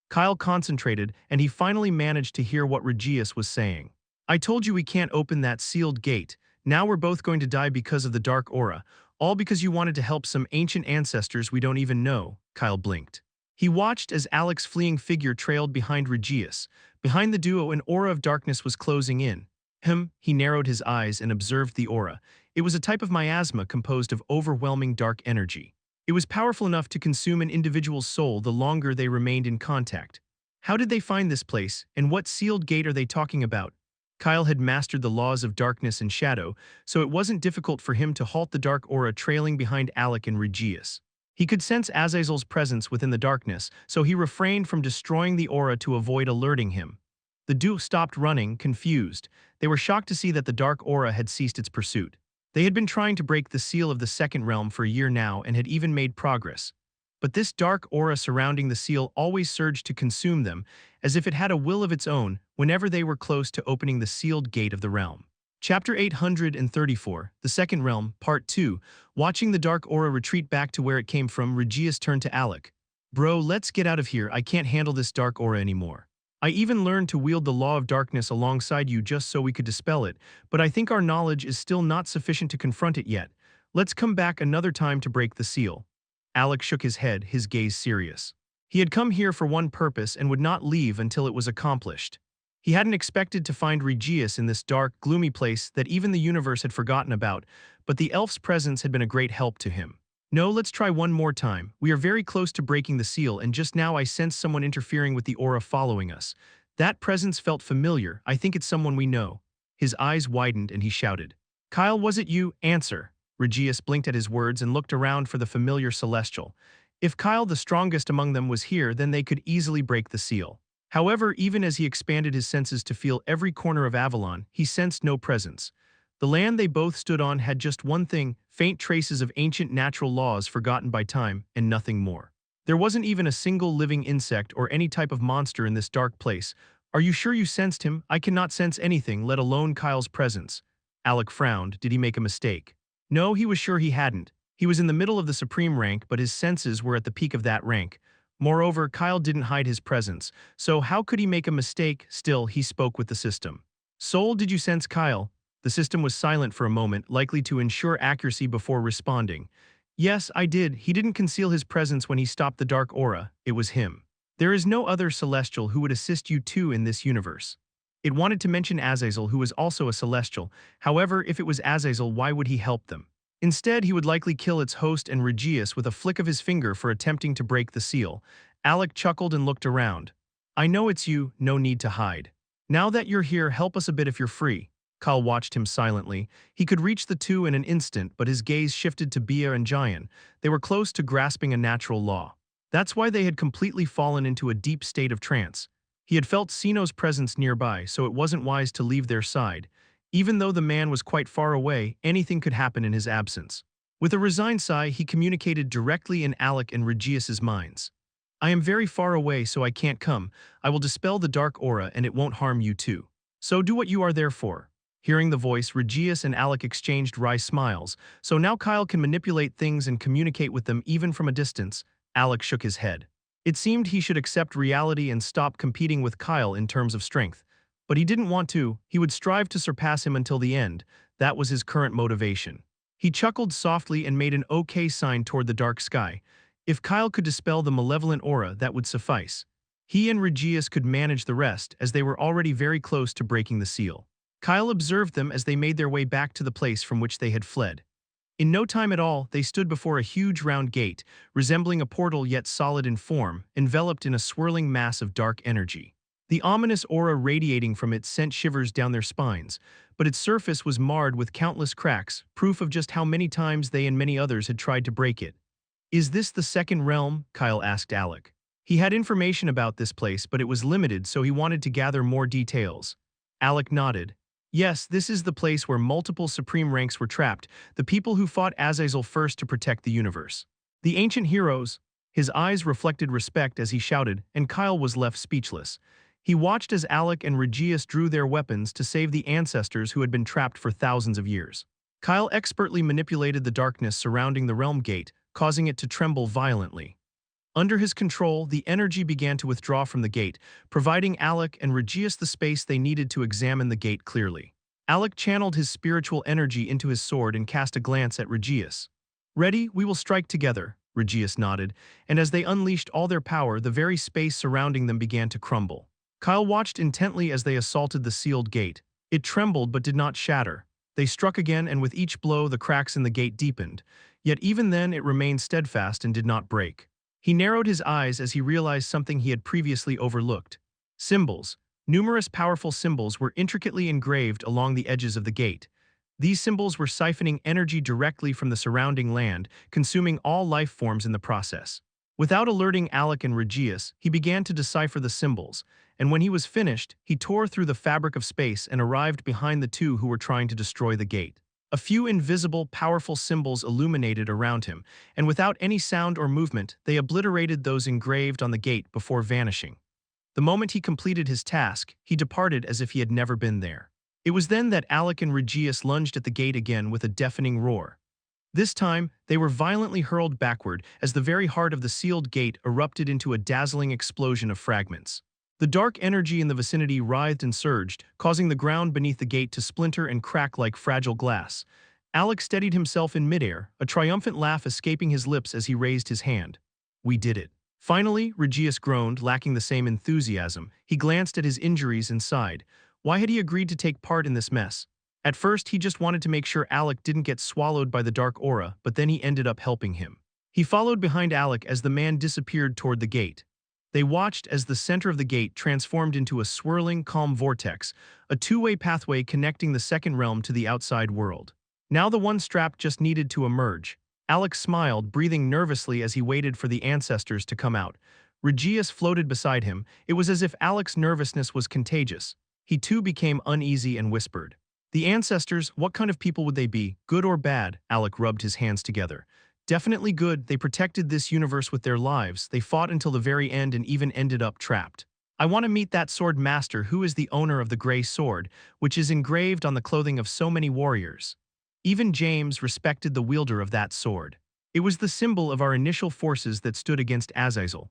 Kyle concentrated, and he finally managed to hear what Regius was saying. I told you we can't open that sealed gate. Now we're both going to die because of the dark aura, all because you wanted to help some ancient ancestors we don't even know. Kyle blinked. He watched as Alec's fleeing figure trailed behind Regius. Behind the duo, an aura of darkness was closing in. He narrowed his eyes and observed the aura. It was a type of miasma composed of overwhelming dark energy. It was powerful enough to consume an individual's soul the longer they remained in contact. How did they find this place, and what sealed gate are they talking about? Kyle had mastered the laws of darkness and shadow, so it wasn't difficult for him to halt the dark aura trailing behind Alec and Regius. He could sense Azazel's presence within the darkness, so he refrained from destroying the aura to avoid alerting him. The duo stopped running, confused. They were shocked to see that the dark aura had ceased its pursuit. They had been trying to break the seal of the second realm for a year now and had even made progress. But this dark aura surrounding the seal always surged to consume them, as if it had a will of its own whenever they were close to opening the sealed gate of the realm. Chapter 834, The Second Realm, Part 2. Watching the dark aura retreat back to where it came from, Regius turned to Alec. Bro, let's get out of here. I can't handle this dark aura anymore. I even learned to wield the law of darkness alongside you just so we could dispel it, but I think our knowledge is still not sufficient to confront it yet. Let's come back another time to break the seal. Alec shook his head, his gaze serious. He had come here for one purpose and would not leave until it was accomplished. He hadn't expected to find Regius in this dark, gloomy place that even the universe had forgotten about, but the elf's presence had been a great help to him. No, let's try one more time. We are very close to breaking the seal, and just now I sense someone interfering with the aura following us. That presence felt familiar. I think it's someone we know. His eyes widened and he shouted. Kyle, was it you? Answer. Regius blinked at his words and looked around for the familiar celestial. If Kyle, the strongest among them, was here, then they could easily break the seal. However, even as he expanded his senses to feel every corner of Avalon, he sensed no presence. The land they both stood on had just one thing, faint traces of ancient natural laws forgotten by time, and nothing more. There wasn't even a single living insect or any type of monster in this dark place. Are you sure you sensed him? I cannot sense anything, let alone Kyle's presence. Alec frowned. Did he make a mistake? No, he was sure he hadn't. He was in the middle of the supreme rank, but his senses were at the peak of that rank. Moreover, Kyle didn't hide his presence, so how could he make a mistake? Still, he spoke with the system. Soul, did you sense Kyle? The system was silent for a moment, likely to ensure accuracy before responding. Yes, I did. He didn't conceal his presence when he stopped the dark aura. It was him. There is no other celestial who would assist you two in this universe. It wanted to mention Azazel, who was also a celestial. However, if it was Azazel, why would he help them? Instead, he would likely kill its host and Regius with a flick of his finger for attempting to break the seal. Alec chuckled and looked around. I know it's you, no need to hide. Now that you're here, help us a bit if you're free. Kyle watched him silently. He could reach the two in an instant, but his gaze shifted to Bia and Jian. They were close to grasping a natural law. That's why they had completely fallen into a deep state of trance. He had felt Sino's presence nearby, so it wasn't wise to leave their side. Even though the man was quite far away, anything could happen in his absence. With a resigned sigh, he communicated directly in Alec and Regius's minds. I am very far away, so I can't come. I will dispel the dark aura and it won't harm you too. So do what you are there for. Hearing the voice, Regius and Alec exchanged wry smiles, so now Kyle can manipulate things and communicate with them even from a distance. Alec shook his head. It seemed he should accept reality and stop competing with Kyle in terms of strength. But he didn't want to. He would strive to surpass him until the end. That was his current motivation. He chuckled softly and made an okay sign toward the dark sky. If Kyle could dispel the malevolent aura, that would suffice. He and Regius could manage the rest, as they were already very close to breaking the seal. Kyle observed them as they made their way back to the place from which they had fled. In no time at all, they stood before a huge round gate, resembling a portal yet solid in form, enveloped in a swirling mass of dark energy. The ominous aura radiating from it sent shivers down their spines, but its surface was marred with countless cracks, proof of just how many times they and many others had tried to break it. Is this the second realm? Kyle asked Alec. He had information about this place, but it was limited, so he wanted to gather more details. Alec nodded. Yes, this is the place where multiple supreme ranks were trapped, the people who fought Azazel first to protect the universe. The ancient heroes. His eyes reflected respect as he shouted, and Kyle was left speechless. He watched as Alec and Regius drew their weapons to save the ancestors who had been trapped for thousands of years. Kyle expertly manipulated the darkness surrounding the realm gate, causing it to tremble violently. Under his control, the energy began to withdraw from the gate, providing Alec and Regius the space they needed to examine the gate clearly. Alec channeled his spiritual energy into his sword and cast a glance at Regius. Ready, we will strike together, Regius nodded, and as they unleashed all their power, the very space surrounding them began to crumble. Kyle watched intently as they assaulted the sealed gate. It trembled but did not shatter. They struck again, and with each blow, the cracks in the gate deepened. Yet even then, it remained steadfast and did not break. He narrowed his eyes as he realized something he had previously overlooked. Symbols. Numerous powerful symbols were intricately engraved along the edges of the gate. These symbols were siphoning energy directly from the surrounding land, consuming all life forms in the process. Without alerting Alec and Regius, he began to decipher the symbols, and when he was finished, he tore through the fabric of space and arrived behind the two who were trying to destroy the gate. A few invisible, powerful symbols illuminated around him, and without any sound or movement, they obliterated those engraved on the gate before vanishing. The moment he completed his task, he departed as if he had never been there. It was then that Alec and Regius lunged at the gate again with a deafening roar. This time, they were violently hurled backward as the very heart of the sealed gate erupted into a dazzling explosion of fragments. The dark energy in the vicinity writhed and surged, causing the ground beneath the gate to splinter and crack like fragile glass. Alec steadied himself in midair, a triumphant laugh escaping his lips as he raised his hand. We did it. Finally, Regius groaned, lacking the same enthusiasm. He glanced at his injuries and sighed. Why had he agreed to take part in this mess? At first, he just wanted to make sure Alec didn't get swallowed by the dark aura, but then he ended up helping him. He followed behind Alec as the man disappeared toward the gate. They watched as the center of the gate transformed into a swirling, calm vortex, a two-way pathway connecting the second realm to the outside world. Now the one strapped just needed to emerge. Alec smiled, breathing nervously as he waited for the ancestors to come out. Regius floated beside him. It was as if Alec's nervousness was contagious. He too became uneasy and whispered. The ancestors, what kind of people would they be, good or bad? Alec rubbed his hands together. Definitely good. They protected this universe with their lives. They fought until the very end and even ended up trapped. I want to meet that sword master who is the owner of the gray sword, which is engraved on the clothing of so many warriors. Even James respected the wielder of that sword. It was the symbol of our initial forces that stood against Azazel.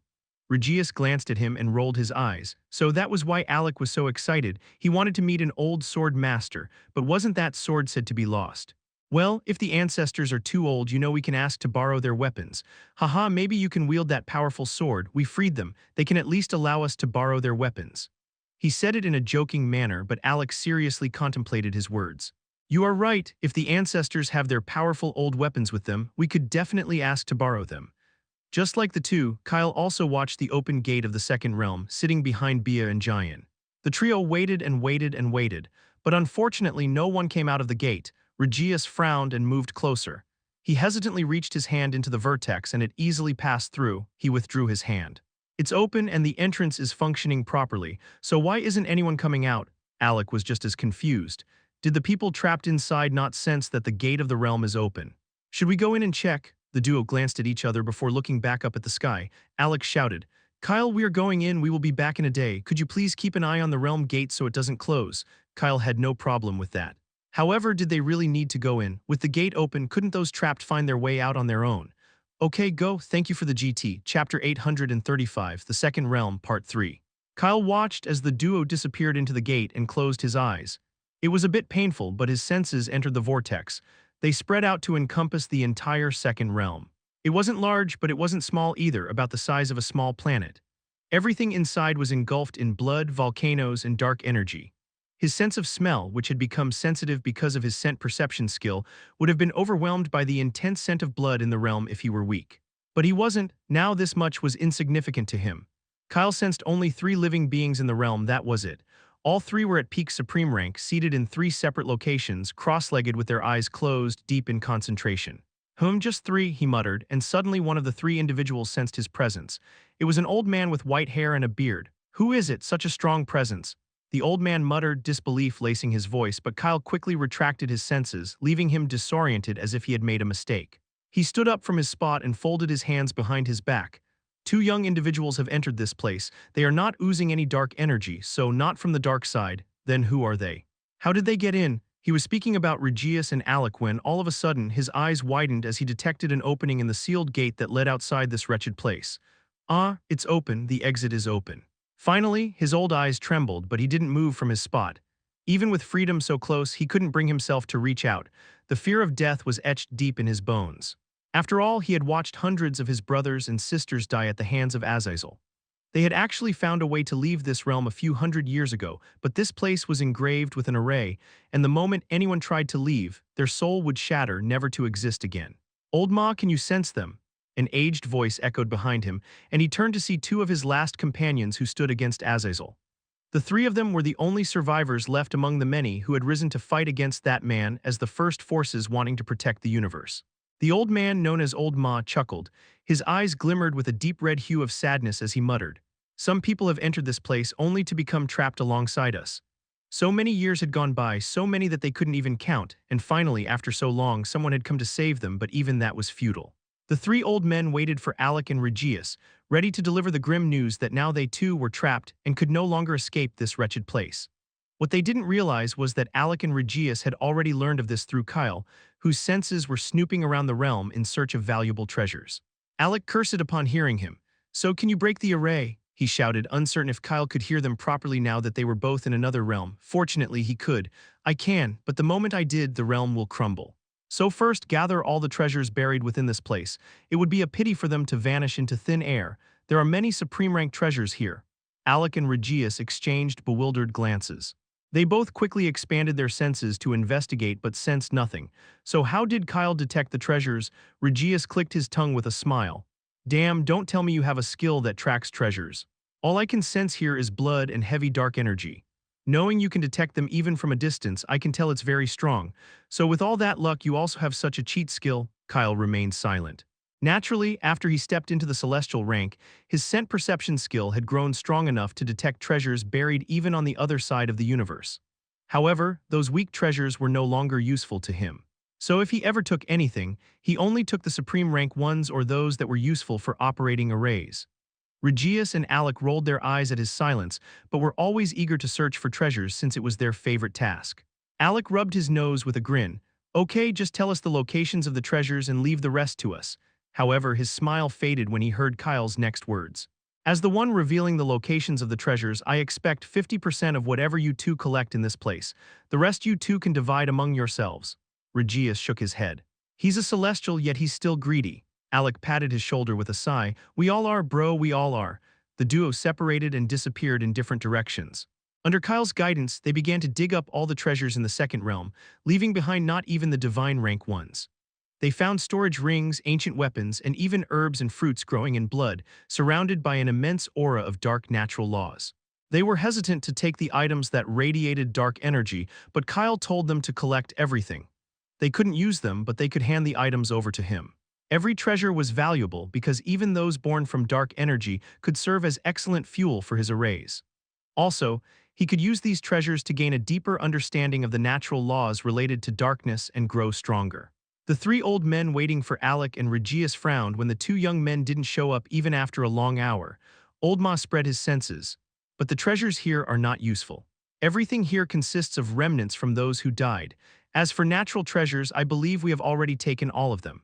Regius glanced at him and rolled his eyes. So that was why Alec was so excited. He wanted to meet an old sword master, but wasn't that sword said to be lost? Well, if the ancestors are too old, we can ask to borrow their weapons. Haha, maybe you can wield that powerful sword. We freed them. They can at least allow us to borrow their weapons. He said it in a joking manner, but Alec seriously contemplated his words. You are right. If the ancestors have their powerful old weapons with them, we could definitely ask to borrow them. Just like the two, Kyle also watched the open gate of the second realm, sitting behind Bia and Jian. The trio waited and waited and waited, but unfortunately no one came out of the gate. Regius frowned and moved closer. He hesitantly reached his hand into the vertex and it easily passed through. He withdrew his hand. It's open and the entrance is functioning properly, so why isn't anyone coming out? Alec was just as confused. Did the people trapped inside not sense that the gate of the realm is open? Should we go in and check? The duo glanced at each other before looking back up at the sky. Alec shouted, Kyle, we are going in. We will be back in a day. Could you please keep an eye on the realm gate so it doesn't close? Kyle had no problem with that. However, did they really need to go in? With the gate open, couldn't those trapped find their way out on their own? Okay, go. Thank you for the GT. Chapter 835, The Second Realm, Part 3. Kyle watched as the duo disappeared into the gate and closed his eyes. It was a bit painful, but his senses entered the vortex. They spread out to encompass the entire second realm. It wasn't large, but it wasn't small either, about the size of a small planet. Everything inside was engulfed in blood, volcanoes, and dark energy. His sense of smell, which had become sensitive because of his scent perception skill, would have been overwhelmed by the intense scent of blood in the realm if he were weak. But he wasn't. Now this much was insignificant to him. Kyle sensed only 3 living beings in the realm, that was it. All 3 were at peak supreme rank, seated in 3 separate locations, cross-legged with their eyes closed, deep in concentration. Just 3, he muttered, and suddenly one of the 3 individuals sensed his presence. It was an old man with white hair and a beard. Who is it? Such a strong presence. The old man muttered, disbelief lacing his voice, but Kyle quickly retracted his senses, leaving him disoriented as if he had made a mistake. He stood up from his spot and folded his hands behind his back. 2 young individuals have entered this place. They are not oozing any dark energy, so not from the dark side. Then who are they? How did they get in? He was speaking about Regius and Alec when, all of a sudden, his eyes widened as he detected an opening in the sealed gate that led outside this wretched place. Ah, it's open. The exit is open. Finally, his old eyes trembled, but he didn't move from his spot. Even with freedom so close, he couldn't bring himself to reach out. The fear of death was etched deep in his bones. After all, he had watched hundreds of his brothers and sisters die at the hands of Azazel. They had actually found a way to leave this realm a few hundred years ago, but this place was engraved with an array, and the moment anyone tried to leave, their soul would shatter, never to exist again. Old Ma, can you sense them? An aged voice echoed behind him, and he turned to see 2 of his last companions who stood against Azazel. The 3 of them were the only survivors left among the many who had risen to fight against that man as the first forces wanting to protect the universe. The old man, known as Old Ma, chuckled. His eyes glimmered with a deep red hue of sadness as he muttered, Some people have entered this place only to become trapped alongside us. So many years had gone by, so many that they couldn't even count, and finally, after so long, someone had come to save them, but even that was futile. The 3 old men waited for Alec and Regius, ready to deliver the grim news that now they too were trapped and could no longer escape this wretched place. What they didn't realize was that Alec and Regius had already learned of this through Kyle, whose senses were snooping around the realm in search of valuable treasures. Alec cursed upon hearing him. So can you break the array? He shouted, uncertain if Kyle could hear them properly now that they were both in another realm. Fortunately, he could. I can, but the moment I did, the realm will crumble. So first, gather all the treasures buried within this place. It would be a pity for them to vanish into thin air. There are many supreme rank treasures here. Alec and Regius exchanged bewildered glances. They both quickly expanded their senses to investigate but sensed nothing. So how did Kyle detect the treasures? Regius clicked his tongue with a smile. Damn, don't tell me you have a skill that tracks treasures. All I can sense here is blood and heavy dark energy. Knowing you can detect them even from a distance, I can tell it's very strong. So with all that luck, you also have such a cheat skill. Kyle remained silent. Naturally, after he stepped into the celestial rank, his scent perception skill had grown strong enough to detect treasures buried even on the other side of the universe. However, those weak treasures were no longer useful to him. So if he ever took anything, he only took the supreme rank ones or those that were useful for operating arrays. Regius and Alec rolled their eyes at his silence, but were always eager to search for treasures since it was their favorite task. Alec rubbed his nose with a grin. Okay, just tell us the locations of the treasures and leave the rest to us. However, his smile faded when he heard Kyle's next words. As the one revealing the locations of the treasures, I expect 50% of whatever you two collect in this place. The rest you two can divide among yourselves. Regius shook his head. He's a celestial, yet he's still greedy. Alec patted his shoulder with a sigh. We all are, bro, we all are. The duo separated and disappeared in different directions. Under Kyle's guidance, they began to dig up all the treasures in the second realm, leaving behind not even the divine rank ones. They found storage rings, ancient weapons, and even herbs and fruits growing in blood, surrounded by an immense aura of dark natural laws. They were hesitant to take the items that radiated dark energy, but Kyle told them to collect everything. They couldn't use them, but they could hand the items over to him. Every treasure was valuable because even those born from dark energy could serve as excellent fuel for his arrays. Also, he could use these treasures to gain a deeper understanding of the natural laws related to darkness and grow stronger. The three old men waiting for Alec and Regius frowned when the two young men didn't show up even after a long hour. Old Ma spread his senses. But the treasures here are not useful. Everything here consists of remnants from those who died. As for natural treasures, I believe we have already taken all of them.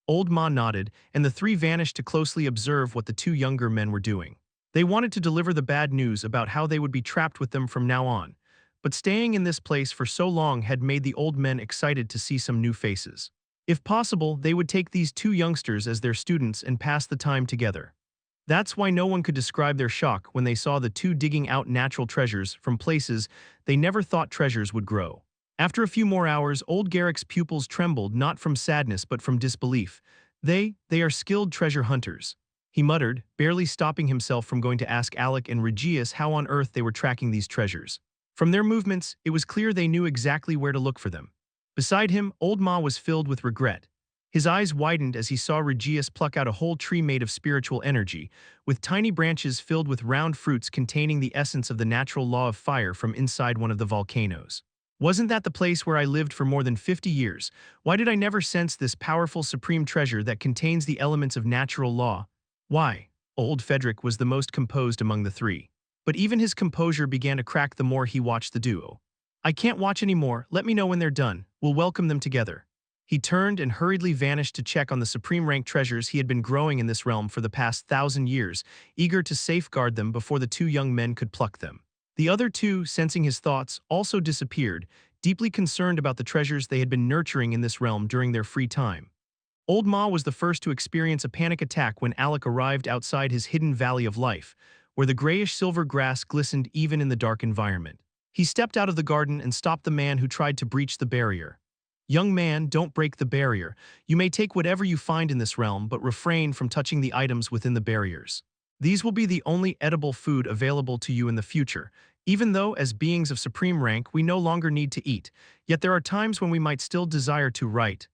Old Ma nodded, and the three vanished to closely observe what the two younger men were doing. They wanted to deliver the bad news about how they would be trapped with them from now on. But staying in this place for so long had made the old men excited to see some new faces. If possible, they would take these two youngsters as their students and pass the time together. That's why no one could describe their shock when they saw the two digging out natural treasures from places they never thought treasures would grow. After a few more hours, old Garrick's pupils trembled not from sadness but from disbelief. They are skilled treasure hunters. He muttered, barely stopping himself from going to ask Alec and Regius how on earth they were tracking these treasures. From their movements, it was clear they knew exactly where to look for them. Beside him, Old Ma was filled with regret. His eyes widened as he saw Regius pluck out a whole tree made of spiritual energy, with tiny branches filled with round fruits containing the essence of the natural law of fire from inside one of the volcanoes. Wasn't that the place where I lived for more than 50 years? Why did I never sense this powerful supreme treasure that contains the elements of natural law? Why? Old Frederick was the most composed among the three. But even his composure began to crack the more he watched the duo. I can't watch anymore, let me know when they're done, we'll welcome them together. He turned and hurriedly vanished to check on the supreme rank treasures he had been growing in this realm for the past 1,000 years, eager to safeguard them before the two young men could pluck them. The other two, sensing his thoughts, also disappeared, deeply concerned about the treasures they had been nurturing in this realm during their free time. Old Ma was the first to experience a panic attack when Alec arrived outside his hidden valley of life, where the grayish-silver grass glistened even in the dark environment. He stepped out of the garden and stopped the man who tried to breach the barrier. Young man, don't break the barrier. You may take whatever you find in this realm, but refrain from touching the items within the barriers. These will be the only edible food available to you in the future, even though, as beings of supreme rank, we no longer need to eat, yet there are times when we might still desire to, right?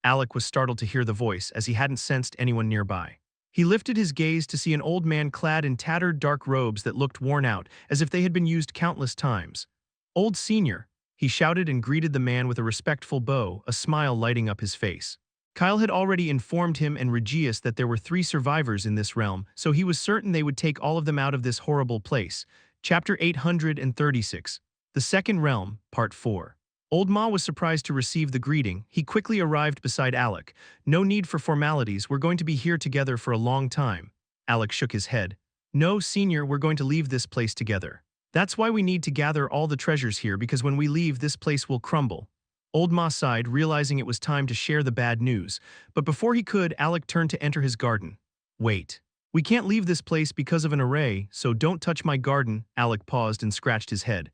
Alec was startled to hear the voice, as he hadn't sensed anyone nearby. He lifted his gaze to see an old man clad in tattered dark robes that looked worn out, as if they had been used countless times. Old Senior, he shouted and greeted the man with a respectful bow, a smile lighting up his face. Kyle had already informed him and Regius that there were 3 survivors in this realm, so he was certain they would take all of them out of this horrible place. Chapter 836. The Second Realm, Part 4. Old Ma was surprised to receive the greeting. He quickly arrived beside Alec. No need for formalities, we're going to be here together for a long time. Alec shook his head. No, Senior, we're going to leave this place together. That's why we need to gather all the treasures here, because when we leave, this place will crumble. Old Ma sighed, realizing it was time to share the bad news. But before he could, Alec turned to enter his garden. Wait. We can't leave this place because of an array, so don't touch my garden. Alec paused and scratched his head.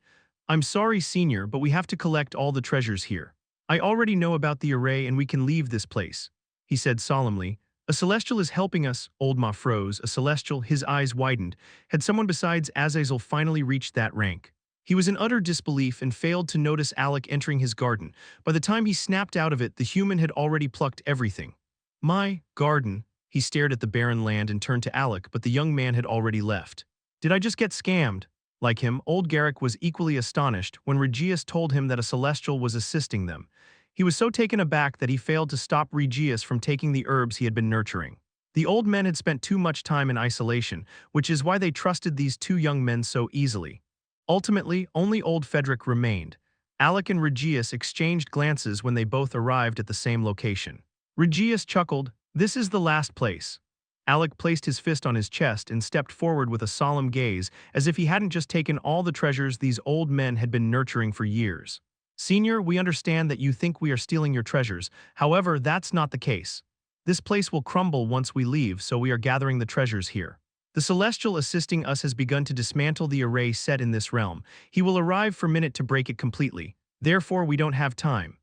I'm sorry, Senior, but we have to collect all the treasures here. I already know about the array and we can leave this place, he said solemnly. A celestial is helping us. Old Ma froze. A celestial, his eyes widened. Had someone besides Azazel finally reached that rank? He was in utter disbelief and failed to notice Alec entering his garden. By the time he snapped out of it, the human had already plucked everything. My garden. He stared at the barren land and turned to Alec, but the young man had already left. Did I just get scammed? Like him, old Garrick was equally astonished when Regius told him that a celestial was assisting them. He was so taken aback that he failed to stop Regius from taking the herbs he had been nurturing. The old men had spent too much time in isolation, which is why they trusted these two young men so easily. Ultimately, only old Frederick remained. Alec and Regius exchanged glances when they both arrived at the same location. Regius chuckled, "This is the last place." Alec placed his fist on his chest and stepped forward with a solemn gaze, as if he hadn't just taken all the treasures these old men had been nurturing for years. "Senior, we understand that you think we are stealing your treasures. However, that's not the case. This place will crumble once we leave, so we are gathering the treasures here. The Celestial assisting us has begun to dismantle the array set in this realm. He will arrive for minute to break it completely. Therefore, we don't have time."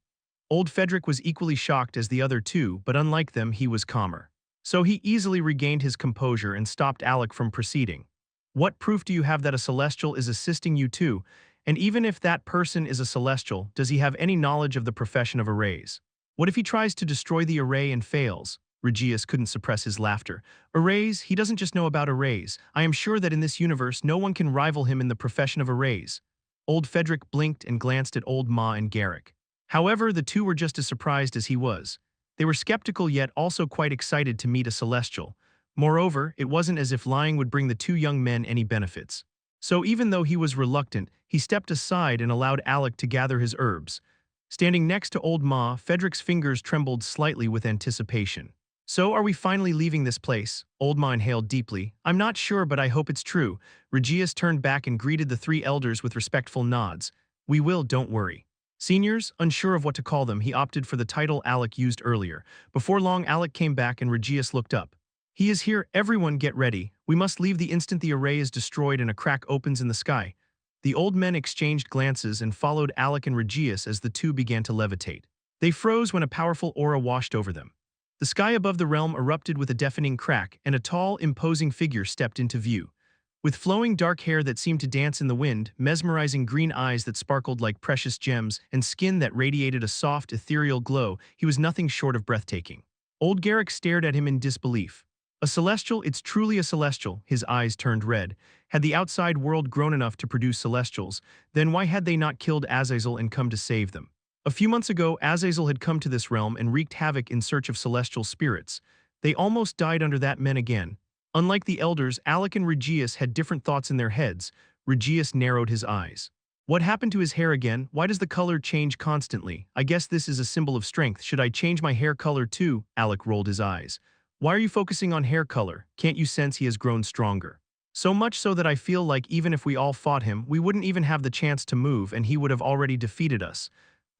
Old Frederick was equally shocked as the other two, but unlike them, he was calmer. So he easily regained his composure and stopped Alec from proceeding. "What proof do you have that a Celestial is assisting you too? And even if that person is a Celestial, does he have any knowledge of the profession of arrays? What if he tries to destroy the array and fails?" Regius couldn't suppress his laughter. "Arrays? He doesn't just know about arrays. I am sure that in this universe no one can rival him in the profession of arrays." Old Frederick blinked and glanced at old Ma and Garrick. However, the two were just as surprised as he was. They were skeptical yet also quite excited to meet a Celestial. Moreover, it wasn't as if lying would bring the two young men any benefits. So even though he was reluctant, he stepped aside and allowed Alec to gather his herbs. Standing next to old Ma, Frederick's fingers trembled slightly with anticipation. "So are we finally leaving this place?" Old Ma inhaled deeply. "I'm not sure, but I hope it's true." Regius turned back and greeted the three elders with respectful nods. "We will, don't worry." Seniors, unsure of what to call them, he opted for the title Alec used earlier. Before long, Alec came back and Regius looked up. "He is here, everyone get ready. We must leave the instant the array is destroyed and a crack opens in the sky." The old men exchanged glances and followed Alec and Regius as the two began to levitate. They froze when a powerful aura washed over them. The sky above the realm erupted with a deafening crack, and a tall, imposing figure stepped into view. With flowing dark hair that seemed to dance in the wind, mesmerizing green eyes that sparkled like precious gems, and skin that radiated a soft, ethereal glow, he was nothing short of breathtaking. Old Garrick stared at him in disbelief. "A Celestial? It's truly a Celestial." His eyes turned red. Had the outside world grown enough to produce Celestials, then why had they not killed Azazel and come to save them? A few months ago, Azazel had come to this realm and wreaked havoc in search of celestial spirits. They almost died under that men again. Unlike the elders, Alec and Regius had different thoughts in their heads. Regius narrowed his eyes. "What happened to his hair again? Why does the color change constantly? I guess this is a symbol of strength. Should I change my hair color too?" Alec rolled his eyes. "Why are you focusing on hair color? Can't you sense he has grown stronger? So much so that I feel like even if we all fought him, we wouldn't even have the chance to move and he would have already defeated us."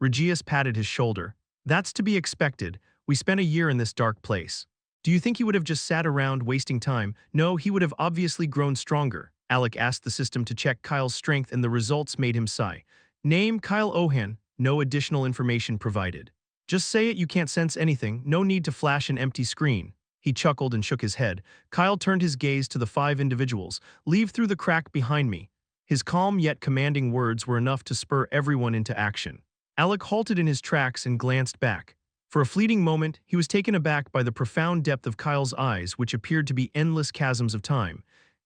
Regius patted his shoulder. "That's to be expected. We spent a year in this dark place. Do you think he would have just sat around wasting time? No, he would have obviously grown stronger." Alec asked the system to check Kyle's strength and the results made him sigh. "Name Kyle Ohan. No additional information provided. Just say it, you can't sense anything. No need to flash an empty screen." He chuckled and shook his head. Kyle turned his gaze to the five individuals. "Leave through the crack behind me." His calm yet commanding words were enough to spur everyone into action. Alec halted in his tracks and glanced back. For a fleeting moment, he was taken aback by the profound depth of Kyle's eyes, which appeared to be endless chasms of time.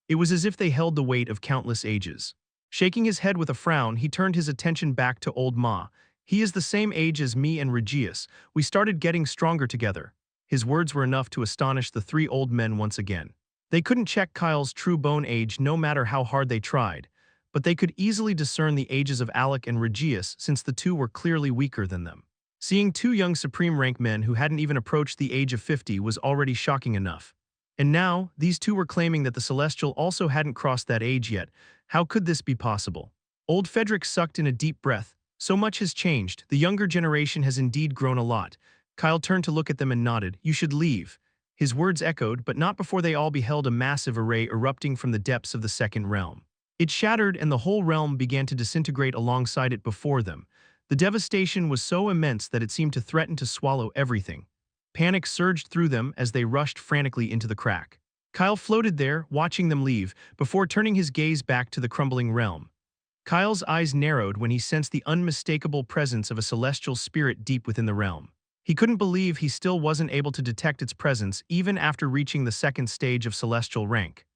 It was as if they held the weight of countless ages. Shaking his head with a frown, he turned his attention back to old Ma. "He is the same age as me and Regius. We started getting stronger together." His words were enough to astonish the three old men once again. They couldn't check Kyle's true bone age no matter how hard they tried, but they could easily discern the ages of Alec and Regius since the two were clearly weaker than them. Seeing two young supreme rank men who hadn't even approached the age of 50 was already shocking enough. And now, these two were claiming that the Celestial also hadn't crossed that age yet. How could this be possible? Old Frederick sucked in a deep breath. So much has changed. The younger generation has indeed grown a lot. Kyle turned to look at them and nodded. "You should leave." His words echoed, but not before they all beheld a massive array erupting from the depths of the second realm. It shattered and the whole realm began to disintegrate alongside it before them. The devastation was so immense that it seemed to threaten to swallow everything. Panic surged through them as they rushed frantically into the crack. Kyle floated there, watching them leave, before turning his gaze back to the crumbling realm. Kyle's eyes narrowed when he sensed the unmistakable presence of a celestial spirit deep within the realm. He couldn't believe he still wasn't able to detect its presence even after reaching the second stage of celestial rank.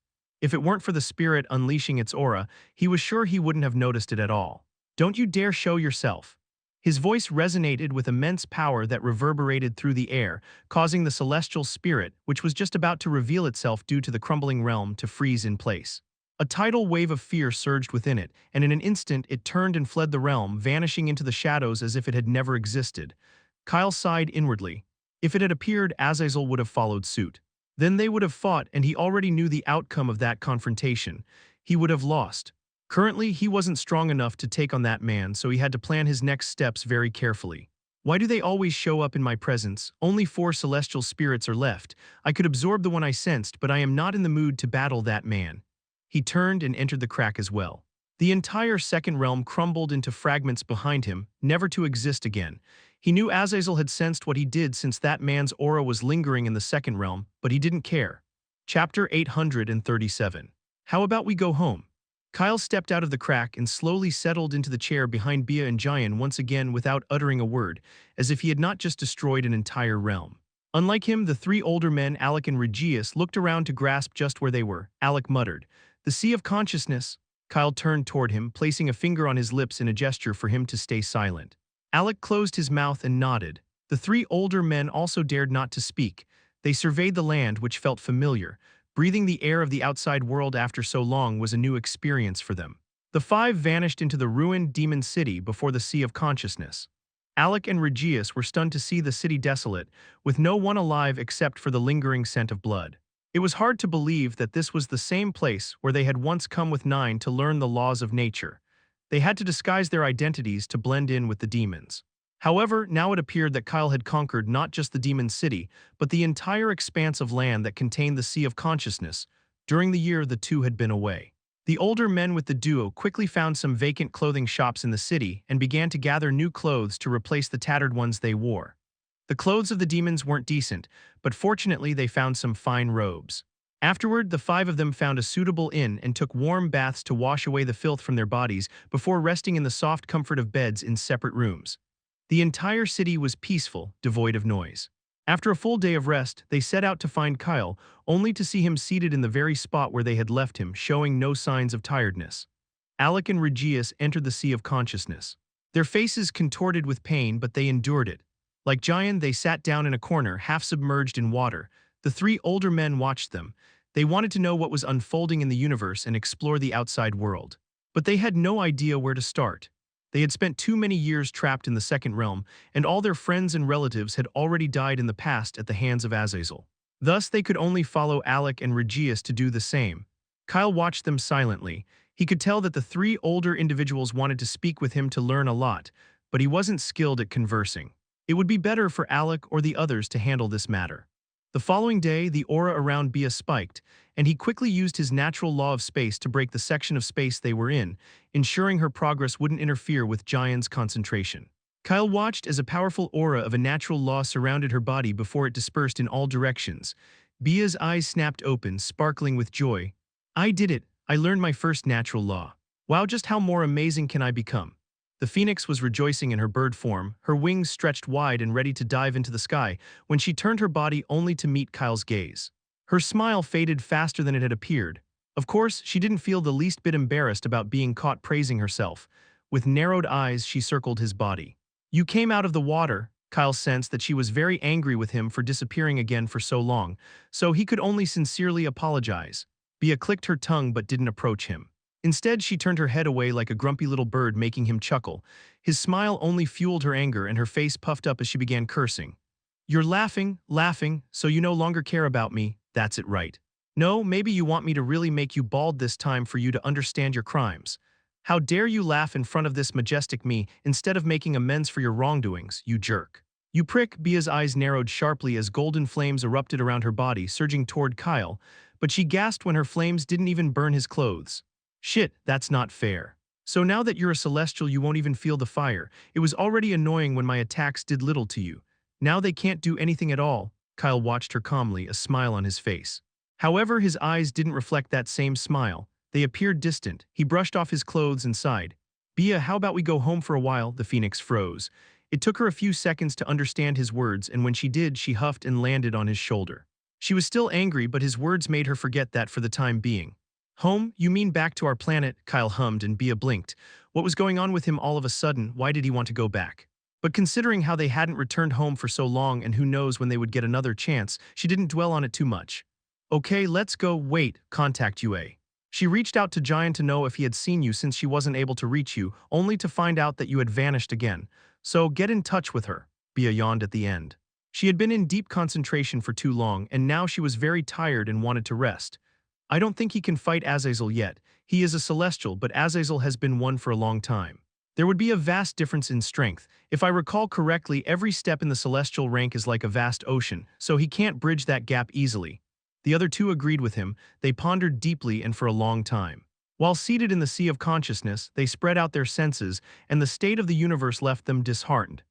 If it weren't for the spirit unleashing its aura, he was sure he wouldn't have noticed it at all. "Don't you dare show yourself." His voice resonated with immense power that reverberated through the air, causing the celestial spirit, which was just about to reveal itself due to the crumbling realm, to freeze in place. A tidal wave of fear surged within it, and in an instant it turned and fled the realm, vanishing into the shadows as if it had never existed. Kyle sighed inwardly. If it had appeared, Azazel would have followed suit. Then they would have fought, and he already knew the outcome of that confrontation. He would have lost. Currently, he wasn't strong enough to take on that man, so he had to plan his next steps very carefully. "Why do they always show up in my presence? Only 4 celestial spirits are left. I could absorb the one I sensed, but I am not in the mood to battle that man." He turned and entered the crack as well. The entire second realm crumbled into fragments behind him, never to exist again. He knew Azazel had sensed what he did since that man's aura was lingering in the second realm, but he didn't care. Chapter 837. How about we go home? Kyle stepped out of the crack and slowly settled into the chair behind Bia and Jayan once again without uttering a word, as if he had not just destroyed an entire realm. Unlike him, the 3 older men, Alec and Regius, looked around to grasp just where they were. Alec muttered, "The sea of consciousness." Kyle turned toward him, placing a finger on his lips in a gesture for him to stay silent. Alec closed his mouth and nodded. The 3 older men also dared not to speak. They surveyed the land, which felt familiar. Breathing the air of the outside world after so long was a new experience for them. The 5 vanished into the ruined demon city before the sea of consciousness. Alec and Regius were stunned to see the city desolate, with no one alive except for the lingering scent of blood. It was hard to believe that this was the same place where they had once come with 9 to learn the laws of nature. They had to disguise their identities to blend in with the demons. However, now it appeared that Kyle had conquered not just the demon city, but the entire expanse of land that contained the Sea of Consciousness. During the year the two had been away. The older men with the duo quickly found some vacant clothing shops in the city and began to gather new clothes to replace the tattered ones they wore. The clothes of the demons weren't decent, but fortunately they found some fine robes. Afterward, the 5 of them found a suitable inn and took warm baths to wash away the filth from their bodies before resting in the soft comfort of beds in separate rooms. The entire city was peaceful, devoid of noise. After a full day of rest, they set out to find Kyle, only to see him seated in the very spot where they had left him, showing no signs of tiredness. Alec and Regius entered the Sea of Consciousness. Their faces contorted with pain, but they endured it. Like Jayan, they sat down in a corner, half submerged in water. The 3 older men watched them. They wanted to know what was unfolding in the universe and explore the outside world. But they had no idea where to start. They had spent too many years trapped in the second realm, and all their friends and relatives had already died in the past at the hands of Azazel. Thus, they could only follow Alec and Regius to do the same. Kyle watched them silently. He could tell that the 3 older individuals wanted to speak with him to learn a lot, but he wasn't skilled at conversing. It would be better for Alec or the others to handle this matter. The following day, the aura around Bia spiked, and he quickly used his natural law of space to break the section of space they were in, ensuring her progress wouldn't interfere with Jayan's concentration. Kyle watched as a powerful aura of a natural law surrounded her body before it dispersed in all directions. Bia's eyes snapped open, sparkling with joy. "I did it! I learned my first natural law. Wow, just how more amazing can I become?" The phoenix was rejoicing in her bird form, her wings stretched wide and ready to dive into the sky, when she turned her body only to meet Kyle's gaze. Her smile faded faster than it had appeared. Of course, she didn't feel the least bit embarrassed about being caught praising herself. With narrowed eyes, she circled his body. "You came out of the water." Kyle sensed that she was very angry with him for disappearing again for so long, so he could only sincerely apologize. Bia clicked her tongue but didn't approach him. Instead, she turned her head away like a grumpy little bird, making him chuckle. His smile only fueled her anger, and her face puffed up as she began cursing. "You're laughing, so you no longer care about me. That's it, right? No, maybe you want me to really make you bald this time for you to understand your crimes. How dare you laugh in front of this majestic me instead of making amends for your wrongdoings, you jerk." "You prick." Bia's eyes narrowed sharply as golden flames erupted around her body, surging toward Kyle, but she gasped when her flames didn't even burn his clothes. Shit, that's not fair. So now that you're a celestial you won't even feel the fire. It was already annoying when my attacks did little to you. Now they can't do anything at all. Kyle watched her calmly, a smile on his face. However, his eyes didn't reflect that same smile. They appeared distant. He brushed off his clothes and sighed. Bia, how about we go home for a while? The phoenix froze. It took her a few seconds to understand his words, and when she did, she huffed and landed on his shoulder. She was still angry, but his words made her forget that for the time being. Home? You mean back to our planet? Kyle hummed and Bia blinked. What was going on with him all of a sudden? Why did he want to go back? But considering how they hadn't returned home for so long and who knows when they would get another chance, she didn't dwell on it too much. Okay, let's go. Wait, contact UA. She reached out to Giant to know if he had seen you since she wasn't able to reach you, only to find out that you had vanished again. So get in touch with her. Bia yawned at the end. She had been in deep concentration for too long, and now she was very tired and wanted to rest. I don't think he can fight Azazel yet. He is a celestial, but Azazel has been one for a long time. There would be a vast difference in strength. If I recall correctly, every step in the celestial rank is like a vast ocean, so he can't bridge that gap easily. The other two agreed with him. They pondered deeply and for a long time. While seated in the sea of consciousness, they spread out their senses, and the state of the universe left them disheartened.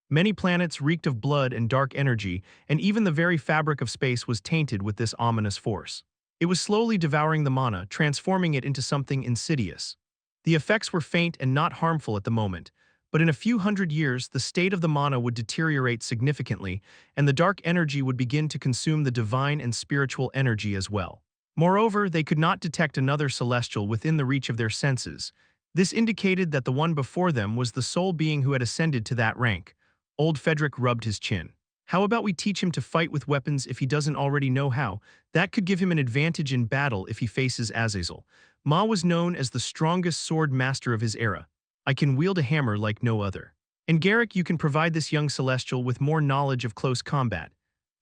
Many planets reeked of blood and dark energy, and even the very fabric of space was tainted with this ominous force. It was slowly devouring the mana, transforming it into something insidious. The effects were faint and not harmful at the moment, but in a few hundred years the state of the mana would deteriorate significantly, and the dark energy would begin to consume the divine and spiritual energy as well. Moreover, they could not detect another celestial within the reach of their senses. This indicated that the one before them was the sole being who had ascended to that rank. Old Frederick rubbed his chin. How about we teach him to fight with weapons if he doesn't already know how? That could give him an advantage in battle if he faces Azazel. Ma was known as the strongest sword master of his era. I can wield a hammer like no other. And Garrick, you can provide this young celestial with more knowledge of close combat.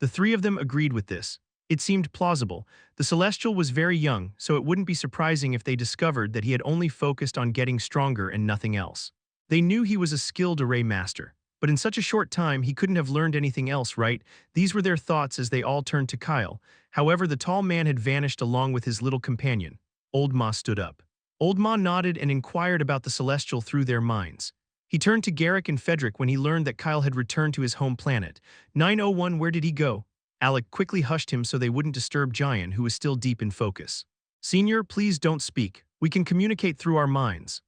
The three of them agreed with this. It seemed plausible. The celestial was very young, so it wouldn't be surprising if they discovered that he had only focused on getting stronger and nothing else. They knew he was a skilled array master. But in such a short time, he couldn't have learned anything else, right? These were their thoughts as they all turned to Kyle. However, the tall man had vanished along with his little companion. Old Ma stood up. Old Ma nodded and inquired about the celestial through their minds. He turned to Garrick and Frederick when he learned that Kyle had returned to his home planet. 901, where did he go? Alec quickly hushed him so they wouldn't disturb Giant, who was still deep in focus. Senior, please don't speak. We can communicate through our minds.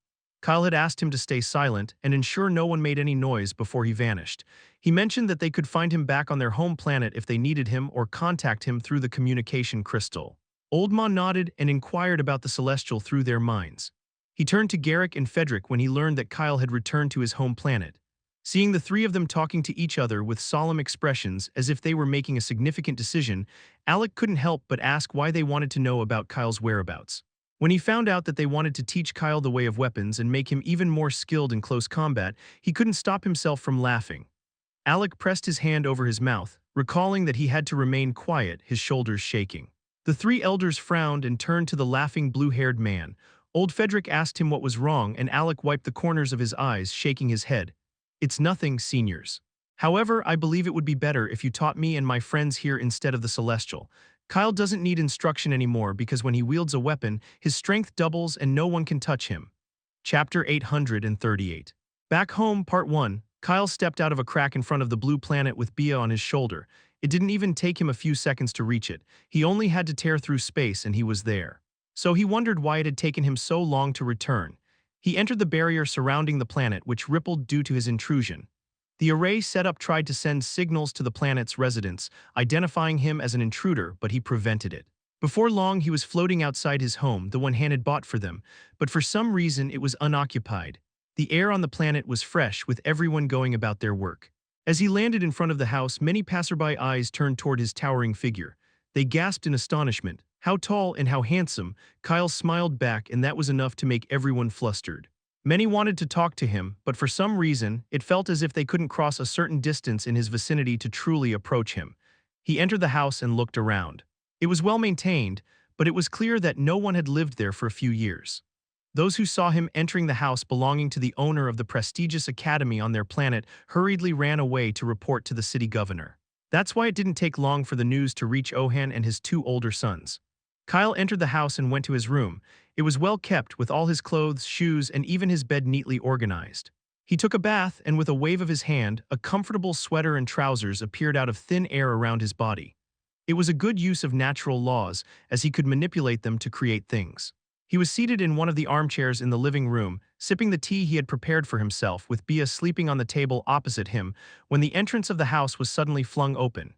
Kyle had asked him to stay silent and ensure no one made any noise before he vanished. He mentioned that they could find him back on their home planet if they needed him or contact him through the communication crystal. Old Ma nodded and inquired about the celestial through their minds. He turned to Garrick and Frederick when he learned that Kyle had returned to his home planet. Seeing the three of them talking to each other with solemn expressions as if they were making a significant decision, Alec couldn't help but ask why they wanted to know about Kyle's whereabouts. When he found out that they wanted to teach Kyle the way of weapons and make him even more skilled in close combat, he couldn't stop himself from laughing. Alec pressed his hand over his mouth, recalling that he had to remain quiet, his shoulders shaking. The three elders frowned and turned to the laughing blue-haired man. Old Frederick asked him what was wrong, and Alec wiped the corners of his eyes, shaking his head. It's nothing, seniors. However, I believe it would be better if you taught me and my friends here instead of the Celestial. Kyle doesn't need instruction anymore because when he wields a weapon, his strength doubles and no one can touch him. Chapter 838. Back home, Part 1. Kyle stepped out of a crack in front of the blue planet with Bia on his shoulder. It didn't even take him a few seconds to reach it. He only had to tear through space and he was there. So he wondered why it had taken him so long to return. He entered the barrier surrounding the planet, which rippled due to his intrusion. The array setup tried to send signals to the planet's residents, identifying him as an intruder, but he prevented it. Before long, he was floating outside his home, the one Han had bought for them, but for some reason it was unoccupied. The air on the planet was fresh, with everyone going about their work. As he landed in front of the house, many passerby eyes turned toward his towering figure. They gasped in astonishment. How tall and how handsome! Kyle smiled back, and that was enough to make everyone flustered. Many wanted to talk to him, but for some reason, it felt as if they couldn't cross a certain distance in his vicinity to truly approach him. He entered the house and looked around. It was well maintained, but it was clear that no one had lived there for a few years. Those who saw him entering the house belonging to the owner of the prestigious academy on their planet hurriedly ran away to report to the city governor. That's why it didn't take long for the news to reach Ohan and his two older sons. Kyle entered the house and went to his room. It was well kept, with all his clothes, shoes, and even his bed neatly organized. He took a bath, and with a wave of his hand, a comfortable sweater and trousers appeared out of thin air around his body. It was a good use of natural laws, as he could manipulate them to create things. He was seated in one of the armchairs in the living room, sipping the tea he had prepared for himself, with Bia sleeping on the table opposite him, when the entrance of the house was suddenly flung open.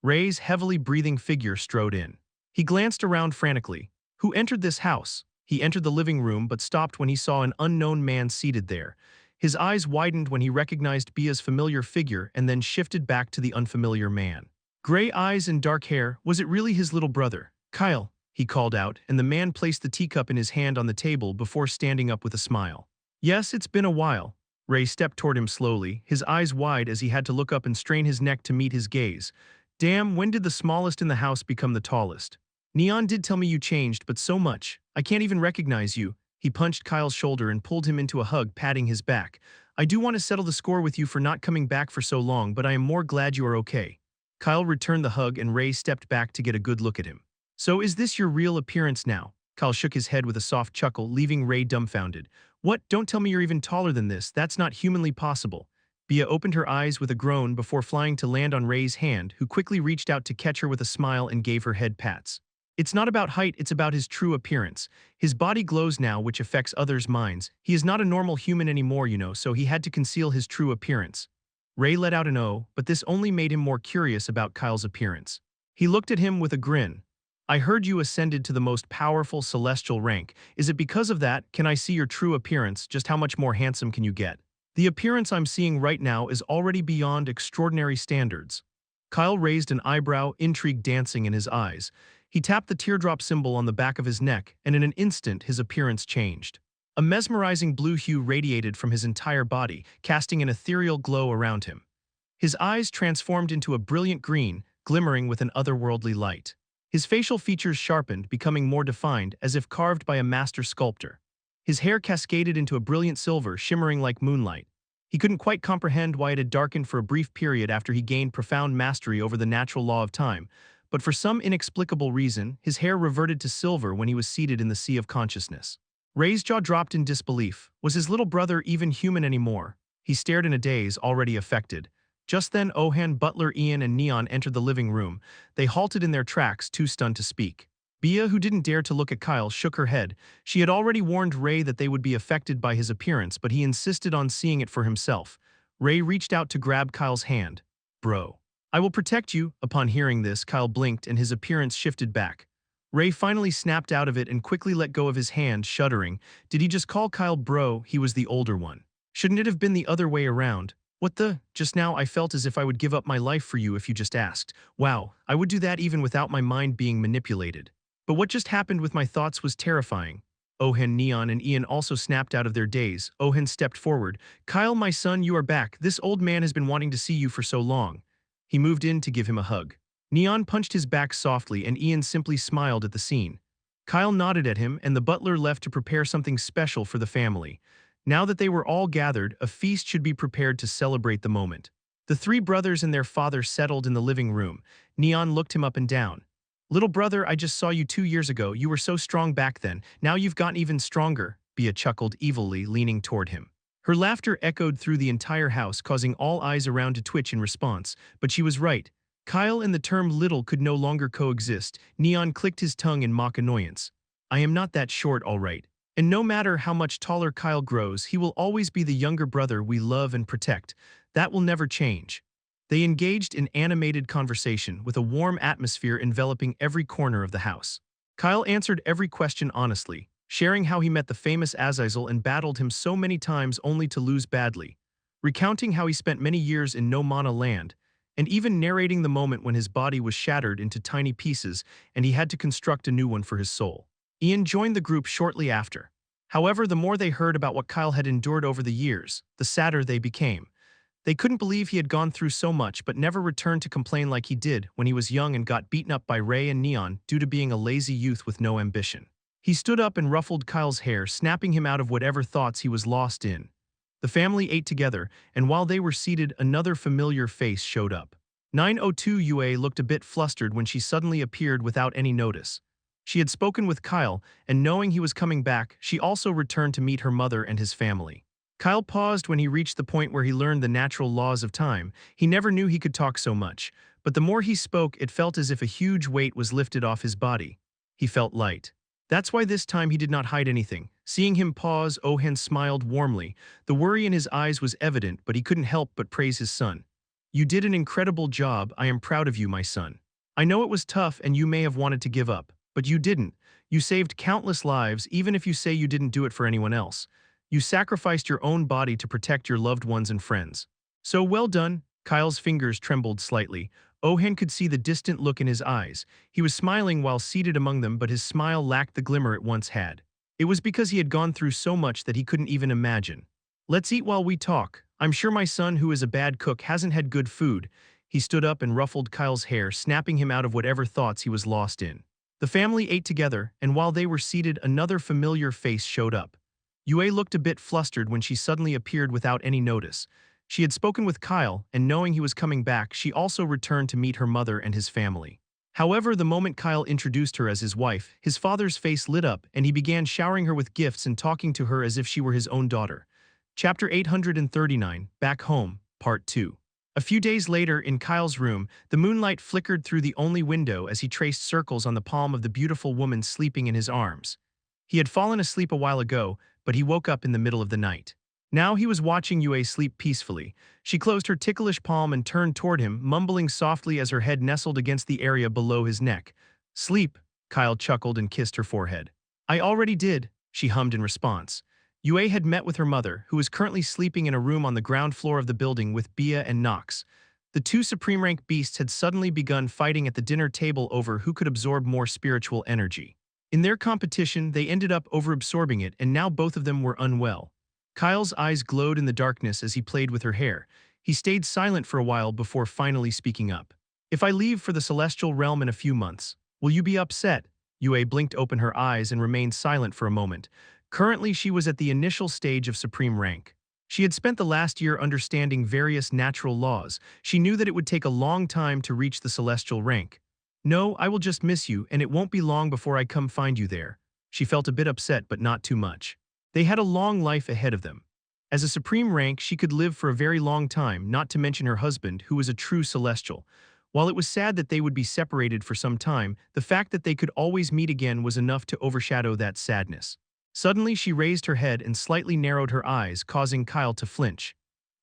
Ray's heavily breathing figure strode in. He glanced around frantically. Who entered this house? He entered the living room but stopped when he saw an unknown man seated there. His eyes widened when he recognized Bia's familiar figure and then shifted back to the unfamiliar man. Gray eyes and dark hair, was it really his little brother? Kyle, he called out, and the man placed the teacup in his hand on the table before standing up with a smile. Yes, it's been a while. Ray stepped toward him slowly, his eyes wide as he had to look up and strain his neck to meet his gaze. Damn, when did the smallest in the house become the tallest? Neon did tell me you changed, but so much. I can't even recognize you. He punched Kyle's shoulder and pulled him into a hug, patting his back. I do want to settle the score with you for not coming back for so long, but I am more glad you are okay. Kyle returned the hug and Ray stepped back to get a good look at him. So is this your real appearance now? Kyle shook his head with a soft chuckle, leaving Ray dumbfounded. What? Don't tell me you're even taller than this. That's not humanly possible. Bia opened her eyes with a groan before flying to land on Ray's hand, who quickly reached out to catch her with a smile and gave her head pats. It's not about height, it's about his true appearance. His body glows now, which affects others' minds. He is not a normal human anymore, so he had to conceal his true appearance. Ray let out an "oh," but this only made him more curious about Kyle's appearance. He looked at him with a grin. I heard you ascended to the most powerful celestial rank. Is it because of that? Can I see your true appearance? Just how much more handsome can you get? The appearance I'm seeing right now is already beyond extraordinary standards. Kyle raised an eyebrow, intrigue dancing in his eyes. He tapped the teardrop symbol on the back of his neck, and in an instant his appearance changed. A mesmerizing blue hue radiated from his entire body, casting an ethereal glow around him. His eyes transformed into a brilliant green, glimmering with an otherworldly light. His facial features sharpened, becoming more defined, as if carved by a master sculptor. His hair cascaded into a brilliant silver, shimmering like moonlight. He couldn't quite comprehend why it had darkened for a brief period after he gained profound mastery over the natural law of time, but for some inexplicable reason, his hair reverted to silver when he was seated in the sea of consciousness. Ray's jaw dropped in disbelief. Was his little brother even human anymore? He stared in a daze, already affected. Just then, Ohan, Butler, Ian, and Neon entered the living room. They halted in their tracks, too stunned to speak. Bia, who didn't dare to look at Kyle, shook her head. She had already warned Ray that they would be affected by his appearance, but he insisted on seeing it for himself. Ray reached out to grab Kyle's hand. Bro. I will protect you. Upon hearing this, Kyle blinked and his appearance shifted back. Ray finally snapped out of it and quickly let go of his hand, shuddering. Did he just call Kyle bro? He was the older one. Shouldn't it have been the other way around? What the? Just now I felt as if I would give up my life for you if you just asked. Wow, I would do that even without my mind being manipulated. But what just happened with my thoughts was terrifying. Ohen, Neon, and Ian also snapped out of their daze. Ohen stepped forward. Kyle, my son, you are back. This old man has been wanting to see you for so long. He moved in to give him a hug. Neon punched his back softly and Ian simply smiled at the scene. Kyle nodded at him and the butler left to prepare something special for the family. Now that they were all gathered, a feast should be prepared to celebrate the moment. The three brothers and their father settled in the living room. Neon looked him up and down. Little brother, I just saw you 2 years ago. You were so strong back then. Now you've gotten even stronger. Bia chuckled evilly, leaning toward him. Her laughter echoed through the entire house, causing all eyes around to twitch in response. But she was right. Kyle and the term little could no longer coexist. Neon clicked his tongue in mock annoyance. I am not that short, all right. And no matter how much taller Kyle grows, he will always be the younger brother we love and protect. That will never change. They engaged in animated conversation, with a warm atmosphere enveloping every corner of the house. Kyle answered every question honestly, sharing how he met the famous Azazel and battled him so many times only to lose badly, recounting how he spent many years in no mana land, and even narrating the moment when his body was shattered into tiny pieces and he had to construct a new one for his soul. Ian joined the group shortly after. However, the more they heard about what Kyle had endured over the years, the sadder they became. They couldn't believe he had gone through so much but never returned to complain like he did when he was young and got beaten up by Ray and Neon due to being a lazy youth with no ambition. He stood up and ruffled Kyle's hair, snapping him out of whatever thoughts he was lost in. The family ate together, and while they were seated, another familiar face showed up. 902 UA looked a bit flustered when she suddenly appeared without any notice. She had spoken with Kyle, and knowing he was coming back, she also returned to meet her mother and his family. Kyle paused when he reached the point where he learned the natural laws of time. He never knew he could talk so much, but the more he spoke, it felt as if a huge weight was lifted off his body. He felt light. That's why this time he did not hide anything. Seeing him pause, Ohen smiled warmly. The worry in his eyes was evident, but he couldn't help but praise his son. You did an incredible job. I am proud of you, my son. I know it was tough and you may have wanted to give up, but you didn't. You saved countless lives, even if you say you didn't do it for anyone else. You sacrificed your own body to protect your loved ones and friends. So well done. Kyle's fingers trembled slightly. Ohen could see the distant look in his eyes. He was smiling while seated among them, but his smile lacked the glimmer it once had. It was because he had gone through so much that he couldn't even imagine. Let's eat while we talk. I'm sure my son, who is a bad cook, hasn't had good food. He stood up and ruffled Kyle's hair, snapping him out of whatever thoughts he was lost in. The family ate together, and while they were seated, another familiar face showed up. Yue looked a bit flustered when she suddenly appeared without any notice. She had spoken with Kyle, and knowing he was coming back, she also returned to meet her mother and his family. However, the moment Kyle introduced her as his wife, his father's face lit up and he began showering her with gifts and talking to her as if she were his own daughter. Chapter 839, Back Home, Part 2. A few days later, in Kyle's room, the moonlight flickered through the only window as he traced circles on the palm of the beautiful woman sleeping in his arms. He had fallen asleep a while ago, but he woke up in the middle of the night. Now he was watching Yue sleep peacefully. She closed her ticklish palm and turned toward him, mumbling softly as her head nestled against the area below his neck. Sleep, Kyle chuckled and kissed her forehead. I already did, she hummed in response. Yue had met with her mother, who was currently sleeping in a room on the ground floor of the building with Bia and Nox. The two supreme rank beasts had suddenly begun fighting at the dinner table over who could absorb more spiritual energy. In their competition, they ended up overabsorbing it, and now both of them were unwell. Kyle's eyes glowed in the darkness as he played with her hair. He stayed silent for a while before finally speaking up. If I leave for the celestial realm in a few months, will you be upset? Yue blinked open her eyes and remained silent for a moment. Currently, she was at the initial stage of supreme rank. She had spent the last year understanding various natural laws. She knew that it would take a long time to reach the celestial rank. No, I will just miss you, and it won't be long before I come find you there. She felt a bit upset, but not too much. They had a long life ahead of them. As a supreme rank, she could live for a very long time, not to mention her husband, who was a true celestial. While it was sad that they would be separated for some time, the fact that they could always meet again was enough to overshadow that sadness. Suddenly, she raised her head and slightly narrowed her eyes, causing Kyle to flinch.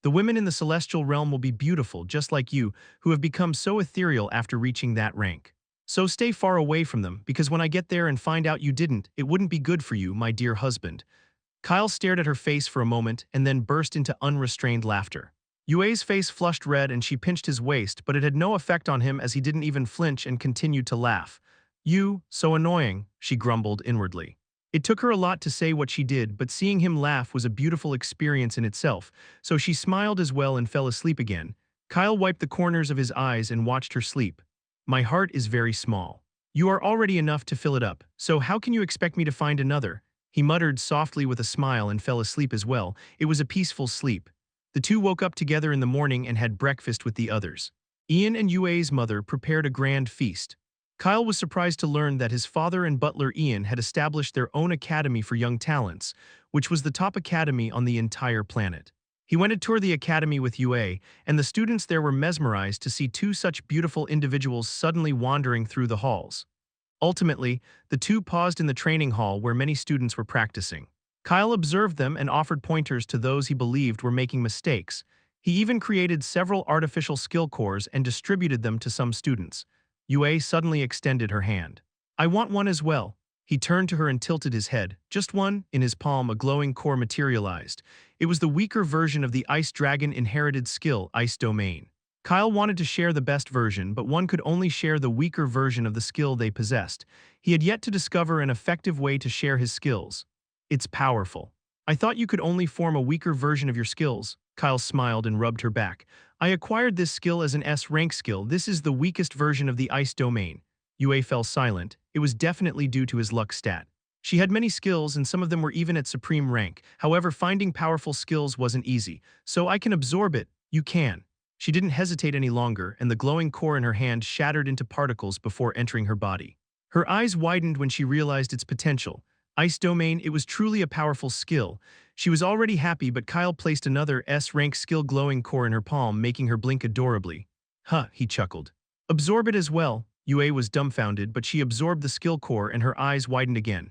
The women in the celestial realm will be beautiful, just like you, who have become so ethereal after reaching that rank. So stay far away from them, because when I get there and find out you didn't, it wouldn't be good for you, my dear husband. Kyle stared at her face for a moment and then burst into unrestrained laughter. Yue's face flushed red and she pinched his waist, but it had no effect on him as he didn't even flinch and continued to laugh. You, so annoying, she grumbled inwardly. It took her a lot to say what she did, but seeing him laugh was a beautiful experience in itself, so she smiled as well and fell asleep again. Kyle wiped the corners of his eyes and watched her sleep. My heart is very small. You are already enough to fill it up, so how can you expect me to find another? He muttered softly with a smile and fell asleep as well. It was a peaceful sleep. The two woke up together in the morning and had breakfast with the others. Ian and Yue's mother prepared a grand feast. Kyle was surprised to learn that his father and butler Ian had established their own academy for young talents, which was the top academy on the entire planet. He went to tour the academy with Yue, and the students there were mesmerized to see two such beautiful individuals suddenly wandering through the halls. Ultimately, the two paused in the training hall where many students were practicing. Kyle observed them and offered pointers to those he believed were making mistakes. He even created several artificial skill cores and distributed them to some students. Yue suddenly extended her hand. I want one as well. He turned to her and tilted his head. Just one. In his palm, a glowing core materialized. It was the weaker version of the Ice Dragon inherited skill, Ice Domain. Kyle wanted to share the best version, but one could only share the weaker version of the skill they possessed. He had yet to discover an effective way to share his skills. It's powerful. I thought you could only form a weaker version of your skills. Kyle smiled and rubbed her back. I acquired this skill as an S-rank skill. This is the weakest version of the Ice Domain. Yue fell silent. It was definitely due to his luck stat. She had many skills and some of them were even at supreme rank. However, finding powerful skills wasn't easy. So I can absorb it. You can. She didn't hesitate any longer, and the glowing core in her hand shattered into particles before entering her body. Her eyes widened when she realized its potential. Ice Domain, it was truly a powerful skill. She was already happy, but Kyle placed another S-rank skill glowing core in her palm, making her blink adorably. Huh, he chuckled. Absorb it as well. Yue was dumbfounded, but she absorbed the skill core and her eyes widened again.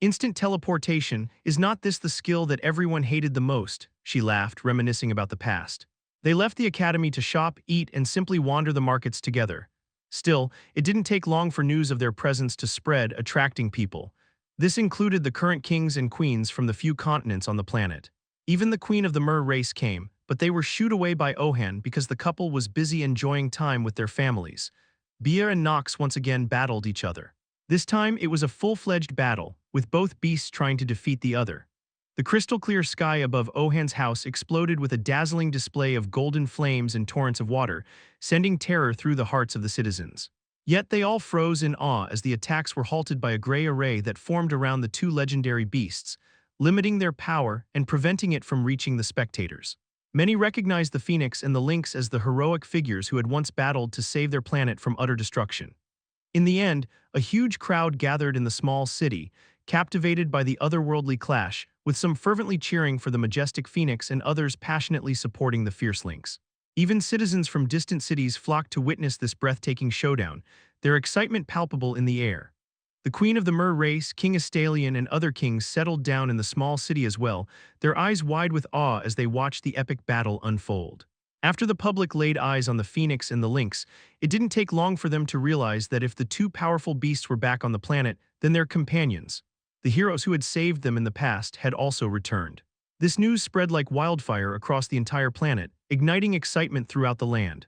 Instant teleportation, is not this the skill that everyone hated the most? She laughed, reminiscing about the past. They left the academy to shop, eat, and simply wander the markets together. Still, it didn't take long for news of their presence to spread, attracting people. This included the current kings and queens from the few continents on the planet. Even the queen of the Mer race came, but they were shooed away by Ohan because the couple was busy enjoying time with their families. Bia and Nox once again battled each other. This time it was a full-fledged battle, with both beasts trying to defeat the other. The crystal-clear sky above Ohan's house exploded with a dazzling display of golden flames and torrents of water, sending terror through the hearts of the citizens. Yet they all froze in awe as the attacks were halted by a gray array that formed around the two legendary beasts, limiting their power and preventing it from reaching the spectators. Many recognized the Phoenix and the Lynx as the heroic figures who had once battled to save their planet from utter destruction. In the end, a huge crowd gathered in the small city, captivated by the otherworldly clash, with some fervently cheering for the majestic Phoenix and others passionately supporting the fierce Lynx. Even citizens from distant cities flocked to witness this breathtaking showdown, their excitement palpable in the air. The queen of the Mer race, King Astalion, and other kings settled down in the small city as well, their eyes wide with awe as they watched the epic battle unfold. After the public laid eyes on the Phoenix and the Lynx, it didn't take long for them to realize that if the two powerful beasts were back on the planet, then their companions, the heroes who had saved them in the past, had also returned. This news spread like wildfire across the entire planet, igniting excitement throughout the land.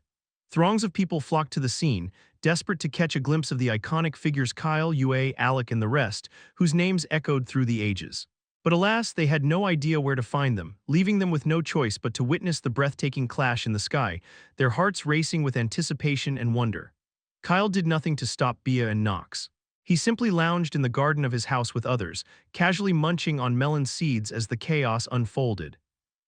Throngs of people flocked to the scene, desperate to catch a glimpse of the iconic figures Kyle, Yue, Alec, and the rest, whose names echoed through the ages. But alas, they had no idea where to find them, leaving them with no choice but to witness the breathtaking clash in the sky, their hearts racing with anticipation and wonder. Kyle did nothing to stop Bia and Nox. He simply lounged in the garden of his house with others, casually munching on melon seeds as the chaos unfolded.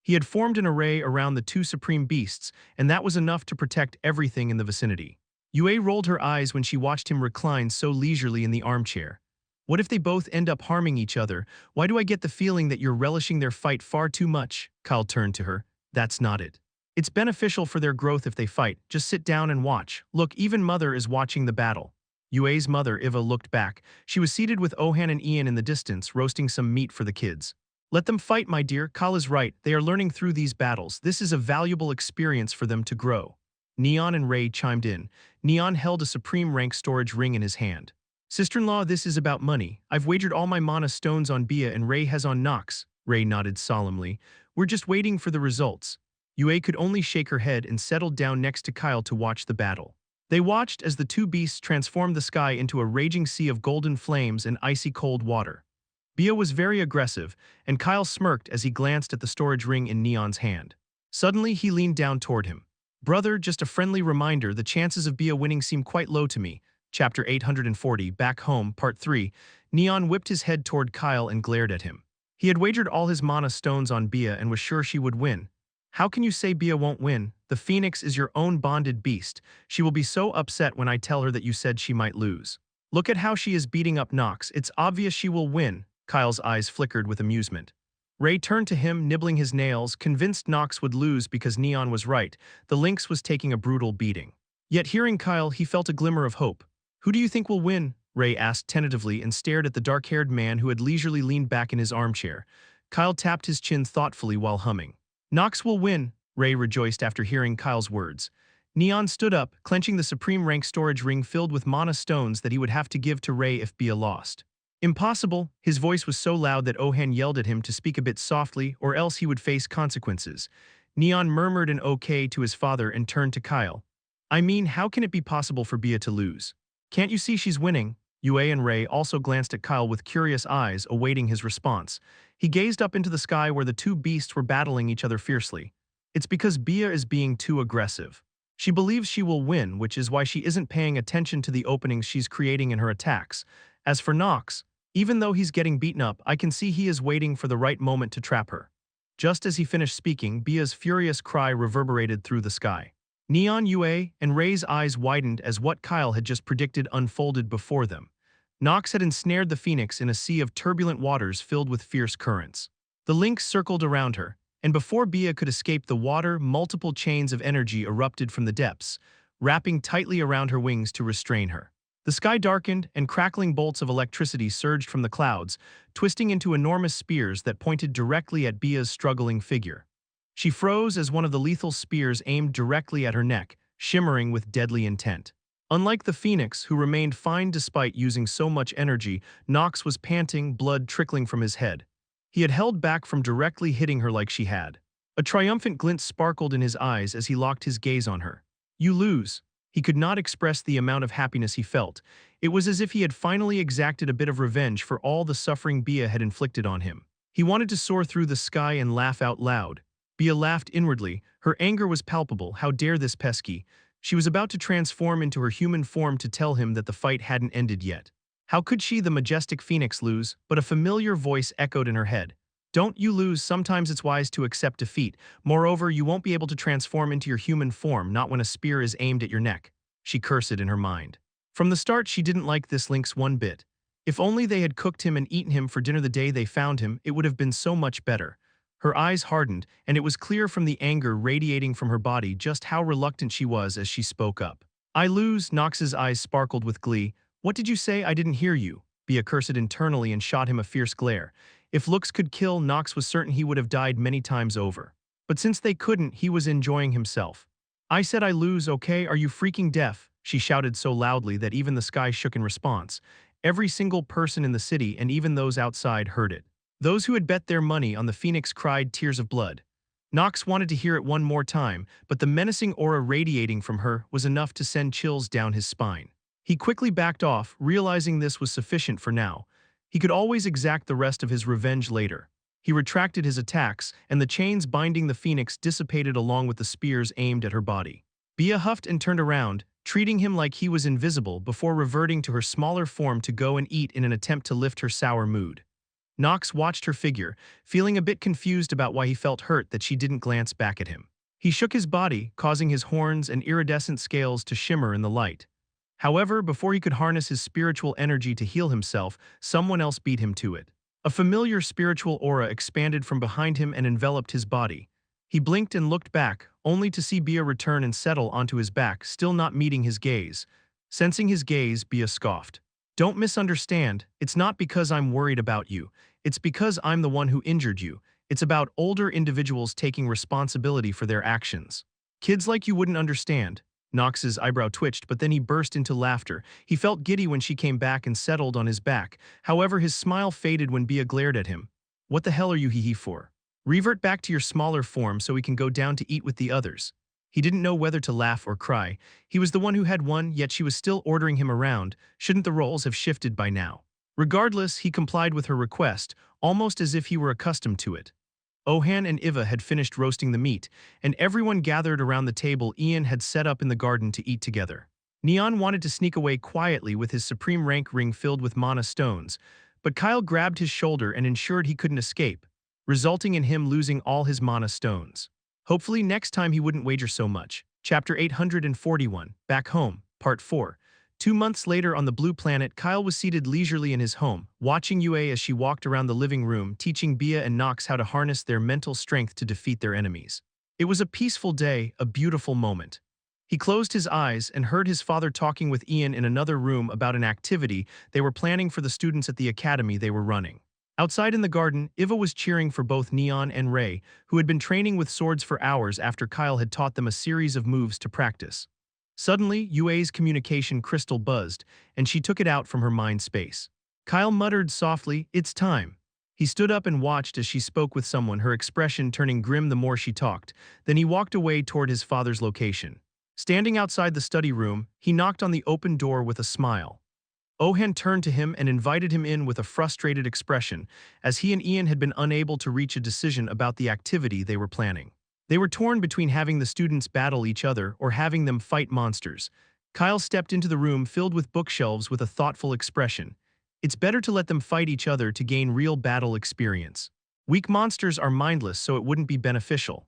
He had formed an array around the two supreme beasts, and that was enough to protect everything in the vicinity. Yue rolled her eyes when she watched him recline so leisurely in the armchair. What if they both end up harming each other? Why do I get the feeling that you're relishing their fight far too much? Kyle turned to her. That's not it. It's beneficial for their growth if they fight. Just sit down and watch. Look, even Mother is watching the battle. Yue's mother, Iva, looked back. She was seated with Ohan and Ian in the distance, roasting some meat for the kids. Let them fight, my dear. Kyle is right. They are learning through these battles. This is a valuable experience for them to grow. Neon and Ray chimed in. Neon held a supreme rank storage ring in his hand. Sister-in-law, this is about money. I've wagered all my mana stones on Bia and Ray has on Nox. Ray nodded solemnly. We're just waiting for the results. Yue could only shake her head and settled down next to Kyle to watch the battle. They watched as the two beasts transformed the sky into a raging sea of golden flames and icy cold water. Bia was very aggressive, and Kyle smirked as he glanced at the storage ring in Neon's hand. Suddenly, he leaned down toward him. Brother, just a friendly reminder, the chances of Bia winning seem quite low to me. Chapter 840, Back Home, Part 3. Neon whipped his head toward Kyle and glared at him. He had wagered all his mana stones on Bia and was sure she would win. How can you say Bia won't win? The Phoenix is your own bonded beast. She will be so upset when I tell her that you said she might lose. Look at how she is beating up Nox. It's obvious she will win. Kyle's eyes flickered with amusement. Ray turned to him, nibbling his nails, convinced Nox would lose because Neon was right. The Lynx was taking a brutal beating. Yet hearing Kyle, he felt a glimmer of hope. Who do you think will win? Ray asked tentatively and stared at the dark-haired man who had leisurely leaned back in his armchair. Kyle tapped his chin thoughtfully while humming. Nox will win, Ray rejoiced after hearing Kyle's words. Neon stood up, clenching the supreme rank storage ring filled with mana stones that he would have to give to Ray if Bia lost. Impossible, his voice was so loud that Ohan yelled at him to speak a bit softly or else he would face consequences. Neon murmured an okay to his father and turned to Kyle. I mean, how can it be possible for Bia to lose? Can't you see she's winning? Yue and Ray also glanced at Kyle with curious eyes, awaiting his response. He gazed up into the sky where the two beasts were battling each other fiercely. It's because Bia is being too aggressive. She believes she will win, which is why she isn't paying attention to the openings she's creating in her attacks. As for Nox, even though he's getting beaten up, I can see he is waiting for the right moment to trap her. Just as he finished speaking, Bia's furious cry reverberated through the sky. Neon, Yue, and Ray's eyes widened as what Kyle had just predicted unfolded before them. Nox had ensnared the phoenix in a sea of turbulent waters filled with fierce currents. The lynx circled around her, and before Bia could escape the water, multiple chains of energy erupted from the depths, wrapping tightly around her wings to restrain her. The sky darkened, and crackling bolts of electricity surged from the clouds, twisting into enormous spears that pointed directly at Bia's struggling figure. She froze as one of the lethal spears aimed directly at her neck, shimmering with deadly intent. Unlike the phoenix, who remained fine despite using so much energy, Nox was panting, blood trickling from his head. He had held back from directly hitting her like she had. A triumphant glint sparkled in his eyes as he locked his gaze on her. "You lose." He could not express the amount of happiness he felt. It was as if he had finally exacted a bit of revenge for all the suffering Bia had inflicted on him. He wanted to soar through the sky and laugh out loud. Bia laughed inwardly. Her anger was palpable. How dare this pesky? She was about to transform into her human form to tell him that the fight hadn't ended yet. How could she, the majestic phoenix, lose? But a familiar voice echoed in her head. "Don't you lose, sometimes it's wise to accept defeat. Moreover, you won't be able to transform into your human form, not when a spear is aimed at your neck," she cursed in her mind. From the start, she didn't like this lynx one bit. If only they had cooked him and eaten him for dinner the day they found him, it would have been so much better. Her eyes hardened, and it was clear from the anger radiating from her body just how reluctant she was as she spoke up. "I lose." Nox's eyes sparkled with glee. "What did you say? I didn't hear you." Bia cursed internally and shot him a fierce glare. If looks could kill, Nox was certain he would have died many times over. But since they couldn't, he was enjoying himself. "I said I lose, okay? Are you freaking deaf?" She shouted so loudly that even the sky shook in response. Every single person in the city, and even those outside, heard it. Those who had bet their money on the phoenix cried tears of blood. Nox wanted to hear it one more time, but the menacing aura radiating from her was enough to send chills down his spine. He quickly backed off, realizing this was sufficient for now. He could always exact the rest of his revenge later. He retracted his attacks, and the chains binding the phoenix dissipated along with the spears aimed at her body. Bia huffed and turned around, treating him like he was invisible before reverting to her smaller form to go and eat in an attempt to lift her sour mood. Nox watched her figure, feeling a bit confused about why he felt hurt that she didn't glance back at him. He shook his body, causing his horns and iridescent scales to shimmer in the light. However, before he could harness his spiritual energy to heal himself, someone else beat him to it. A familiar spiritual aura expanded from behind him and enveloped his body. He blinked and looked back, only to see Bia return and settle onto his back, still not meeting his gaze. Sensing his gaze, Bia scoffed. "Don't misunderstand, it's not because I'm worried about you. It's because I'm the one who injured you. It's about older individuals taking responsibility for their actions. Kids like you wouldn't understand." Nox's eyebrow twitched, but then he burst into laughter. He felt giddy when she came back and settled on his back. However, his smile faded when Bia glared at him. "What the hell are you hee-hee for? Revert back to your smaller form so we can go down to eat with the others." He didn't know whether to laugh or cry. He was the one who had won, yet she was still ordering him around. Shouldn't the roles have shifted by now? Regardless, he complied with her request, almost as if he were accustomed to it. Ohan and Iva had finished roasting the meat, and everyone gathered around the table Ian had set up in the garden to eat together. Neon wanted to sneak away quietly with his supreme rank ring filled with mana stones, but Kyle grabbed his shoulder and ensured he couldn't escape, resulting in him losing all his mana stones. Hopefully next time he wouldn't wager so much. Chapter 841, Back Home, Part 4. 2 months later on the blue planet, Kyle was seated leisurely in his home, watching Yue as she walked around the living room, teaching Bia and Nox how to harness their mental strength to defeat their enemies. It was a peaceful day, a beautiful moment. He closed his eyes and heard his father talking with Ian in another room about an activity they were planning for the students at the academy they were running. Outside in the garden, Iva was cheering for both Neon and Ray, who had been training with swords for hours after Kyle had taught them a series of moves to practice. Suddenly, Yue's communication crystal buzzed, and she took it out from her mind space. Kyle muttered softly, "It's time." He stood up and watched as she spoke with someone, her expression turning grim the more she talked. Then he walked away toward his father's location. Standing outside the study room, he knocked on the open door with a smile. Ohan turned to him and invited him in with a frustrated expression, as he and Ian had been unable to reach a decision about the activity they were planning. They were torn between having the students battle each other or having them fight monsters. Kyle stepped into the room filled with bookshelves with a thoughtful expression. "It's better to let them fight each other to gain real battle experience. Weak monsters are mindless, so it wouldn't be beneficial."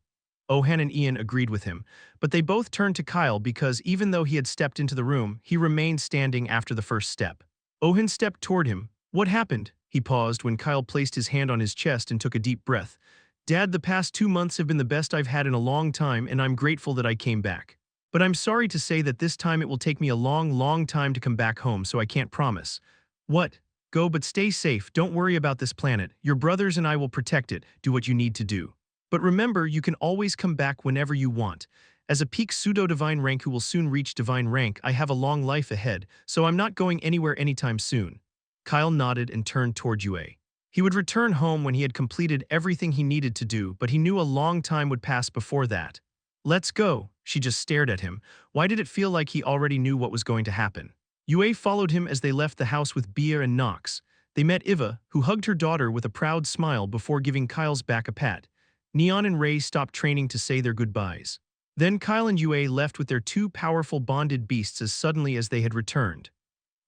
Ohan and Ian agreed with him, but they both turned to Kyle because even though he had stepped into the room, he remained standing after the first step. Ohin stepped toward him. What happened? He paused when Kyle placed his hand on his chest and took a deep breath. Dad, the past 2 months have been the best I've had in a long time, and I'm grateful that I came back. But I'm sorry to say that this time it will take me a long, long time to come back home, so I can't promise. What? Go, but stay safe. Don't worry about this planet. Your brothers and I will protect it. Do what you need to do. But remember, you can always come back whenever you want. As a peak pseudo-divine rank who will soon reach divine rank, I have a long life ahead, so I'm not going anywhere anytime soon. Kyle nodded and turned toward Yue. He would return home when he had completed everything he needed to do, but he knew a long time would pass before that. Let's go. She just stared at him. Why did it feel like he already knew what was going to happen? Yue followed him as they left the house with Bia and Nox. They met Iva, who hugged her daughter with a proud smile before giving Kyle's back a pat. Neon and Ray stopped training to say their goodbyes. Then Kyle and Yue left with their two powerful bonded beasts as suddenly as they had returned.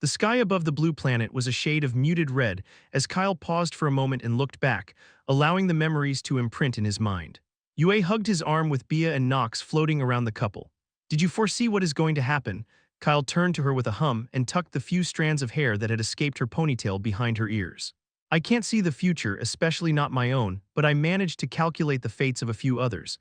The sky above the blue planet was a shade of muted red as Kyle paused for a moment and looked back, allowing the memories to imprint in his mind. Yue hugged his arm with Bia and Nox floating around the couple. Did you foresee what is going to happen? Kyle turned to her with a hum and tucked the few strands of hair that had escaped her ponytail behind her ears. I can't see the future, especially not my own, but I managed to calculate the fates of a few others.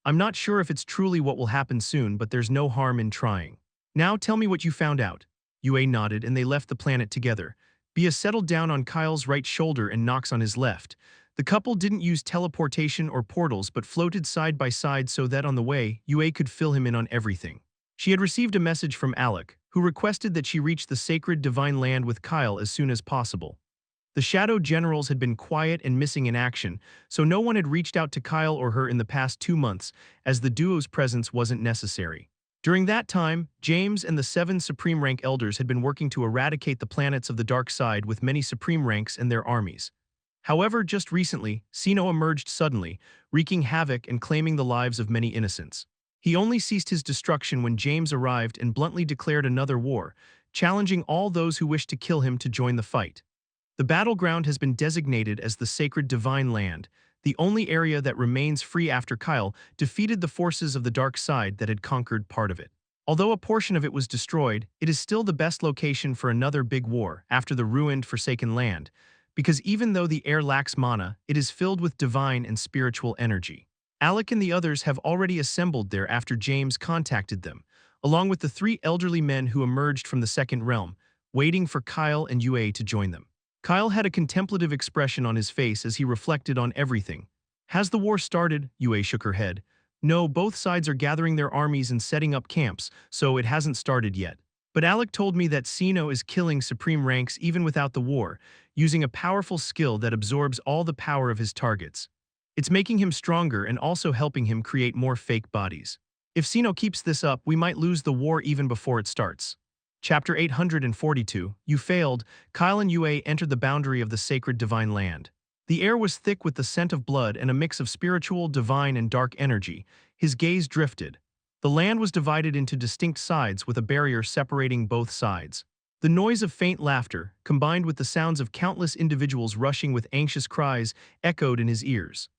I'm not sure if it's truly what will happen soon, but there's no harm in trying. Now tell me what you found out. Yue nodded and they left the planet together. Bia settled down on Kyle's right shoulder and Nox on his left. The couple didn't use teleportation or portals but floated side by side so that on the way, Yue could fill him in on everything. She had received a message from Alec, who requested that she reach the sacred divine land with Kyle as soon as possible. The Shadow Generals had been quiet and missing in action, so no one had reached out to Kyle or her in the past 2 months, as the duo's presence wasn't necessary. During that time, James and the 7 Supreme Rank Elders had been working to eradicate the planets of the dark side with many Supreme Ranks and their armies. However, just recently, Sino emerged suddenly, wreaking havoc and claiming the lives of many innocents. He only ceased his destruction when James arrived and bluntly declared another war, challenging all those who wished to kill him to join the fight. The battleground has been designated as the Sacred Divine Land, the only area that remains free after Kyle defeated the forces of the dark side that had conquered part of it. Although a portion of it was destroyed, it is still the best location for another big war after the ruined Forsaken Land, because even though the air lacks mana, it is filled with divine and spiritual energy. Alec and the others have already assembled there after James contacted them, along with the 3 elderly men who emerged from the Second Realm, waiting for Kyle and Yue to join them. Kyle had a contemplative expression on his face as he reflected on everything. Has the war started? Yue shook her head. No, both sides are gathering their armies and setting up camps, so it hasn't started yet. But Alec told me that Sino is killing Supreme Ranks even without the war, using a powerful skill that absorbs all the power of his targets. It's making him stronger and also helping him create more fake bodies. If Sino keeps this up, we might lose the war even before it starts. Chapter 842, You Failed. Kyle and Yue entered the boundary of the sacred divine land. The air was thick with the scent of blood and a mix of spiritual, divine, and dark energy. His gaze drifted. The land was divided into distinct sides with a barrier separating both sides. The noise of faint laughter, combined with the sounds of countless individuals rushing with anxious cries, echoed in his ears.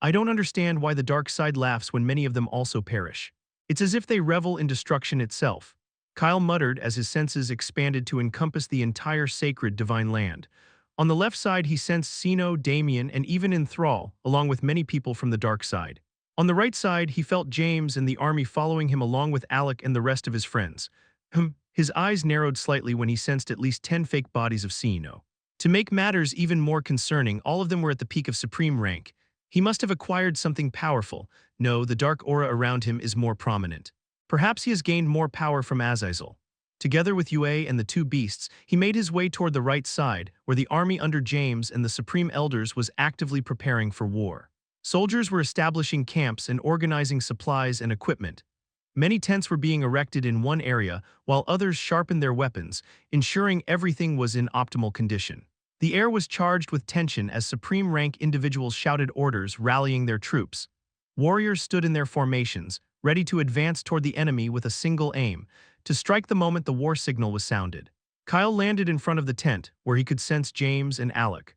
I don't understand why the dark side laughs when many of them also perish. It's as if they revel in destruction itself. Kyle muttered as his senses expanded to encompass the entire sacred divine land. On the left side he sensed Sino, Damien, and even Enthrall, along with many people from the dark side. On the right side he felt James and the army following him along with Alec and the rest of his friends. His eyes narrowed slightly when he sensed at least 10 fake bodies of Sino. To make matters even more concerning, all of them were at the peak of supreme rank. He must have acquired something powerful. No, the dark aura around him is more prominent. Perhaps he has gained more power from Azazel. Together with Yue and the 2 beasts, he made his way toward the right side, where the army under James and the Supreme Elders was actively preparing for war. Soldiers were establishing camps and organizing supplies and equipment. Many tents were being erected in one area, while others sharpened their weapons, ensuring everything was in optimal condition. The air was charged with tension as supreme rank individuals shouted orders, rallying their troops. Warriors stood in their formations, ready to advance toward the enemy with a single aim, to strike the moment the war signal was sounded. Kyle landed in front of the tent, where he could sense James and Alec.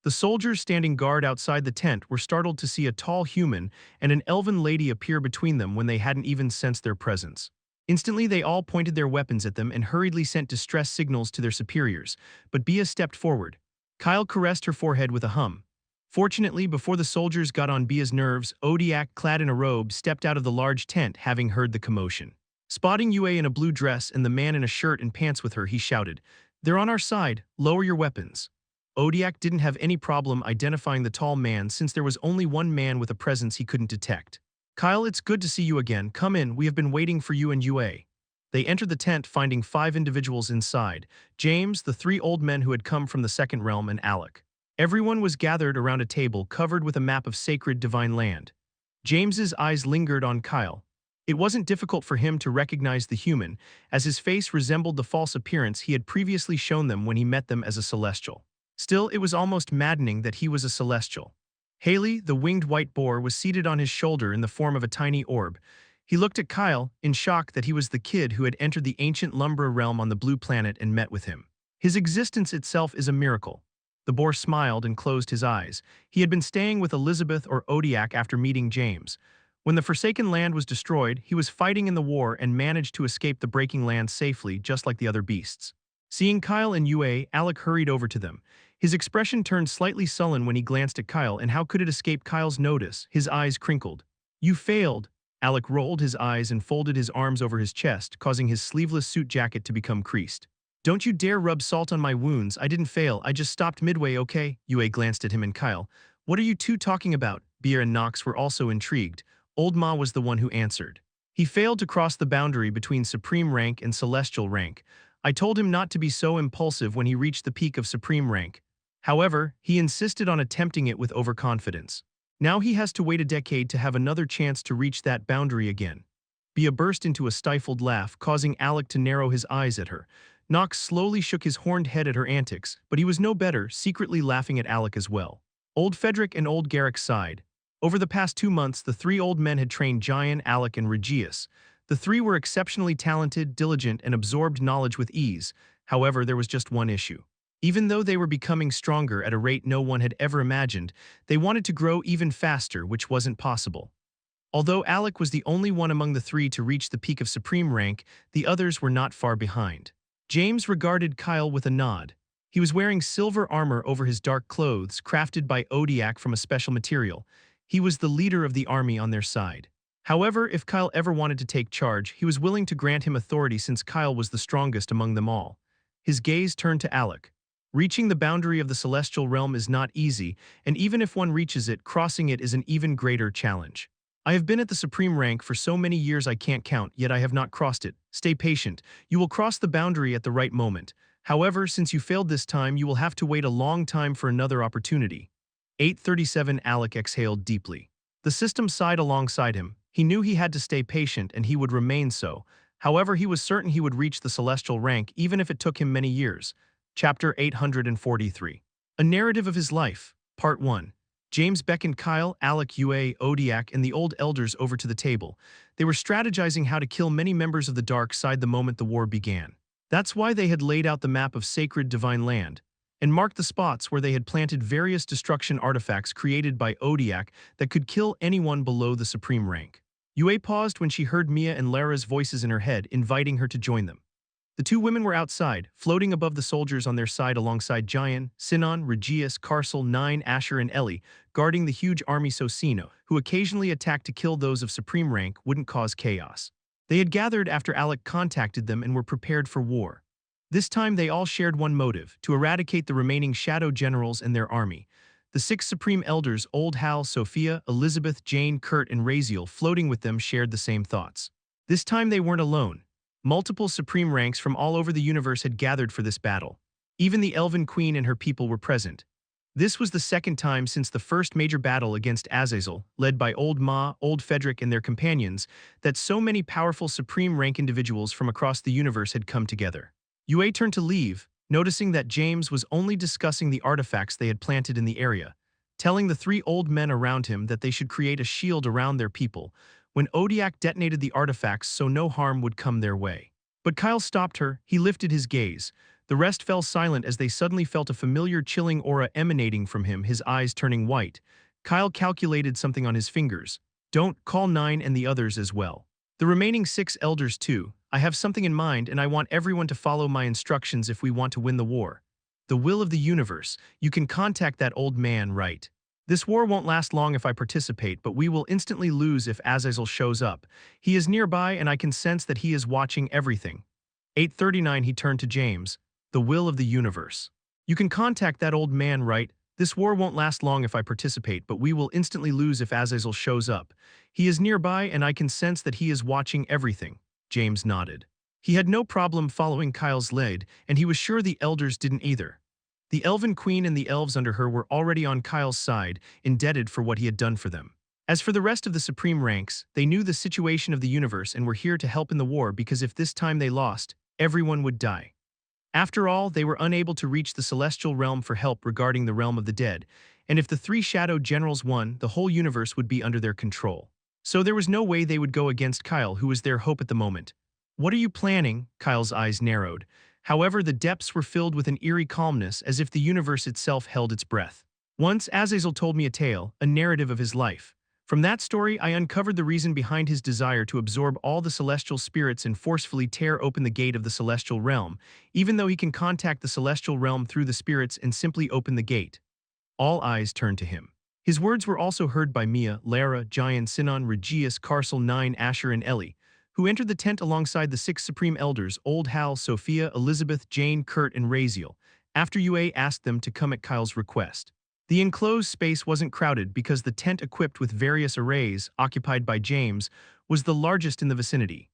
The soldiers standing guard outside the tent were startled to see a tall human and an elven lady appear between them when they hadn't even sensed their presence. Instantly, they all pointed their weapons at them and hurriedly sent distress signals to their superiors, but Bia stepped forward. Kyle caressed her forehead with a hum. Fortunately, before the soldiers got on Bia's nerves, Odiak, clad in a robe, stepped out of the large tent, having heard the commotion. Spotting Yue in a blue dress and the man in a shirt and pants with her, he shouted, "They're on our side, lower your weapons." Odiak didn't have any problem identifying the tall man since there was only one man with a presence he couldn't detect. "Kyle, it's good to see you again. Come in, we have been waiting for you and Yue." They entered the tent, finding 5 individuals inside: James, the 3 old men who had come from the Second Realm, and Alec. Everyone was gathered around a table covered with a map of sacred divine land. James's eyes lingered on Kyle. It wasn't difficult for him to recognize the human, as his face resembled the false appearance he had previously shown them when he met them as a celestial. Still, it was almost maddening that he was a celestial. Haley, the winged white boar, was seated on his shoulder in the form of a tiny orb. He looked at Kyle, in shock that he was the kid who had entered the ancient Lumbra realm on the blue planet and met with him. His existence itself is a miracle. The boar smiled and closed his eyes. He had been staying with Elizabeth or Odiak after meeting James. When the Forsaken Land was destroyed, he was fighting in the war and managed to escape the Breaking Land safely, just like the other beasts. Seeing Kyle and Yue, Alec hurried over to them. His expression turned slightly sullen when he glanced at Kyle, and how could it escape Kyle's notice? His eyes crinkled. "You failed." Alec rolled his eyes and folded his arms over his chest, causing his sleeveless suit jacket to become creased. "Don't you dare rub salt on my wounds. I didn't fail. I just stopped midway, okay?" Yue glanced at him and Kyle. "What are you two talking about?" Bia and Nox were also intrigued. Old Ma was the one who answered. "He failed to cross the boundary between supreme rank and celestial rank. I told him not to be so impulsive when he reached the peak of supreme rank. However, he insisted on attempting it with overconfidence. Now he has to wait a decade to have another chance to reach that boundary again." Bia burst into a stifled laugh, causing Alec to narrow his eyes at her. Nox slowly shook his horned head at her antics, but he was no better, secretly laughing at Alec as well. Old Frederick and Old Garrick sighed. Over the past 2 months, the 3 old men had trained Giant, Alec, and Regius. The 3 were exceptionally talented, diligent, and absorbed knowledge with ease. However, there was just one issue. Even though they were becoming stronger at a rate no one had ever imagined, they wanted to grow even faster, which wasn't possible. Although Alec was the only one among the 3 to reach the peak of supreme rank, the others were not far behind. James regarded Kyle with a nod. He was wearing silver armor over his dark clothes, crafted by Odiak from a special material. He was the leader of the army on their side. However, if Kyle ever wanted to take charge, he was willing to grant him authority since Kyle was the strongest among them all. His gaze turned to Alec. Reaching the boundary of the celestial realm is not easy, and even if one reaches it, crossing it is an even greater challenge. "I have been at the supreme rank for so many years I can't count, yet I have not crossed it. Stay patient. You will cross the boundary at the right moment. However, since you failed this time, you will have to wait a long time for another opportunity." 837 Alec exhaled deeply. The system sighed alongside him. He knew he had to stay patient and he would remain so. However, he was certain he would reach the celestial rank even if it took him many years. Chapter 843. A Narrative of His Life, Part 1. James beckoned Kyle, Alec, Yue, Odiak, and the old elders over to the table. They were strategizing how to kill many members of the dark side the moment the war began. That's why they had laid out the map of sacred divine land and marked the spots where they had planted various destruction artifacts created by Odiak that could kill anyone below the supreme rank. Yue paused when she heard Mia and Lara's voices in her head, inviting her to join them. The 2 women were outside, floating above the soldiers on their side alongside Giant, Sinon, Regius, Carcel, Nine, Asher, and Ellie, guarding the huge army Socino, who occasionally attacked to kill those of supreme rank wouldn't cause chaos. They had gathered after Alec contacted them and were prepared for war. This time they all shared one motive: to eradicate the remaining shadow generals and their army. The 6 supreme elders, Old Hal, Sophia, Elizabeth, Jane, Kurt, and Raziel, floating with them, shared the same thoughts. This time they weren't alone. Multiple supreme ranks from all over the universe had gathered for this battle. Even the Elven Queen and her people were present. This was the second time since the first major battle against Azazel, led by Old Ma, Old Frederick, and their companions, that so many powerful supreme rank individuals from across the universe had come together. Yue turned to leave, noticing that James was only discussing the artifacts they had planted in the area, telling the 3 old men around him that they should create a shield around their people when Odiak detonated the artifacts so no harm would come their way. But Kyle stopped her. He lifted his gaze. The rest fell silent as they suddenly felt a familiar chilling aura emanating from him, his eyes turning white. Kyle calculated something on his fingers. "Don't call Nine and the others as well." The remaining 6 elders too. I have something in mind and I want everyone to follow my instructions if we want to win the war. The will of the universe. You can contact that old man, right? This war won't last long if I participate, but we will instantly lose if Azazel shows up. He is nearby and I can sense that he is watching everything. 8:39 He turned to James. The will of the universe. You can contact that old man, right? This war won't last long if I participate, but we will instantly lose if Azazel shows up. He is nearby and I can sense that he is watching everything. James nodded. He had no problem following Kyle's lead, and he was sure the elders didn't either. The Elven Queen and the elves under her were already on Kyle's side, indebted for what he had done for them. As for the rest of the supreme ranks, they knew the situation of the universe and were here to help in the war because if this time they lost, everyone would die. After all, they were unable to reach the celestial realm for help regarding the realm of the dead, and if the 3 shadow generals won, the whole universe would be under their control. So there was no way they would go against Kyle, who was their hope at the moment. What are you planning? Kyle's eyes narrowed. However, the depths were filled with an eerie calmness as if the universe itself held its breath. Once Azazel told me a tale, a narrative of his life. From that story, I uncovered the reason behind his desire to absorb all the celestial spirits and forcefully tear open the gate of the celestial realm, even though he can contact the celestial realm through the spirits and simply open the gate. All eyes turned to him. His words were also heard by Mia, Lara, Gion, Sinon, Regius, Carcel, Nine, Asher, and Ellie, who entered the tent alongside the 6 supreme elders, Old Hal, Sophia, Elizabeth, Jane, Kurt, and Raziel, after UA asked them to come at Kyle's request. The enclosed space wasn't crowded because the tent equipped with various arrays, occupied by James, was the largest in the vicinity.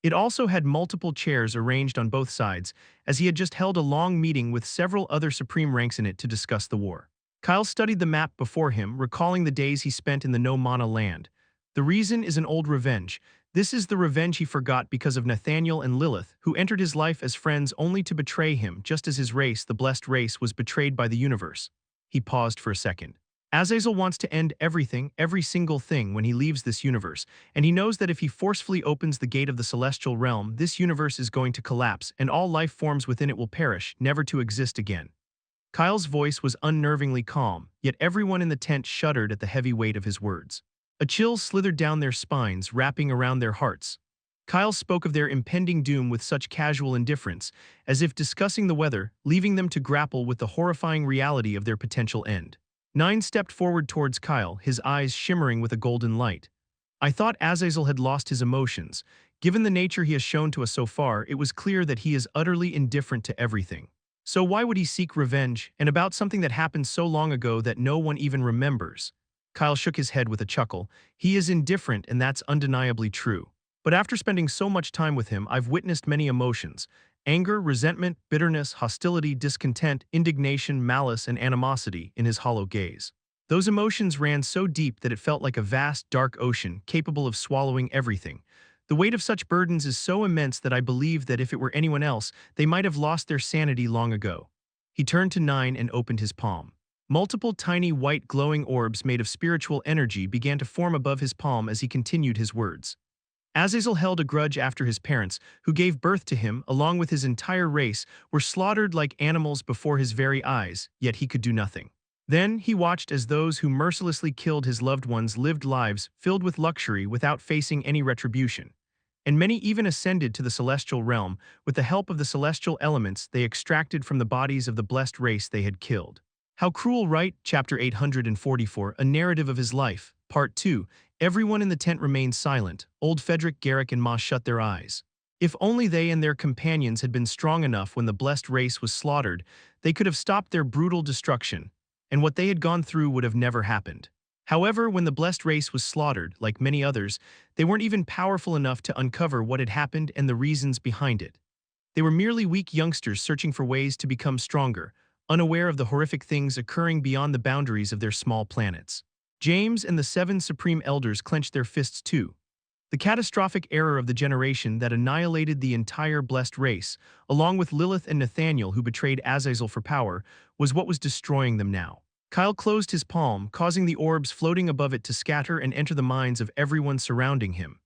It also had multiple chairs arranged on both sides, as he had just held a long meeting with several other supreme ranks in it to discuss the war. Kyle studied the map before him, recalling the days he spent in the No Mana land. The reason is an old revenge. This is the revenge he forgot because of Nathaniel and Lilith, who entered his life as friends only to betray him just as his race, the blessed race, was betrayed by the universe. He paused for a second. Azazel wants to end everything, every single thing when he leaves this universe, and he knows that if he forcefully opens the gate of the celestial realm, this universe is going to collapse and all life forms within it will perish, never to exist again. Kyle's voice was unnervingly calm, yet everyone in the tent shuddered at the heavy weight of his words. A chill slithered down their spines, wrapping around their hearts. Kyle spoke of their impending doom with such casual indifference, as if discussing the weather, leaving them to grapple with the horrifying reality of their potential end. Nine stepped forward towards Kyle, his eyes shimmering with a golden light. I thought Azazel had lost his emotions. Given the nature he has shown to us so far, it was clear that he is utterly indifferent to everything. So why would he seek revenge, and about something that happened so long ago that no one even remembers? Kyle shook his head with a chuckle. He is indifferent, and that's undeniably true. But after spending so much time with him, I've witnessed many emotions: anger, resentment, bitterness, hostility, discontent, indignation, malice, and animosity in his hollow gaze. Those emotions ran so deep that it felt like a vast, dark ocean capable of swallowing everything. The weight of such burdens is so immense that I believe that if it were anyone else, they might have lost their sanity long ago. He turned to Nine and opened his palm. Multiple tiny white glowing orbs made of spiritual energy began to form above his palm as he continued his words. Azazel held a grudge after his parents, who gave birth to him, along with his entire race, were slaughtered like animals before his very eyes, yet he could do nothing. Then he watched as those who mercilessly killed his loved ones lived lives filled with luxury without facing any retribution. And many even ascended to the celestial realm with the help of the celestial elements they extracted from the bodies of the blessed race they had killed. How cruel, right? Chapter 844, A Narrative of His Life, Part 2. Everyone in the tent remained silent. Old Frederick, Garrick, and Ma shut their eyes. If only they and their companions had been strong enough when the blessed race was slaughtered, they could have stopped their brutal destruction, and what they had gone through would have never happened. However, when the blessed race was slaughtered, like many others, they weren't even powerful enough to uncover what had happened and the reasons behind it. They were merely weak youngsters searching for ways to become stronger, unaware of the horrific things occurring beyond the boundaries of their small planets. James and the 7 supreme elders clenched their fists too. The catastrophic error of the generation that annihilated the entire blessed race, along with Lilith and Nathaniel who betrayed Azazel for power, was what was destroying them now. Kyle closed his palm, causing the orbs floating above it to scatter and enter the minds of everyone surrounding him.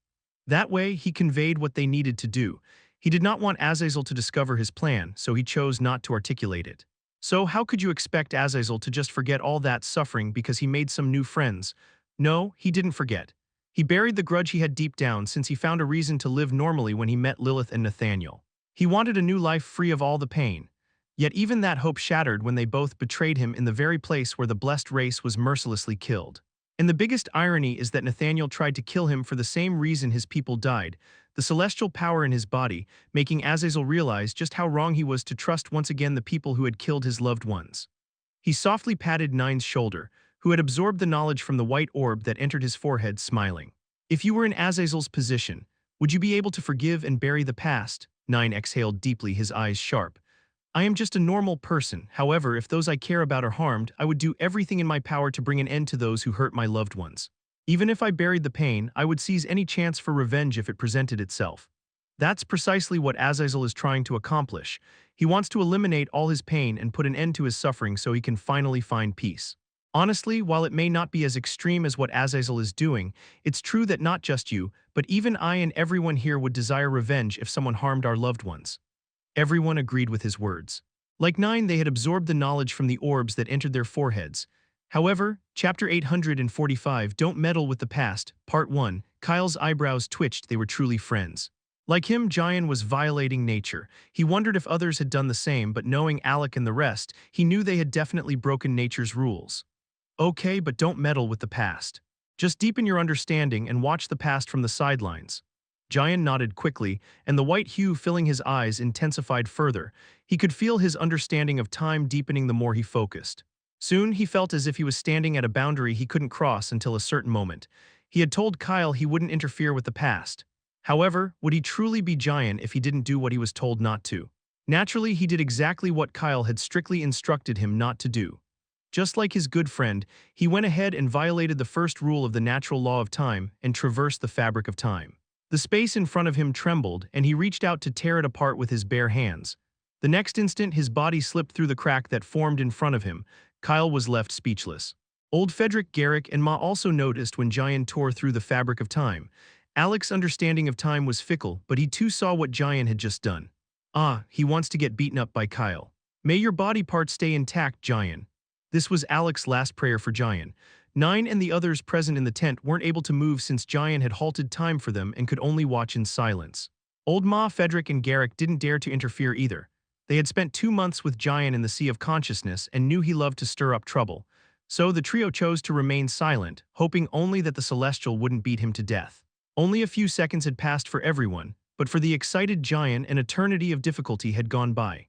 That way, he conveyed what they needed to do. He did not want Azazel to discover his plan, so he chose not to articulate it. So how could you expect Azazel to just forget all that suffering because he made some new friends? No, he didn't forget. He buried the grudge he had deep down since he found a reason to live normally when he met Lilith and Nathaniel. He wanted a new life free of all the pain. Yet even that hope shattered when they both betrayed him in the very place where the blessed race was mercilessly killed. And the biggest irony is that Nathaniel tried to kill him for the same reason his people died, the celestial power in his body, making Azazel realize just how wrong he was to trust once again the people who had killed his loved ones. He softly patted Nine's shoulder, who had absorbed the knowledge from the white orb that entered his forehead, smiling. If you were in Azazel's position, would you be able to forgive and bury the past? Nine exhaled deeply, his eyes sharp. I am just a normal person. However, if those I care about are harmed, I would do everything in my power to bring an end to those who hurt my loved ones. Even if I buried the pain, I would seize any chance for revenge if it presented itself. That's precisely what Azazel is trying to accomplish. He wants to eliminate all his pain and put an end to his suffering so he can finally find peace. Honestly, while it may not be as extreme as what Azazel is doing, it's true that not just you, but even I and everyone here would desire revenge if someone harmed our loved ones. Everyone agreed with his words. Like Nine, they had absorbed the knowledge from the orbs that entered their foreheads. However, Chapter 845, Don't Meddle with the Past, Part 1, Kyle's eyebrows twitched. They were truly friends. Like him, Jayan was violating nature. He wondered if others had done the same, but knowing Alec and the rest, he knew they had definitely broken nature's rules. Okay, but don't meddle with the past. Just deepen your understanding and watch the past from the sidelines. Jayan nodded quickly, and the white hue filling his eyes intensified further. He could feel his understanding of time deepening the more he focused. Soon, he felt as if he was standing at a boundary he couldn't cross until a certain moment. He had told Kyle he wouldn't interfere with the past. However, would he truly be Jayan if he didn't do what he was told not to? Naturally, he did exactly what Kyle had strictly instructed him not to do. Just like his good friend, he went ahead and violated the first rule of the natural law of time and traversed the fabric of time. The space in front of him trembled, and he reached out to tear it apart with his bare hands. The next instant, his body slipped through the crack that formed in front of him. Kyle was left speechless. Old Frederick, Garrick, and Ma also noticed when Jayan tore through the fabric of time. Alec's understanding of time was fickle, but he too saw what Jayan had just done. Ah, he wants to get beaten up by Kyle. May your body parts stay intact, Jayan. This was Alec's last prayer for Jayan. Nine and the others present in the tent weren't able to move since Jayan had halted time for them and could only watch in silence. Old Ma, Frederick, and Garrick didn't dare to interfere either. They had spent 2 months with Jayan in the Sea of Consciousness and knew he loved to stir up trouble. So the trio chose to remain silent, hoping only that the Celestial wouldn't beat him to death. Only a few seconds had passed for everyone, but for the excited Jayan, an eternity of difficulty had gone by.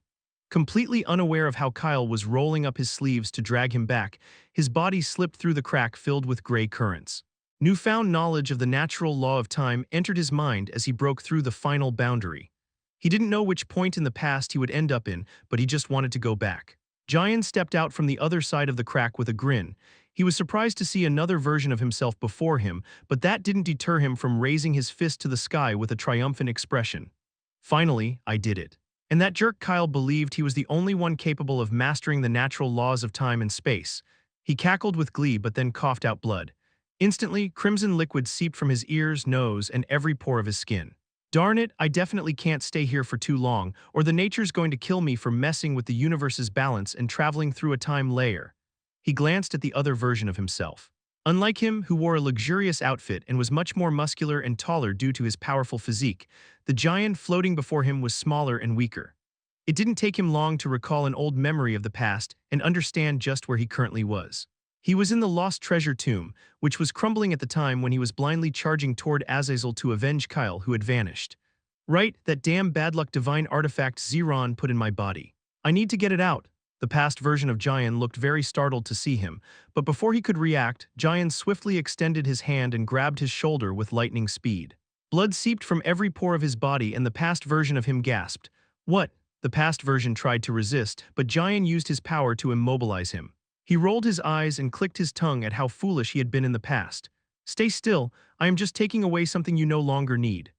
Completely unaware of how Kyle was rolling up his sleeves to drag him back, his body slipped through the crack filled with gray currents. Newfound knowledge of the natural law of time entered his mind as he broke through the final boundary. He didn't know which point in the past he would end up in, but he just wanted to go back. Jayan stepped out from the other side of the crack with a grin. He was surprised to see another version of himself before him, but that didn't deter him from raising his fist to the sky with a triumphant expression. Finally, I did it. And that jerk Kyle believed he was the only one capable of mastering the natural laws of time and space. He cackled with glee but then coughed out blood. Instantly, crimson liquid seeped from his ears, nose, and every pore of his skin. Darn it, I definitely can't stay here for too long, or the nature's going to kill me for messing with the universe's balance and traveling through a time layer. He glanced at the other version of himself. Unlike him, who wore a luxurious outfit and was much more muscular and taller due to his powerful physique, the giant floating before him was smaller and weaker. It didn't take him long to recall an old memory of the past and understand just where he currently was. He was in the Lost Treasure Tomb, which was crumbling at the time when he was blindly charging toward Azazel to avenge Kyle, who had vanished. Right, that damn bad luck divine artifact Zeron put in my body. I need to get it out. The past version of Jayan looked very startled to see him, but before he could react, Jayan swiftly extended his hand and grabbed his shoulder with lightning speed. Blood seeped from every pore of his body and the past version of him gasped. What? The past version tried to resist, but Jayan used his power to immobilize him. He rolled his eyes and clicked his tongue at how foolish he had been in the past. Stay still, I am just taking away something you no longer need.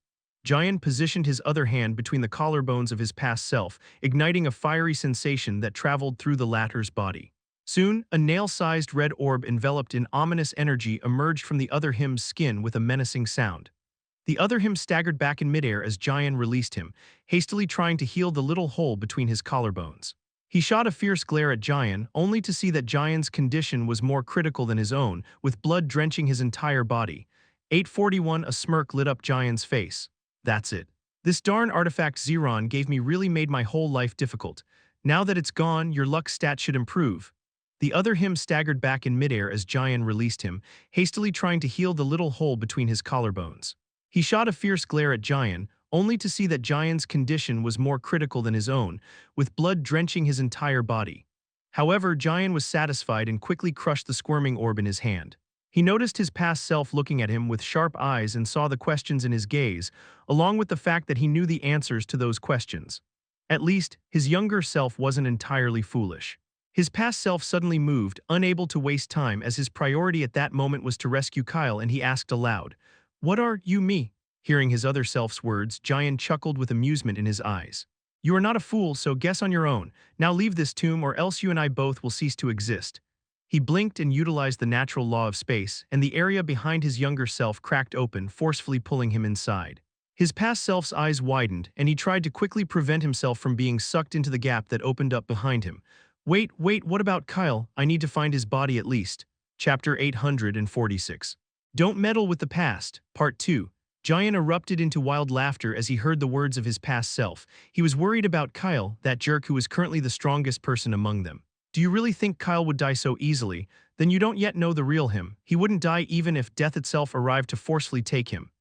Jayan positioned his other hand between the collarbones of his past self, igniting a fiery sensation that traveled through the latter's body. Soon, a nail-sized red orb enveloped in ominous energy emerged from the other him's skin with a menacing sound. The other him staggered back in midair as Jayan released him, hastily trying to heal the little hole between his collarbones. He shot a fierce glare at Jayan, only to see that Jayan's condition was more critical than his own, with blood drenching his entire body. 841. A smirk lit up Giant's face. That's it. This darn artifact Xeron gave me really made my whole life difficult. Now that it's gone, your luck stat should improve. The other him staggered back in midair as Giant released him, hastily trying to heal the little hole between his collarbones. He shot a fierce glare at Giant, only to see that Giant's condition was more critical than his own, with blood drenching his entire body. However, Giant was satisfied and quickly crushed the squirming orb in his hand. He noticed his past self looking at him with sharp eyes and saw the questions in his gaze, along with the fact that he knew the answers to those questions. At least, his younger self wasn't entirely foolish. His past self suddenly moved, unable to waste time as his priority at that moment was to rescue Kyle, and he asked aloud, "What are you, me?" Hearing his other self's words, Giant chuckled with amusement in his eyes. "You are not a fool, so guess on your own. Now leave this tomb or else you and I both will cease to exist." He blinked and utilized the natural law of space, and the area behind his younger self cracked open, forcefully pulling him inside. His past self's eyes widened, and he tried to quickly prevent himself from being sucked into the gap that opened up behind him. Wait, what about Kyle? I need to find his body at least. Chapter 846. Don't Meddle with the Past, Part 2. Giant erupted into wild laughter as he heard the words of his past self. He was worried about Kyle, that jerk who was currently the strongest person among them. Do you really think Kyle would die so easily? Then you don't yet know the real him. He wouldn't die even if death itself arrived to forcefully take him.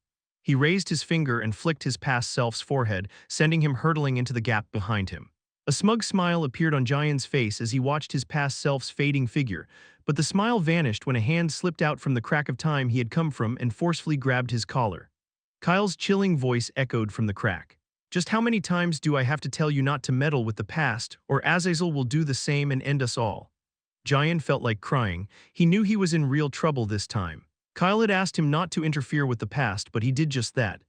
He raised his finger and flicked his past self's forehead, sending him hurtling into the gap behind him. A smug smile appeared on Giant's face as he watched his past self's fading figure, but the smile vanished when a hand slipped out from the crack of time he had come from and forcefully grabbed his collar. Kyle's chilling voice echoed from the crack. "Just how many times do I have to tell you not to meddle with the past, or Azazel will do the same and end us all?" Giant felt like crying. He knew he was in real trouble this time. Kyle had asked him not to interfere with the past, but he did just that.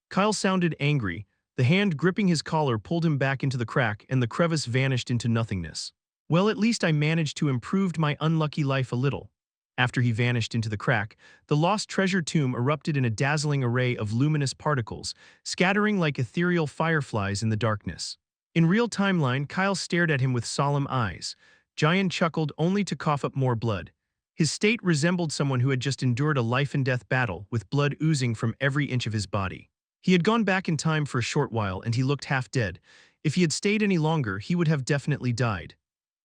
Kyle sounded angry. The hand gripping his collar pulled him back into the crack, and the crevice vanished into nothingness. "Well, at least I managed to improve my unlucky life a little." After he vanished into the crack, the lost treasure tomb erupted in a dazzling array of luminous particles, scattering like ethereal fireflies in the darkness. In real timeline, Kyle stared at him with solemn eyes. Giant chuckled only to cough up more blood. His state resembled someone who had just endured a life-and-death battle, with blood oozing from every inch of his body. He had gone back in time for a short while, and he looked half dead. If he had stayed any longer, he would have definitely died.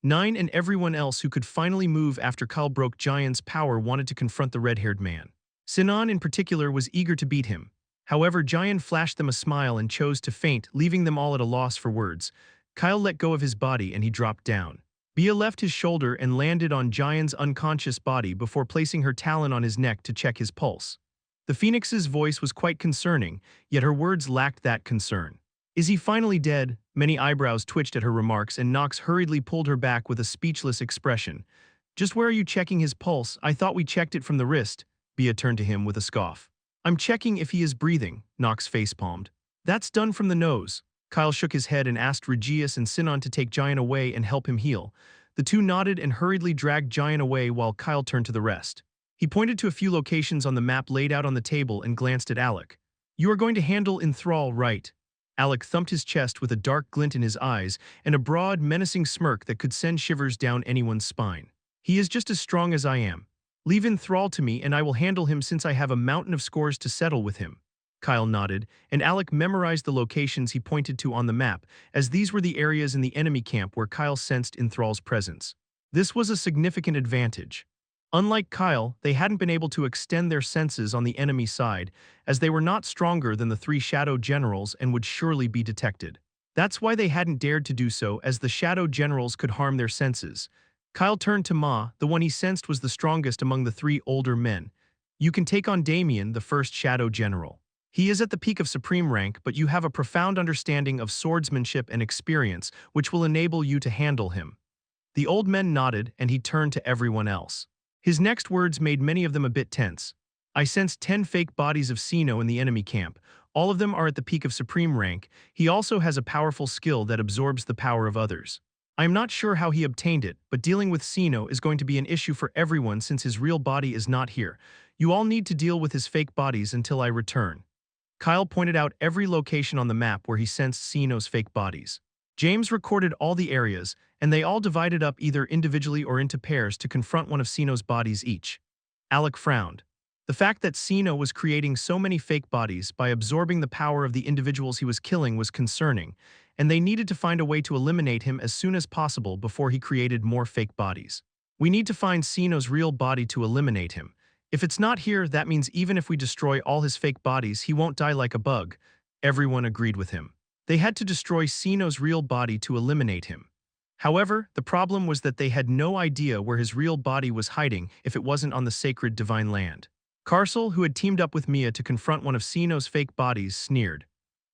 Nine and everyone else who could finally move after Kyle broke Giant's power wanted to confront the red-haired man. Sinan in particular was eager to beat him. However, Giant flashed them a smile and chose to faint, leaving them all at a loss for words. Kyle let go of his body and he dropped down. Bia left his shoulder and landed on Giant's unconscious body before placing her talon on his neck to check his pulse. The Phoenix's voice was quite concerning, yet her words lacked that concern. "Is he finally dead?" Many eyebrows twitched at her remarks, and Nox hurriedly pulled her back with a speechless expression. "Just where are you checking his pulse? I thought we checked it from the wrist." Bia turned to him with a scoff. "I'm checking if he is breathing," Nox facepalmed. "That's done from the nose." Kyle shook his head and asked Regius and Sinan to take Giant away and help him heal. The two nodded and hurriedly dragged Giant away while Kyle turned to the rest. He pointed to a few locations on the map laid out on the table and glanced at Alec. "You are going to handle Enthrall, right?" Alec thumped his chest with a dark glint in his eyes and a broad, menacing smirk that could send shivers down anyone's spine. "He is just as strong as I am. Leave Enthrall to me and I will handle him since I have a mountain of scores to settle with him." Kyle nodded, and Alec memorized the locations he pointed to on the map, as these were the areas in the enemy camp where Kyle sensed Enthrall's presence. This was a significant advantage. Unlike Kyle, they hadn't been able to extend their senses on the enemy side, as they were not stronger than the three Shadow Generals and would surely be detected. That's why they hadn't dared to do so, as the Shadow Generals could harm their senses. Kyle turned to Ma, the one he sensed was the strongest among the three older men. "You can take on Damien, the first Shadow General. He is at the peak of supreme rank, but you have a profound understanding of swordsmanship and experience, which will enable you to handle him." The old men nodded, and he turned to everyone else. His next words made many of them a bit tense. "I sensed 10 fake bodies of Sino in the enemy camp. All of them are at the peak of supreme rank. He also has a powerful skill that absorbs the power of others. I am not sure how he obtained it, but dealing with Sino is going to be an issue for everyone since his real body is not here. You all need to deal with his fake bodies until I return." Kyle pointed out every location on the map where he sensed Sino's fake bodies. James recorded all the areas, and they all divided up either individually or into pairs to confront one of Sino's bodies each. Alec frowned. The fact that Sino was creating so many fake bodies by absorbing the power of the individuals he was killing was concerning, and they needed to find a way to eliminate him as soon as possible before he created more fake bodies. We need to find Sino's real body to eliminate him. If it's not here, that means even if we destroy all his fake bodies, he won't die like a bug. Everyone agreed with him. They had to destroy Sino's real body to eliminate him. However, the problem was that they had no idea where his real body was hiding if it wasn't on the sacred divine land. Carcel, who had teamed up with Mia to confront one of Sino's fake bodies, sneered.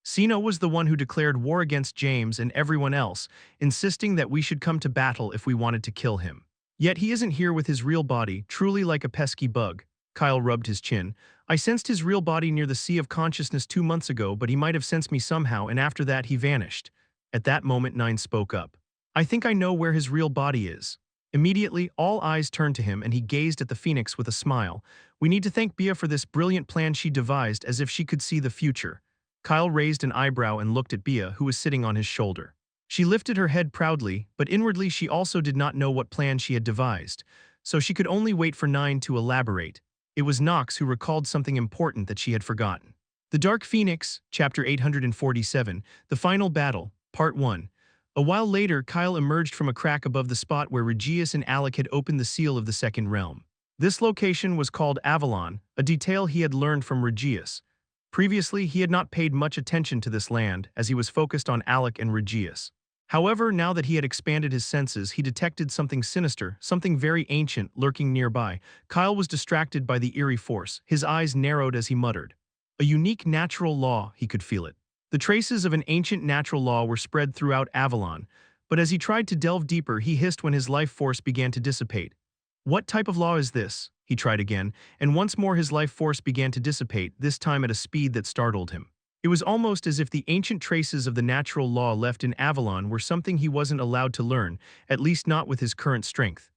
Sino was the one who declared war against James and everyone else, insisting that we should come to battle if we wanted to kill him. Yet he isn't here with his real body, truly like a pesky bug. Kyle rubbed his chin. I sensed his real body near the Sea of Consciousness 2 months ago, but he might have sensed me somehow, and after that he vanished. At that moment, Nine spoke up. I think I know where his real body is. Immediately, all eyes turned to him and he gazed at the phoenix with a smile. We need to thank Bia for this brilliant plan she devised, as if she could see the future. Kyle raised an eyebrow and looked at Bia, who was sitting on his shoulder. She lifted her head proudly, but inwardly she also did not know what plan she had devised, so she could only wait for Nine to elaborate. It was Nox who recalled something important that she had forgotten. The Dark Phoenix, Chapter 847, The Final Battle, Part 1. A while later, Kyle emerged from a crack above the spot where Regius and Alec had opened the seal of the Second Realm. This location was called Avalon, a detail he had learned from Regius. Previously, he had not paid much attention to this land, as he was focused on Alec and Regius. However, now that he had expanded his senses, he detected something sinister, something very ancient, lurking nearby. Kyle was distracted by the eerie force. His eyes narrowed as he muttered. A unique natural law, he could feel it. The traces of an ancient natural law were spread throughout Avalon, but as he tried to delve deeper, he hissed when his life force began to dissipate. What type of law is this? He tried again, and once more his life force began to dissipate, this time at a speed that startled him. It was almost as if the ancient traces of the natural law left in Avalon were something he wasn't allowed to learn, at least not with his current strength.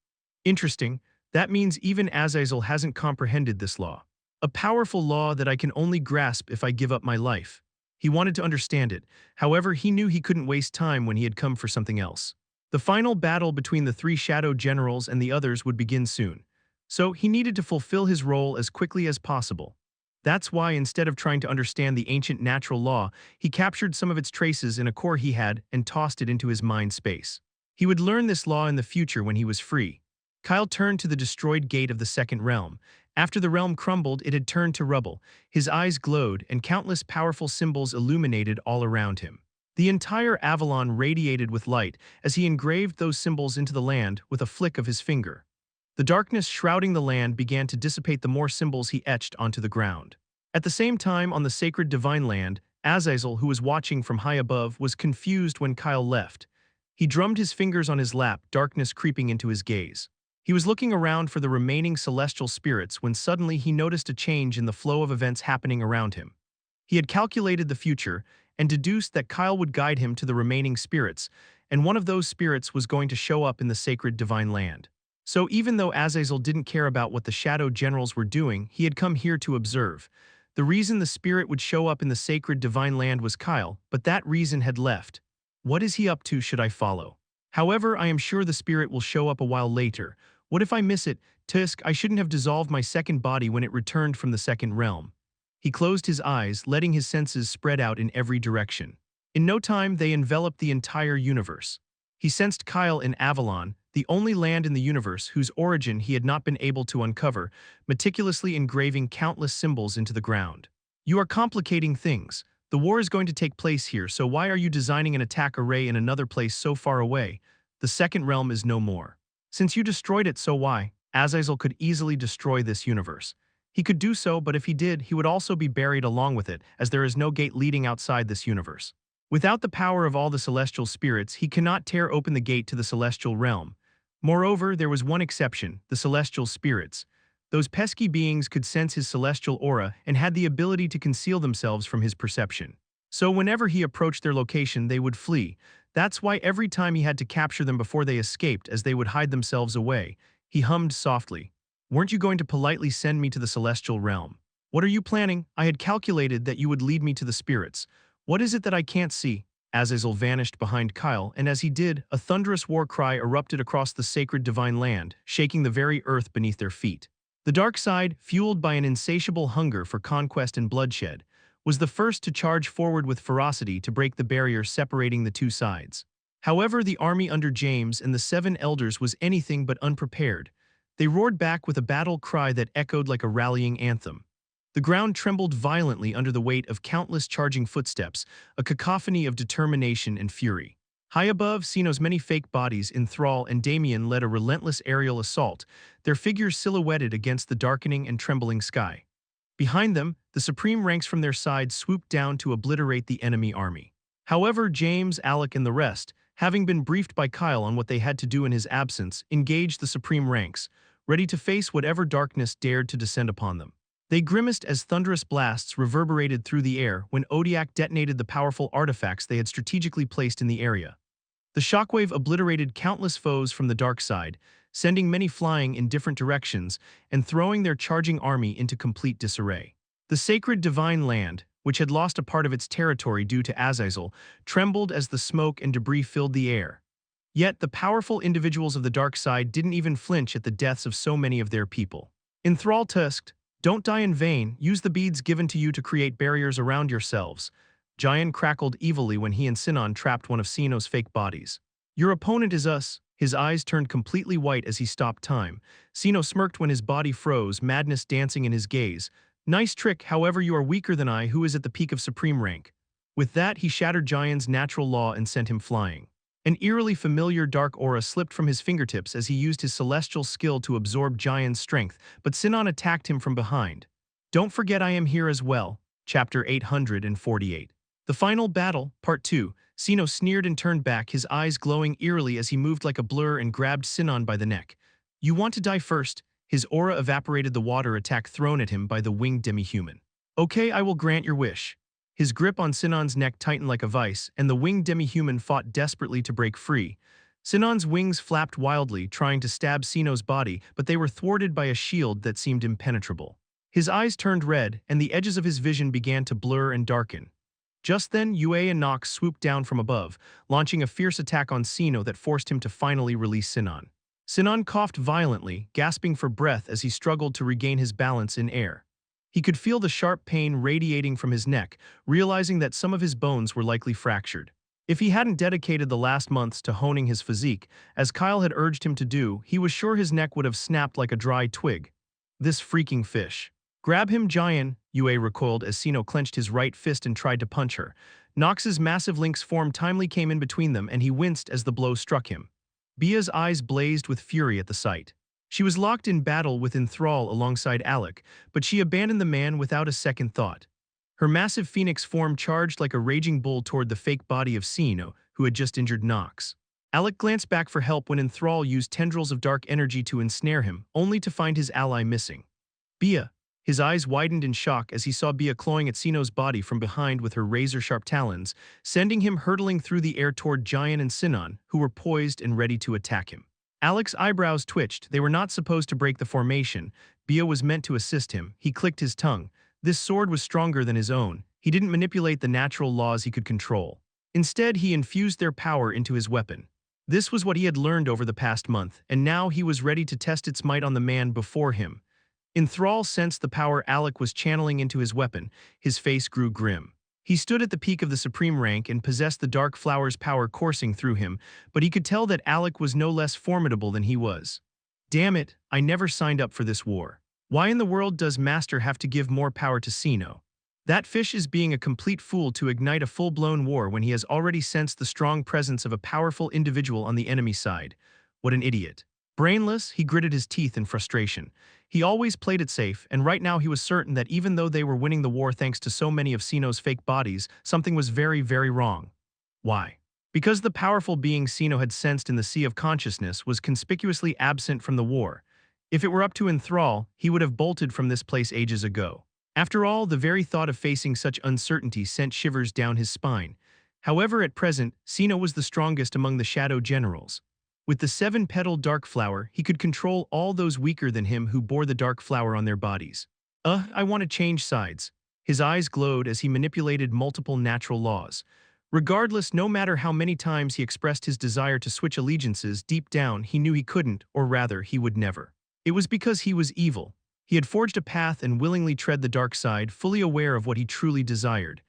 Interesting, that means even Azazel hasn't comprehended this law. A powerful law that I can only grasp if I give up my life. He wanted to understand it, however he knew he couldn't waste time when he had come for something else. The final battle between the 3 shadow generals and the others would begin soon, so he needed to fulfill his role as quickly as possible. That's why instead of trying to understand the ancient natural law, he captured some of its traces in a core he had and tossed it into his mind space. He would learn this law in the future when he was free. Kyle turned to the destroyed gate of the Second Realm. After the realm crumbled, it had turned to rubble. His eyes glowed, and countless powerful symbols illuminated all around him. The entire Avalon radiated with light as he engraved those symbols into the land with a flick of his finger. The darkness shrouding the land began to dissipate the more symbols he etched onto the ground. At the same time, on the sacred divine land, Azazel, who was watching from high above, was confused when Kyle left. He drummed his fingers on his lap, darkness creeping into his gaze. He was looking around for the remaining celestial spirits when suddenly he noticed a change in the flow of events happening around him. He had calculated the future and deduced that Kyle would guide him to the remaining spirits, and one of those spirits was going to show up in the sacred divine land. So even though Azazel didn't care about what the shadow generals were doing, he had come here to observe. The reason the spirit would show up in the sacred divine land was Kyle, but that reason had left. What is he up to? Should I follow? However, I am sure the spirit will show up a while later. What if I miss it? Tusk, I shouldn't have dissolved my second body when it returned from the second realm. He closed his eyes, letting his senses spread out in every direction. In no time, they enveloped the entire universe. He sensed Kyle in Avalon, the only land in the universe whose origin he had not been able to uncover, meticulously engraving countless symbols into the ground. You are complicating things. The war is going to take place here, so why are you designing an attack array in another place so far away? The second realm is no more. Since you destroyed it, so why? Azazel could easily destroy this universe. He could do so, but if he did, he would also be buried along with it, as there is no gate leading outside this universe. Without the power of all the celestial spirits, he cannot tear open the gate to the celestial realm. Moreover, there was one exception, the celestial spirits. Those pesky beings could sense his celestial aura and had the ability to conceal themselves from his perception. So whenever he approached their location, they would flee. That's why every time he had to capture them before they escaped, as they would hide themselves away. He hummed softly. Weren't you going to politely send me to the celestial realm? What are you planning? I had calculated that you would lead me to the spirits. What is it that I can't see? Azazel vanished behind Kyle, and as he did, a thunderous war cry erupted across the sacred divine land, shaking the very earth beneath their feet. The dark side, fueled by an insatiable hunger for conquest and bloodshed, was the first to charge forward with ferocity to break the barrier separating the two sides. However, the army under James and the seven elders was anything but unprepared. They roared back with a battle cry that echoed like a rallying anthem. The ground trembled violently under the weight of countless charging footsteps, a cacophony of determination and fury. High above, Sino's many fake bodies, Enthrall and Damien led a relentless aerial assault, their figures silhouetted against the darkening and trembling sky. Behind them, the supreme ranks from their side swooped down to obliterate the enemy army. However, James, Alec, and the rest, having been briefed by Kyle on what they had to do in his absence, engaged the supreme ranks, ready to face whatever darkness dared to descend upon them. They grimaced as thunderous blasts reverberated through the air when Odiak detonated the powerful artifacts they had strategically placed in the area. The shockwave obliterated countless foes from the dark side, sending many flying in different directions and throwing their charging army into complete disarray. The sacred divine land, which had lost a part of its territory due to Azazel, trembled as the smoke and debris filled the air. Yet the powerful individuals of the dark side didn't even flinch at the deaths of so many of their people. Enthrall tusked, "Don't die in vain, use the beads given to you to create barriers around yourselves." Giant crackled evilly when he and Sinon trapped one of Sino's fake bodies. "Your opponent is us." His eyes turned completely white as he stopped time. Sino smirked when his body froze, madness dancing in his gaze. "Nice trick, however you are weaker than I, who is at the peak of supreme rank." With that, he shattered Giant's natural law and sent him flying. An eerily familiar dark aura slipped from his fingertips as he used his celestial skill to absorb Giant's strength, but Sinon attacked him from behind. "Don't forget I am here as well." Chapter 848. The Final Battle, Part 2. Sino sneered and turned back, his eyes glowing eerily as he moved like a blur and grabbed Sinon by the neck. "You want to die first?" His aura evaporated the water attack thrown at him by the winged demi-human. "Okay, I will grant your wish." His grip on Sinon's neck tightened like a vice, and the winged demi-human fought desperately to break free. Sinon's wings flapped wildly, trying to stab Sino's body, but they were thwarted by a shield that seemed impenetrable. His eyes turned red, and the edges of his vision began to blur and darken. Just then, Yue and Nox swooped down from above, launching a fierce attack on Sino that forced him to finally release Sinon. Sinon coughed violently, gasping for breath as he struggled to regain his balance in air. He could feel the sharp pain radiating from his neck, realizing that some of his bones were likely fractured. If he hadn't dedicated the last months to honing his physique, as Kyle had urged him to do, he was sure his neck would have snapped like a dry twig. This freaking fish. "Grab him, Giant!" Yue recoiled as Sino clenched his right fist and tried to punch her. Nox's massive lynx form timely came in between them, and he winced as the blow struck him. Bia's eyes blazed with fury at the sight. She was locked in battle with Enthrall alongside Alec, but she abandoned the man without a second thought. Her massive phoenix form charged like a raging bull toward the fake body of Sino, who had just injured Nox. Alec glanced back for help when Enthrall used tendrils of dark energy to ensnare him, only to find his ally missing. "Bia!" His eyes widened in shock as he saw Bia clawing at Sino's body from behind with her razor-sharp talons, sending him hurtling through the air toward Giant and Sinon, who were poised and ready to attack him. Alec's eyebrows twitched. They were not supposed to break the formation. Bia was meant to assist him. He clicked his tongue. This sword was stronger than his own. He didn't manipulate the natural laws he could control. Instead, he infused their power into his weapon. This was what he had learned over the past month, and now he was ready to test its might on the man before him. Enthrall sensed the power Alec was channeling into his weapon. His face grew grim. He stood at the peak of the supreme rank and possessed the dark flower's power coursing through him, but he could tell that Alec was no less formidable than he was. "Damn it, I never signed up for this war. Why in the world does Master have to give more power to Sino? That fish is being a complete fool to ignite a full-blown war when he has already sensed the strong presence of a powerful individual on the enemy side. What an idiot." Brainless, he gritted his teeth in frustration. He always played it safe, and right now he was certain that even though they were winning the war thanks to so many of Sino's fake bodies, something was very, very wrong. Why? Because the powerful being Sino had sensed in the Sea of Consciousness was conspicuously absent from the war. If it were up to Enthrall, he would have bolted from this place ages ago. After all, the very thought of facing such uncertainty sent shivers down his spine. However, at present, Sino was the strongest among the Shadow Generals. With the seven-petaled dark flower, he could control all those weaker than him who bore the dark flower on their bodies. I want to change sides." His eyes glowed as he manipulated multiple natural laws. Regardless, no matter how many times he expressed his desire to switch allegiances, deep down he knew he couldn't, or rather, he would never. It was because he was evil. He had forged a path and willingly tread the dark side, fully aware of what he truly desired.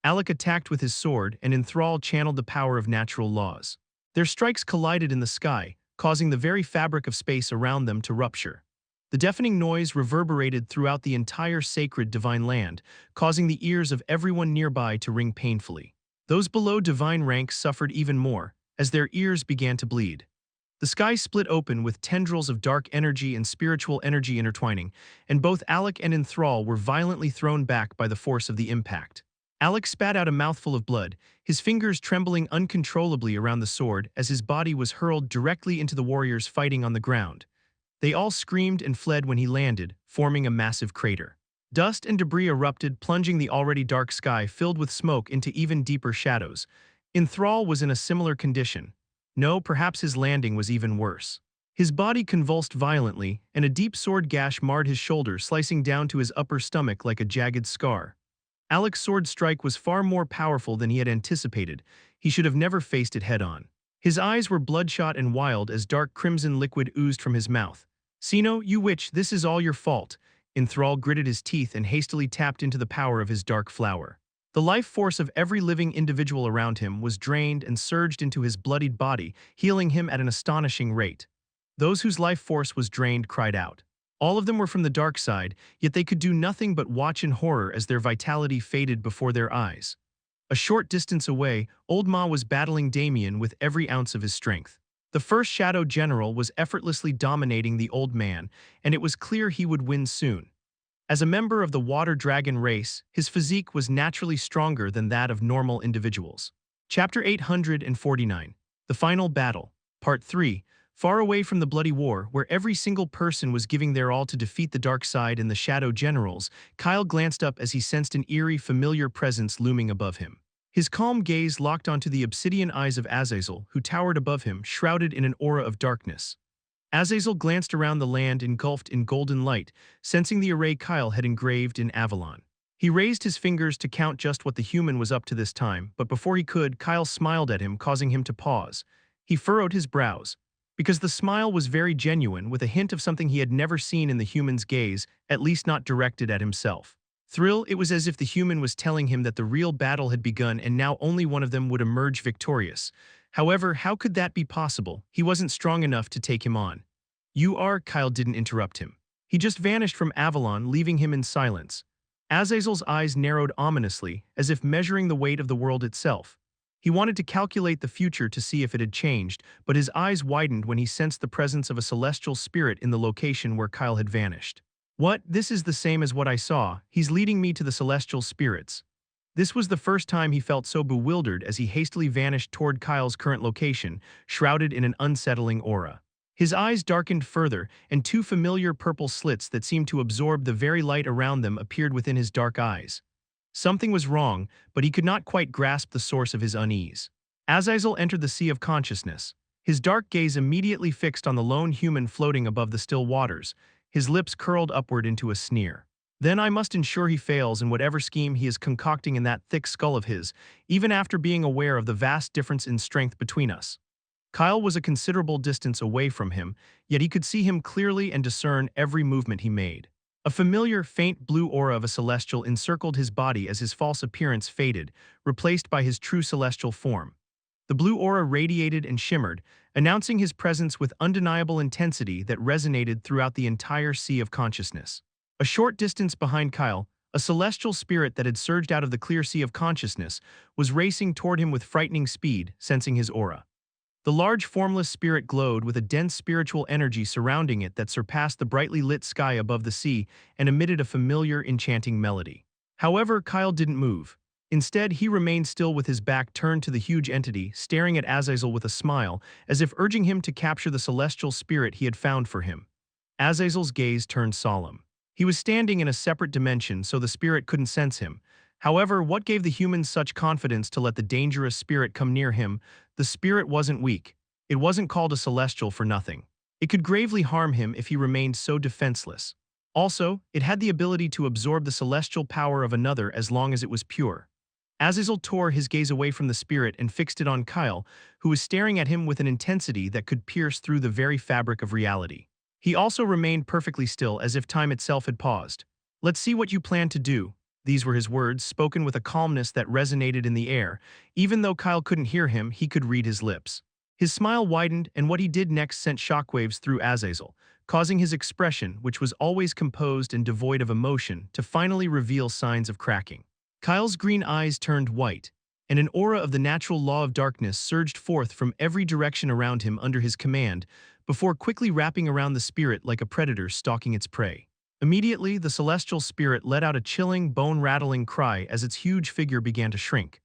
Alec attacked with his sword, and Enthrall channeled the power of natural laws. Their strikes collided in the sky, causing the very fabric of space around them to rupture. The deafening noise reverberated throughout the entire sacred divine land, causing the ears of everyone nearby to ring painfully. Those below divine rank suffered even more, as their ears began to bleed. The sky split open with tendrils of dark energy and spiritual energy intertwining, and both Alec and Enthrall were violently thrown back by the force of the impact. Alec spat out a mouthful of blood, his fingers trembling uncontrollably around the sword as his body was hurled directly into the warriors fighting on the ground. They all screamed and fled when he landed, forming a massive crater. Dust and debris erupted, plunging the already dark sky filled with smoke into even deeper shadows. Enthrall was in a similar condition. No, perhaps his landing was even worse. His body convulsed violently, and a deep sword gash marred his shoulder, slicing down to his upper stomach like a jagged scar. Alec's sword strike was far more powerful than he had anticipated. He should have never faced it head-on. His eyes were bloodshot and wild as dark crimson liquid oozed from his mouth. "Sino, you witch, this is all your fault." Enthrall gritted his teeth and hastily tapped into the power of his dark flower. The life force of every living individual around him was drained and surged into his bloodied body, healing him at an astonishing rate. Those whose life force was drained cried out. All of them were from the dark side, yet they could do nothing but watch in horror as their vitality faded before their eyes. A short distance away, Old Ma was battling Damien with every ounce of his strength. The first Shadow General was effortlessly dominating the old man, and it was clear he would win soon. As a member of the water dragon race, his physique was naturally stronger than that of normal individuals. Chapter 849. The Final Battle. Part 3. Far away from the bloody war, where every single person was giving their all to defeat the dark side and the Shadow Generals, Kyle glanced up as he sensed an eerie, familiar presence looming above him. His calm gaze locked onto the obsidian eyes of Azazel, who towered above him, shrouded in an aura of darkness. Azazel glanced around the land engulfed in golden light, sensing the array Kyle had engraved in Avalon. He raised his fingers to count just what the human was up to this time, but before he could, Kyle smiled at him, causing him to pause. He furrowed his brows. Because the smile was very genuine, with a hint of something he had never seen in the human's gaze, at least not directed at himself. Thrill, it was as if the human was telling him that the real battle had begun and now only one of them would emerge victorious. However, how could that be possible? He wasn't strong enough to take him on. "You are," Kyle didn't interrupt him. He just vanished from Avalon, leaving him in silence. Azazel's eyes narrowed ominously, as if measuring the weight of the world itself. He wanted to calculate the future to see if it had changed, but his eyes widened when he sensed the presence of a celestial spirit in the location where Kyle had vanished. "What? This is the same as what I saw. He's leading me to the celestial spirits." This was the first time he felt so bewildered as he hastily vanished toward Kyle's current location, shrouded in an unsettling aura. His eyes darkened further, and two familiar purple slits that seemed to absorb the very light around them appeared within his dark eyes. Something was wrong, but he could not quite grasp the source of his unease. Azazel entered the sea of consciousness, his dark gaze immediately fixed on the lone human floating above the still waters, his lips curled upward into a sneer. "Then I must ensure he fails in whatever scheme he is concocting in that thick skull of his, even after being aware of the vast difference in strength between us." Kyle was a considerable distance away from him, yet he could see him clearly and discern every movement he made. A familiar, faint blue aura of a celestial encircled his body as his false appearance faded, replaced by his true celestial form. The blue aura radiated and shimmered, announcing his presence with undeniable intensity that resonated throughout the entire sea of consciousness. A short distance behind Kyle, a celestial spirit that had surged out of the clear sea of consciousness was racing toward him with frightening speed, sensing his aura. The large formless spirit glowed with a dense spiritual energy surrounding it that surpassed the brightly lit sky above the sea and emitted a familiar, enchanting melody. However, Kyle didn't move. Instead, he remained still with his back turned to the huge entity, staring at Azazel with a smile, as if urging him to capture the celestial spirit he had found for him. Azazel's gaze turned solemn. He was standing in a separate dimension, so the spirit couldn't sense him. However, what gave the humans such confidence to let the dangerous spirit come near him? The spirit wasn't weak. It wasn't called a celestial for nothing. It could gravely harm him if he remained so defenseless. Also, it had the ability to absorb the celestial power of another as long as it was pure. Azazel tore his gaze away from the spirit and fixed it on Kyle, who was staring at him with an intensity that could pierce through the very fabric of reality. He also remained perfectly still as if time itself had paused. "Let's see what you plan to do." These were his words, spoken with a calmness that resonated in the air. Even though Kyle couldn't hear him, he could read his lips. His smile widened, and what he did next sent shockwaves through Azazel, causing his expression, which was always composed and devoid of emotion, to finally reveal signs of cracking. Kyle's green eyes turned white, and an aura of the natural law of darkness surged forth from every direction around him under his command, before quickly wrapping around the spirit like a predator stalking its prey. Immediately, the celestial spirit let out a chilling, bone-rattling cry as its huge figure began to shrink.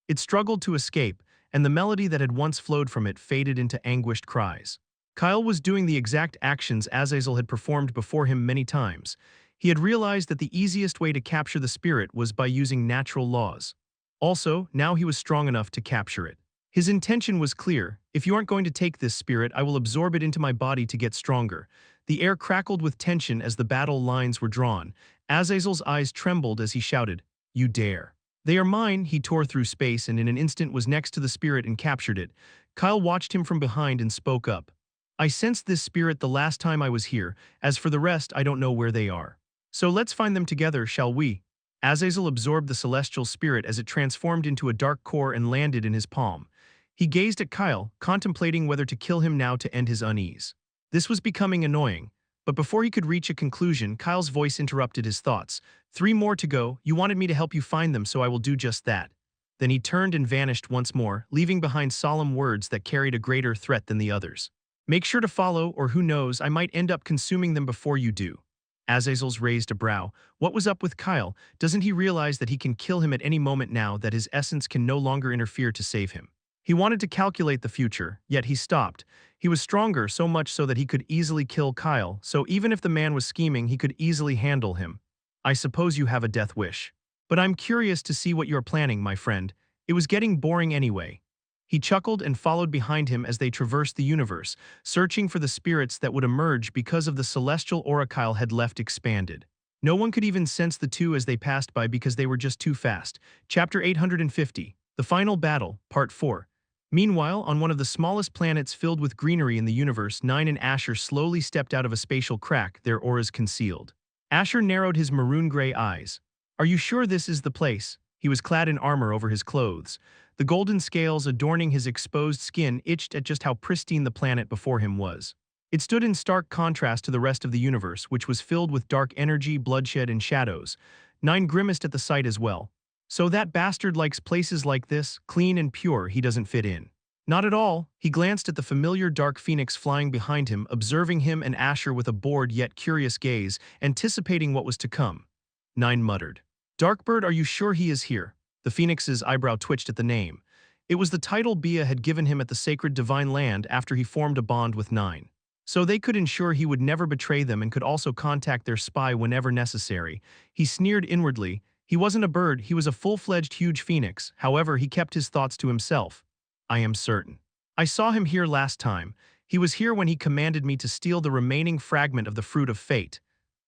It struggled to escape, and the melody that had once flowed from it faded into anguished cries. Kyle was doing the exact actions Azazel had performed before him many times. He had realized that the easiest way to capture the spirit was by using natural laws. Also, now he was strong enough to capture it. His intention was clear: if you aren't going to take this spirit, I will absorb it into my body to get stronger. The air crackled with tension as the battle lines were drawn. Azazel's eyes trembled as he shouted, "You dare." "They are mine." He tore through space and in an instant was next to the spirit and captured it. Kyle watched him from behind and spoke up. "I sensed this spirit the last time I was here. As for the rest, I don't know where they are. So let's find them together, shall we?" Azazel absorbed the celestial spirit as it transformed into a dark core and landed in his palm. He gazed at Kyle, contemplating whether to kill him now to end his unease. This was becoming annoying, but before he could reach a conclusion, Kyle's voice interrupted his thoughts. "3 more to go. You wanted me to help you find them, so I will do just that." Then he turned and vanished once more, leaving behind solemn words that carried a greater threat than the others. "Make sure to follow, or who knows, I might end up consuming them before you do." Azazel's raised a brow. What was up with Kyle? Doesn't he realize that he can kill him at any moment now, that his essence can no longer interfere to save him? He wanted to calculate the future, yet he stopped. He was stronger, so much so that he could easily kill Kyle, so even if the man was scheming, he could easily handle him. "I suppose you have a death wish. But I'm curious to see what you're planning, my friend. It was getting boring anyway." He chuckled and followed behind him as they traversed the universe, searching for the spirits that would emerge because of the celestial aura Kyle had left expanded. No one could even sense the two as they passed by because they were just too fast. Chapter 850, The Final Battle, Part 4. Meanwhile, on one of the smallest planets filled with greenery in the universe, Nine and Asher slowly stepped out of a spatial crack, their auras concealed. Asher narrowed his maroon-gray eyes. "Are you sure this is the place?" He was clad in armor over his clothes. The golden scales adorning his exposed skin itched at just how pristine the planet before him was. It stood in stark contrast to the rest of the universe, which was filled with dark energy, bloodshed, and shadows. Nine grimaced at the sight as well. "So that bastard likes places like this, clean and pure, he doesn't fit in." "Not at all." He glanced at the familiar dark phoenix flying behind him, observing him and Asher with a bored yet curious gaze, anticipating what was to come. Nine muttered, "Darkbird, are you sure he is here?" The phoenix's eyebrow twitched at the name. It was the title Bia had given him at the sacred divine land after he formed a bond with Nine. So they could ensure he would never betray them and could also contact their spy whenever necessary. He sneered inwardly. He wasn't a bird, he was a full-fledged huge phoenix. However, he kept his thoughts to himself. "I am certain. I saw him here last time. He was here when he commanded me to steal the remaining fragment of the fruit of fate.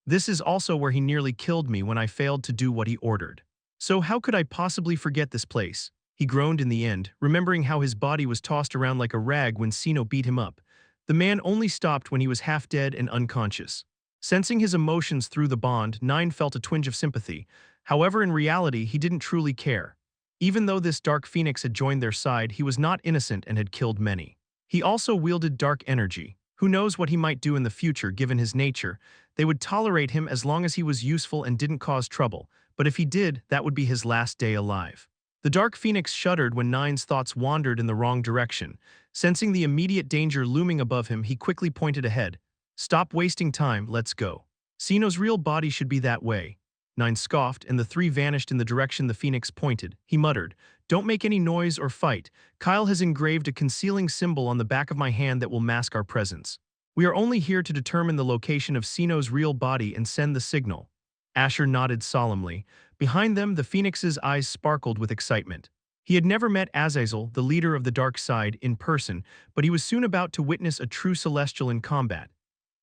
This is also where he nearly killed me when I failed to do what he ordered. So how could I possibly forget this place?" He groaned in the end, remembering how his body was tossed around like a rag when Sino beat him up. The man only stopped when he was half dead and unconscious. Sensing his emotions through the bond, Nine felt a twinge of sympathy. However, in reality, he didn't truly care. Even though this dark phoenix had joined their side, he was not innocent and had killed many. He also wielded dark energy. Who knows what he might do in the future given his nature? They would tolerate him as long as he was useful and didn't cause trouble, but if he did, that would be his last day alive. The dark phoenix shuddered when Nine's thoughts wandered in the wrong direction. Sensing the immediate danger looming above him, he quickly pointed ahead. "Stop wasting time, let's go. Sino's real body should be that way." Nine scoffed, and the three vanished in the direction the phoenix pointed. He muttered, "Don't make any noise or fight. Kyle has engraved a concealing symbol on the back of my hand that will mask our presence. We are only here to determine the location of Sino's real body and send the signal." Asher nodded solemnly. Behind them, the phoenix's eyes sparkled with excitement. He had never met Azazel, the leader of the dark side, in person, but he was soon about to witness a true celestial in combat.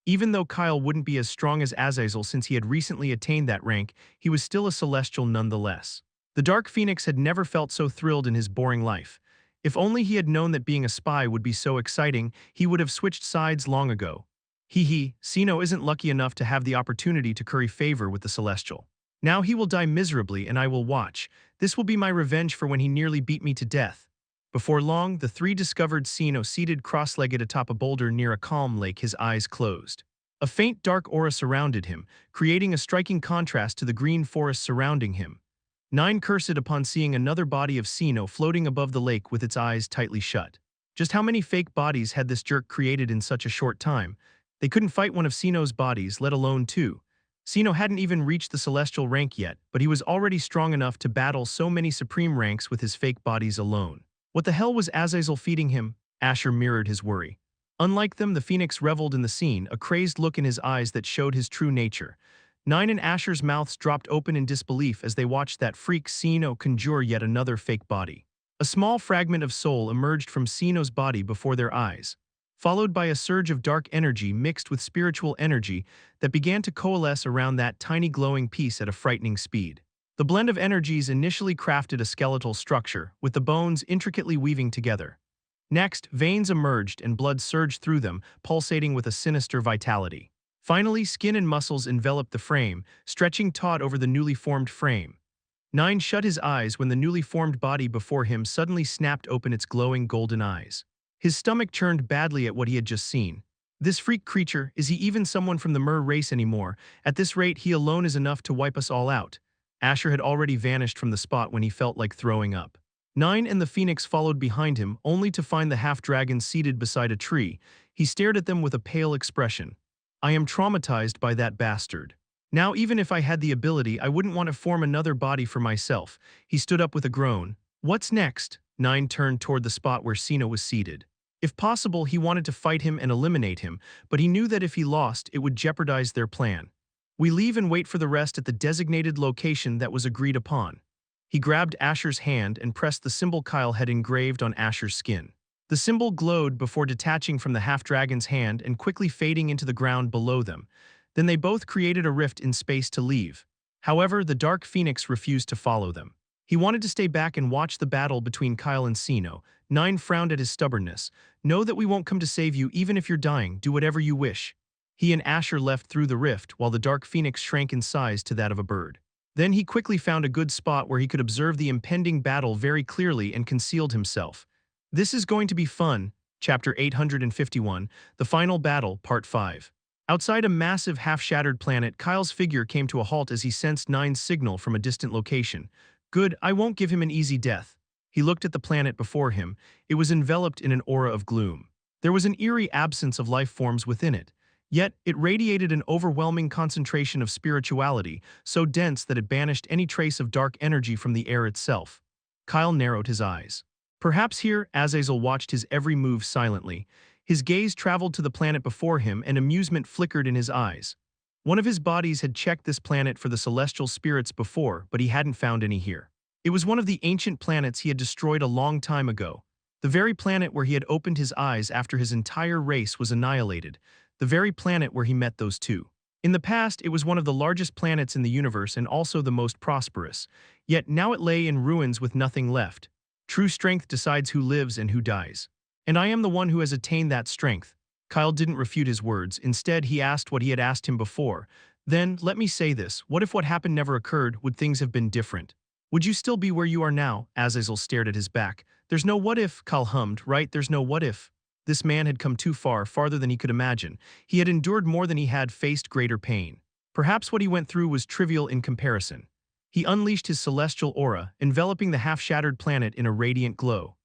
Even though Kyle wouldn't be as strong as Azazel since he had recently attained that rank, he was still a celestial nonetheless. The Dark Phoenix had never felt so thrilled in his boring life. If only he had known that being a spy would be so exciting, he would have switched sides long ago. Sino isn't lucky enough to have the opportunity to curry favor with the Celestial. Now he will die miserably and I will watch. This will be my revenge for when he nearly beat me to death. Before long, the three discovered Sino seated cross-legged atop a boulder near a calm lake, his eyes closed. A faint dark aura surrounded him, creating a striking contrast to the green forest surrounding him. Nine cursed upon seeing another body of Sino floating above the lake with its eyes tightly shut. Just how many fake bodies had this jerk created in such a short time? They couldn't fight one of Sino's bodies, let alone two. Sino hadn't even reached the celestial rank yet, but he was already strong enough to battle so many supreme ranks with his fake bodies alone. What the hell was Azazel feeding him? Asher mirrored his worry. Unlike them, the phoenix reveled in the scene, a crazed look in his eyes that showed his true nature. Nine and Asher's mouths dropped open in disbelief as they watched that freak Sino conjure yet another fake body. A small fragment of soul emerged from Sino's body before their eyes, followed by a surge of dark energy mixed with spiritual energy that began to coalesce around that tiny glowing piece at a frightening speed. The blend of energies initially crafted a skeletal structure, with the bones intricately weaving together. Next, veins emerged and blood surged through them, pulsating with a sinister vitality. Finally, skin and muscles enveloped the frame, stretching taut over the newly formed frame. Nine shut his eyes when the newly formed body before him suddenly snapped open its glowing golden eyes. His stomach churned badly at what he had just seen. This freak creature, is he even someone from the Mer race anymore? At this rate, he alone is enough to wipe us all out. Asher had already vanished from the spot when he felt like throwing up. Nine and the Phoenix followed behind him, only to find the half-dragon seated beside a tree. He stared at them with a pale expression. I am traumatized by that bastard. Now even if I had the ability, I wouldn't want to form another body for myself. He stood up with a groan. What's next? Nine turned toward the spot where Sino was seated. If possible, he wanted to fight him and eliminate him, but he knew that if he lost, it would jeopardize their plan. We leave and wait for the rest at the designated location that was agreed upon. He grabbed Asher's hand and pressed the symbol Kyle had engraved on Asher's skin. The symbol glowed before detaching from the half-dragon's hand and quickly fading into the ground below them. Then they both created a rift in space to leave. However, the Dark Phoenix refused to follow them. He wanted to stay back and watch the battle between Kyle and Sino. Nine frowned at his stubbornness. Know that we won't come to save you even if you're dying. Do whatever you wish. He and Asher left through the rift while the Dark Phoenix shrank in size to that of a bird. Then he quickly found a good spot where he could observe the impending battle very clearly and concealed himself. This is going to be fun. Chapter 851, The Final Battle, Part 5. Outside a massive half-shattered planet, Kyle's figure came to a halt as he sensed Nine's signal from a distant location. Good, I won't give him an easy death. He looked at the planet before him. It was enveloped in an aura of gloom. There was an eerie absence of life forms within it. Yet, it radiated an overwhelming concentration of spirituality, so dense that it banished any trace of dark energy from the air itself. Kyle narrowed his eyes. Perhaps here, Azazel watched his every move silently. His gaze traveled to the planet before him and amusement flickered in his eyes. One of his bodies had checked this planet for the celestial spirits before, but he hadn't found any here. It was one of the ancient planets he had destroyed a long time ago. The very planet where he had opened his eyes after his entire race was annihilated. The very planet where he met those two. In the past, it was one of the largest planets in the universe and also the most prosperous. Yet now it lay in ruins with nothing left. True strength decides who lives and who dies. And I am the one who has attained that strength. Kyle didn't refute his words. Instead, he asked what he had asked him before. Then, let me say this. What if what happened never occurred? Would things have been different? Would you still be where you are now? Azazel stared at his back. There's no what if, Kyle hummed, right? There's no what if. This man had come too far, farther than he could imagine. He had endured more than he had faced greater pain. Perhaps what he went through was trivial in comparison. He unleashed his celestial aura, enveloping the half-shattered planet in a radiant glow.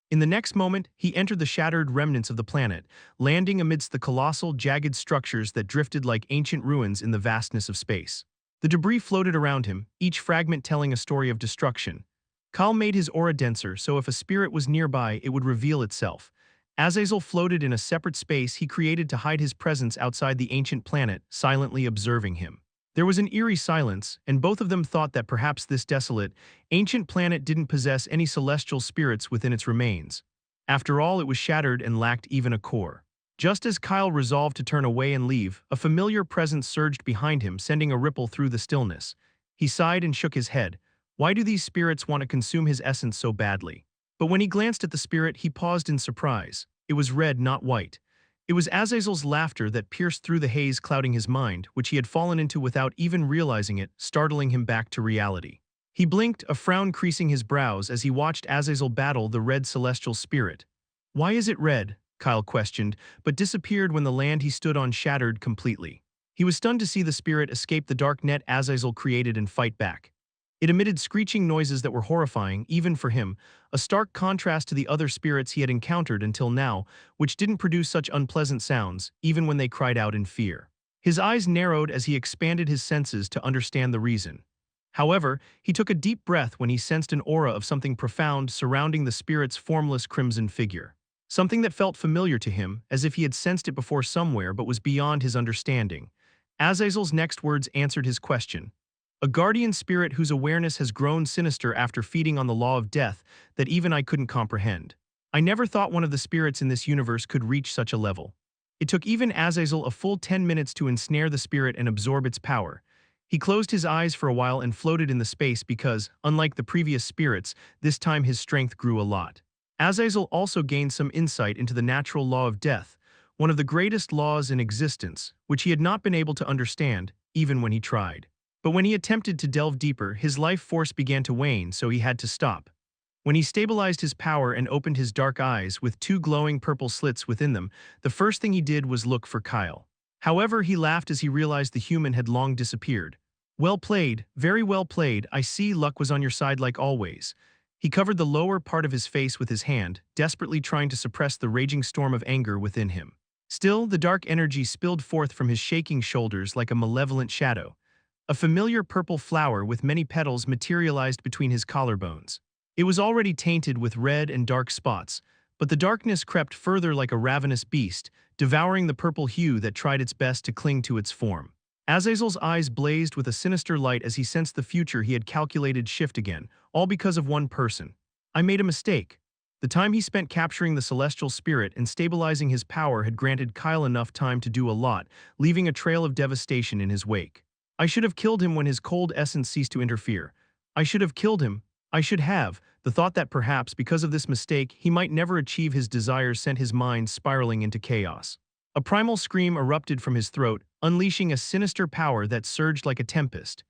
In the next moment, he entered the shattered remnants of the planet, landing amidst the colossal, jagged structures that drifted like ancient ruins in the vastness of space. The debris floated around him, each fragment telling a story of destruction. Kyle made his aura denser so if a spirit was nearby, it would reveal itself. Azazel floated in a separate space he created to hide his presence outside the ancient planet, silently observing him. There was an eerie silence, and both of them thought that perhaps this desolate, ancient planet didn't possess any celestial spirits within its remains. After all, it was shattered and lacked even a core. Just as Kyle resolved to turn away and leave, a familiar presence surged behind him, sending a ripple through the stillness. He sighed and shook his head. Why do these spirits want to consume his essence so badly? But when he glanced at the spirit, he paused in surprise. It was red, not white. It was Azazel's laughter that pierced through the haze clouding his mind, which he had fallen into without even realizing it, startling him back to reality. He blinked, a frown creasing his brows as he watched Azazel battle the red celestial spirit. "Why is it red?" Kyle questioned, but disappeared when the land he stood on shattered completely. He was stunned to see the spirit escape the dark net Azazel created and fight back. It emitted screeching noises that were horrifying, even for him, a stark contrast to the other spirits he had encountered until now, which didn't produce such unpleasant sounds, even when they cried out in fear. His eyes narrowed as he expanded his senses to understand the reason. However, he took a deep breath when he sensed an aura of something profound surrounding the spirit's formless crimson figure. Something that felt familiar to him, as if he had sensed it before somewhere but was beyond his understanding. Azazel's next words answered his question. "A guardian spirit whose awareness has grown sinister after feeding on the law of death that even I couldn't comprehend. I never thought one of the spirits in this universe could reach such a level." It took even Azazel a full 10 minutes to ensnare the spirit and absorb its power. He closed his eyes for a while and floated in the space because, unlike the previous spirits, this time his strength grew a lot. Azazel also gained some insight into the natural law of death, one of the greatest laws in existence, which he had not been able to understand, even when he tried. But when he attempted to delve deeper, his life force began to wane, so he had to stop. When he stabilized his power and opened his dark eyes with two glowing purple slits within them, the first thing he did was look for Kyle. However, he laughed as he realized the human had long disappeared. "Well played, very well played. I see luck was on your side like always." He covered the lower part of his face with his hand, desperately trying to suppress the raging storm of anger within him. Still, the dark energy spilled forth from his shaking shoulders like a malevolent shadow. A familiar purple flower with many petals materialized between his collarbones. It was already tainted with red and dark spots, but the darkness crept further like a ravenous beast, devouring the purple hue that tried its best to cling to its form. Azazel's eyes blazed with a sinister light as he sensed the future he had calculated shift again, all because of one person. "I made a mistake." The time he spent capturing the celestial spirit and stabilizing his power had granted Kyle enough time to do a lot, leaving a trail of devastation in his wake. "I should have killed him when his cold essence ceased to interfere. I should have killed him. I should have." The thought that perhaps, because of this mistake, he might never achieve his desires sent his mind spiraling into chaos. A primal scream erupted from his throat, unleashing a sinister power that surged like a tempest.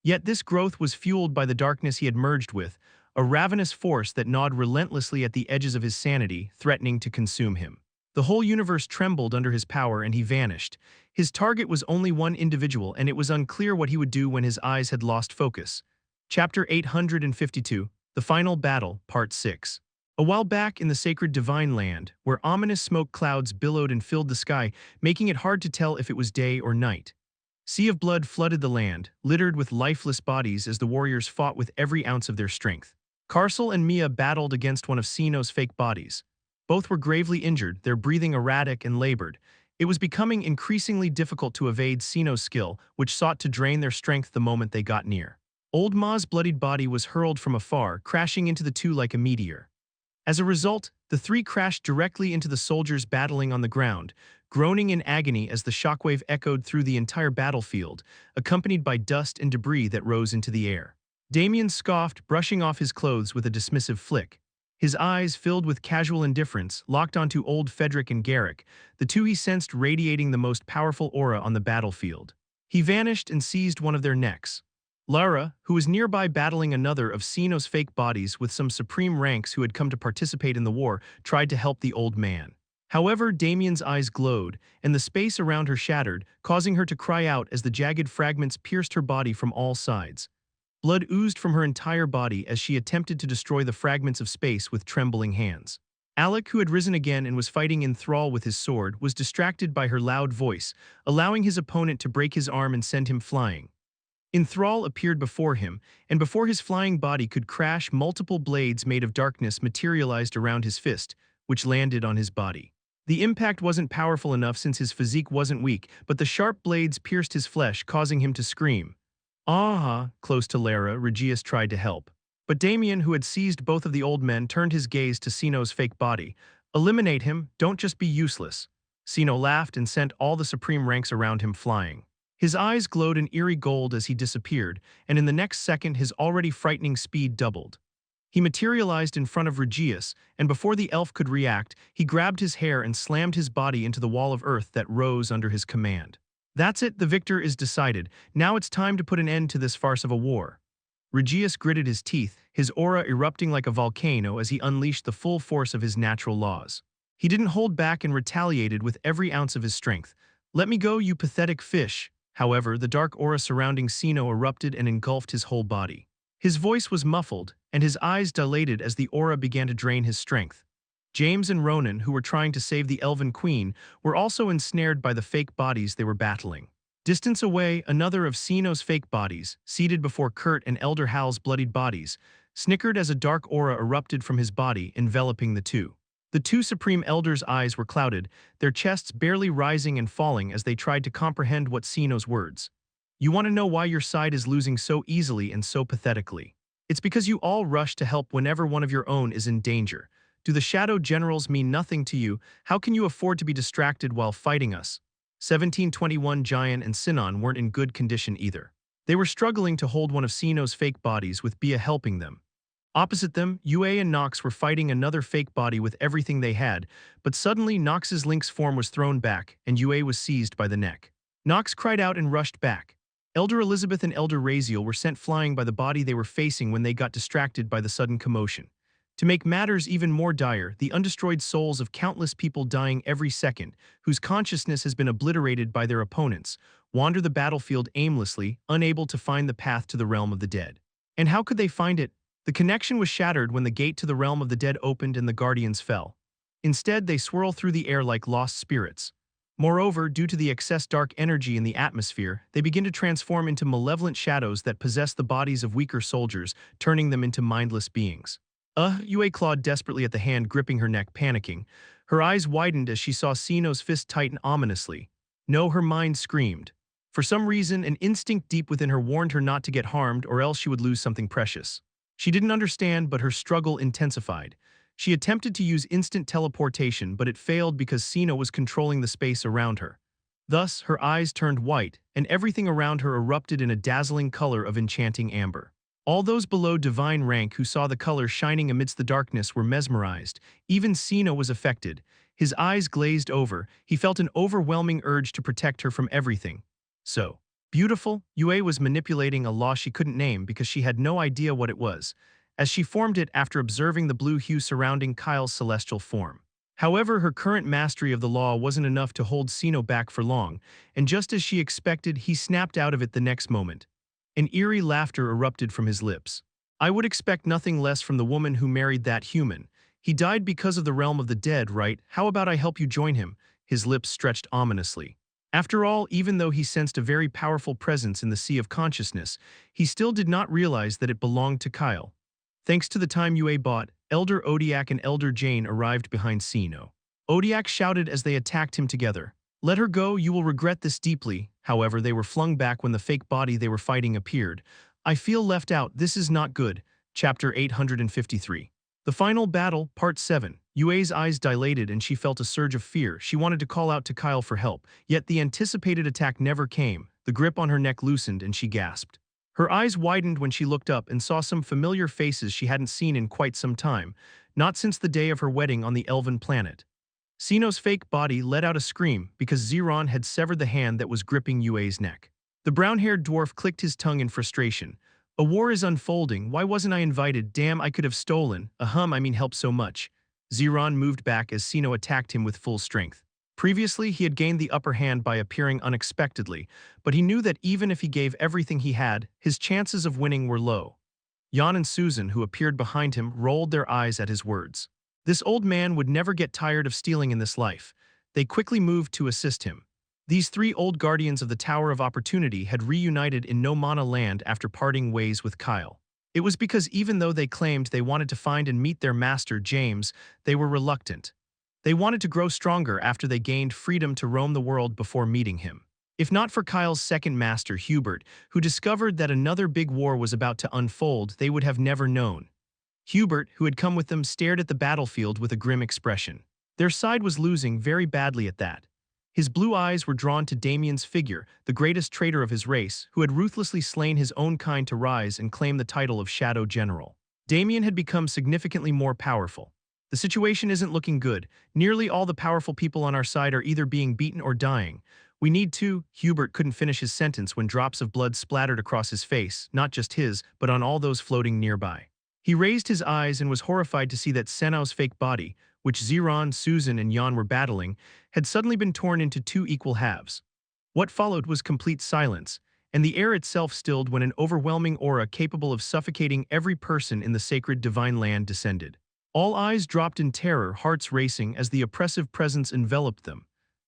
Yet this growth was fueled by the darkness he had merged with, a ravenous force that gnawed relentlessly at the edges of his sanity, threatening to consume him. The whole universe trembled under his power and he vanished. His target was only one individual, and it was unclear what he would do when his eyes had lost focus. Chapter 852, The Final Battle, Part 6. A while back in the sacred divine land, where ominous smoke clouds billowed and filled the sky, making it hard to tell if it was day or night. Sea of blood flooded the land, littered with lifeless bodies as the warriors fought with every ounce of their strength. Carcel and Mia battled against one of Sino's fake bodies. Both were gravely injured, their breathing erratic and labored. It was becoming increasingly difficult to evade Sino's skill, which sought to drain their strength the moment they got near. Old Ma's bloodied body was hurled from afar, crashing into the two like a meteor. As a result, the three crashed directly into the soldiers battling on the ground, groaning in agony as the shockwave echoed through the entire battlefield, accompanied by dust and debris that rose into the air. Damien scoffed, brushing off his clothes with a dismissive flick. His eyes, filled with casual indifference, locked onto old Frederick and Garrick, the two he sensed radiating the most powerful aura on the battlefield. He vanished and seized one of their necks. Lara, who was nearby battling another of Sino's fake bodies with some supreme ranks who had come to participate in the war, tried to help the old man. However, Damien's eyes glowed, and the space around her shattered, causing her to cry out as the jagged fragments pierced her body from all sides. Blood oozed from her entire body as she attempted to destroy the fragments of space with trembling hands. Alec, who had risen again and was fighting in thrall with his sword, was distracted by her loud voice, allowing his opponent to break his arm and send him flying. Enthrall appeared before him, and before his flying body could crash, multiple blades made of darkness materialized around his fist, which landed on his body. The impact wasn't powerful enough since his physique wasn't weak, but the sharp blades pierced his flesh, causing him to scream. "Ah!" Close to Lara, Regius tried to help. But Damien, who had seized both of the old men, turned his gaze to Sino's fake body. "Eliminate him, don't just be useless." Sino laughed and sent all the supreme ranks around him flying. His eyes glowed an eerie gold as he disappeared, and in the next second his already frightening speed doubled. He materialized in front of Regius, and before the elf could react, he grabbed his hair and slammed his body into the wall of earth that rose under his command. That's it, the victor is decided. Now it's time to put an end to this farce of a war. Regius gritted his teeth, his aura erupting like a volcano as he unleashed the full force of his natural laws. He didn't hold back and retaliated with every ounce of his strength. "Let me go, you pathetic fish." However, the dark aura surrounding Sino erupted and engulfed his whole body. His voice was muffled, and his eyes dilated as the aura began to drain his strength. James and Ronan, who were trying to save the Elven Queen, were also ensnared by the fake bodies they were battling. Distance away, another of Sino's fake bodies, seated before Kurt and Elder Hal's bloodied bodies, snickered as a dark aura erupted from his body, enveloping the two. The two Supreme Elders' eyes were clouded, their chests barely rising and falling as they tried to comprehend what Sino's words. "You want to know why your side is losing so easily and so pathetically? It's because you all rush to help whenever one of your own is in danger. Do the Shadow Generals mean nothing to you? How can you afford to be distracted while fighting us?" 1721 Giant and Sinon weren't in good condition either. They were struggling to hold one of Sino's fake bodies with Bia helping them. Opposite them, Yue and Nox were fighting another fake body with everything they had, but suddenly Nox's Lynx form was thrown back, and Yue was seized by the neck. Nox cried out and rushed back. Elder Elizabeth and Elder Raziel were sent flying by the body they were facing when they got distracted by the sudden commotion. To make matters even more dire, the undestroyed souls of countless people dying every second, whose consciousness has been obliterated by their opponents, wander the battlefield aimlessly, unable to find the path to the realm of the dead. And how could they find it? The connection was shattered when the gate to the realm of the dead opened and the guardians fell. Instead, they swirl through the air like lost spirits. Moreover, due to the excess dark energy in the atmosphere, they begin to transform into malevolent shadows that possess the bodies of weaker soldiers, turning them into mindless beings. Yue clawed desperately at the hand gripping her neck, panicking. Her eyes widened as she saw Sino's fist tighten ominously. No, her mind screamed. For some reason, an instinct deep within her warned her not to get harmed or else she would lose something precious. She didn't understand, but her struggle intensified. She attempted to use instant teleportation, but it failed because Sino was controlling the space around her. Thus, her eyes turned white, and everything around her erupted in a dazzling color of enchanting amber. All those below divine rank who saw the color shining amidst the darkness were mesmerized. Even Sino was affected. His eyes glazed over. He felt an overwhelming urge to protect her from everything. So beautiful, Yue was manipulating a law she couldn't name because she had no idea what it was, as she formed it after observing the blue hue surrounding Kyle's celestial form. However, her current mastery of the law wasn't enough to hold Sino back for long, and just as she expected, he snapped out of it the next moment. An eerie laughter erupted from his lips. "I would expect nothing less from the woman who married that human. He died because of the realm of the dead, right? How about I help you join him?" His lips stretched ominously. After all, even though he sensed a very powerful presence in the sea of consciousness, he still did not realize that it belonged to Kyle. Thanks to the time Yue bought, Elder Odiak and Elder Jane arrived behind Sino. Odiak shouted as they attacked him together. "Let her go, you will regret this deeply." However, they were flung back when the fake body they were fighting appeared. "I feel left out, this is not good." Chapter 853. The Final Battle, Part 7. Yue's eyes dilated and she felt a surge of fear. She wanted to call out to Kyle for help, yet the anticipated attack never came. The grip on her neck loosened and she gasped. Her eyes widened when she looked up and saw some familiar faces she hadn't seen in quite some time, not since the day of her wedding on the elven planet. Sino's fake body let out a scream because Zeron had severed the hand that was gripping Yue's neck. The brown-haired dwarf clicked his tongue in frustration. "A war is unfolding, why wasn't I invited? Damn, I could have stolen. Helped so much." Zeron moved back as Sino attacked him with full strength. Previously, he had gained the upper hand by appearing unexpectedly, but he knew that even if he gave everything he had, his chances of winning were low. Jan and Susan, who appeared behind him, rolled their eyes at his words. This old man would never get tired of stealing in this life. They quickly moved to assist him. These three old guardians of the Tower of Opportunity had reunited in No Mana Land after parting ways with Kyle. It was because even though they claimed they wanted to find and meet their master, James, they were reluctant. They wanted to grow stronger after they gained freedom to roam the world before meeting him. If not for Kyle's second master, Hubert, who discovered that another big war was about to unfold, they would have never known. Hubert, who had come with them, stared at the battlefield with a grim expression. Their side was losing very badly at that. His blue eyes were drawn to Damien's figure, the greatest traitor of his race, who had ruthlessly slain his own kind to rise and claim the title of Shadow General. Damien had become significantly more powerful. The situation isn't looking good. Nearly all the powerful people on our side are either being beaten or dying. We need to. Hubert couldn't finish his sentence when drops of blood splattered across his face, not just his, but on all those floating nearby. He raised his eyes and was horrified to see that Senau's fake body, which Ziron, Susan, and Jan were battling, had suddenly been torn into two equal halves. What followed was complete silence, and the air itself stilled when an overwhelming aura capable of suffocating every person in the sacred divine land descended. All eyes dropped in terror, hearts racing as the oppressive presence enveloped them.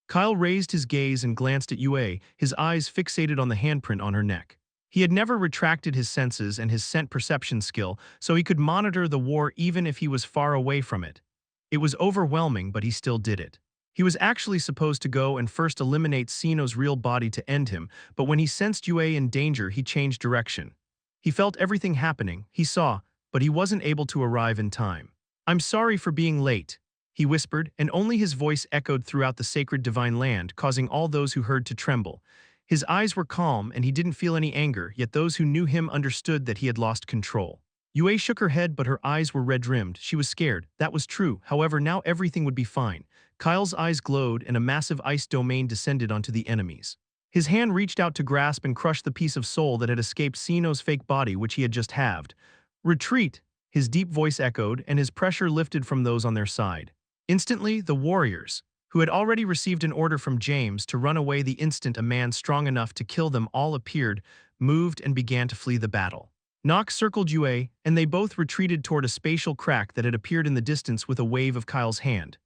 Kyle raised his gaze and glanced at Yue, his eyes fixated on the handprint on her neck. He had never retracted his senses and his scent perception skill, so he could monitor the war even if he was far away from it. It was overwhelming, but he still did it. He was actually supposed to go and first eliminate Sino's real body to end him, but when he sensed Yue in danger, he changed direction. He felt everything happening, he saw, but he wasn't able to arrive in time. "I'm sorry for being late," he whispered, and only his voice echoed throughout the sacred divine land, causing all those who heard to tremble. His eyes were calm, and he didn't feel any anger, yet those who knew him understood that he had lost control. Yue shook her head, but her eyes were red-rimmed. She was scared. That was true. However, now everything would be fine. Kyle's eyes glowed, and a massive ice domain descended onto the enemies. His hand reached out to grasp and crush the piece of soul that had escaped Sino's fake body, which he had just halved. "Retreat!" His deep voice echoed, and his pressure lifted from those on their side. Instantly, the warriors, who had already received an order from James to run away the instant a man strong enough to kill them all appeared, moved and began to flee the battle. Nock circled Yue, and they both retreated toward a spatial crack that had appeared in the distance with a wave of Kyle's hand.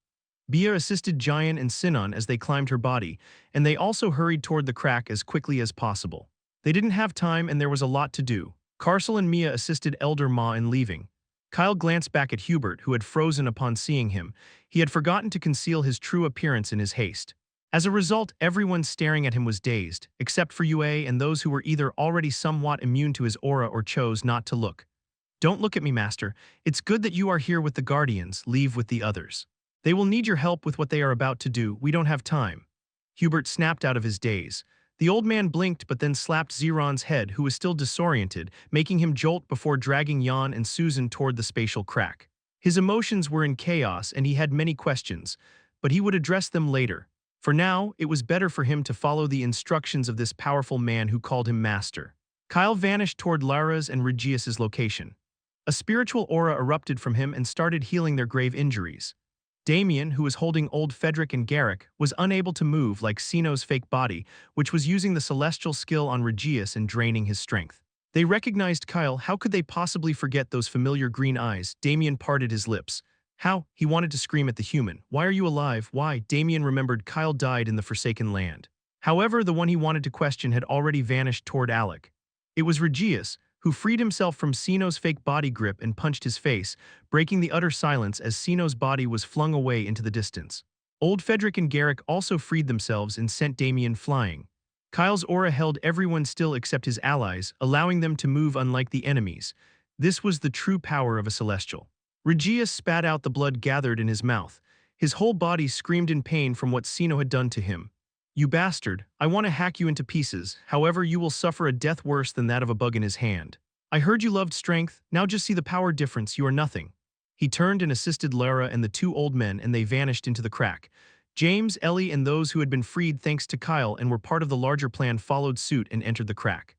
Bia assisted Jian and Sinon as they climbed her body, and they also hurried toward the crack as quickly as possible. They didn't have time, and there was a lot to do. Carcel and Mia assisted Elder Ma in leaving. Kyle glanced back at Hubert, who had frozen upon seeing him. He had forgotten to conceal his true appearance in his haste. As a result, everyone staring at him was dazed, except for Yue and those who were either already somewhat immune to his aura or chose not to look. "Don't look at me, Master. It's good that you are here with the Guardians. Leave with the others. They will need your help with what they are about to do. We don't have time." Hubert snapped out of his daze. The old man blinked but then slapped Ziron's head, who was still disoriented, making him jolt before dragging Jan and Susan toward the spatial crack. His emotions were in chaos and he had many questions, but he would address them later. For now, it was better for him to follow the instructions of this powerful man who called him master. Kyle vanished toward Lara's and Regius's location. A spiritual aura erupted from him and started healing their grave injuries. Damien, who was holding old Frederick and Garrick, was unable to move like Sino's fake body, which was using the celestial skill on Regius and draining his strength. They recognized Kyle. How could they possibly forget those familiar green eyes? Damien parted his lips. How? He wanted to scream at the human. "Why are you alive? Why?" Damien remembered Kyle died in the Forsaken Land. However, the one he wanted to question had already vanished toward Alec. It was Regius, who freed himself from Sino's fake body grip and punched his face, breaking the utter silence as Sino's body was flung away into the distance. Old Frederick and Garrick also freed themselves and sent Damien flying. Kyle's aura held everyone still except his allies, allowing them to move unlike the enemies. This was the true power of a celestial. Regius spat out the blood gathered in his mouth. His whole body screamed in pain from what Sino had done to him. "You bastard, I want to hack you into pieces, however you will suffer a death worse than that of a bug in his hand. I heard you loved strength, now just see the power difference, you are nothing." He turned and assisted Lara and the two old men, and they vanished into the crack. James, Ellie, and those who had been freed thanks to Kyle and were part of the larger plan followed suit and entered the crack.